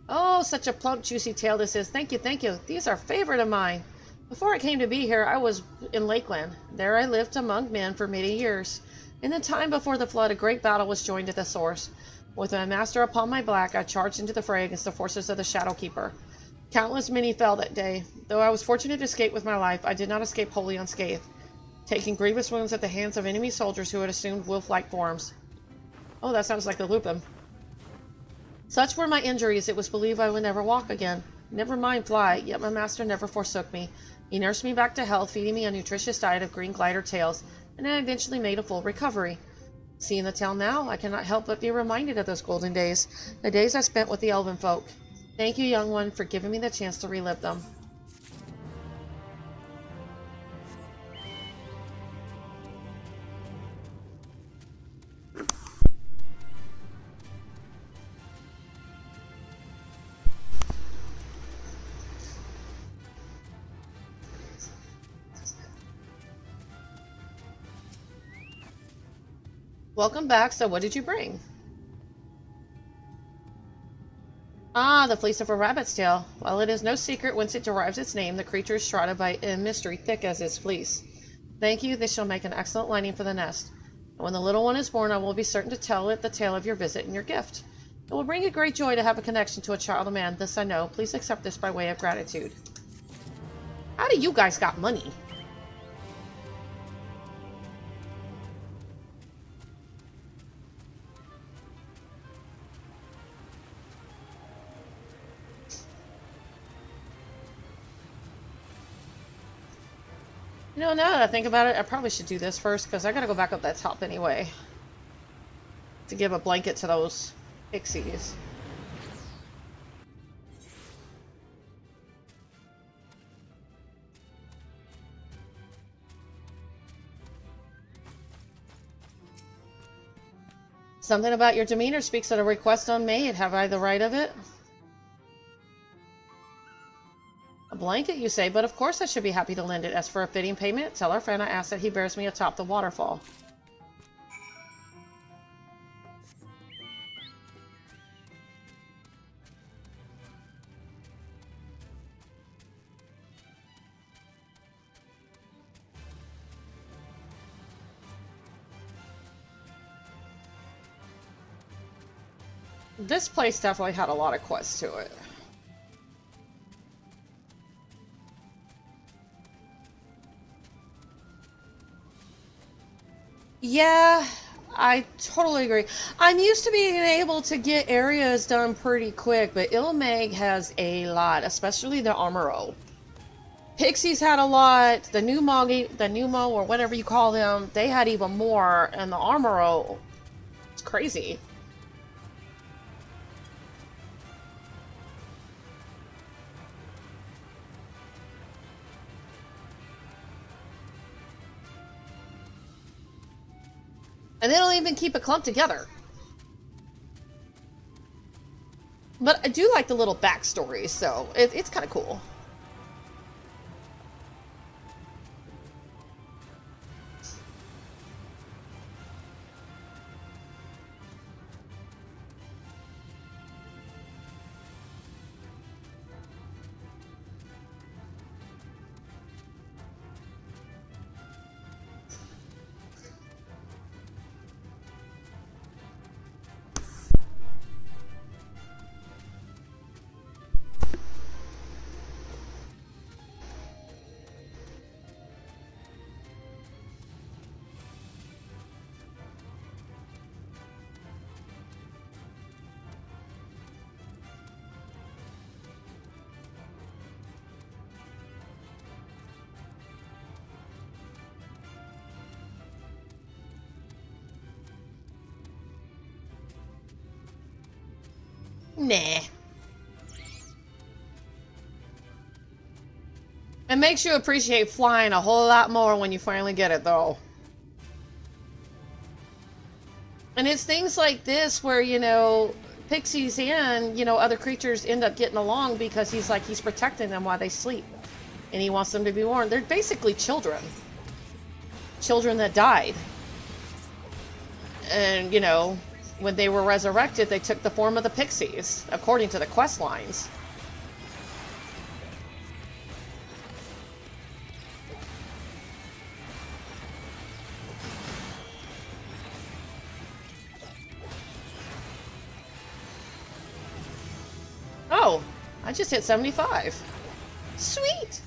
Oh, such a plump, juicy tail this is. Thank you, thank you. These are a favorite of mine. Before I came to be here, I was in Lakeland. There I lived among men for many years. In the time before the flood, a great battle was joined at the source. With my master upon my back, I charged into the fray against the forces of the Shadowkeeper. Countless many fell that day. Though I was fortunate to escape with my life, I did not escape wholly unscathed, taking grievous wounds at the hands of enemy soldiers who had assumed wolf-like forms. Oh, that sounds like the Lupin. Such were my injuries, it was believed I would never walk again. Never mind fly, yet my master never forsook me. He nursed me back to health, feeding me a nutritious diet of green glider tails, and I eventually made a full recovery. Seeing the tale now, I cannot help but be reminded of those golden days, the days I spent with the elven folk. Thank you, young one, for giving me the chance to relive them. Welcome back. So what did you bring? Ah, the fleece of a rabbit's tail. While it is no secret whence it derives its name, the creature is shrouded by a mystery thick as its fleece. Thank you. This shall make an excellent lining for the nest. And when the little one is born, I will be certain to tell it the tale of your visit and your gift. It will bring you great joy to have a connection to a child of man. This I know. Please accept this by way of gratitude. How do you guys got money? You know, now that I think about it, I probably should do this first, because I gotta go back up that top anyway. To give a blanket to those pixies. Something about your demeanor speaks of a request unmade. Have I the right of it? A blanket, you say, but of course I should be happy to lend it. As for a fitting payment, tell our friend I ask that he bears me atop the waterfall. This place definitely had a lot of quests to it. Yeah, I totally agree. I'm used to being able to get areas done pretty quick, but Ilmeg has a lot, especially the Armoro. Pixies had a lot, the Numo, or whatever you call them, they had even more, and the Armoro, it's crazy. And they don't even keep a clump together. But I do like the little backstories, so it's kind of cool. Nah. It makes you appreciate flying a whole lot more when you finally get it, though. And it's things like this where, you know, pixies and, you know, other creatures end up getting along because he's protecting them while they sleep. And he wants them to be born. They're basically children. Children that died. And, you know, when they were resurrected, they took the form of the pixies, according to the quest lines. Oh, I just hit 75. Sweet!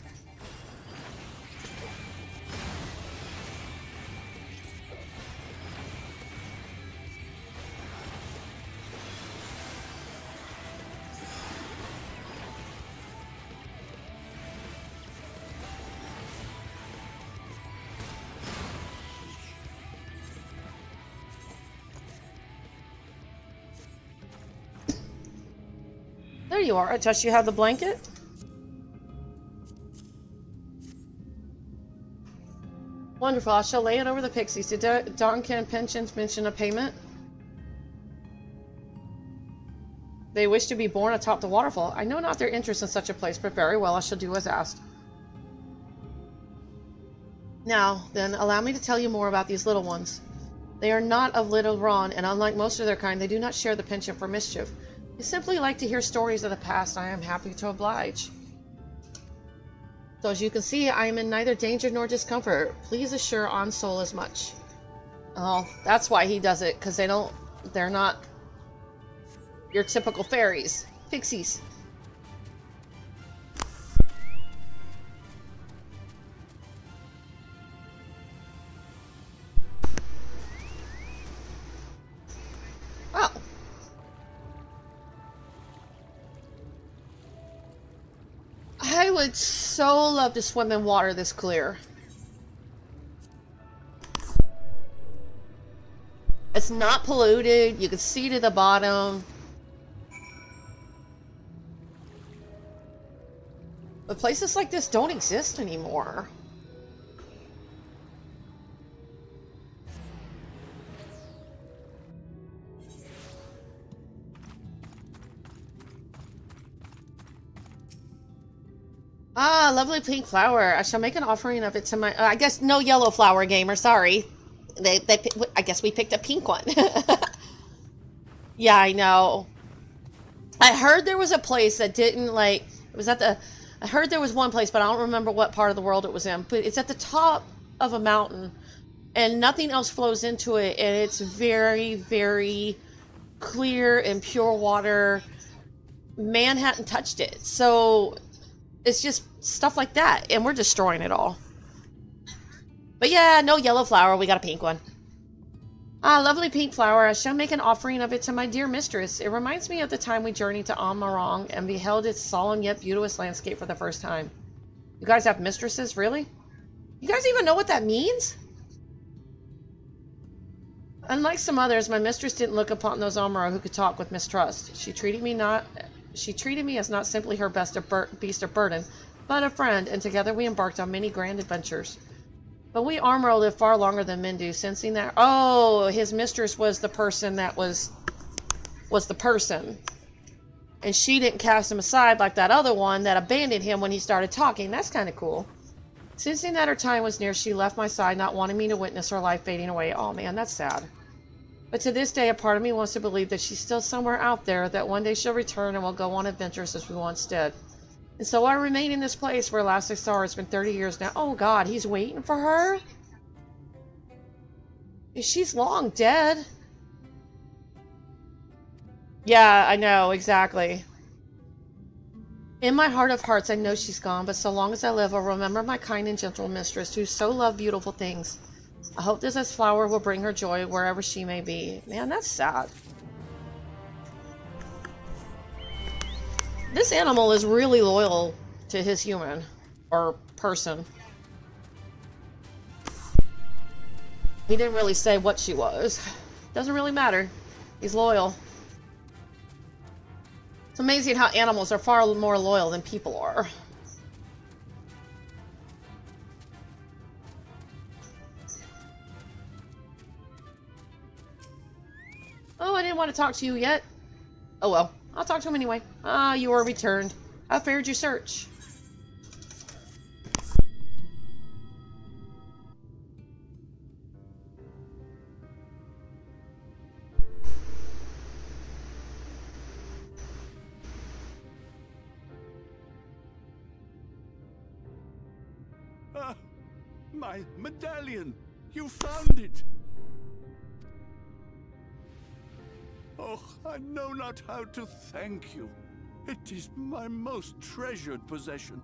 There you are. I trust you have the blanket. Wonderful. I shall lay it over the pixies. Did Donkin Pensions mention a payment? They wish to be born atop the waterfall. I know not their interest in such a place, but very well, I shall do as asked. Now, then, allow me to tell you more about these little ones. They are not of little brawn, and unlike most of their kind, they do not share the penchant for mischief. They simply like to hear stories of the past. I am happy to oblige. So as you can see, I am in neither danger nor discomfort. Please assure On Soul as much. Oh, that's why he does it, because they're not your typical fairies. Pixies. Oh. I would so love to swim in water this clear. It's not polluted. You can see to the bottom. But places like this don't exist anymore. Ah, lovely pink flower. I shall make an offering of it to my... I guess no yellow flower, gamer. Sorry. I guess we picked a pink one. Yeah, I know. I heard there was a place that didn't, like... It was at the... I heard there was one place, but I don't remember what part of the world it was in. But it's at the top of a mountain. And nothing else flows into it. And it's very, very clear and pure water. Man hadn't touched it. So... It's just stuff like that, and we're destroying it all. But yeah, no yellow flower, we got a pink one. Ah, lovely pink flower. I shall make an offering of it to my dear mistress. It reminds me of the time we journeyed to Amarong and beheld its solemn yet beauteous landscape for the first time. You guys have mistresses, really? You guys even know what that means? Unlike some others, my mistress didn't look upon those Amaro who could talk with mistrust. She treated me as not simply her beast of burden, but a friend, and together we embarked on many grand adventures. But we Armoro live far longer than men do, sensing that... Oh, his mistress was the person that was the person. And she didn't cast him aside like that other one that abandoned him when he started talking. That's kind of cool. Sensing that her time was near, she left my side, not wanting me to witness her life fading away. Oh man, that's sad. But to this day, a part of me wants to believe that she's still somewhere out there, that one day she'll return and we'll go on adventures as we once did. And so I remain in this place where last I saw her, it's been 30 years now. Oh God, he's waiting for her? She's long dead. Yeah, I know, exactly. In my heart of hearts, I know she's gone, but so long as I live, I'll remember my kind and gentle mistress who so loved beautiful things. I hope this flower will bring her joy wherever she may be. Man, that's sad. This animal is really loyal to his human. Or person. He didn't really say what she was. Doesn't really matter. He's loyal. It's amazing how animals are far more loyal than people are. Oh, I didn't want to talk to you yet. Oh well, I'll talk to him anyway. Ah, you are returned. How fared your search?
Ah, my medallion! You found it! Oh, I know not how to thank you. It is my most treasured possession.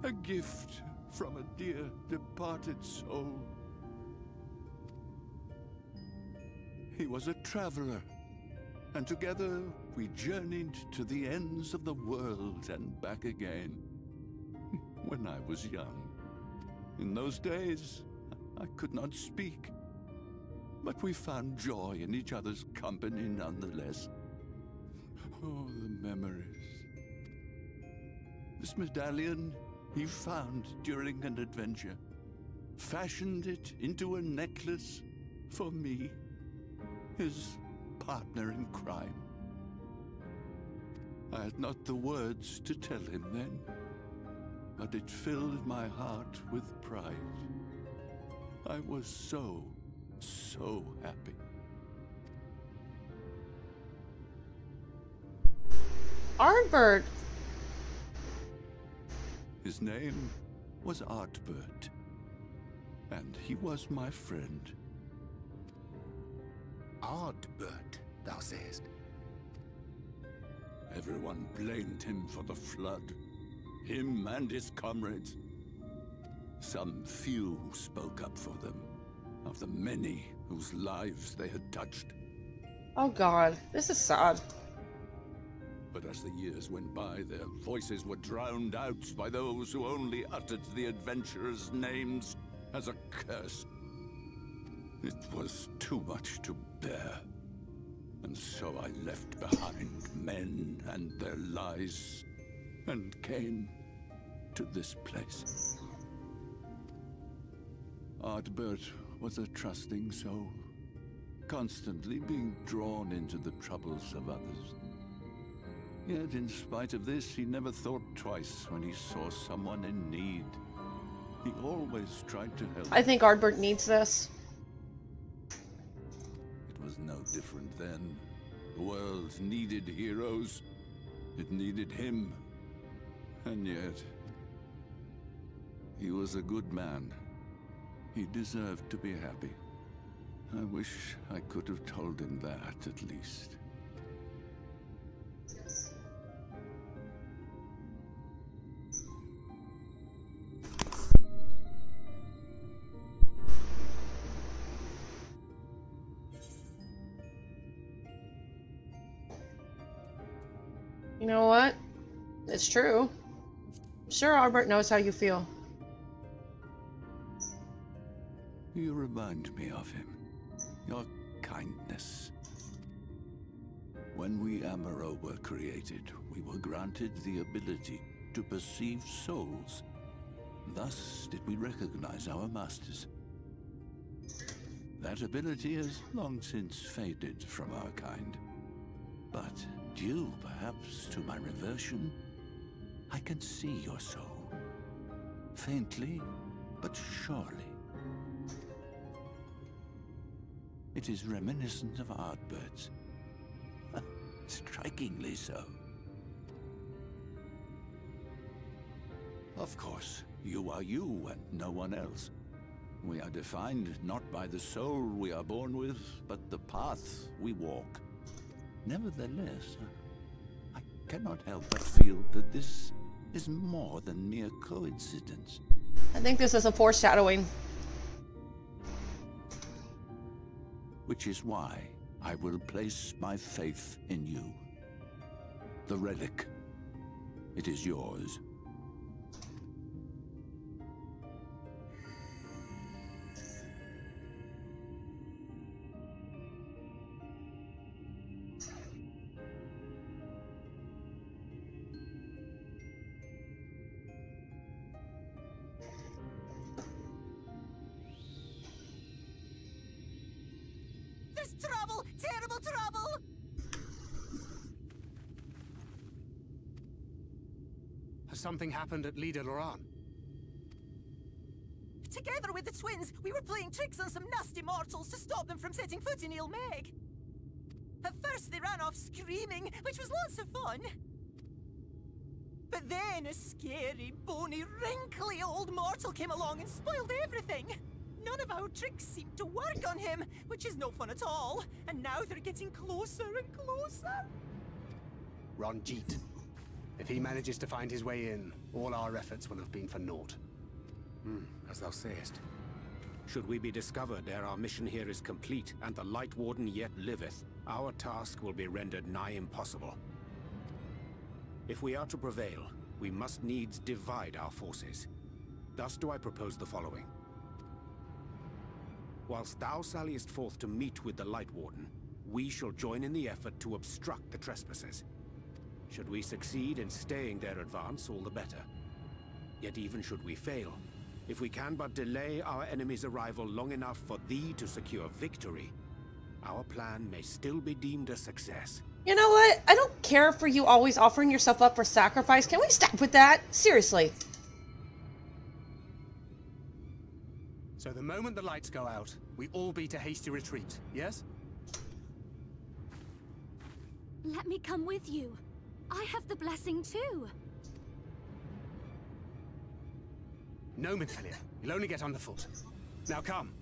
A gift from a dear departed soul. He was a traveler, and together we journeyed to the ends of the world and back again. When I was young. In those days, I could not speak. But we found joy in each other's company nonetheless. Oh, the memories. This medallion he found during an adventure. Fashioned it into a necklace for me, his partner in crime. I had not the words to tell him then, but it filled my heart with pride. I was so so happy.
Arnbert.
His name was Artbert, and he was my friend.
Ardbert, thou sayest?
Everyone blamed him for the flood, him and his comrades. Some few spoke up for them, of the many whose lives they had touched.
Oh God, this is sad.
But as the years went by, their voices were drowned out by those who only uttered the adventurers' names as a curse. It was too much to bear, and so I left behind men and their lies, and came to this place. Ardbert was a trusting soul, constantly being drawn into the troubles of others. Yet in spite of this, he never thought twice when he saw someone in need. He always tried to help.
I think Ardbert needs this.
It was no different then. The world needed heroes. It needed him. And yet, he was a good man. He deserved to be happy. I wish I could have told him that, at least.
You know what? It's true. I'm sure Ardbert knows how you feel.
You remind me of him. Your kindness. When we Amaro were created, we were granted the ability to perceive souls. Thus did we recognize our masters. That ability has long since faded from our kind. But due, perhaps, to my reversion, I can see your soul. Faintly, but surely. It is reminiscent of Ardbert's. Strikingly so. Of course, you are you and no one else. We are defined not by the soul we are born with, but the path we walk. Nevertheless, I cannot help but feel that this is more than mere coincidence.
I think this is a foreshadowing.
Which is why I will place my faith in you. The relic. It is yours.
Trouble! Terrible trouble!
Has something happened at Lida Loran?
Together with the twins, we were playing tricks on some nasty mortals to stop them from setting foot in Il Meg. At first they ran off screaming, which was lots of fun. But then a scary, bony, wrinkly old mortal came along and spoiled everything. None of our tricks seemed to work on him, which is no fun at all. And now they're getting closer and closer.
Ranjit. If he manages to find his way in, all our efforts will have been for naught.
As thou sayest. Should we be discovered ere our mission here is complete, and the Light Warden yet liveth, our task will be rendered nigh impossible. If we are to prevail, we must needs divide our forces. Thus do I propose the following. Whilst thou salliest forth to meet with the Light Warden, we shall join in the effort to obstruct the trespassers. Should we succeed in staying their advance, all the better. Yet even should we fail, if we can but delay our enemy's arrival long enough for thee to secure victory, our plan may still be deemed a success.
You know what? I don't care for you always offering yourself up for sacrifice. Can we stop with that? Seriously.
So the moment the lights go out, we all beat a hasty retreat, yes?
Let me come with you. I have the blessing too.
No, Minfilia. You'll only get underfoot. Now come.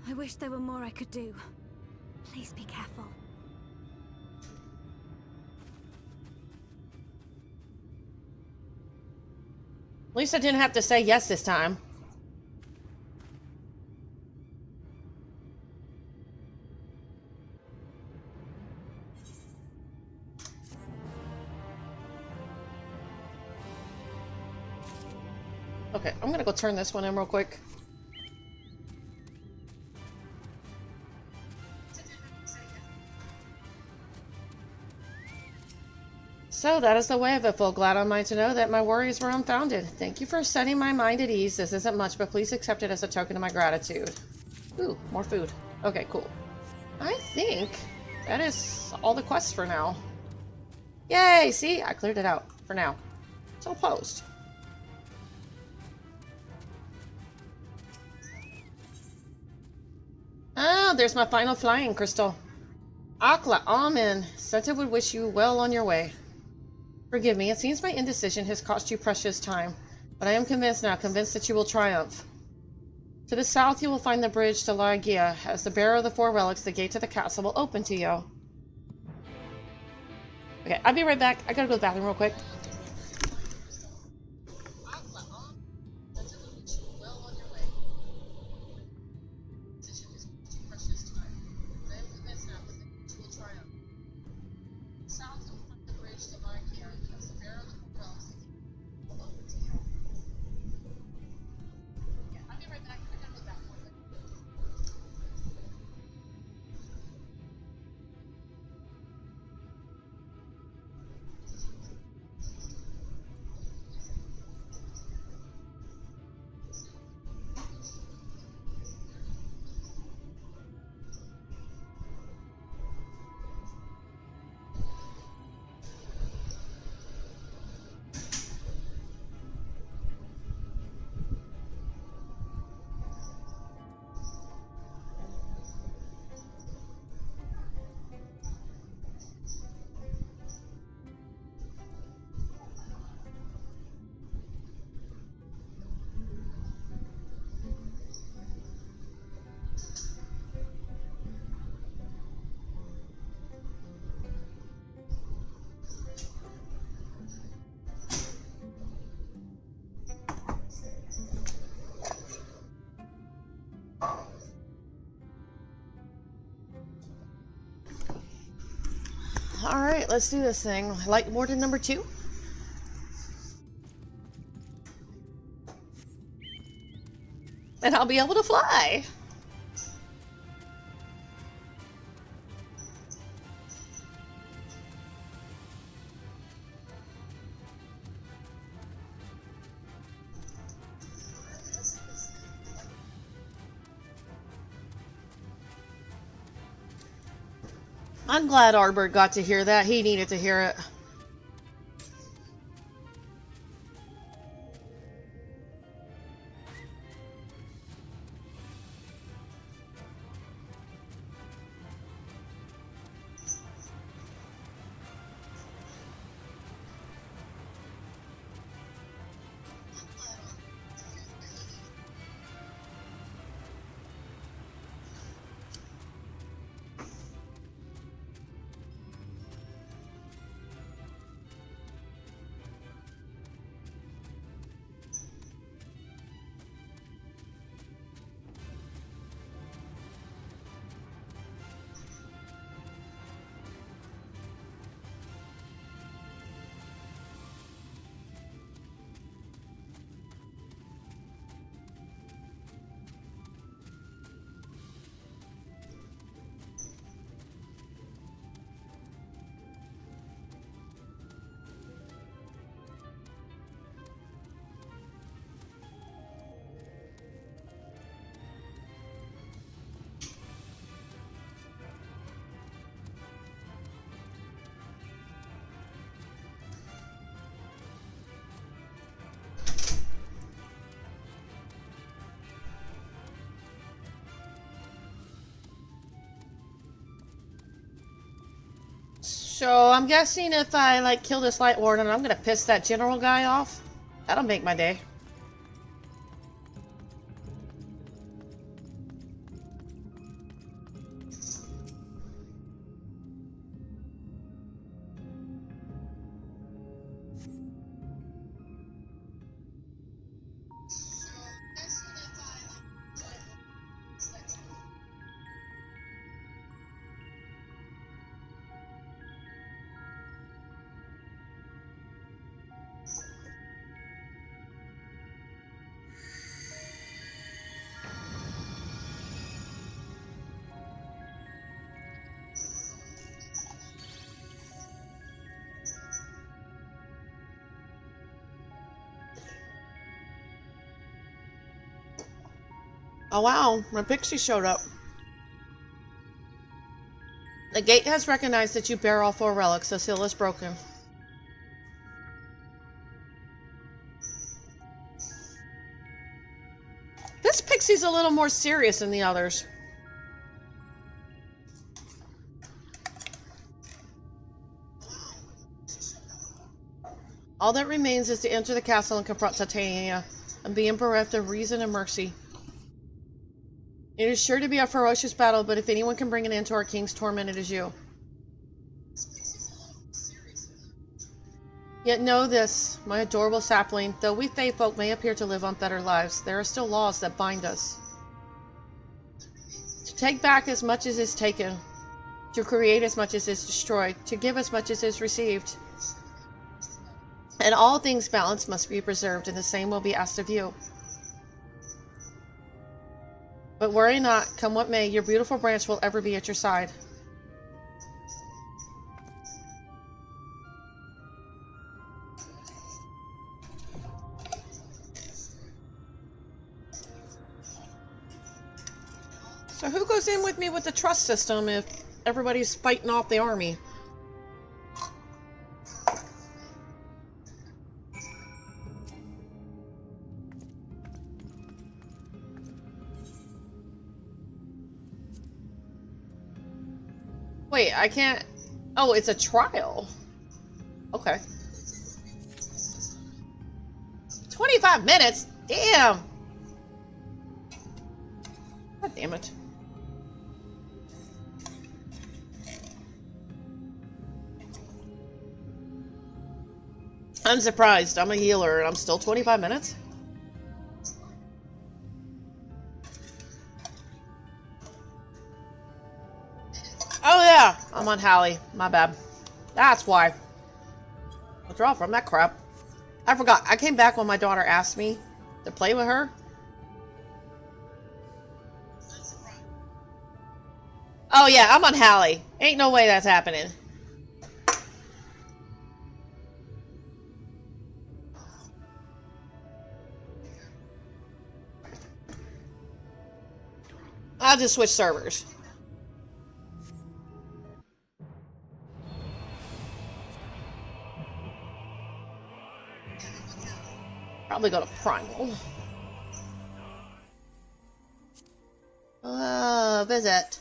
I wish there were more I could do. Please be careful.
At least I didn't have to say yes this time. Okay, I'm gonna go turn this one in real quick. So that is the way of it, full. Glad am I to know that my worries were unfounded. Thank you for setting my mind at ease. This isn't much, but please accept it as a token of my gratitude. Ooh, more food. Okay, cool. I think that is all the quests for now. Yay! See? I cleared it out for now. So post. Oh, there's my final flying crystal. Akla, amen. Senta would wish you well on your way. Forgive me, it seems my indecision has cost you precious time, but I am convinced now, convinced that you will triumph. To the south you will find the bridge to La Guia. As the bearer of the 4 relics, the gate to the castle will open to you. Okay, I'll be right back. I gotta go to the bathroom real quick. Alright, let's do this thing. Light warden number 2. And I'll be able to fly! I'm glad Arbor got to hear that. He needed to hear it. So I'm guessing if I like kill this light warden, I'm gonna piss that general guy off. That'll make my day. Oh wow, my pixie showed up. The gate has recognized that you bear all 4 relics. The seal is broken. This pixie's a little more serious than the others. All that remains is to enter the castle and confront Titania, and being bereft of reason and mercy. It is sure to be a ferocious battle, but if anyone can bring an end to our king's torment, it is you. Yet know this, my adorable sapling, though we Fae folk may appear to live unfettered lives, there are still laws that bind us. To take back as much as is taken, to create as much as is destroyed, to give as much as is received. And all things balanced must be preserved, and the same will be asked of you. But worry not, come what may, your beautiful branch will ever be at your side. So who goes in with me with the trust system if everybody's fighting off the army? Wait, I can't... Oh, it's a trial. Okay. 25 minutes? Damn! God damn it. I'm surprised. I'm a healer and I'm still 25 minutes? Oh yeah, I'm on Hallie. My bad. That's why. Withdraw from that crap. I forgot. I came back when my daughter asked me to play with her. Oh yeah, I'm on Hallie. Ain't no way that's happening. I'll just switch servers. Probably go to Primal. Visit.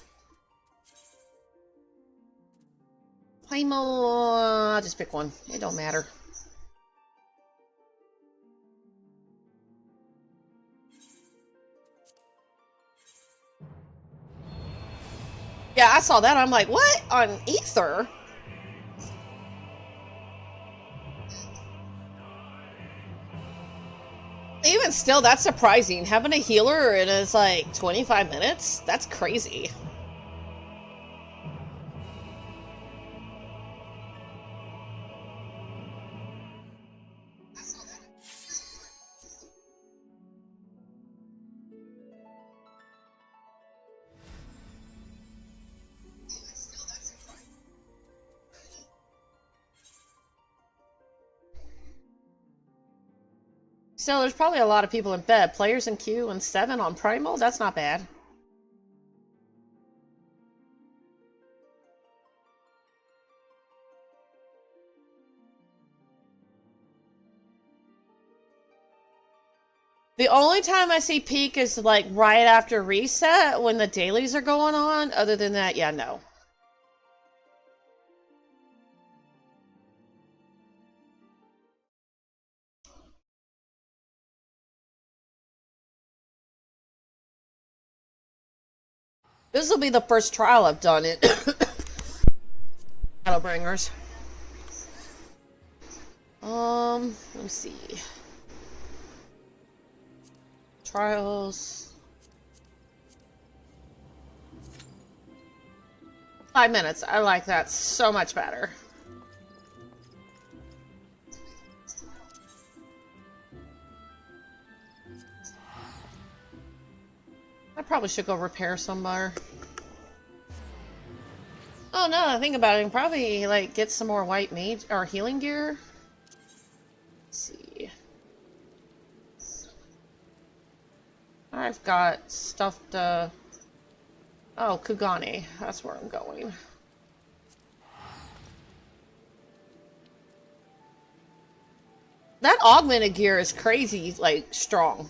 Primal, I'll just pick one. It don't matter. Yeah, I saw that. I'm like, what? On Ether? Even still, that's surprising. Having a healer and it's like 25 minutes? That's crazy. Still, there's probably a lot of people in bed. Players in queue and 7 on Primal? That's not bad. The only time I see peak is like right after reset when the dailies are going on. Other than that, yeah, no. This will be the first trial I've done in Shadowbringers. Let me see. Trials. 5 minutes. I like that so much better. I probably should go repair somewhere. Oh no, I think about it, I can probably like get some more white mage or healing gear. Let's see. I've got stuff to... Oh, Kugani. That's where I'm going. That augmented gear is crazy, like, strong.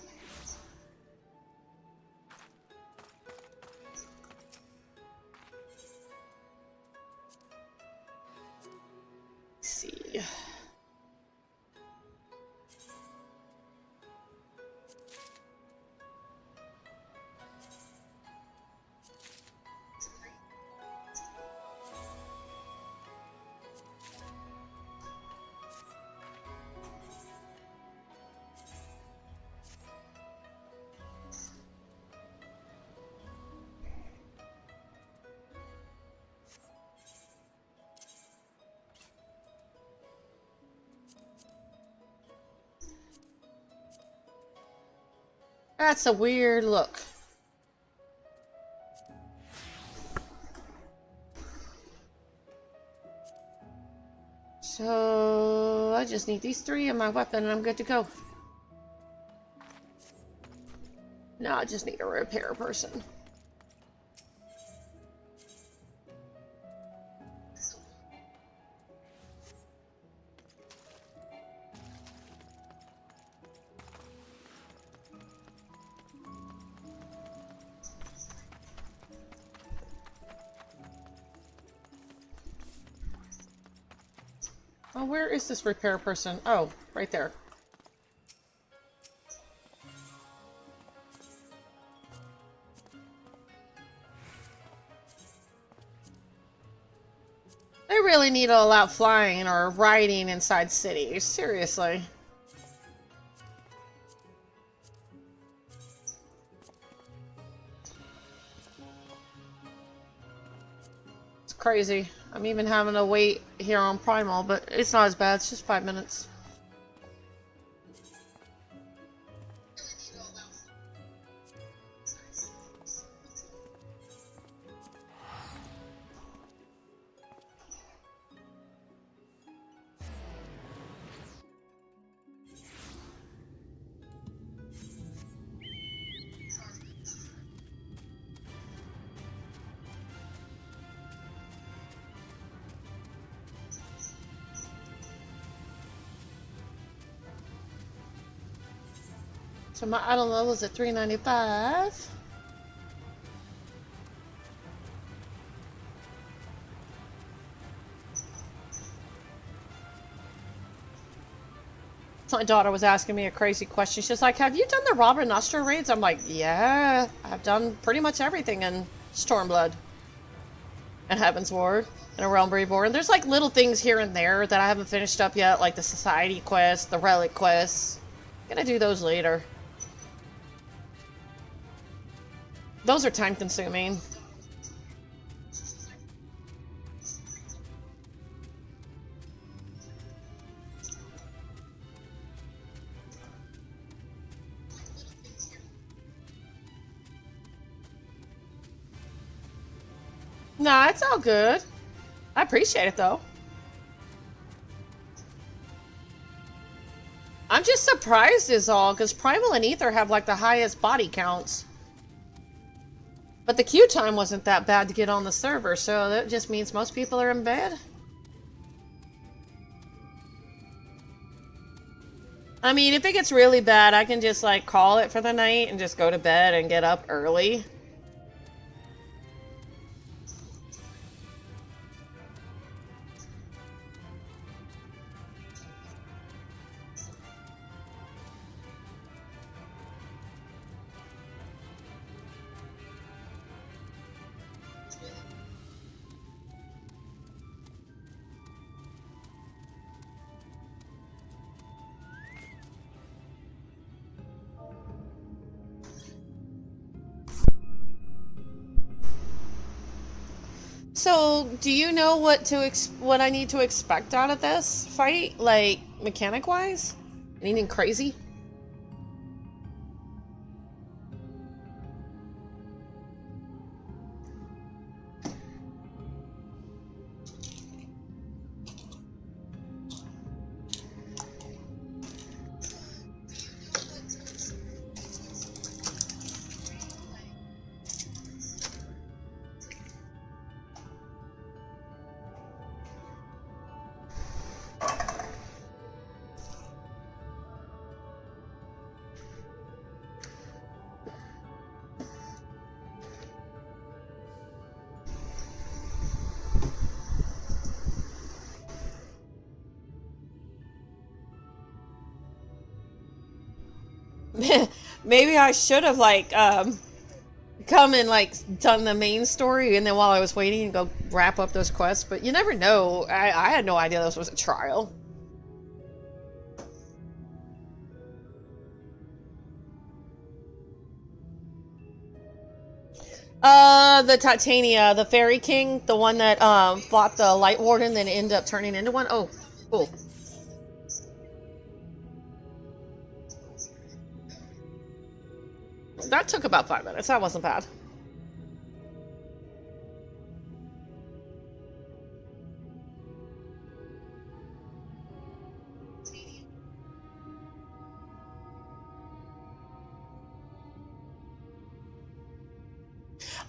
Let's see. That's a weird look. So I just need these 3 and my weapon and I'm good to go. No, I just need a repair person. Oh, where is this repair person? Oh, right there. They really need to allow flying or riding inside cities. Seriously. It's crazy. I'm even having to wait here on Primal, but it's not as bad. It's just 5 minutes. So my item level is at 395. My daughter was asking me a crazy question. She's like, have you done the Robert Nostra raids? I'm like, yeah, I've done pretty much everything in Stormblood and Heaven's Ward and A Realm Reborn. There's like little things here and there that I haven't finished up yet, like the Society quest, the Relic quests. I'm gonna do those later. Those are time consuming. Nah, it's all good. I appreciate it though. I'm just surprised is all, because Primal and Ether have like the highest body counts. But the queue time wasn't that bad to get on the server, so that just means most people are in bed. I mean, if it gets really bad, I can just like call it for the night and just go to bed and get up early. So, do you know what what I need to expect out of this fight, like mechanic-wise? Anything crazy? Maybe I should have like come and like done the main story, and then while I was waiting, go wrap up those quests. But you never know. I had no idea this was a trial. The Titania, the Fairy King, the one that fought the Light Warden, then ended up turning into one. Oh, cool. That took about 5 minutes. That wasn't bad.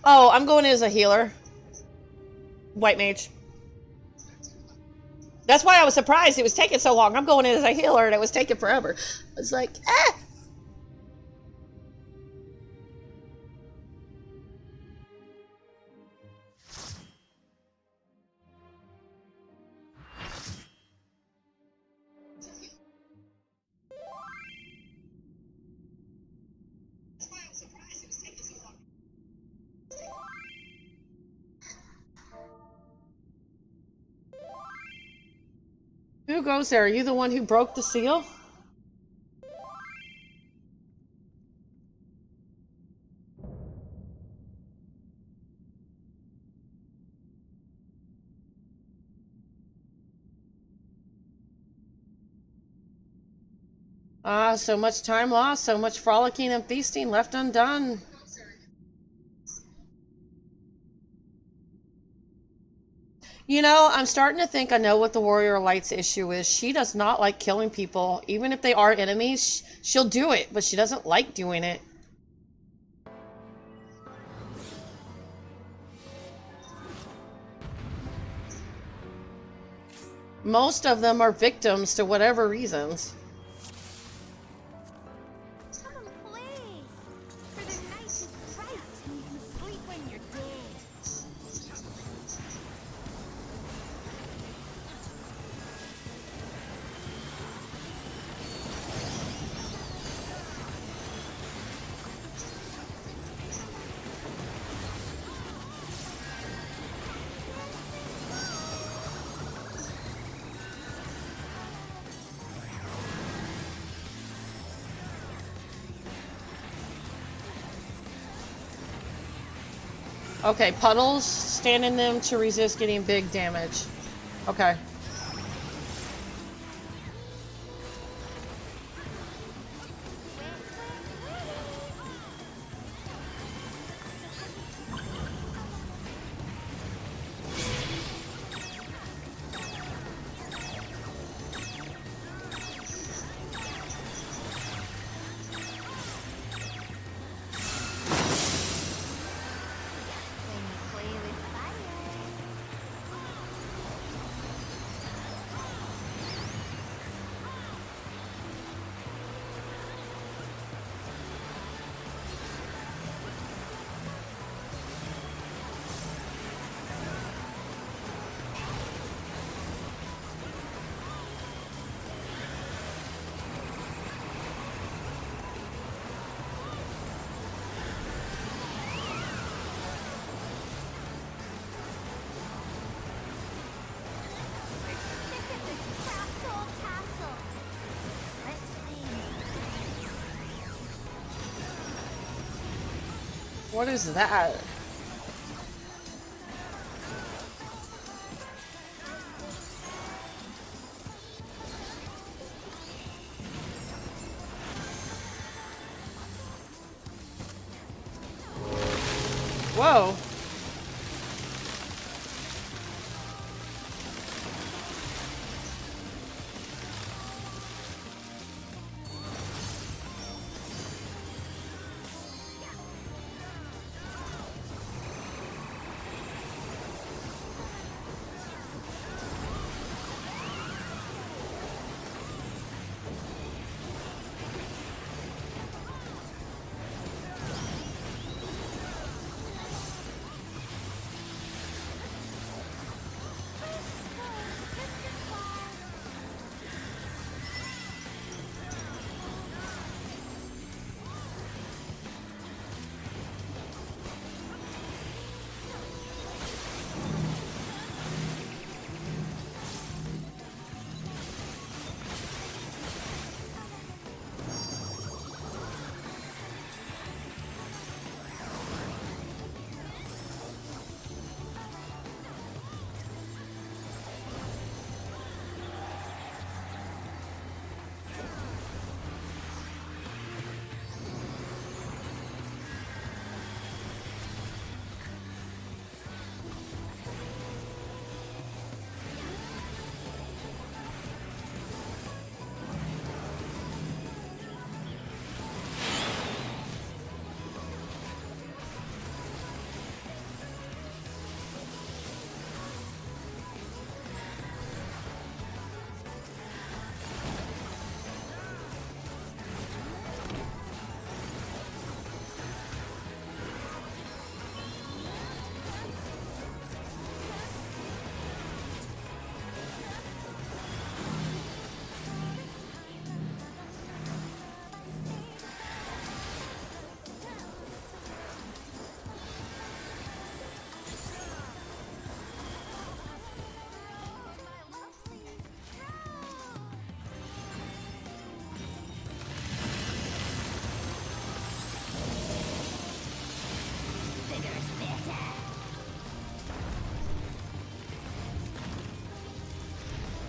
Oh, I'm going as a healer. White mage. That's why I was surprised it was taking so long. I'm going in as a healer and it was taking forever. It's like, ah! Who goes there? Are you the one who broke the seal? Ah, so much time lost, so much frolicking and feasting left undone. You know, I'm starting to think I know what the Warrior Light's issue is. She does not like killing people. Even if they are enemies, she'll do it, but she doesn't like doing it. Most of them are victims to whatever reasons. Okay, puddles, stand in them to resist getting big damage. Okay. What is that? go.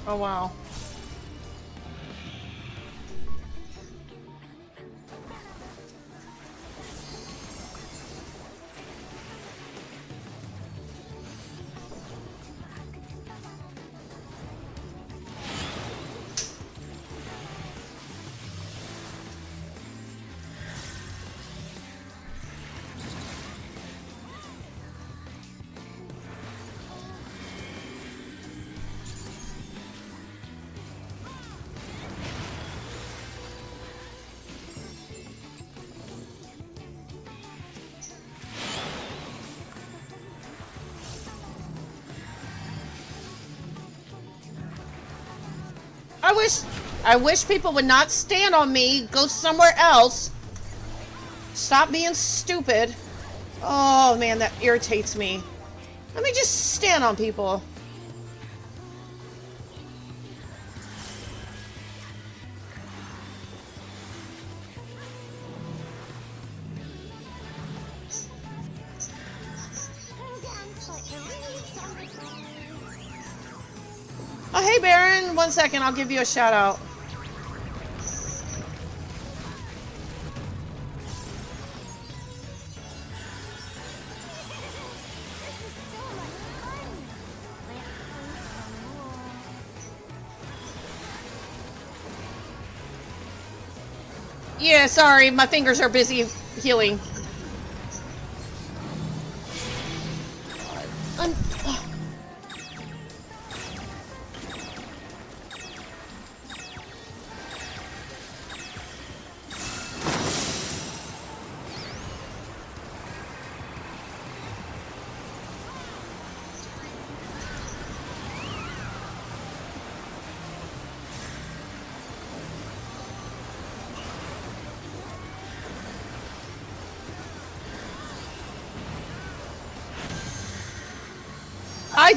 Oh, wow. I wish people would not stand on me, go somewhere else. Stop being stupid. Oh man, that irritates me. Let me just stand on people. Oh, hey Baron, 1 second, I'll give you a shout out. Yeah, sorry, my fingers are busy healing.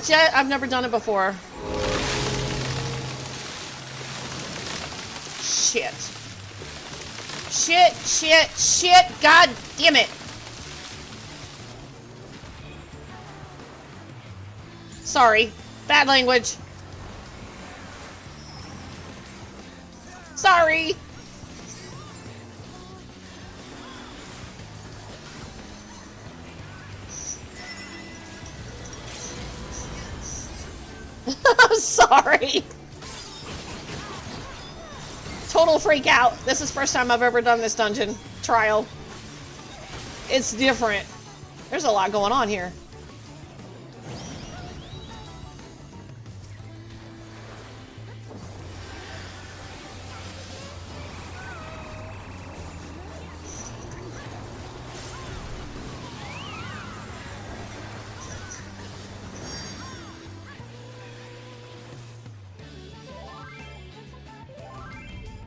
I've never done it before. Shit. Shit. God damn it. Sorry. Bad language. Sorry. sorry. Total freak out. This is the first time I've ever done this dungeon trial. It's different. There's a lot going on here.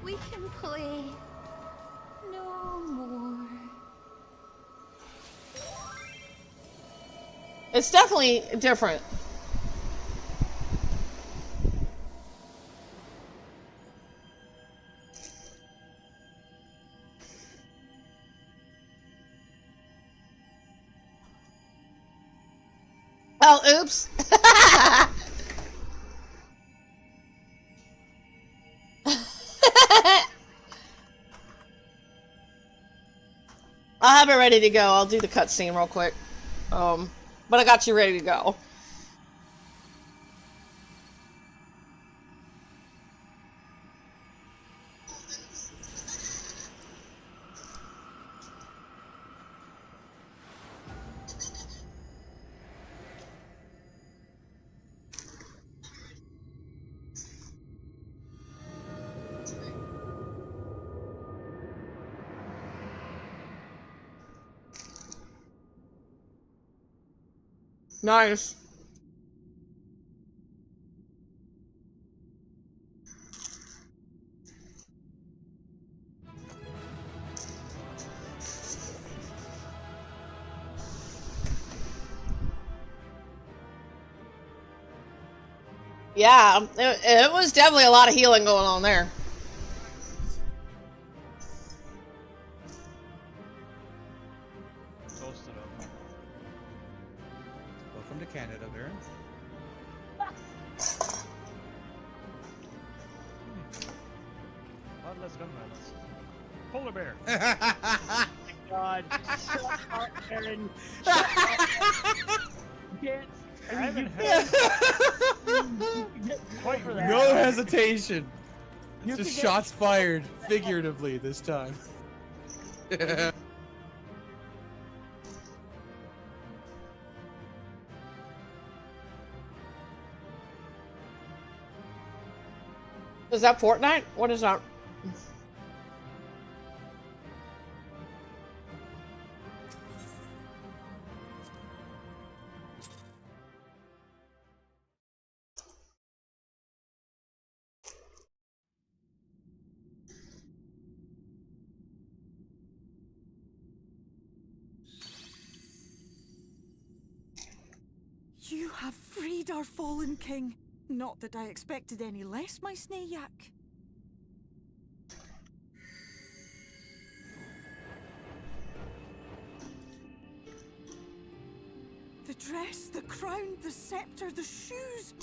We can play no more.
It's definitely different. Oh, oops. I'll have it ready to go. I'll do the cutscene real quick. But I got you ready to go. Nice. Yeah, it was definitely a lot of healing going on there.
Welcome to Canada, Baron.
A lot less gun violence. Polar bear.
God, shut up, Aaron. Shut up. You can't.
I haven't had quite for that.
No hesitation.
You
Just
can
shots fired, figuratively this time.
Is that Fortnite? What is that?
You have freed our fallen king. Not that I expected any less, my Snayak. The dress, the crown, the scepter, the shoes.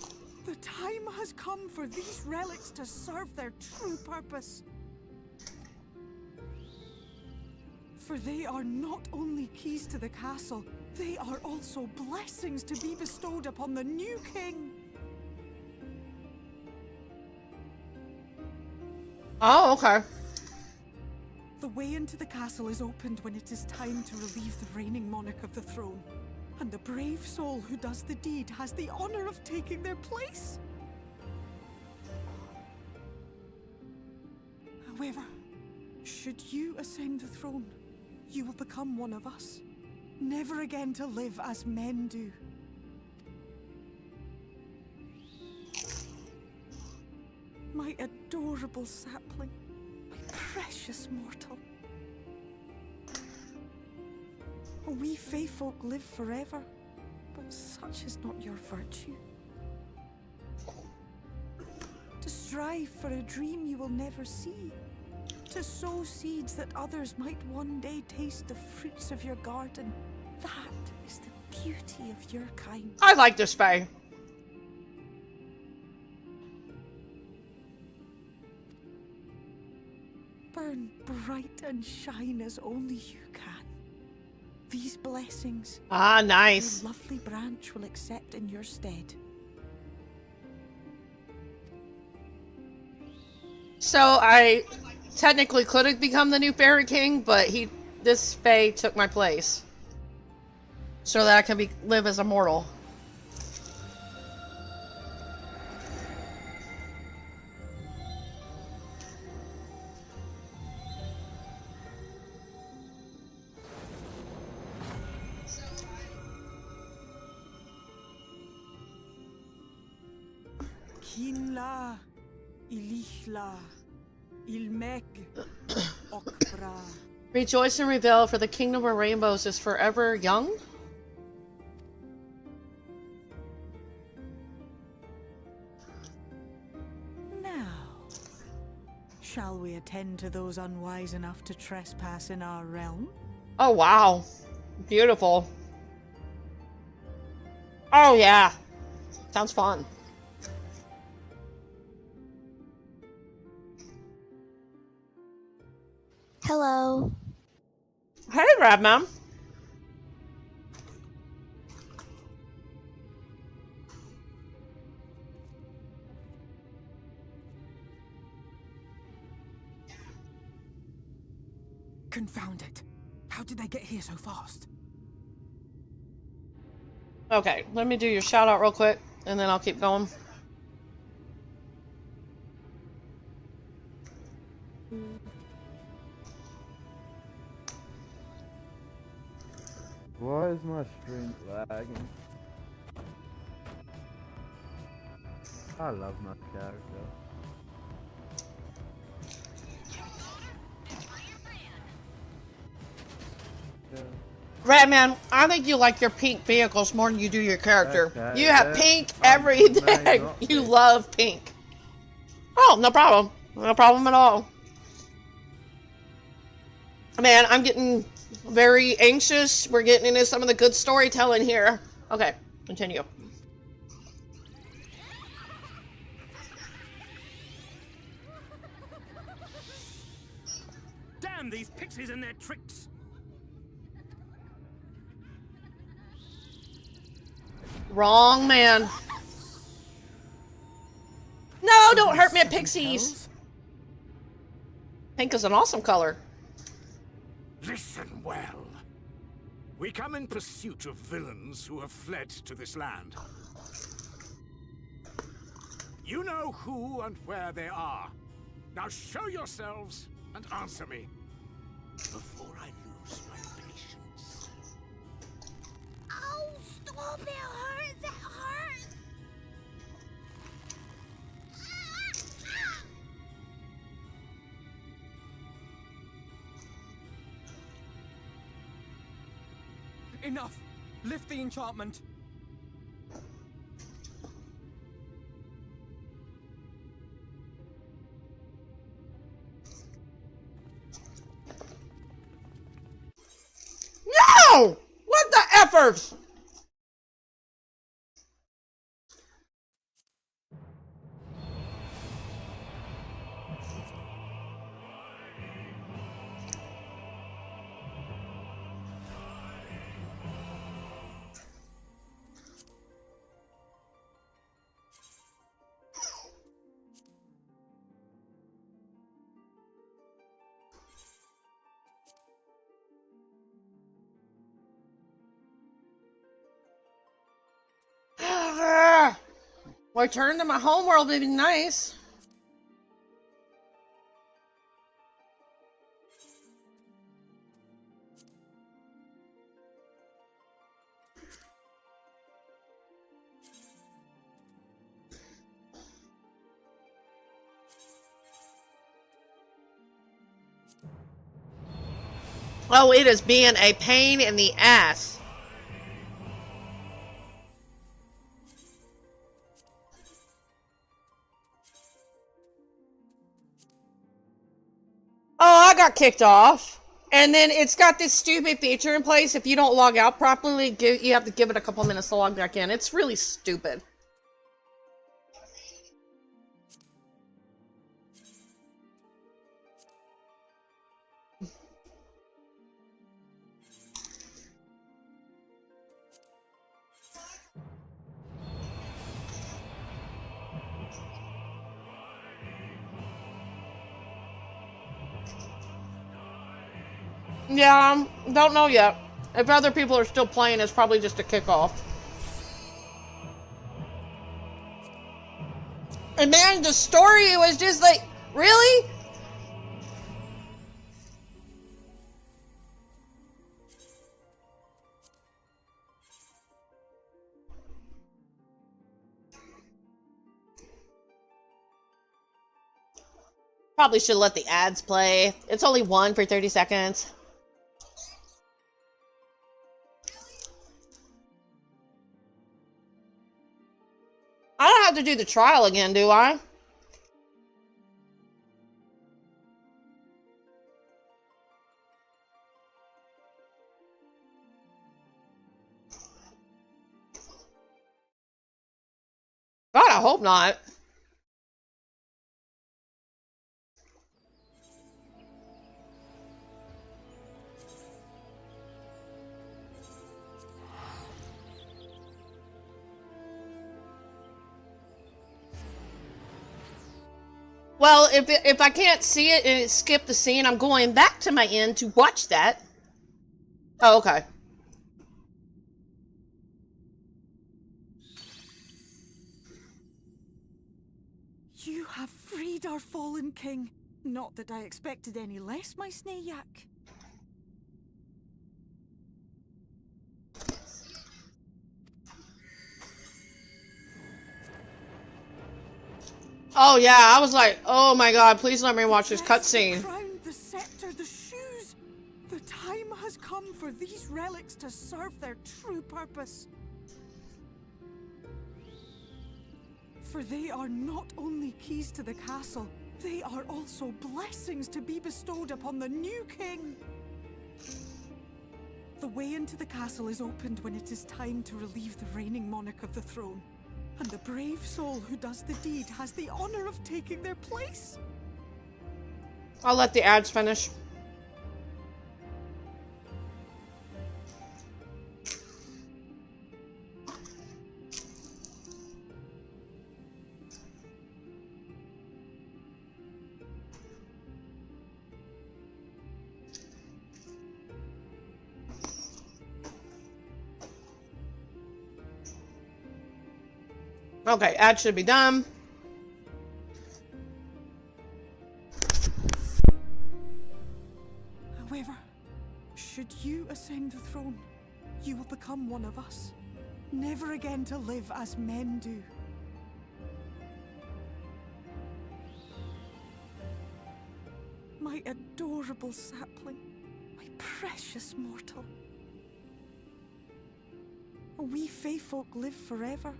The time has come for these relics to serve their true purpose. For they are not only keys to the castle, they are also blessings to be bestowed upon the new king.
Oh, okay.
The way into the castle is opened when it is time to relieve the reigning monarch of the throne. And the brave soul who does the deed has the honor of taking their place. However, should you ascend the throne, you will become one of us, never again to live as men do. My adorable sapling, my precious mortal. We Fae folk live forever, but such is not your virtue. To strive for a dream you will never see, to sow seeds that others might one day taste the fruits of your garden, that is the beauty of your kind.
I like this Fae.
Burn bright and shine as only you can. These blessings,
Ah, nice.
your lovely branch will accept in your stead.
So I technically could have become the new Fairy King, but this Fae took my place. So that I can live as a mortal.
Kinla, Ilishla, Ilmek, Okbra.
Rejoice and reveal, for the kingdom of rainbows is forever young?
Now, shall we attend to those unwise enough to trespass in our realm?
Oh, wow. Beautiful. Oh, yeah. Sounds fun.
Hello.
Hey, Radmam.
Confound it. How did they get here so fast?
Okay, let me do your shout out real quick, and then I'll keep going.
Why is my stream lagging? I love my character.
Ratman, I think you like your pink vehicles more than you do your character.
Okay,
You have pink everything. You love pink. Oh, no problem. No problem at all. Man, I'm getting very anxious. We're getting into some of the good storytelling here. Okay, continue.
Damn these pixies and their tricks!
Wrong man. No, don't hurt me, pixies. Pink is an awesome color.
Listen well. We come in pursuit of villains who have fled to this land. You know who and where they are. Now show yourselves and answer me before I lose my patience.
Oh, stop! It hurts! It hurts!
Enough! Lift the enchantment!
No! What the effort? Return to my homeworld would be nice. Oh, it is being a pain in the ass. Oh, I got kicked off. And then it's got this stupid feature in place. If you don't log out properly, you have to give it a couple minutes to log back in. It's really stupid. Yeah, don't know yet. If other people are still playing, it's probably just a kickoff. And man, the story was just like, really? Probably should let the ads play. It's only one for 30 seconds. I don't have to do the trial again, do I? God, I hope not. Well, if I can't see it and it skipped the scene, I'm going back to my end to watch that. Oh, okay.
You have freed our fallen king. Not that I expected any less, my Snayak.
Oh yeah, I was like, oh my god, please let me watch this cutscene.
The crown, the scepter, the shoes. The time has come for these relics to serve their true purpose. For they are not only keys to the castle, they are also blessings to be bestowed upon the new king. The way into the castle is opened when it is time to relieve the reigning monarch of the throne. And the brave soul who does the deed has the honor of taking their place.
I'll let the ads finish. Okay, ad should be done.
However, should you ascend the throne, you will become one of us, never again to live as men do. My adorable sapling, my precious mortal. We Fae folk live forever,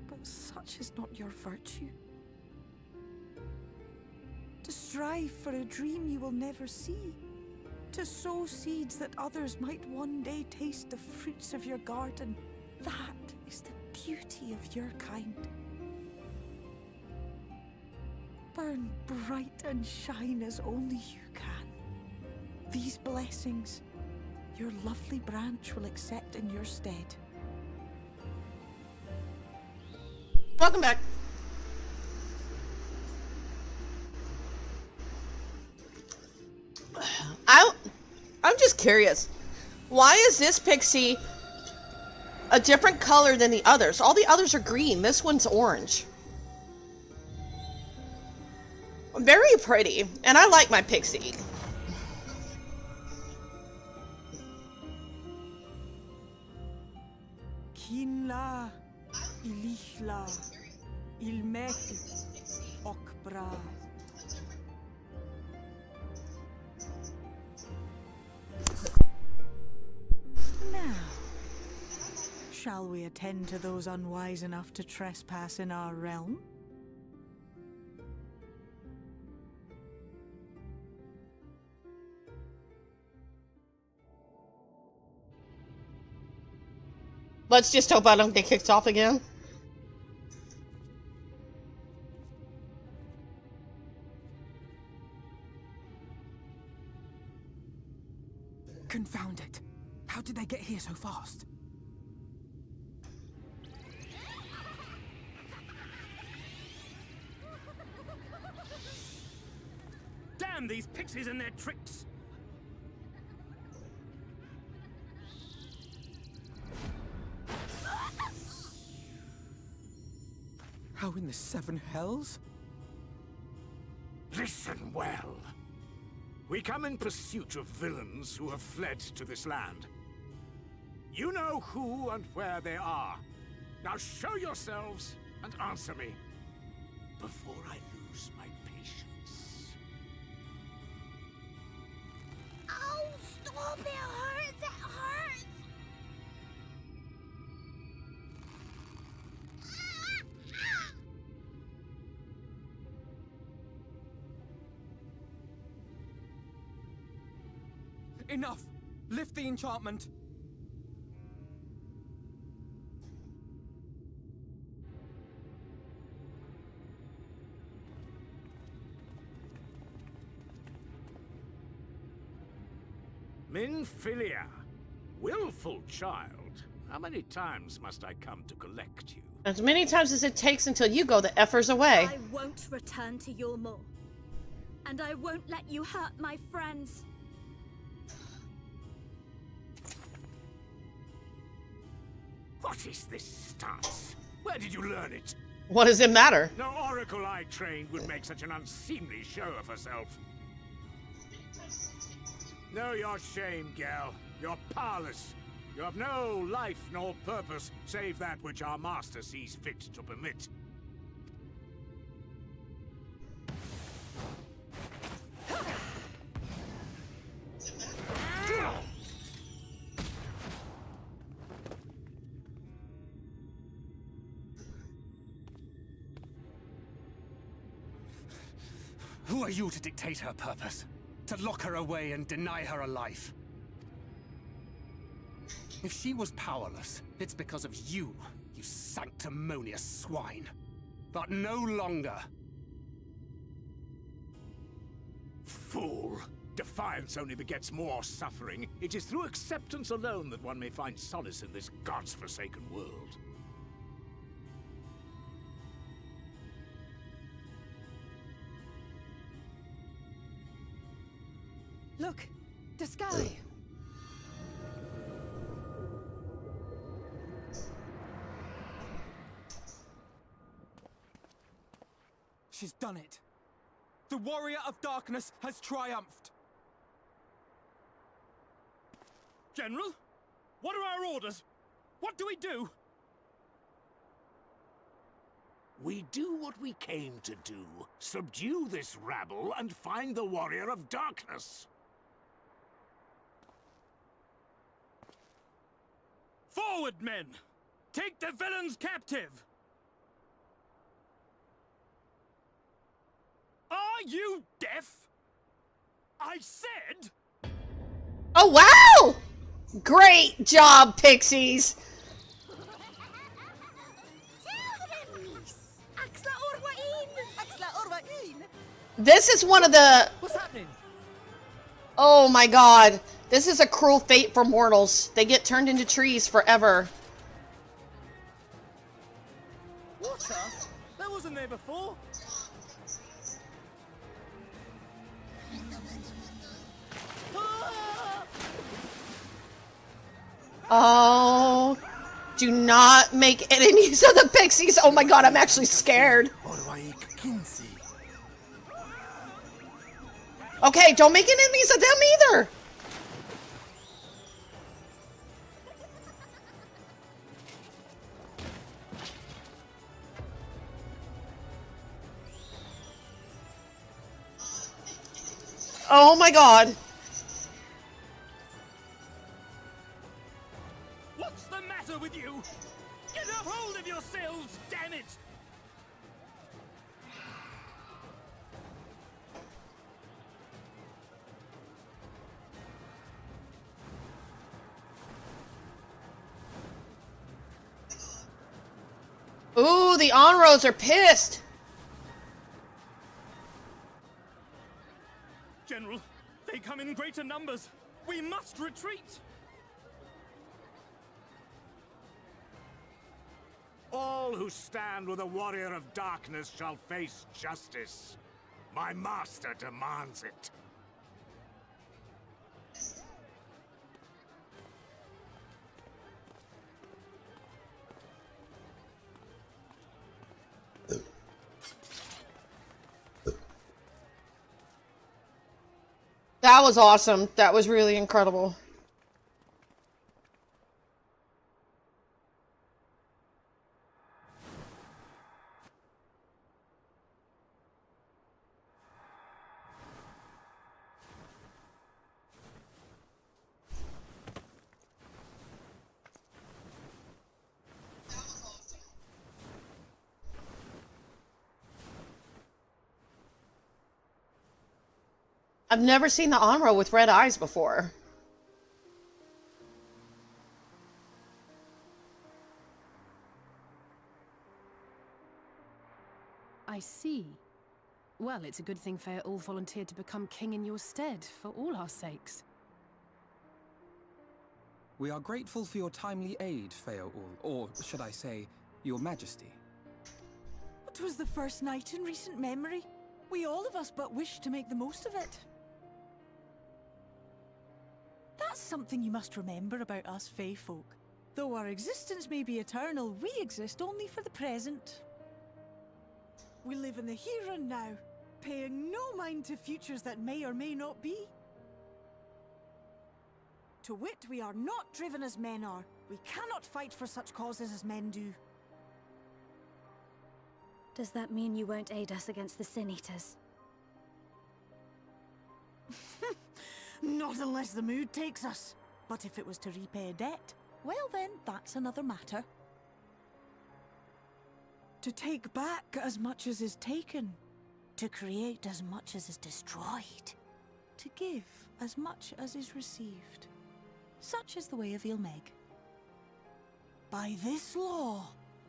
but such is not your virtue. To strive for a dream you will never see, to sow seeds that others might one day taste the fruits of your garden, that is the beauty of your kind. Burn bright and shine as only you can. These blessings, your lovely branch will accept in your stead.
Welcome back. I'm just curious. Why is this pixie a different color than the others? All the others are green. This one's orange. Very pretty. And I like my pixie.
Kinla, Ilishla, Ilmek, Okbra. Now, shall we attend to those unwise enough to trespass in our realm?
Let's just hope I don't get kicked off again.
Confound it! How did they get here so fast?
Damn these pixies and their tricks!
the seven hells?
Listen well. We come in pursuit of villains who have fled to this land. You know who and where they are. Now show yourselves and answer me before I lose my patience.
Oh, stop! It hurts! It hurts!
Enough! Lift the enchantment!
Minfilia, willful child. How many times must I come to collect you?
As many times as it takes until you go the effers away.
I won't return to your maw. And I won't let you hurt my friends.
What is this stance? Where did you learn it?
What does it matter?
No oracle I trained would make such an unseemly show of herself. Know your shame, gal. You're powerless. You have no life nor purpose, save that which our master sees fit to permit.
Who are you to dictate her purpose? To lock her away and deny her a life? If she was powerless, it's because of you, you sanctimonious swine. But no longer.
Fool! Defiance only begets more suffering. It is through acceptance alone that one may find solace in this god's-forsaken world.
Look! The sky! She's done it. The warrior of darkness has triumphed.
General? What are our orders? What do we do?
We do what we came to do. Subdue this rabble and find the warrior of darkness.
Forward, men! Take the villains captive! Are you deaf? I said...
Oh, wow! Great job, Pixies! This is one of the...
What's happening?
Oh my god. This is a cruel fate for mortals. They get turned into trees forever.
Water? That wasn't there before.
Oh, do not make enemies of the Pixies. Oh my god, I'm actually scared. Okay, don't make enemies of them either. Oh my god.
What's the matter with you? Get a hold of yourselves, damn it!
Ooh, the Onros are pissed.
General, they come in greater numbers. We must retreat.
All who stand with a warrior of darkness shall face justice. My master demands it.
That was awesome. That was really incredible. I've never seen the Onro with red eyes before.
I see. Well, it's a good thing Fëa volunteered to become king in your stead, for all our sakes.
We are grateful for your timely aid, Fëa, or should I say, your majesty.
It was the first night in recent memory. We all of us but wish to make the most of it. That's something you must remember about us Fae folk. Though our existence may be eternal, we exist only for the present. We live in the here and now, paying no mind to futures that may or may not be. To wit, we are not driven as men are. We cannot fight for such causes as men do.
Does that mean you won't aid us against the Sin Eaters?
Not unless the mood takes us. But if it was to repay a debt, well then, that's another matter. To take back as much as is taken. To create as much as is destroyed. To give as much as is received. Such is the way of Ilmeg. By this law,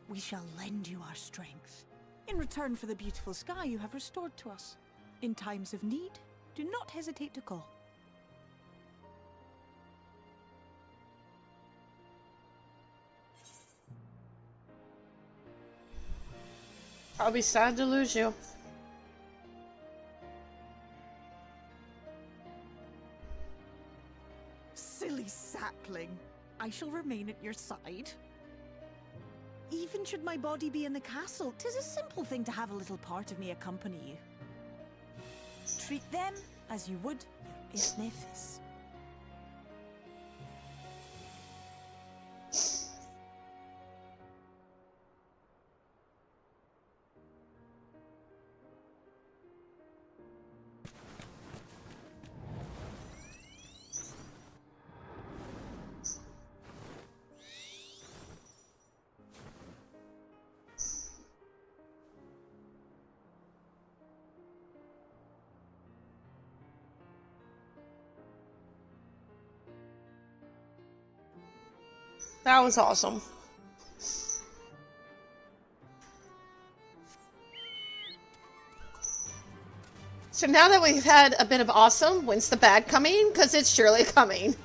we shall lend you our strength. In return for the beautiful sky you have restored to us. In times of need, do not hesitate to call.
I'll be sad to lose you.
Silly sapling. I shall remain at your side. Even should my body be in the castle, 'tis a simple thing to have a little part of me accompany you. Treat them as you would your Isnefis.
That was awesome. So now that we've had a bit of awesome, when's the bad coming? Because it's surely coming.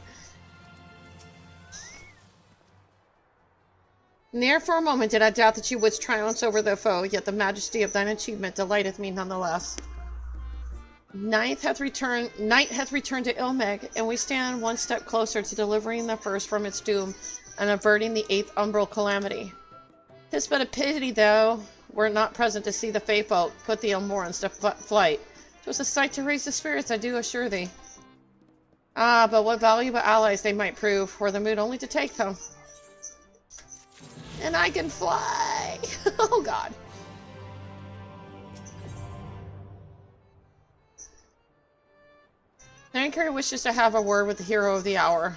Ne'er for a moment did I doubt that you wouldst triumph over the foe, yet the majesty of thine achievement delighteth me nonetheless. Night hath returned to Ilmeg, and we stand one step closer to delivering the first from its doom and averting the 8th umbral calamity. 'Tis but a pity, though, were not present to see the Fae folk put the Elmorans to flight. 'Twas a sight to raise the spirits, I do assure thee. Ah, but what valuable allies they might prove, were the mood only to take them. And I can fly! Oh god. Anchor wishes to have a word with the hero of the hour.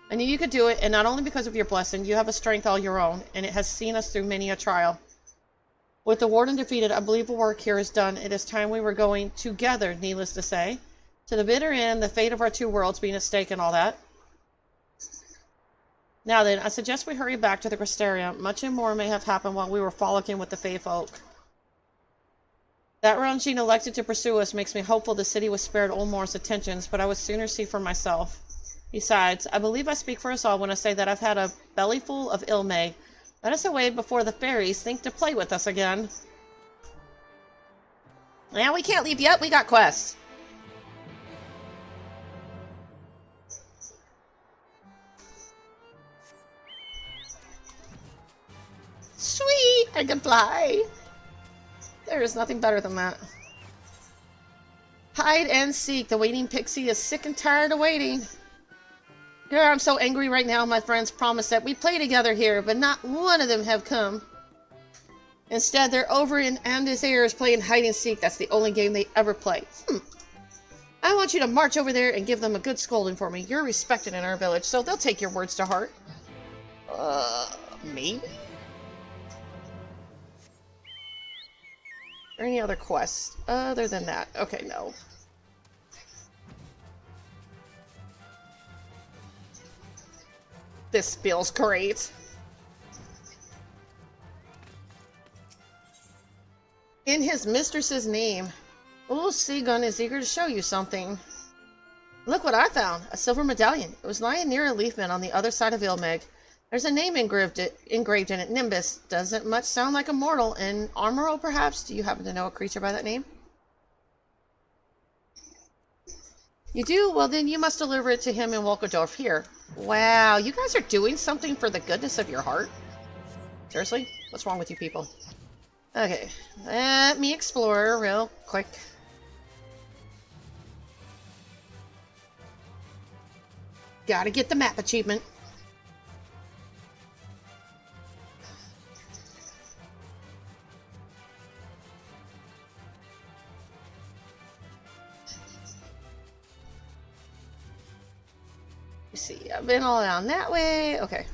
I knew you could do it, and not only because of your blessing, you have a strength all your own, and it has seen us through many a trial. With the warden defeated, I believe the work here is done. It is time we were going together, needless to say. To the bitter end, the fate of our two worlds being at stake and all that. Now then, I suggest we hurry back to the Crystarium. Much and more may have happened while we were frolicking with the Fae folk. That Rangine elected to pursue us makes me hopeful the city was spared Olmore's attentions, but I would sooner see for myself. Besides, I believe I speak for us all when I say that I've had a bellyful of Ilmeg. Let us away before the fairies think to play with us again. Now we can't leave yet, we got quests. Sweet! I can fly! There is nothing better than that. Hide and seek. The waiting pixie is sick and tired of waiting. Girl, I'm so angry right now. My friends promised that we'd play together here, but not one of them have come. Instead, they're over in Andes Airs playing hide and seek. That's the only game they ever play. I want you to march over there and give them a good scolding for me. You're respected in our village, so they'll take your words to heart. Maybe? Or any other quests other than that? Okay, no. This feels great. In his mistress's name, old Seagun is eager to show you something. Look what I found! A silver medallion. It was lying near a leafman on the other side of Ilmeg. There's a name engraved in it, Nimbus. Doesn't much sound like a mortal. An Armoro, perhaps? Do you happen to know a creature by that name? You do? Well, then you must deliver it to him in Wolkerdorf here. Wow, you guys are doing something for the goodness of your heart? Seriously? What's wrong with you people? Okay, let me explore real quick. Gotta get the map achievement. Let's see, I've been all down that way. Okay.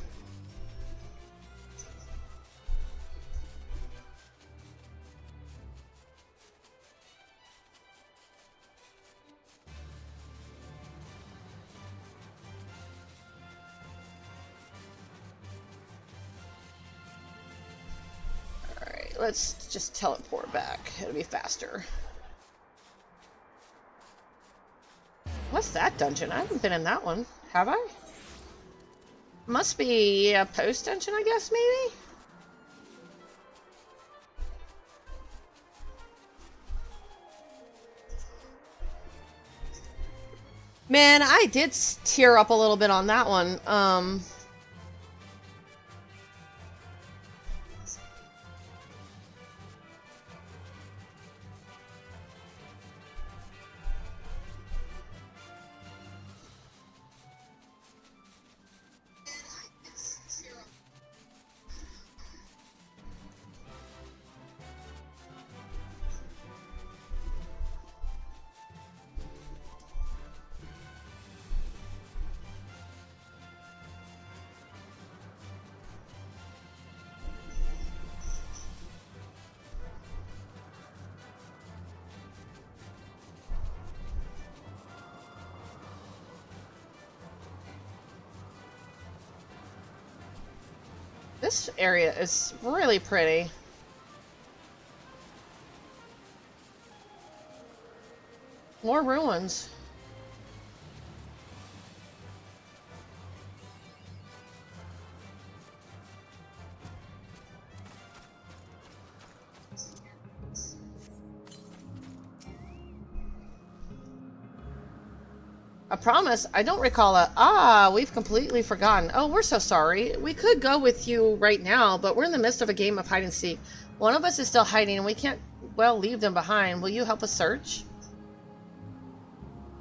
Let's just teleport back. It'll be faster. What's that dungeon? I haven't been in that one. Have I? Must be a post dungeon, I guess, maybe? Man, I did tear up a little bit on that one. This area is really pretty. More ruins. I promise, I don't recall a... Ah, we've completely forgotten. Oh, we're so sorry. We could go with you right now, but we're in the midst of a game of hide and seek. One of us is still hiding, and we can't, well, leave them behind. Will you help us search?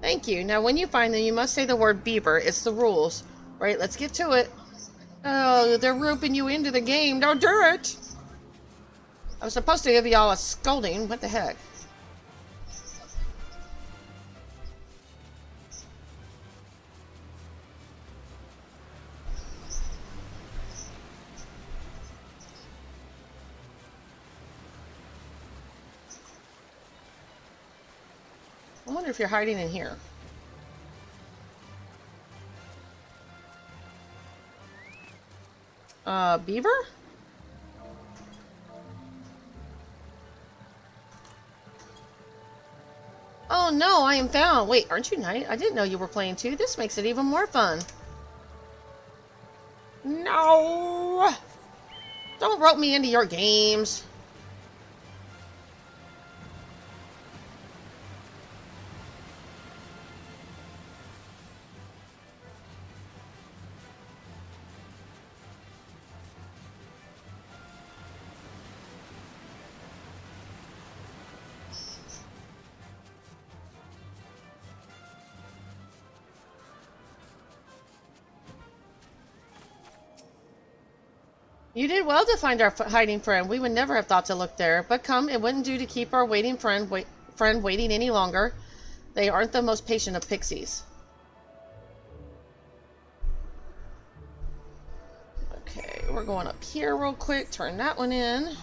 Thank you. Now, when you find them, you must say the word Beaver. It's the rules. Right, let's get to it. Oh, they're roping you into the game. Don't do it! I was supposed to give you all a scolding. What the heck? I wonder if you're hiding in here. Beaver? Oh no, I am found. Wait, aren't you Knight? I didn't know you were playing too. This makes it even more fun. No! Don't rope me into your games. You did well to find our hiding friend. We would never have thought to look there. But come, it wouldn't do to keep our waiting friend waiting any longer. They aren't the most patient of pixies. Okay, we're going up here real quick. Turn that one in.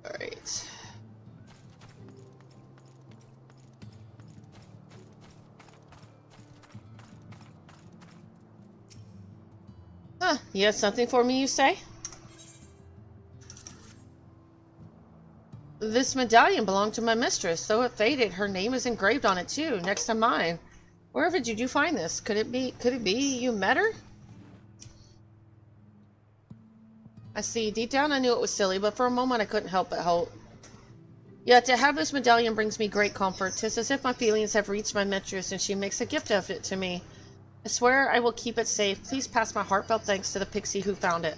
Alright. Huh, you have something for me, you say? This medallion belonged to my mistress, though it faded. Her name is engraved on it too, next to mine. Wherever did you find this? Could it be you met her? I see. Deep down I knew it was silly, but for a moment I couldn't help but hope. Yet to have this medallion brings me great comfort. 'Tis as if my feelings have reached my mistress and she makes a gift of it to me. I swear I will keep it safe. Please pass my heartfelt thanks to the pixie who found it.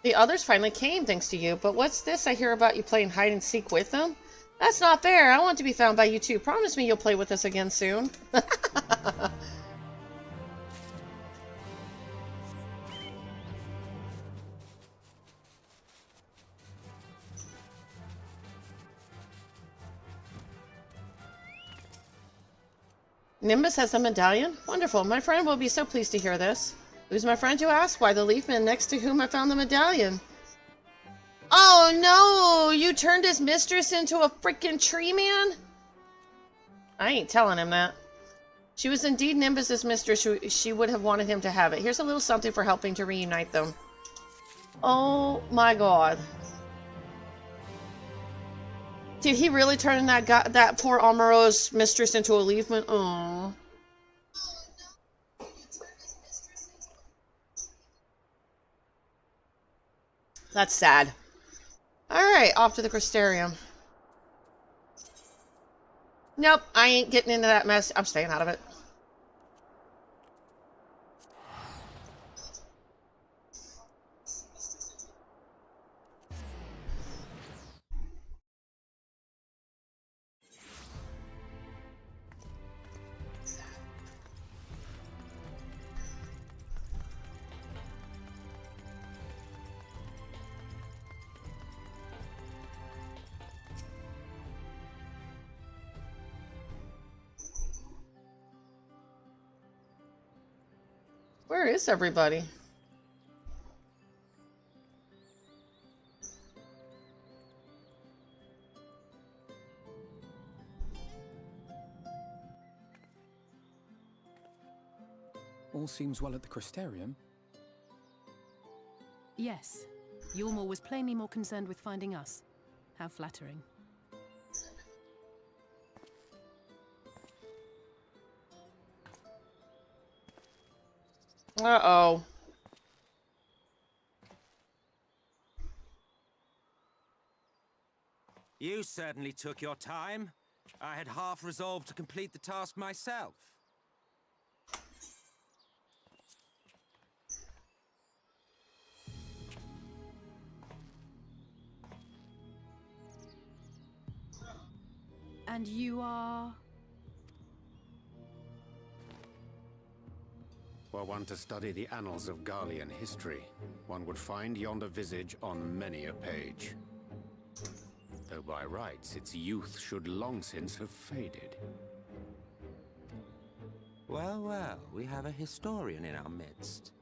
The others finally came, thanks to you. But what's this I hear about you playing hide and seek with them? That's not fair. I want to be found by you too. Promise me you'll play with us again soon. Nimbus has a medallion? Wonderful. My friend will be so pleased to hear this. Who's my friend, you ask? Why, the leafman next to whom I found the medallion. Oh no! You turned his mistress into a freaking tree man? I ain't telling him that. She was indeed Nimbus's mistress. She would have wanted him to have it. Here's a little something for helping to reunite them. Oh my god. Did he really turn that poor Amaro's mistress into a leafman? Oh. That's sad. Alright, off to the Crystarium. Nope, I ain't getting into that mess. I'm staying out of it. Where is everybody?
All seems well at the Crystarium.
Yes. Yormor was plainly more concerned with finding us. How flattering.
Uh-oh.
You certainly took your time. I had half resolved to complete the task myself.
And you are...
Were one to study the annals of Garlean history, one would find yonder visage on many a page. Though by rights its youth should long since have faded.
Well, well, we have a historian in our midst.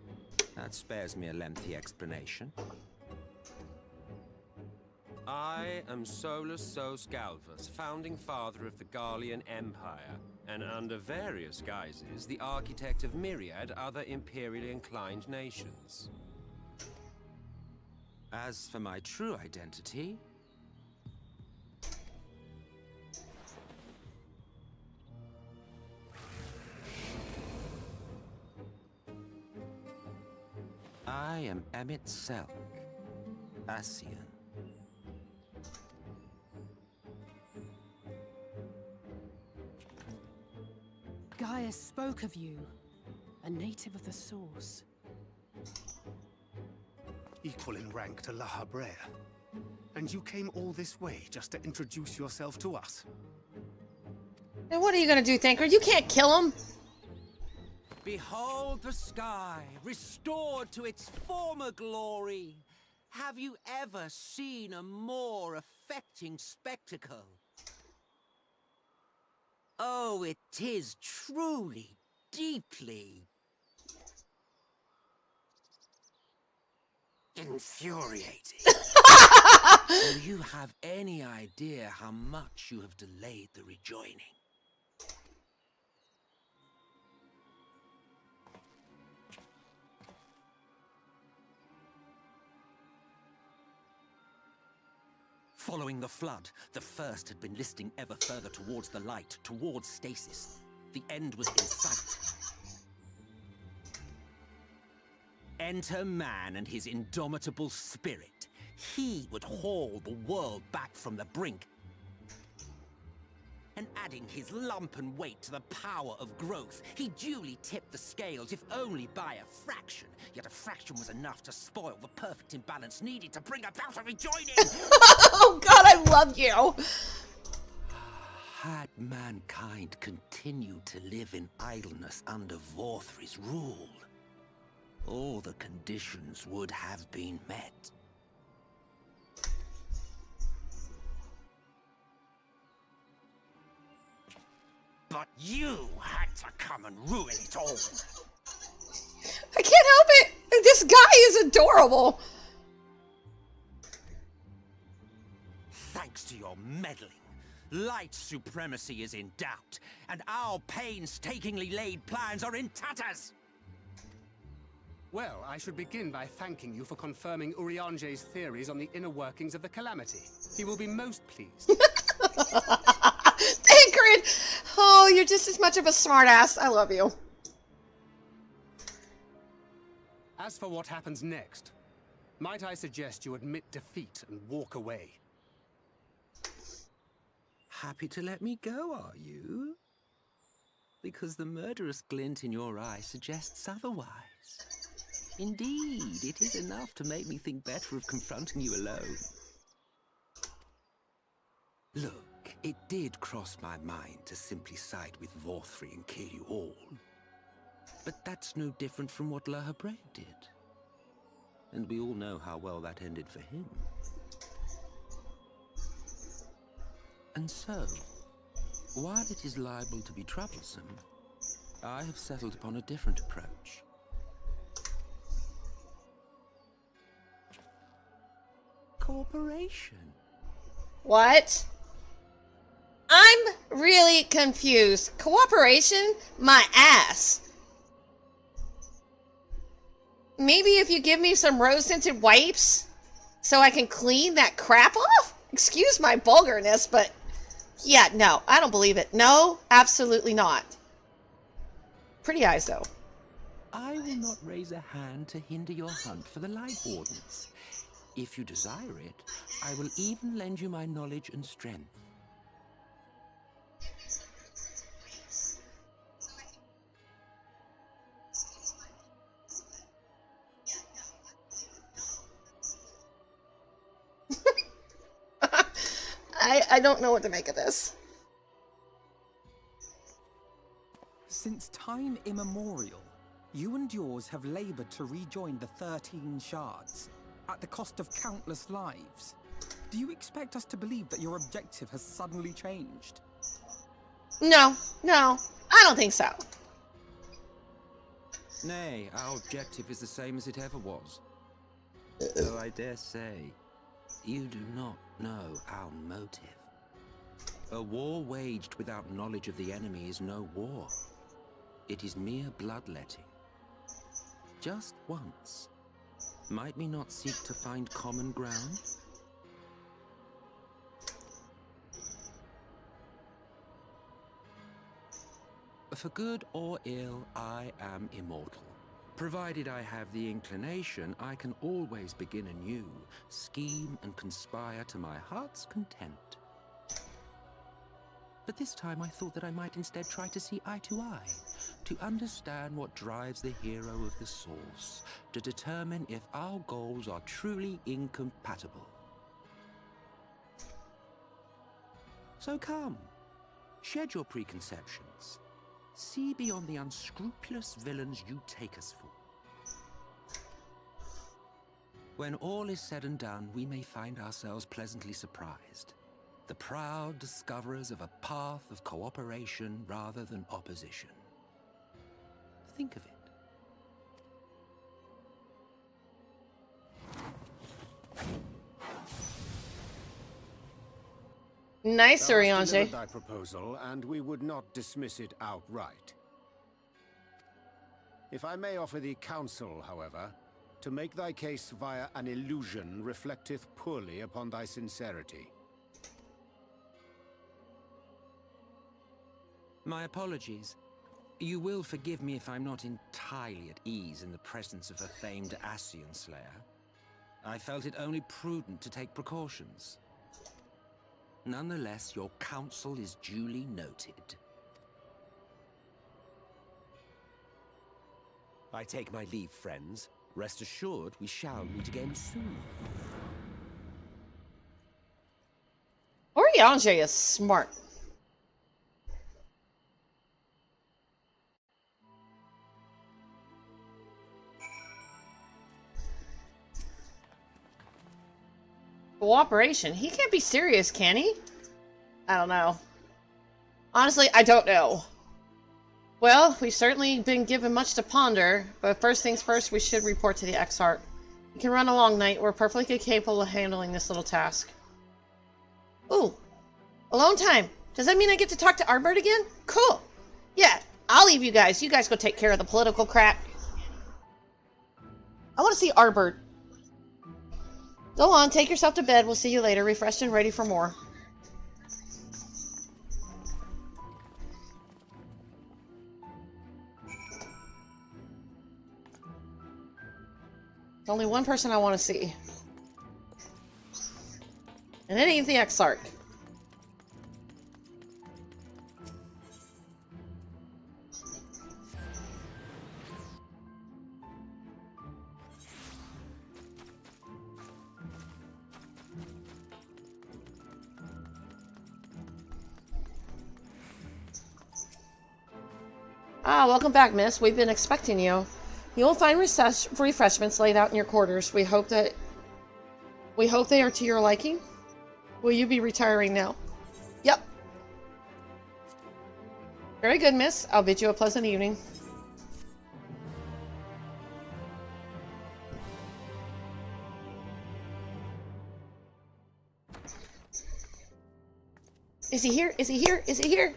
That spares me a lengthy explanation. I am Solus Sos Galvus, founding father of the Garlean Empire, and under various guises, the architect of myriad other imperially inclined nations. As for my true identity, I am Emmett Selk, Asian.
Gaius spoke of you, a native of the Source.
Equal in rank to La Habrea. And you came all this way just to introduce yourself to us?
And what are you gonna do, Thinker? You can't kill him.
Behold the sky, restored to its former glory. Have you ever seen a more affecting spectacle? Oh, it is truly, deeply infuriating. Do you have any idea how much you have delayed the rejoining? Following the flood, the First had been listing ever further towards the light, towards stasis. The end was in sight. Enter man and his indomitable spirit. He would haul the world back from the brink. And adding his lumpen weight to the power of growth, he duly tipped the scales, if only by a fraction. Yet a fraction was enough to spoil the perfect imbalance needed to bring about a rejoining.
Oh God, I love you.
Had mankind continued to live in idleness under Vorthri's rule, all the conditions would have been met. But you had to come and ruin it all.
I can't help it. This guy is adorable.
Thanks to your meddling, light supremacy is in doubt, and our painstakingly laid plans are in tatters.
Well, I should begin by thanking you for confirming Urianger's theories on the inner workings of the Calamity. He will be most pleased.
Ingrid! Oh, you're just as much of a smartass. I love you.
As for what happens next, might I suggest you admit defeat and walk away?
Happy to let me go, are you? Because the murderous glint in your eye suggests otherwise. Indeed, it is enough to make me think better of confronting you alone. Look, it did cross my mind to simply side with Vorthri and kill you all. But that's no different from what La Habrea did. And we all know how well that ended for him. And so, while it is liable to be troublesome, I have settled upon a different approach. Cooperation.
What? I'm really confused. Cooperation? My ass. Maybe if you give me some rose-scented wipes so I can clean that crap off? Excuse my vulgarness, but yeah, no, I don't believe it. No, absolutely not. Pretty eyes, though.
I will not raise a hand to hinder your hunt for the Light Wardens. If you desire it, I will even lend you my knowledge and strength.
I don't know what to make of this.
Since time immemorial, you and yours have labored to rejoin the 13 shards, at the cost of countless lives. Do you expect us to believe that your objective has suddenly changed?
No, I don't think so.
Nay, our objective is the same as it ever was. Though I dare say, You do not know our motive. A war waged without knowledge of the enemy is no war. It is mere bloodletting. Just once. Might we not seek to find common ground? For good or ill, I am immortal. Provided I have the inclination, I can always begin anew, scheme and conspire to my heart's content. But this time I thought that I might instead try to see eye to eye, to understand what drives the hero of the source, to determine if our goals are truly incompatible. So come, shed your preconceptions. See beyond the unscrupulous villains you take us for. When all is said and done, we may find ourselves pleasantly surprised. The proud discoverers of a path of cooperation rather than opposition. Think of it.
Nice,
Thou hast
Urianger.
delivered thy proposal, and we would not dismiss it outright. If I may offer thee counsel, however, to make thy case via an illusion reflecteth poorly upon thy sincerity.
My apologies. You will forgive me if I'm not entirely at ease in the presence of a famed Ascian Slayer. I felt it only prudent to take precautions. Nonetheless, your counsel is duly noted.
I take my leave, friends. Rest assured, we shall meet again soon.
Urianger is smart. Cooperation? He can't be serious, can he? I don't know. Honestly, I don't know. Well, we've certainly been given much to ponder, but first things first, we should report to the Exarch. You can run along, Knight. We're perfectly capable of handling this little task. Ooh. Alone time. Does that mean I get to talk to Arbert again? Cool. Yeah, I'll leave you guys. You guys go take care of the political crap. I want to see Arbert. Go on, take yourself to bed. We'll see you later, refreshed and ready for more. There's only one person I want to see. And it ain't the Exarch. Ah, welcome back, miss. We've been expecting you. You will find refreshments laid out in your quarters. We hope they are to your liking. Will you be retiring now? Yep. Very good, miss. I'll bid you a pleasant evening. Is he here? Is he here? Is he here?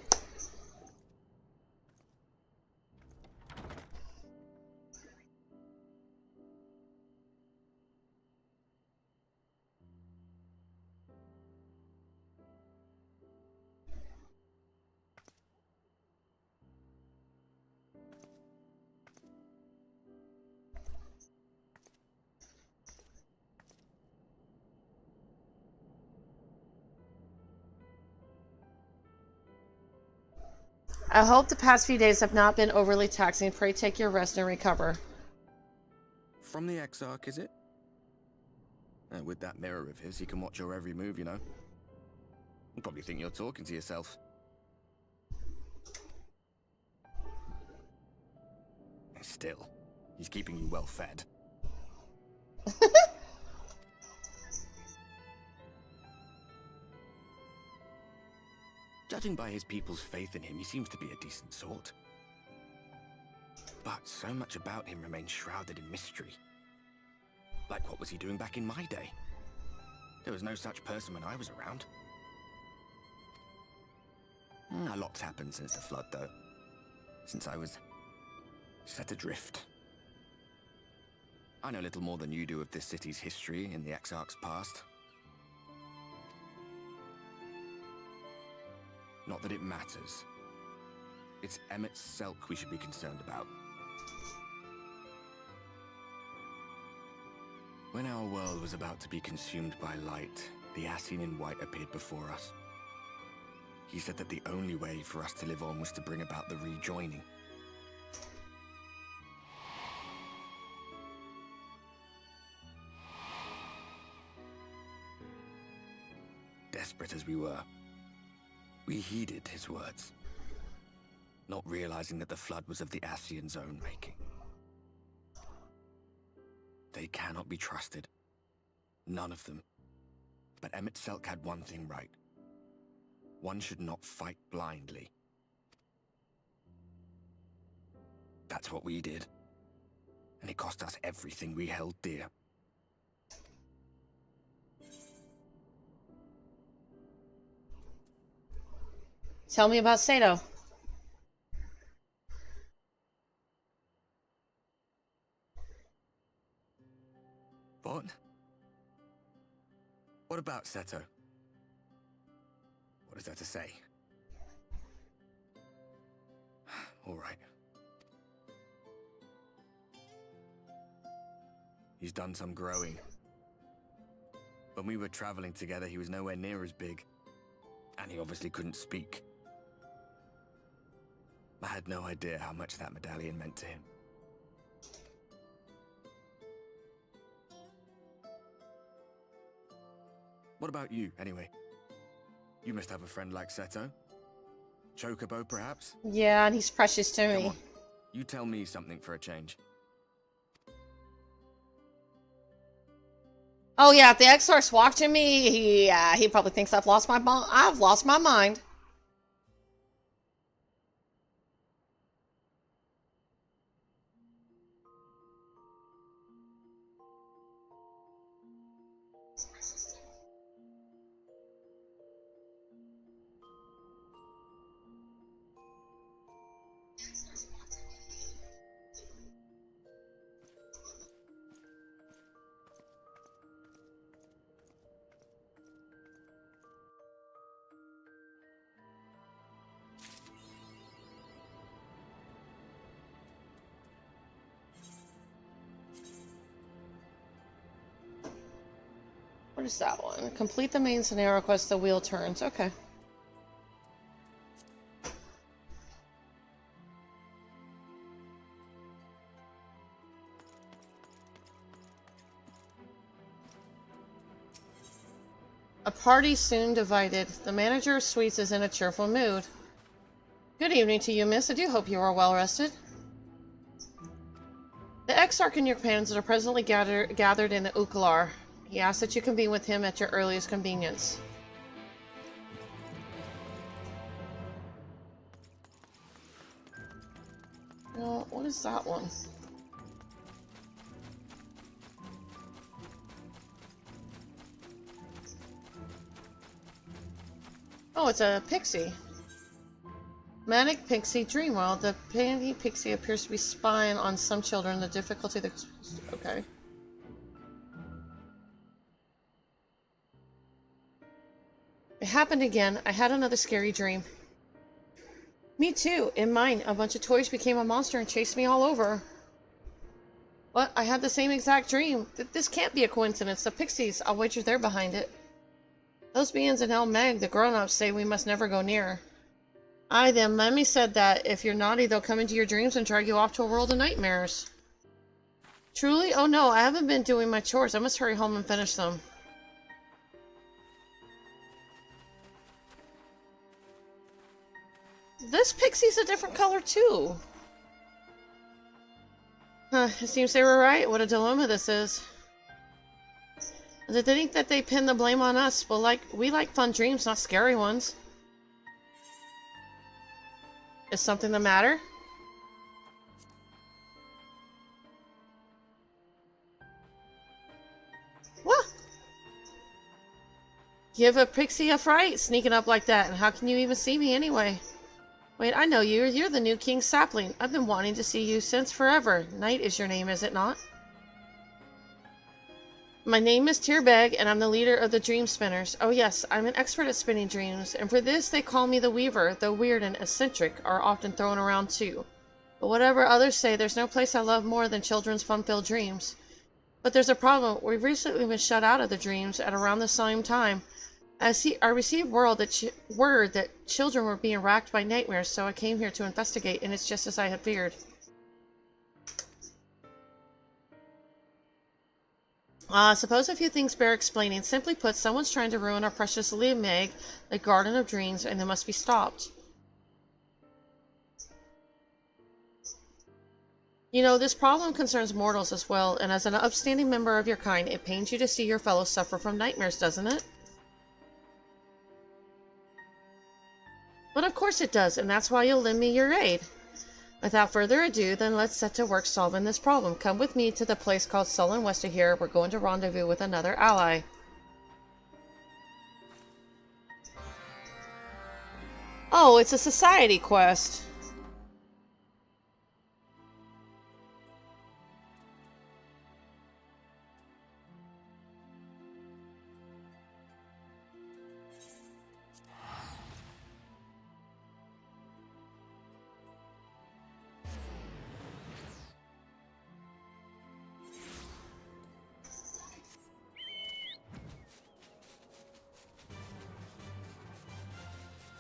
I hope the past few days have not been overly taxing. Pray take your rest and recover.
From the Exarch, is it? With that mirror of his, he can watch your every move, you know. You probably think you're talking to yourself. Still, he's keeping you well fed. Judging by his people's faith in him, he seems to be a decent sort. But so much about him remains shrouded in mystery. Like, what was he doing back in my day? There was no such person when I was around. A lot's happened since the flood, though. Since I was set adrift. I know little more than you do of this city's history in the Exarch's past. Not that it matters. It's Emmett Selk we should be concerned about. When our world was about to be consumed by light, the Ascian in white appeared before us. He said that the only way for us to live on was to bring about the rejoining. Desperate as we were, we heeded his words, not realizing that the flood was of the Ascian's own making. They cannot be trusted. None of them. But Emmett Selk had one thing right. One should not fight blindly. That's what we did. And it cost us everything we held dear.
Tell me about Sato.
What? What about Seto? What is there to say? All right. He's done some growing. When we were traveling together, he was nowhere near as big. And he obviously couldn't speak. I had no idea how much that medallion meant to him. What about you, anyway? You must have a friend like Seto. Chocobo, perhaps?
Yeah, and he's precious to
Come
me.
on. You tell me something for a change.
Oh yeah, if the Exarch's watching me, he probably thinks I've lost my mind. What is that one? Complete the main scenario quest, the wheel turns. Okay. A party soon divided. The manager of suites is in a cheerful mood. Good evening to you, miss. I do hope you are well rested. The Exarch and your companions are presently gathered in the Ukalar. He asks that you can be with him at your earliest convenience. Well, what is that one? Oh, it's a pixie. Manic Pixie Dreamworld. The Panty Pixie appears to be spying on some children. The difficulty that... Okay. It happened again. I had another scary dream. Me too. In mine, a bunch of toys became a monster and chased me all over. What? I had the same exact dream. This can't be a coincidence. The Pixies, I'll wager they're behind it. Those beings in El Meg, the grown-ups, say we must never go near. Aye, then, Mammy said that if you're naughty, they'll come into your dreams and drag you off to a world of nightmares. Truly? Oh no, I haven't been doing my chores. I must hurry home and finish them. This pixie's a different color, too. Huh, it seems they were right. What a dilemma this is. They think that they pin the blame on us, but we like fun dreams, not scary ones. Is something the matter? What? Give a pixie a fright, sneaking up like that, and how can you even see me anyway? Wait, I know you. You're the new King Sapling. I've been wanting to see you since forever. Knight is your name, is it not? My name is Tierbeg, and I'm the leader of the Dream Spinners. Oh yes, I'm an expert at spinning dreams, and for this they call me the Weaver, though weird and eccentric are often thrown around too. But whatever others say, there's no place I love more than children's fun-filled dreams. But there's a problem. We've recently been shut out of the dreams at around the same time. I received word that children were being racked by nightmares, so I came here to investigate, and it's just as I had feared. Suppose a few things bear explaining. Simply put, someone's trying to ruin our precious Meg, the Garden of Dreams, and they must be stopped. You know, this problem concerns mortals as well, and as an upstanding member of your kind, it pains you to see your fellows suffer from nightmares, doesn't it? But of course it does, and that's why you'll lend me your aid. Without further ado, then let's set to work solving this problem. Come with me to the place called Sullen west of here. We're going to rendezvous with another ally. Oh, it's a society quest.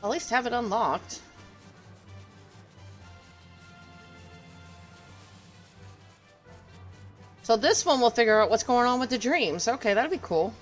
At least have it unlocked. So this one will figure out what's going on with the dreams. Okay, that'd be cool.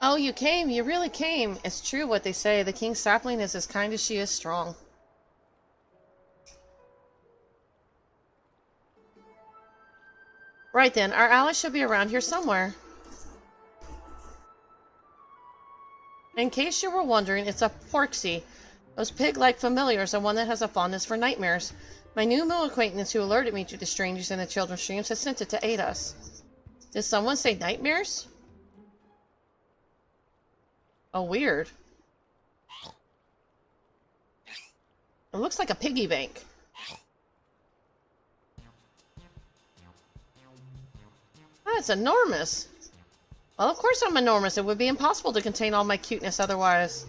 Oh, you came. You really came. It's true what they say. The King Sapling is as kind as she is strong. Right then, our ally should be around here somewhere. In case you were wondering, it's a Porksy. Those pig-like familiars are one that has a fondness for nightmares. My new acquaintance who alerted me to the strangers in the children's dreams has sent it to aid us. Did someone say nightmares? Oh, weird. It looks like a piggy bank. Oh, it's enormous. Well, of course I'm enormous. It would be impossible to contain all my cuteness otherwise.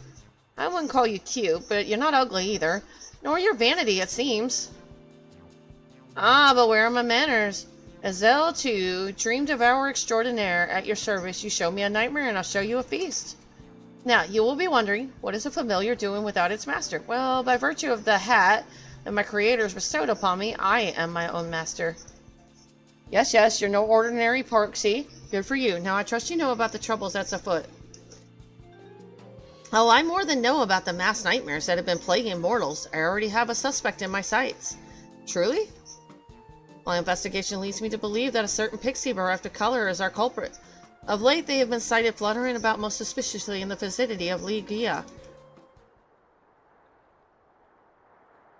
I wouldn't call you cute, but you're not ugly either. Nor your vanity, it seems. Ah, but where are my manners? Azel, too, dream devourer extraordinaire, at your service. You show me a nightmare and I'll show you a feast. Now, you will be wondering, what is a familiar doing without its master? Well, by virtue of the hat that my creators bestowed upon me, I am my own master. Yes, yes, you're no ordinary Porksy. Good for you. Now, I trust you know about the troubles that's afoot. Oh, I more than know about the mass nightmares that have been plaguing mortals. I already have a suspect in my sights. Truly? My investigation leads me to believe that a certain pixie bereft of color is our culprit. Of late, they have been sighted fluttering about most suspiciously in the vicinity of Ligia.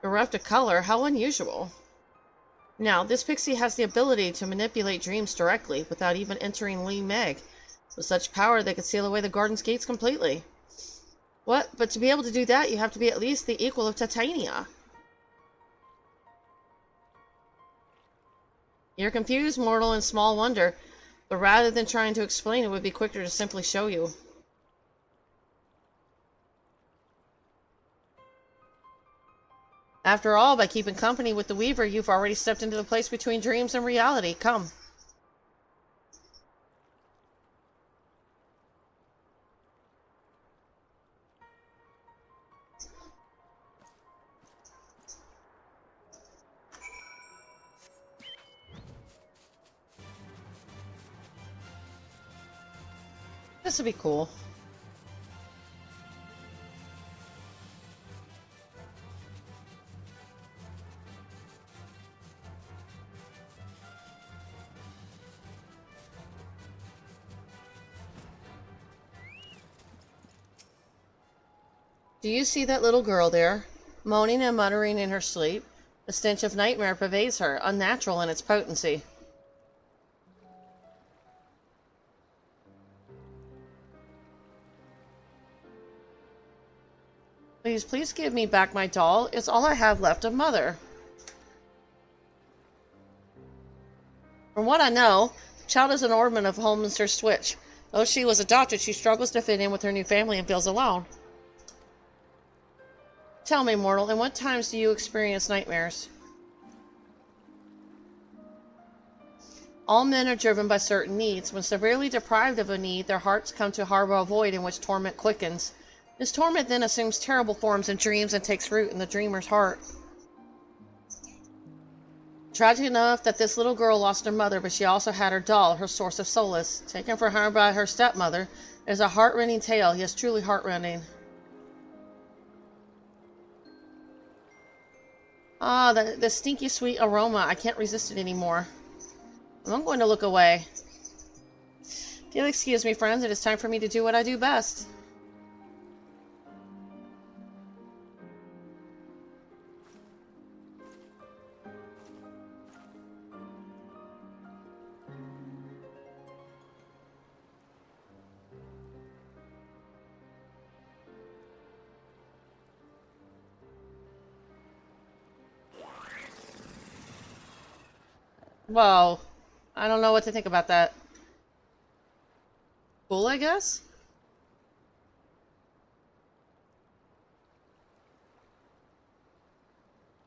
Bereft of color? How unusual. Now, this pixie has the ability to manipulate dreams directly, without even entering Meg. With such power, they could seal away the garden's gates completely. What? But to be able to do that, you have to be at least the equal of Titania. You're confused, mortal, and small wonder. But rather than trying to explain, it would be quicker to simply show you. After all, by keeping company with the Weaver, you've already stepped into the place between dreams and reality. Come. This would be cool. Do you see that little girl there, moaning and muttering in her sleep? The stench of nightmare pervades her, unnatural in its potency. Please, please give me back my doll. It's all I have left of Mother. From what I know, the child is an orphan of Holminster Switch. Though she was adopted, she struggles to fit in with her new family and feels alone. Tell me, mortal, in what times do you experience nightmares? All men are driven by certain needs. When severely deprived of a need, their hearts come to harbor a void in which torment quickens. This torment then assumes terrible forms in dreams and takes root in the dreamer's heart. Tragic enough that this little girl lost her mother, but she also had her doll, her source of solace. Taken from her by her stepmother, it is a heart-rending tale. Yes, truly heart-rending. Ah, the stinky sweet aroma. I can't resist it anymore. I'm going to look away. If you'll excuse me, friends, it is time for me to do what I do best. Whoa. I don't know what to think about that. Cool, I guess?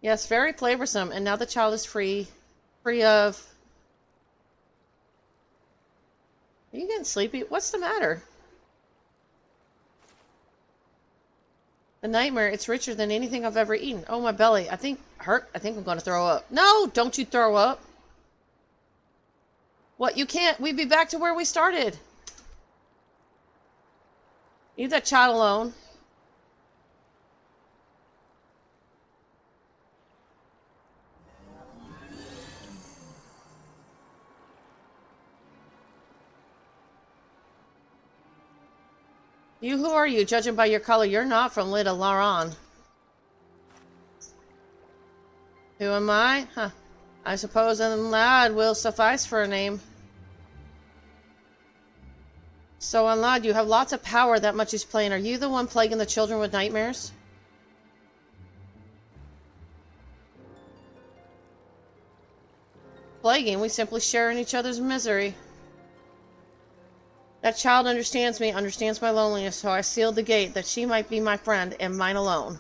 Yes, very flavorsome. And now the child is free of... Are you getting sleepy? What's the matter? The nightmare, it's richer than anything I've ever eaten. Oh, my belly. I think I'm going to throw up. No, don't you throw up. What, you can't? We'd be back to where we started. Leave that child alone. Who are you? Judging by your color, you're not from Lida Laran. Who am I? Huh. I suppose a lad will suffice for a name. So, lad, you have lots of power, that much is plain. Are you the one plaguing the children with nightmares? Plaguing? We simply share in each other's misery. That child understands me, understands my loneliness, so I sealed the gate, that she might be my friend, and mine alone.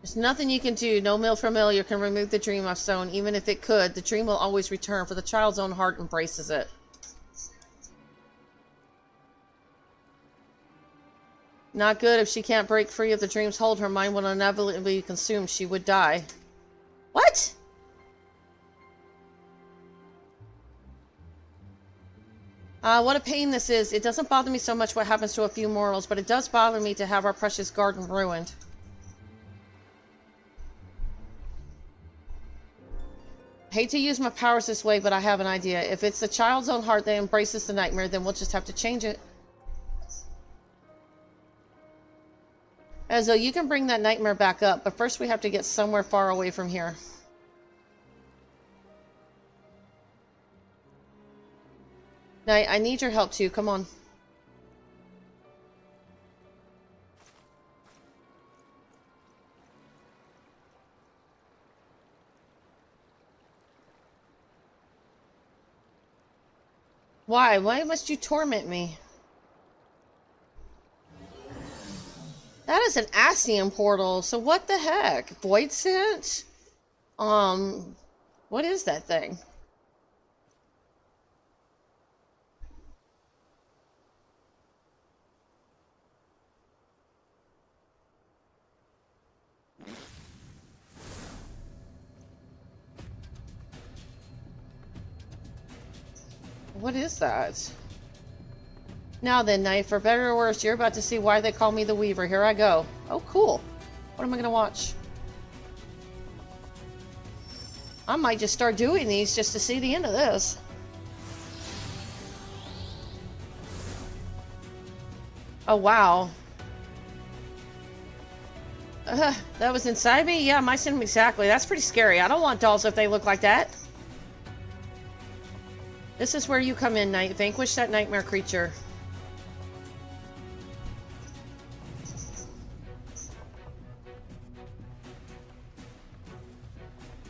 There's nothing you can do. No mill familiar can remove the dream I've sown. Even if it could, the dream will always return, for the child's own heart embraces it. Not good. If she can't break free of the dream's hold, her mind will inevitably be consumed. She would die. What? What a pain this is. It doesn't bother me so much what happens to a few mortals, but it does bother me to have our precious garden ruined. Hate to use my powers this way, but I have an idea. If it's the child's own heart that embraces the nightmare, then we'll just have to change it. As though you can bring that nightmare back up, but first we have to get somewhere far away from here. Knight, I need your help too. Come on. Why? Why must you torment me? That is an Ascian portal, so what the heck? Void Scent? What is that thing? What is that? Now then, Knight, for better or worse, you're about to see why they call me the Weaver. Here I go. Oh, cool. What am I gonna watch? I might just start doing these just to see the end of this. Oh, wow. That was inside me? Yeah, my same exactly. That's pretty scary. I don't want dolls if they look like that. This is where you come in, Knight. Vanquish that nightmare creature.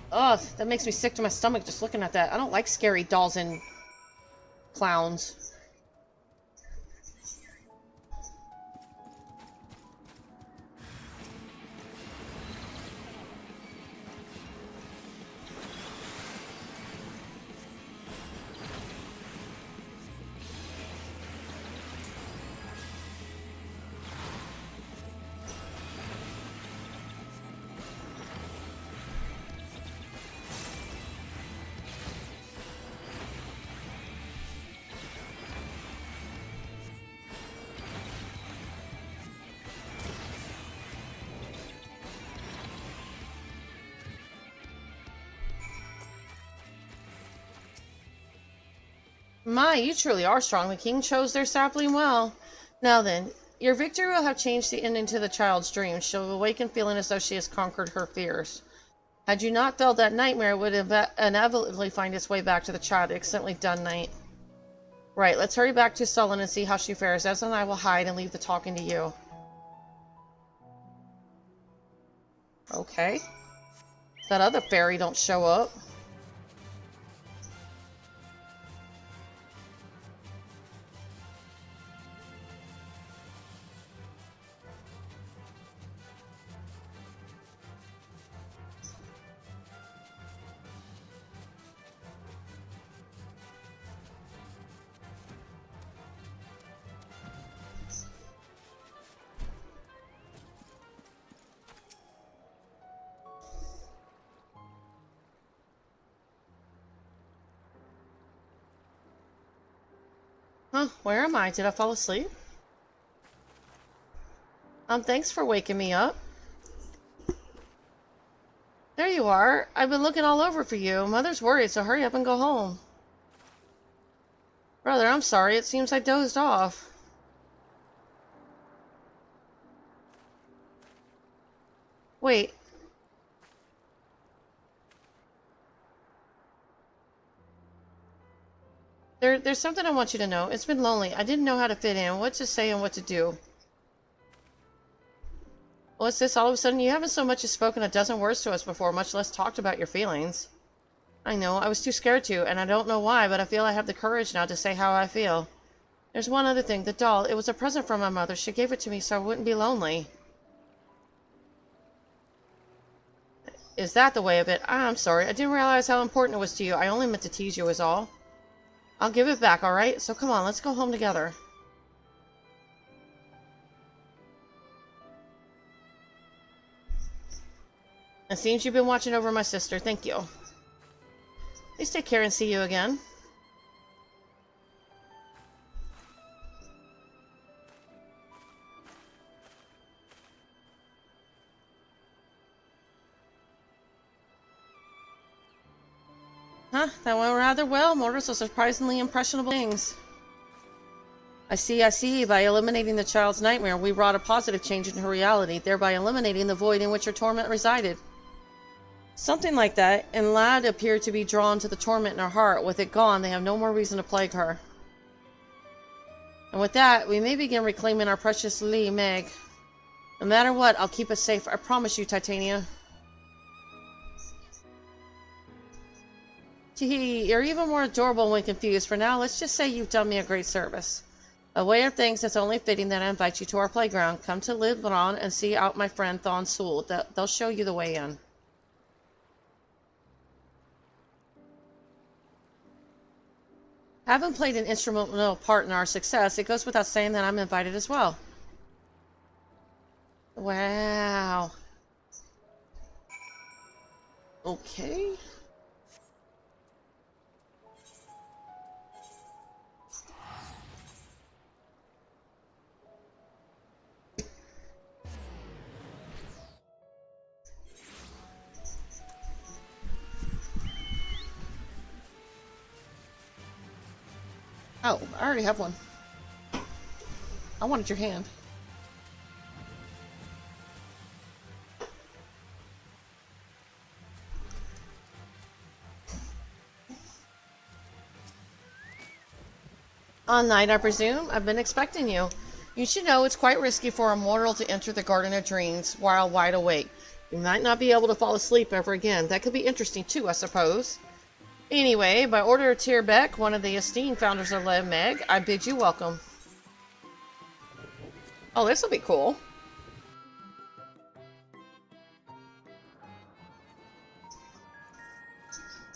Ugh, that makes me sick to my stomach just looking at that. I don't like scary dolls and clowns. My, you truly are strong. The king chose their sapling well. Now then, your victory will have changed the ending to the child's dream. She'll awaken feeling as though she has conquered her fears. Had you not felt that nightmare, it would inevitably find its way back to the child. Excellently done, Knight. Right, let's hurry back to Sullen and see how she fares. Ez and I will hide and leave the talking to you. Okay. That other fairy don't show up. Huh, where am I? Did I fall asleep? Thanks for waking me up. There you are. I've been looking all over for you. Mother's worried, so hurry up and go home. Brother, I'm sorry. It seems I dozed off. Wait. There's something I want you to know. It's been lonely. I didn't know how to fit in, what to say and what to do. What's this? All of a sudden, you haven't so much as spoken a dozen words to us before, much less talked about your feelings. I know, I was too scared to, and I don't know why, but I feel I have the courage now to say how I feel. There's one other thing, the doll. It was a present from my mother. She gave it to me so I wouldn't be lonely. Is that the way of it? I'm sorry. I didn't realize how important it was to you. I only meant to tease you is all. I'll give it back, alright? So come on, let's go home together. It seems you've been watching over my sister. Thank you. Please take care and see you again. Huh, that went rather well. Mortals are surprisingly impressionable things. I see. By eliminating the child's nightmare, we wrought a positive change in her reality, thereby eliminating the void in which her torment resided. Something like that, and Lad appeared to be drawn to the torment in her heart. With it gone, they have no more reason to plague her. And with that, we may begin reclaiming our precious Lee Meg. No matter what, I'll keep us safe. I promise you, Titania. Tee, you're even more adorable when confused. For now, let's just say you've done me a great service. A way of things, it's only fitting that I invite you to our playground. Come to Libron and see out my friend Thon Sul. They'll show you the way in. Having played an instrumental part in our success, it goes without saying that I'm invited as well. Wow. Okay. Oh, I already have one. I wanted your hand. On night, I presume? I've been expecting you. You should know it's quite risky for a mortal to enter the Garden of Dreams while wide awake. You might not be able to fall asleep ever again. That could be interesting too, I suppose. Anyway, by order of Tyr Beck, one of the esteemed founders of Le Meg, I bid you welcome. Oh, this will be cool.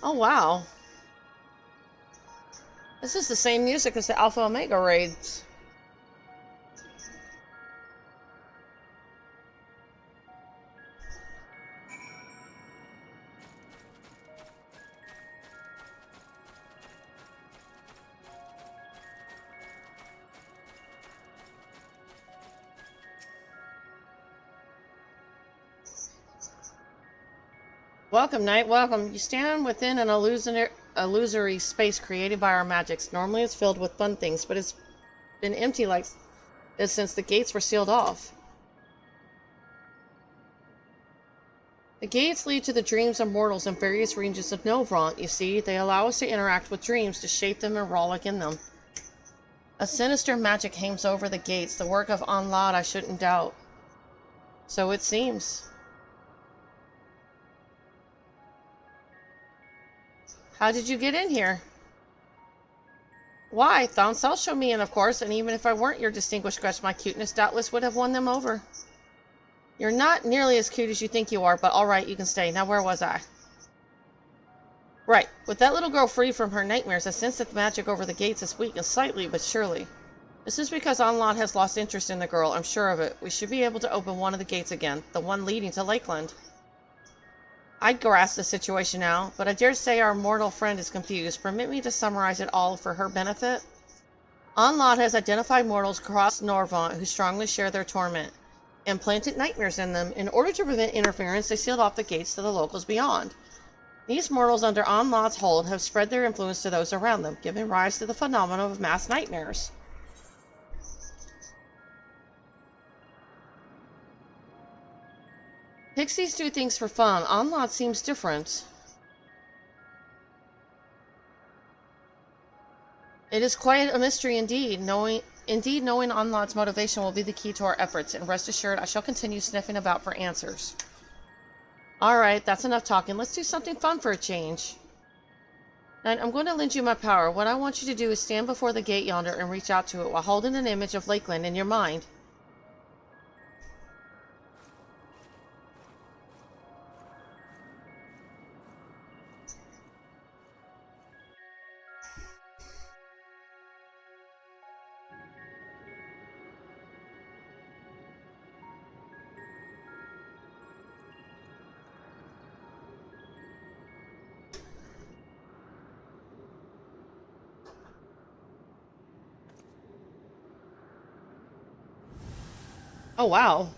Oh, wow. This is the same music as the Alpha Omega raids. Welcome, Knight, welcome. You stand within an illusory space created by our magics. Normally it's filled with fun things, but it's been empty like this since the gates were sealed off. The gates lead to the dreams of mortals in various regions of Novrant, you see. They allow us to interact with dreams, to shape them and rollick in them. A sinister magic hangs over the gates, the work of Anlad, I shouldn't doubt. So it seems. How did you get in here? Why, Thonsel showed me in, of course, and even if I weren't your distinguished scratch, my cuteness doubtless would have won them over. You're not nearly as cute as you think you are, but alright, you can stay. Now where was I? Right, with that little girl free from her nightmares, I sense that the magic over the gates is weakened slightly, but surely. This is because Anlad has lost interest in the girl, I'm sure of it. We should be able to open one of the gates again, the one leading to Lakeland. I grasp the situation now, but I dare say our mortal friend is confused. Permit me to summarize it all for her benefit. Anlad has identified mortals across Novrant who strongly share their torment, and planted nightmares in them. In order to prevent interference, they sealed off the gates to the locals beyond. These mortals under Anlad's hold have spread their influence to those around them, giving rise to the phenomenon of mass nightmares. Pixies do things for fun. Anlad seems different. It is quite a mystery indeed. Knowing Anlad's motivation will be the key to our efforts, and rest assured I shall continue sniffing about for answers. Alright, that's enough talking. Let's do something fun for a change. And I'm going to lend you my power. What I want you to do is stand before the gate yonder and reach out to it while holding an image of Lakeland in your mind. Oh, wow.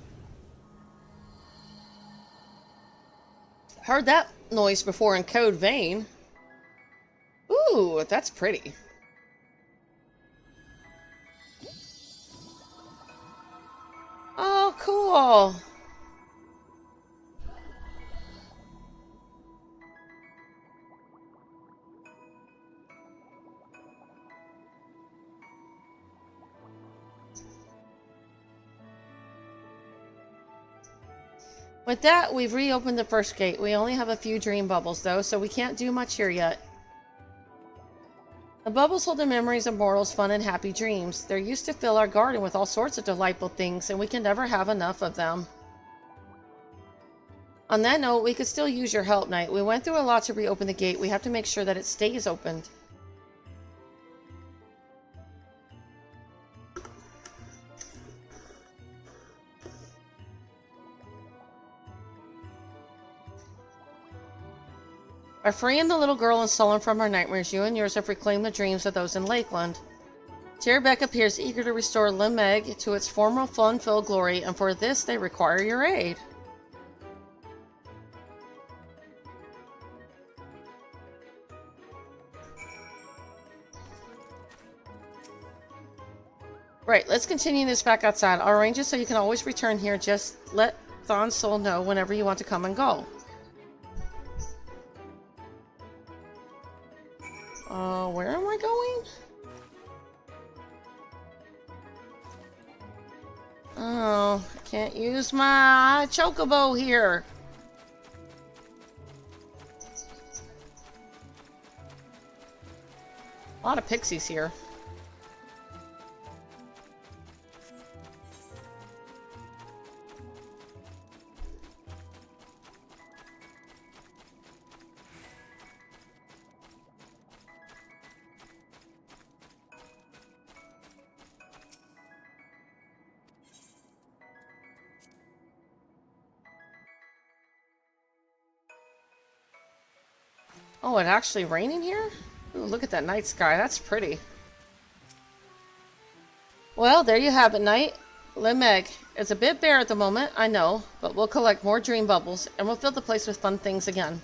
Heard that noise before in Code Vein. Ooh, that's pretty. Oh, cool. With that, we've reopened the first gate. We only have a few dream bubbles, though, so we can't do much here yet. The bubbles hold the memories of mortals' fun and happy dreams. They're used to fill our garden with all sorts of delightful things, and we can never have enough of them. On that note, we could still use your help, Knight. We went through a lot to reopen the gate. We have to make sure that it stays opened. By freeing the little girl and Sullen from her nightmares, you and yours have reclaimed the dreams of those in Lakeland. Tyr Beck appears eager to restore Le Meg to its former fun-filled glory, and for this they require your aid. Right, let's continue this back outside. I'll arrange it so you can always return here. Just let Thon's soul know whenever you want to come and go. Where am I going? Oh, I can't use my chocobo here. A lot of pixies here. Oh, it's actually raining here? Ooh, look at that night sky. That's pretty. Well, there you have it, Knight. Lemeg. It's a bit bare at the moment, I know, but we'll collect more dream bubbles, and we'll fill the place with fun things again.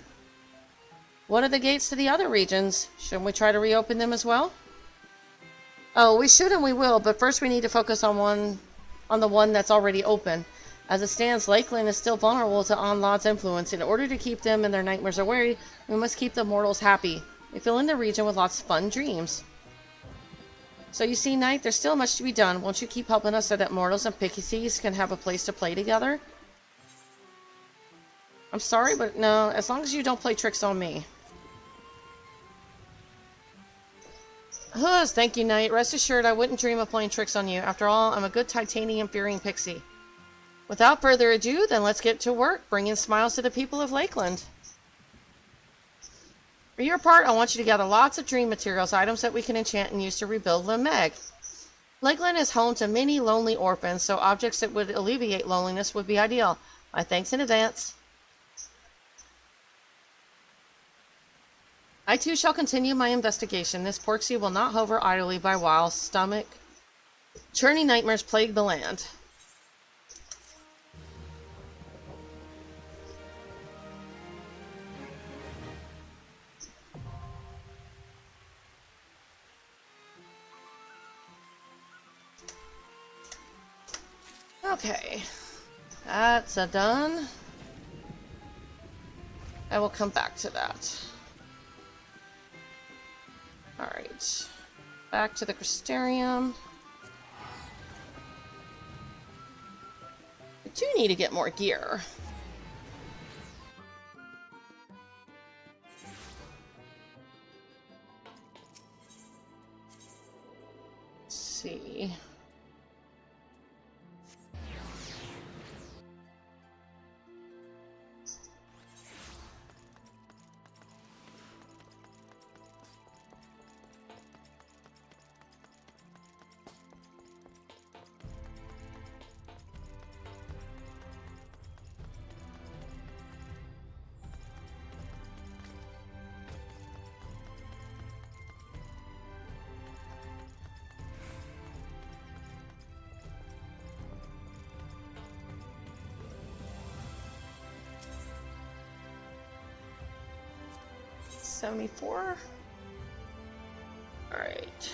What are the gates to the other regions? Shouldn't we try to reopen them as well? Oh, we should and we will, but first we need to focus on the one that's already open. As it stands, Lakeland is still vulnerable to Onlod's influence. In order to keep them and their nightmares away, we must keep the mortals happy. We fill in the region with lots of fun dreams. So you see, Knight, there's still much to be done. Won't you keep helping us so that mortals and pixies can have a place to play together? I'm sorry, but no, as long as you don't play tricks on me. Thank you, Knight. Rest assured I wouldn't dream of playing tricks on you. After all, I'm a good titanium-fearing pixie. Without further ado, then let's get to work, bringing smiles to the people of Lakeland. For your part, I want you to gather lots of dream materials, items that we can enchant and use to rebuild Lemeg. Lakeland is home to many lonely orphans, so objects that would alleviate loneliness would be ideal. My thanks in advance. I too shall continue my investigation. This porksy will not hover idly by while stomach churning nightmares plague the land. Okay, that's a done. I will come back to that. Alright, back to the Crystarium. I do need to get more gear. Let's see. $74. All right.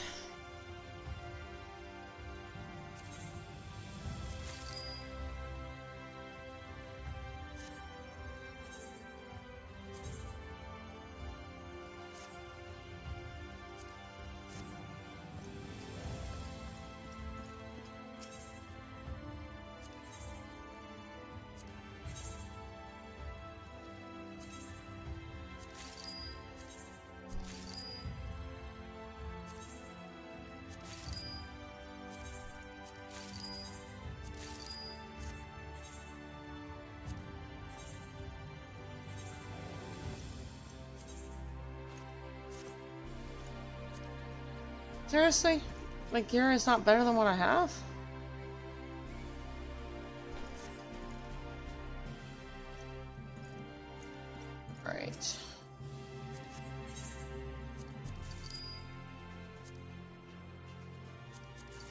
Seriously? My gear is not better than what I have? Right.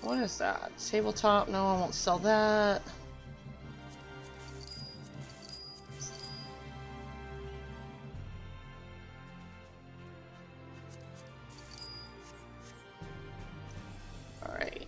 What is that? Tabletop? No, I won't sell that. Alright.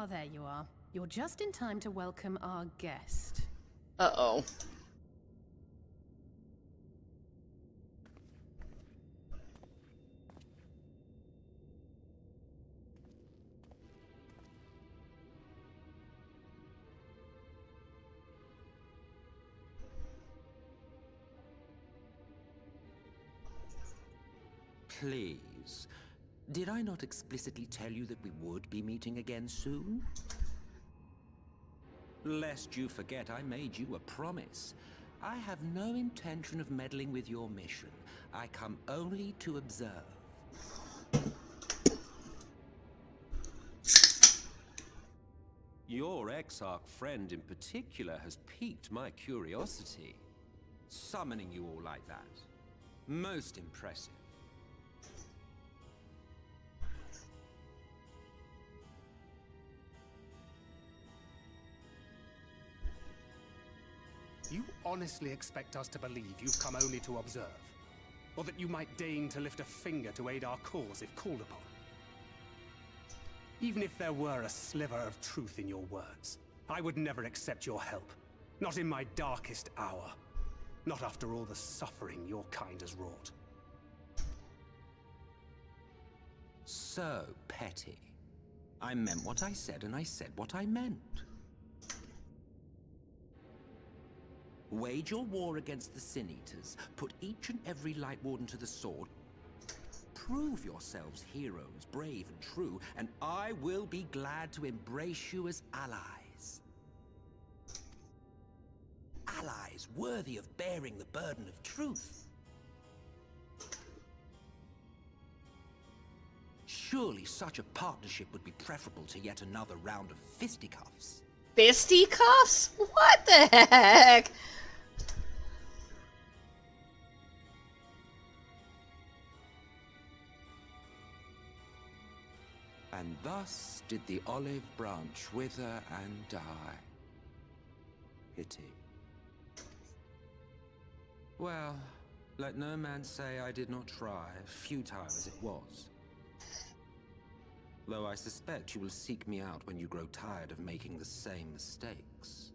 Ah, there you are. You're just in time to welcome our guest.
Uh-oh.
Please. Did I not explicitly tell you that we would be meeting again soon? Lest you forget, I made you a promise. I have no intention of meddling with your mission. I come only to observe. Your Exarch friend in particular has piqued my curiosity. Summoning you all like that. Most impressive.
You honestly expect us to believe you've come only to observe? Or that you might deign to lift a finger to aid our cause if called upon? Even if there were a sliver of truth in your words, I would never accept your help. Not in my darkest hour. Not after all the suffering your kind has wrought.
So petty. I meant what I said, and I said what I meant. Wage your war against the Sin Eaters, put each and every Light Warden to the sword, prove yourselves heroes, brave and true, and I will be glad to embrace you as allies. Allies worthy of bearing the burden of truth. Surely such a partnership would be preferable to yet another round of fisticuffs.
Fisticuffs? What the heck?
And thus did the olive branch wither and die. Pity. Well, let no man say I did not try, futile as it was. Though I suspect you will seek me out when you grow tired of making the same mistakes.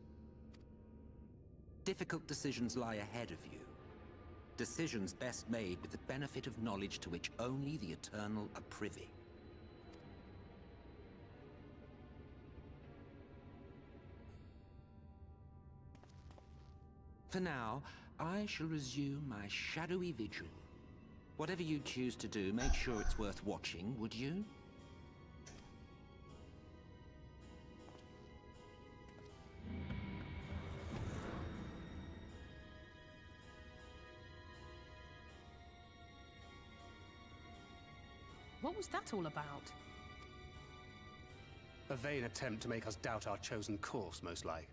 Difficult decisions lie ahead of you. Decisions best made with the benefit of knowledge to which only the Eternal are privy. For now, I shall resume my shadowy vigil. Whatever you choose to do, make sure it's worth watching, would you?
What was that all about?
A vain attempt to make us doubt our chosen course, most like.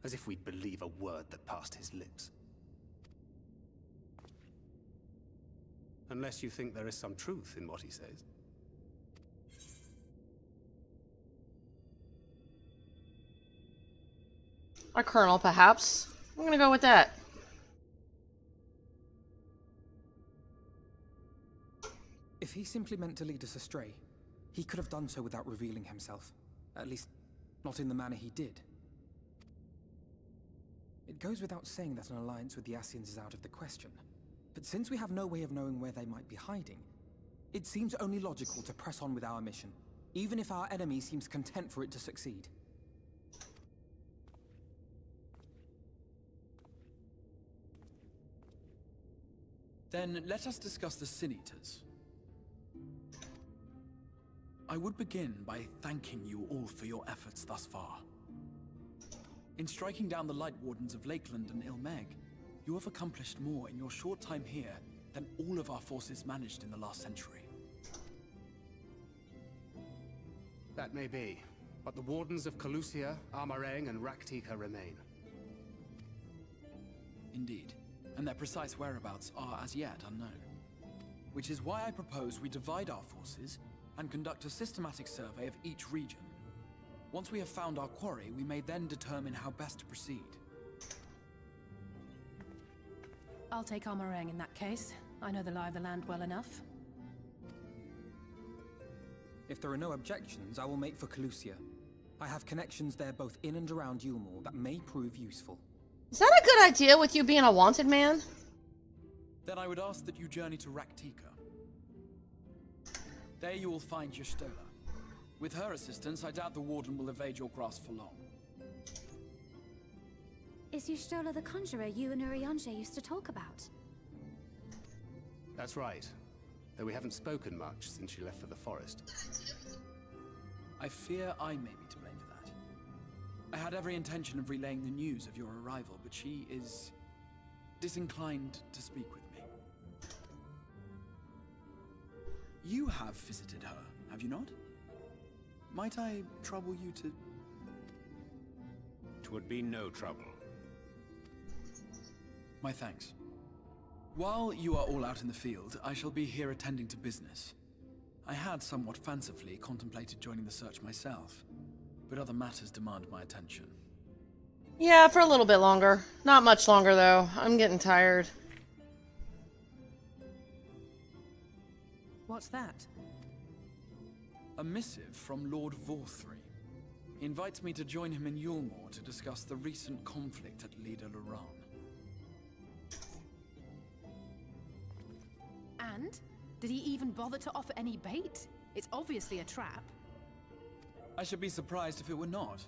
As if we'd believe a word that passed his lips. Unless you think there is some truth in what he says.
A colonel, perhaps. I'm gonna go with that.
If he simply meant to lead us astray, he could have done so without revealing himself. At least, not in the manner he did. It goes without saying that an alliance with the Ascians is out of the question. But since we have no way of knowing where they might be hiding, it seems only logical to press on with our mission, even if our enemy seems content for it to succeed.
Then let us discuss the Sin Eaters. I would begin by thanking you all for your efforts thus far. In striking down the Light Wardens of Lakeland and Ilmeg, you have accomplished more in your short time here than all of our forces managed in the last century.
That may be, but the Wardens of Calusia, Armarang, and Raktika remain.
Indeed, and their precise whereabouts are as yet unknown. Which is why I propose we divide our forces and conduct a systematic survey of each region. Once we have found our quarry, we may then determine how best to proceed.
I'll take Armarang in that case. I know the lie of the land well enough.
If there are no objections, I will make for Calusia. I have connections there both in and around Yulmore that may prove useful.
Is that a good idea with you being a wanted man?
Then I would ask that you journey to Raktika. There you will find Y'shtola. With her assistance, I doubt the Warden will evade your grasp for long.
Is Y'shtola the conjurer you and Urianger used to talk about?
That's right. Though we haven't spoken much since she left for the forest.
I fear I may be to blame for that. I had every intention of relaying the news of your arrival, but she is disinclined to speak with me. You have visited her, have you not? Might I trouble you to...
'Twould be no trouble.
My thanks. While you are all out in the field, I shall be here attending to business. I had somewhat fancifully contemplated joining the search myself, but other matters demand my attention.
Yeah, for a little bit longer. Not much longer, though. I'm getting tired.
What's that?
A missive from Lord Vorthry. He invites me to join him in Yulmore to discuss the recent conflict at Lida Luran.
And? Did he even bother to offer any bait? It's obviously a trap.
I should be surprised if it were not.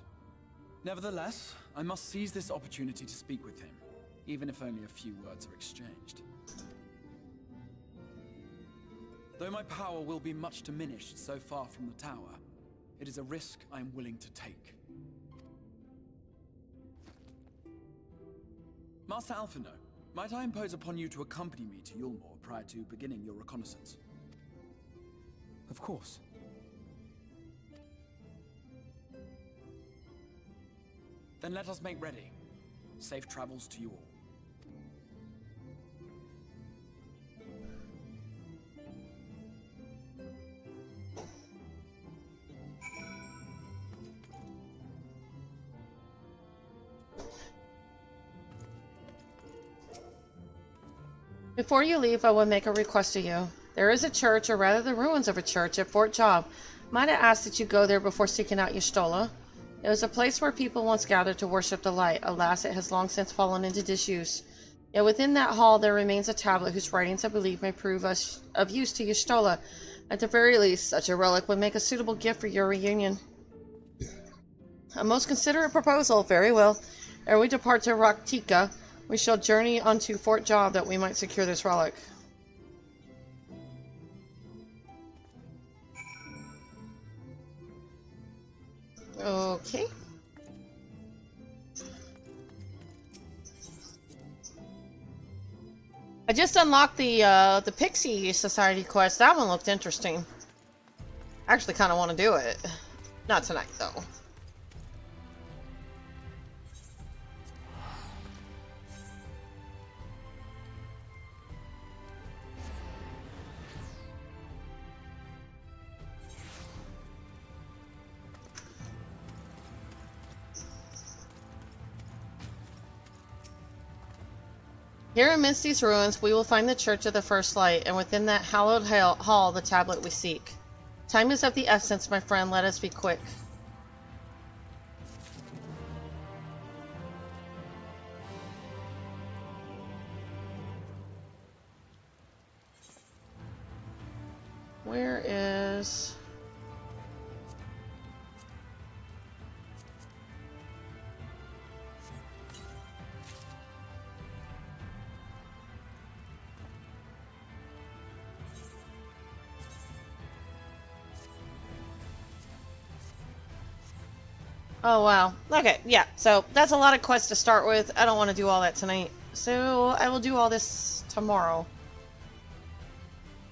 Nevertheless, I must seize this opportunity to speak with him, even if only a few words are exchanged. Though my power will be much diminished so far from the tower, it is a risk I am willing to take. Master Alphino, might I impose upon you to accompany me to Yulmore prior to beginning your reconnaissance?
Of course.
Then let us make ready. Safe travels to you all.
Before you leave, I will make a request to you. There is a church, or rather the ruins of a church, at Fort Job. Might I ask that you go there before seeking out Y'shtola? It was a place where people once gathered to worship the light. Alas, it has long since fallen into disuse. Yet within that hall there remains a tablet whose writings I believe may prove of use to Y'shtola. At the very least, such a relic would make a suitable gift for your reunion. A most considerate proposal. Very well. Ere we depart to Raktika, we shall journey unto Fort Job that we might secure this relic. Okay. I just unlocked the Pixie Society quest. That one looked interesting. I actually kind of want to do it. Not tonight, though. Here amidst these ruins, we will find the Church of the First Light, and within that hallowed hall, the tablet we seek. Time is of the essence, my friend. Let us be quick. Where is... Oh, wow. Okay, yeah. So, that's a lot of quests to start with. I don't want to do all that tonight. So, I will do all this tomorrow.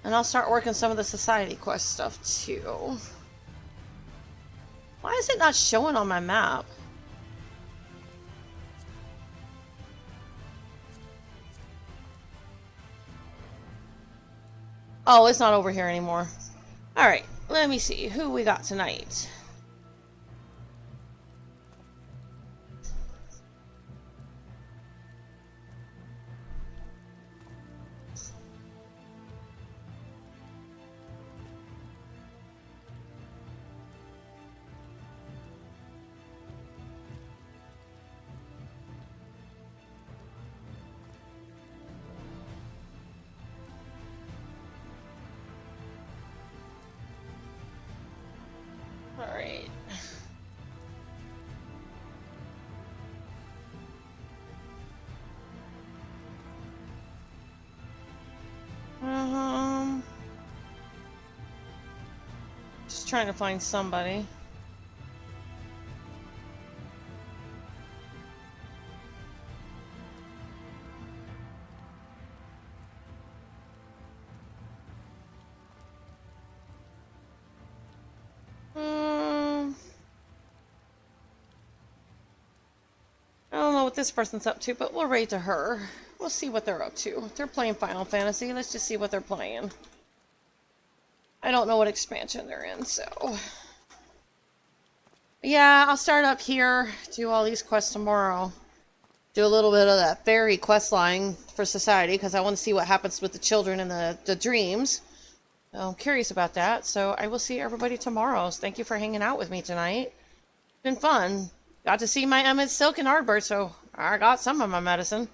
And I'll start working some of the Society quest stuff, too. Why is it not showing on my map? Oh, it's not over here anymore. Alright, let me see who we got tonight. Alright. Just trying to find somebody. I don't know what this person's up to, but we'll raid to her. We'll see what they're up to. They're playing Final Fantasy. Let's just see what they're playing. I don't know what expansion they're in, so... Yeah, I'll start up here, do all these quests tomorrow. Do a little bit of that fairy quest line for society, because I want to see what happens with the children and the dreams. So I'm curious about that, so I will see everybody tomorrow. So thank you for hanging out with me tonight. It's been fun. Got to see my Emmett Silk and Ardbert, so I got some of my medicine.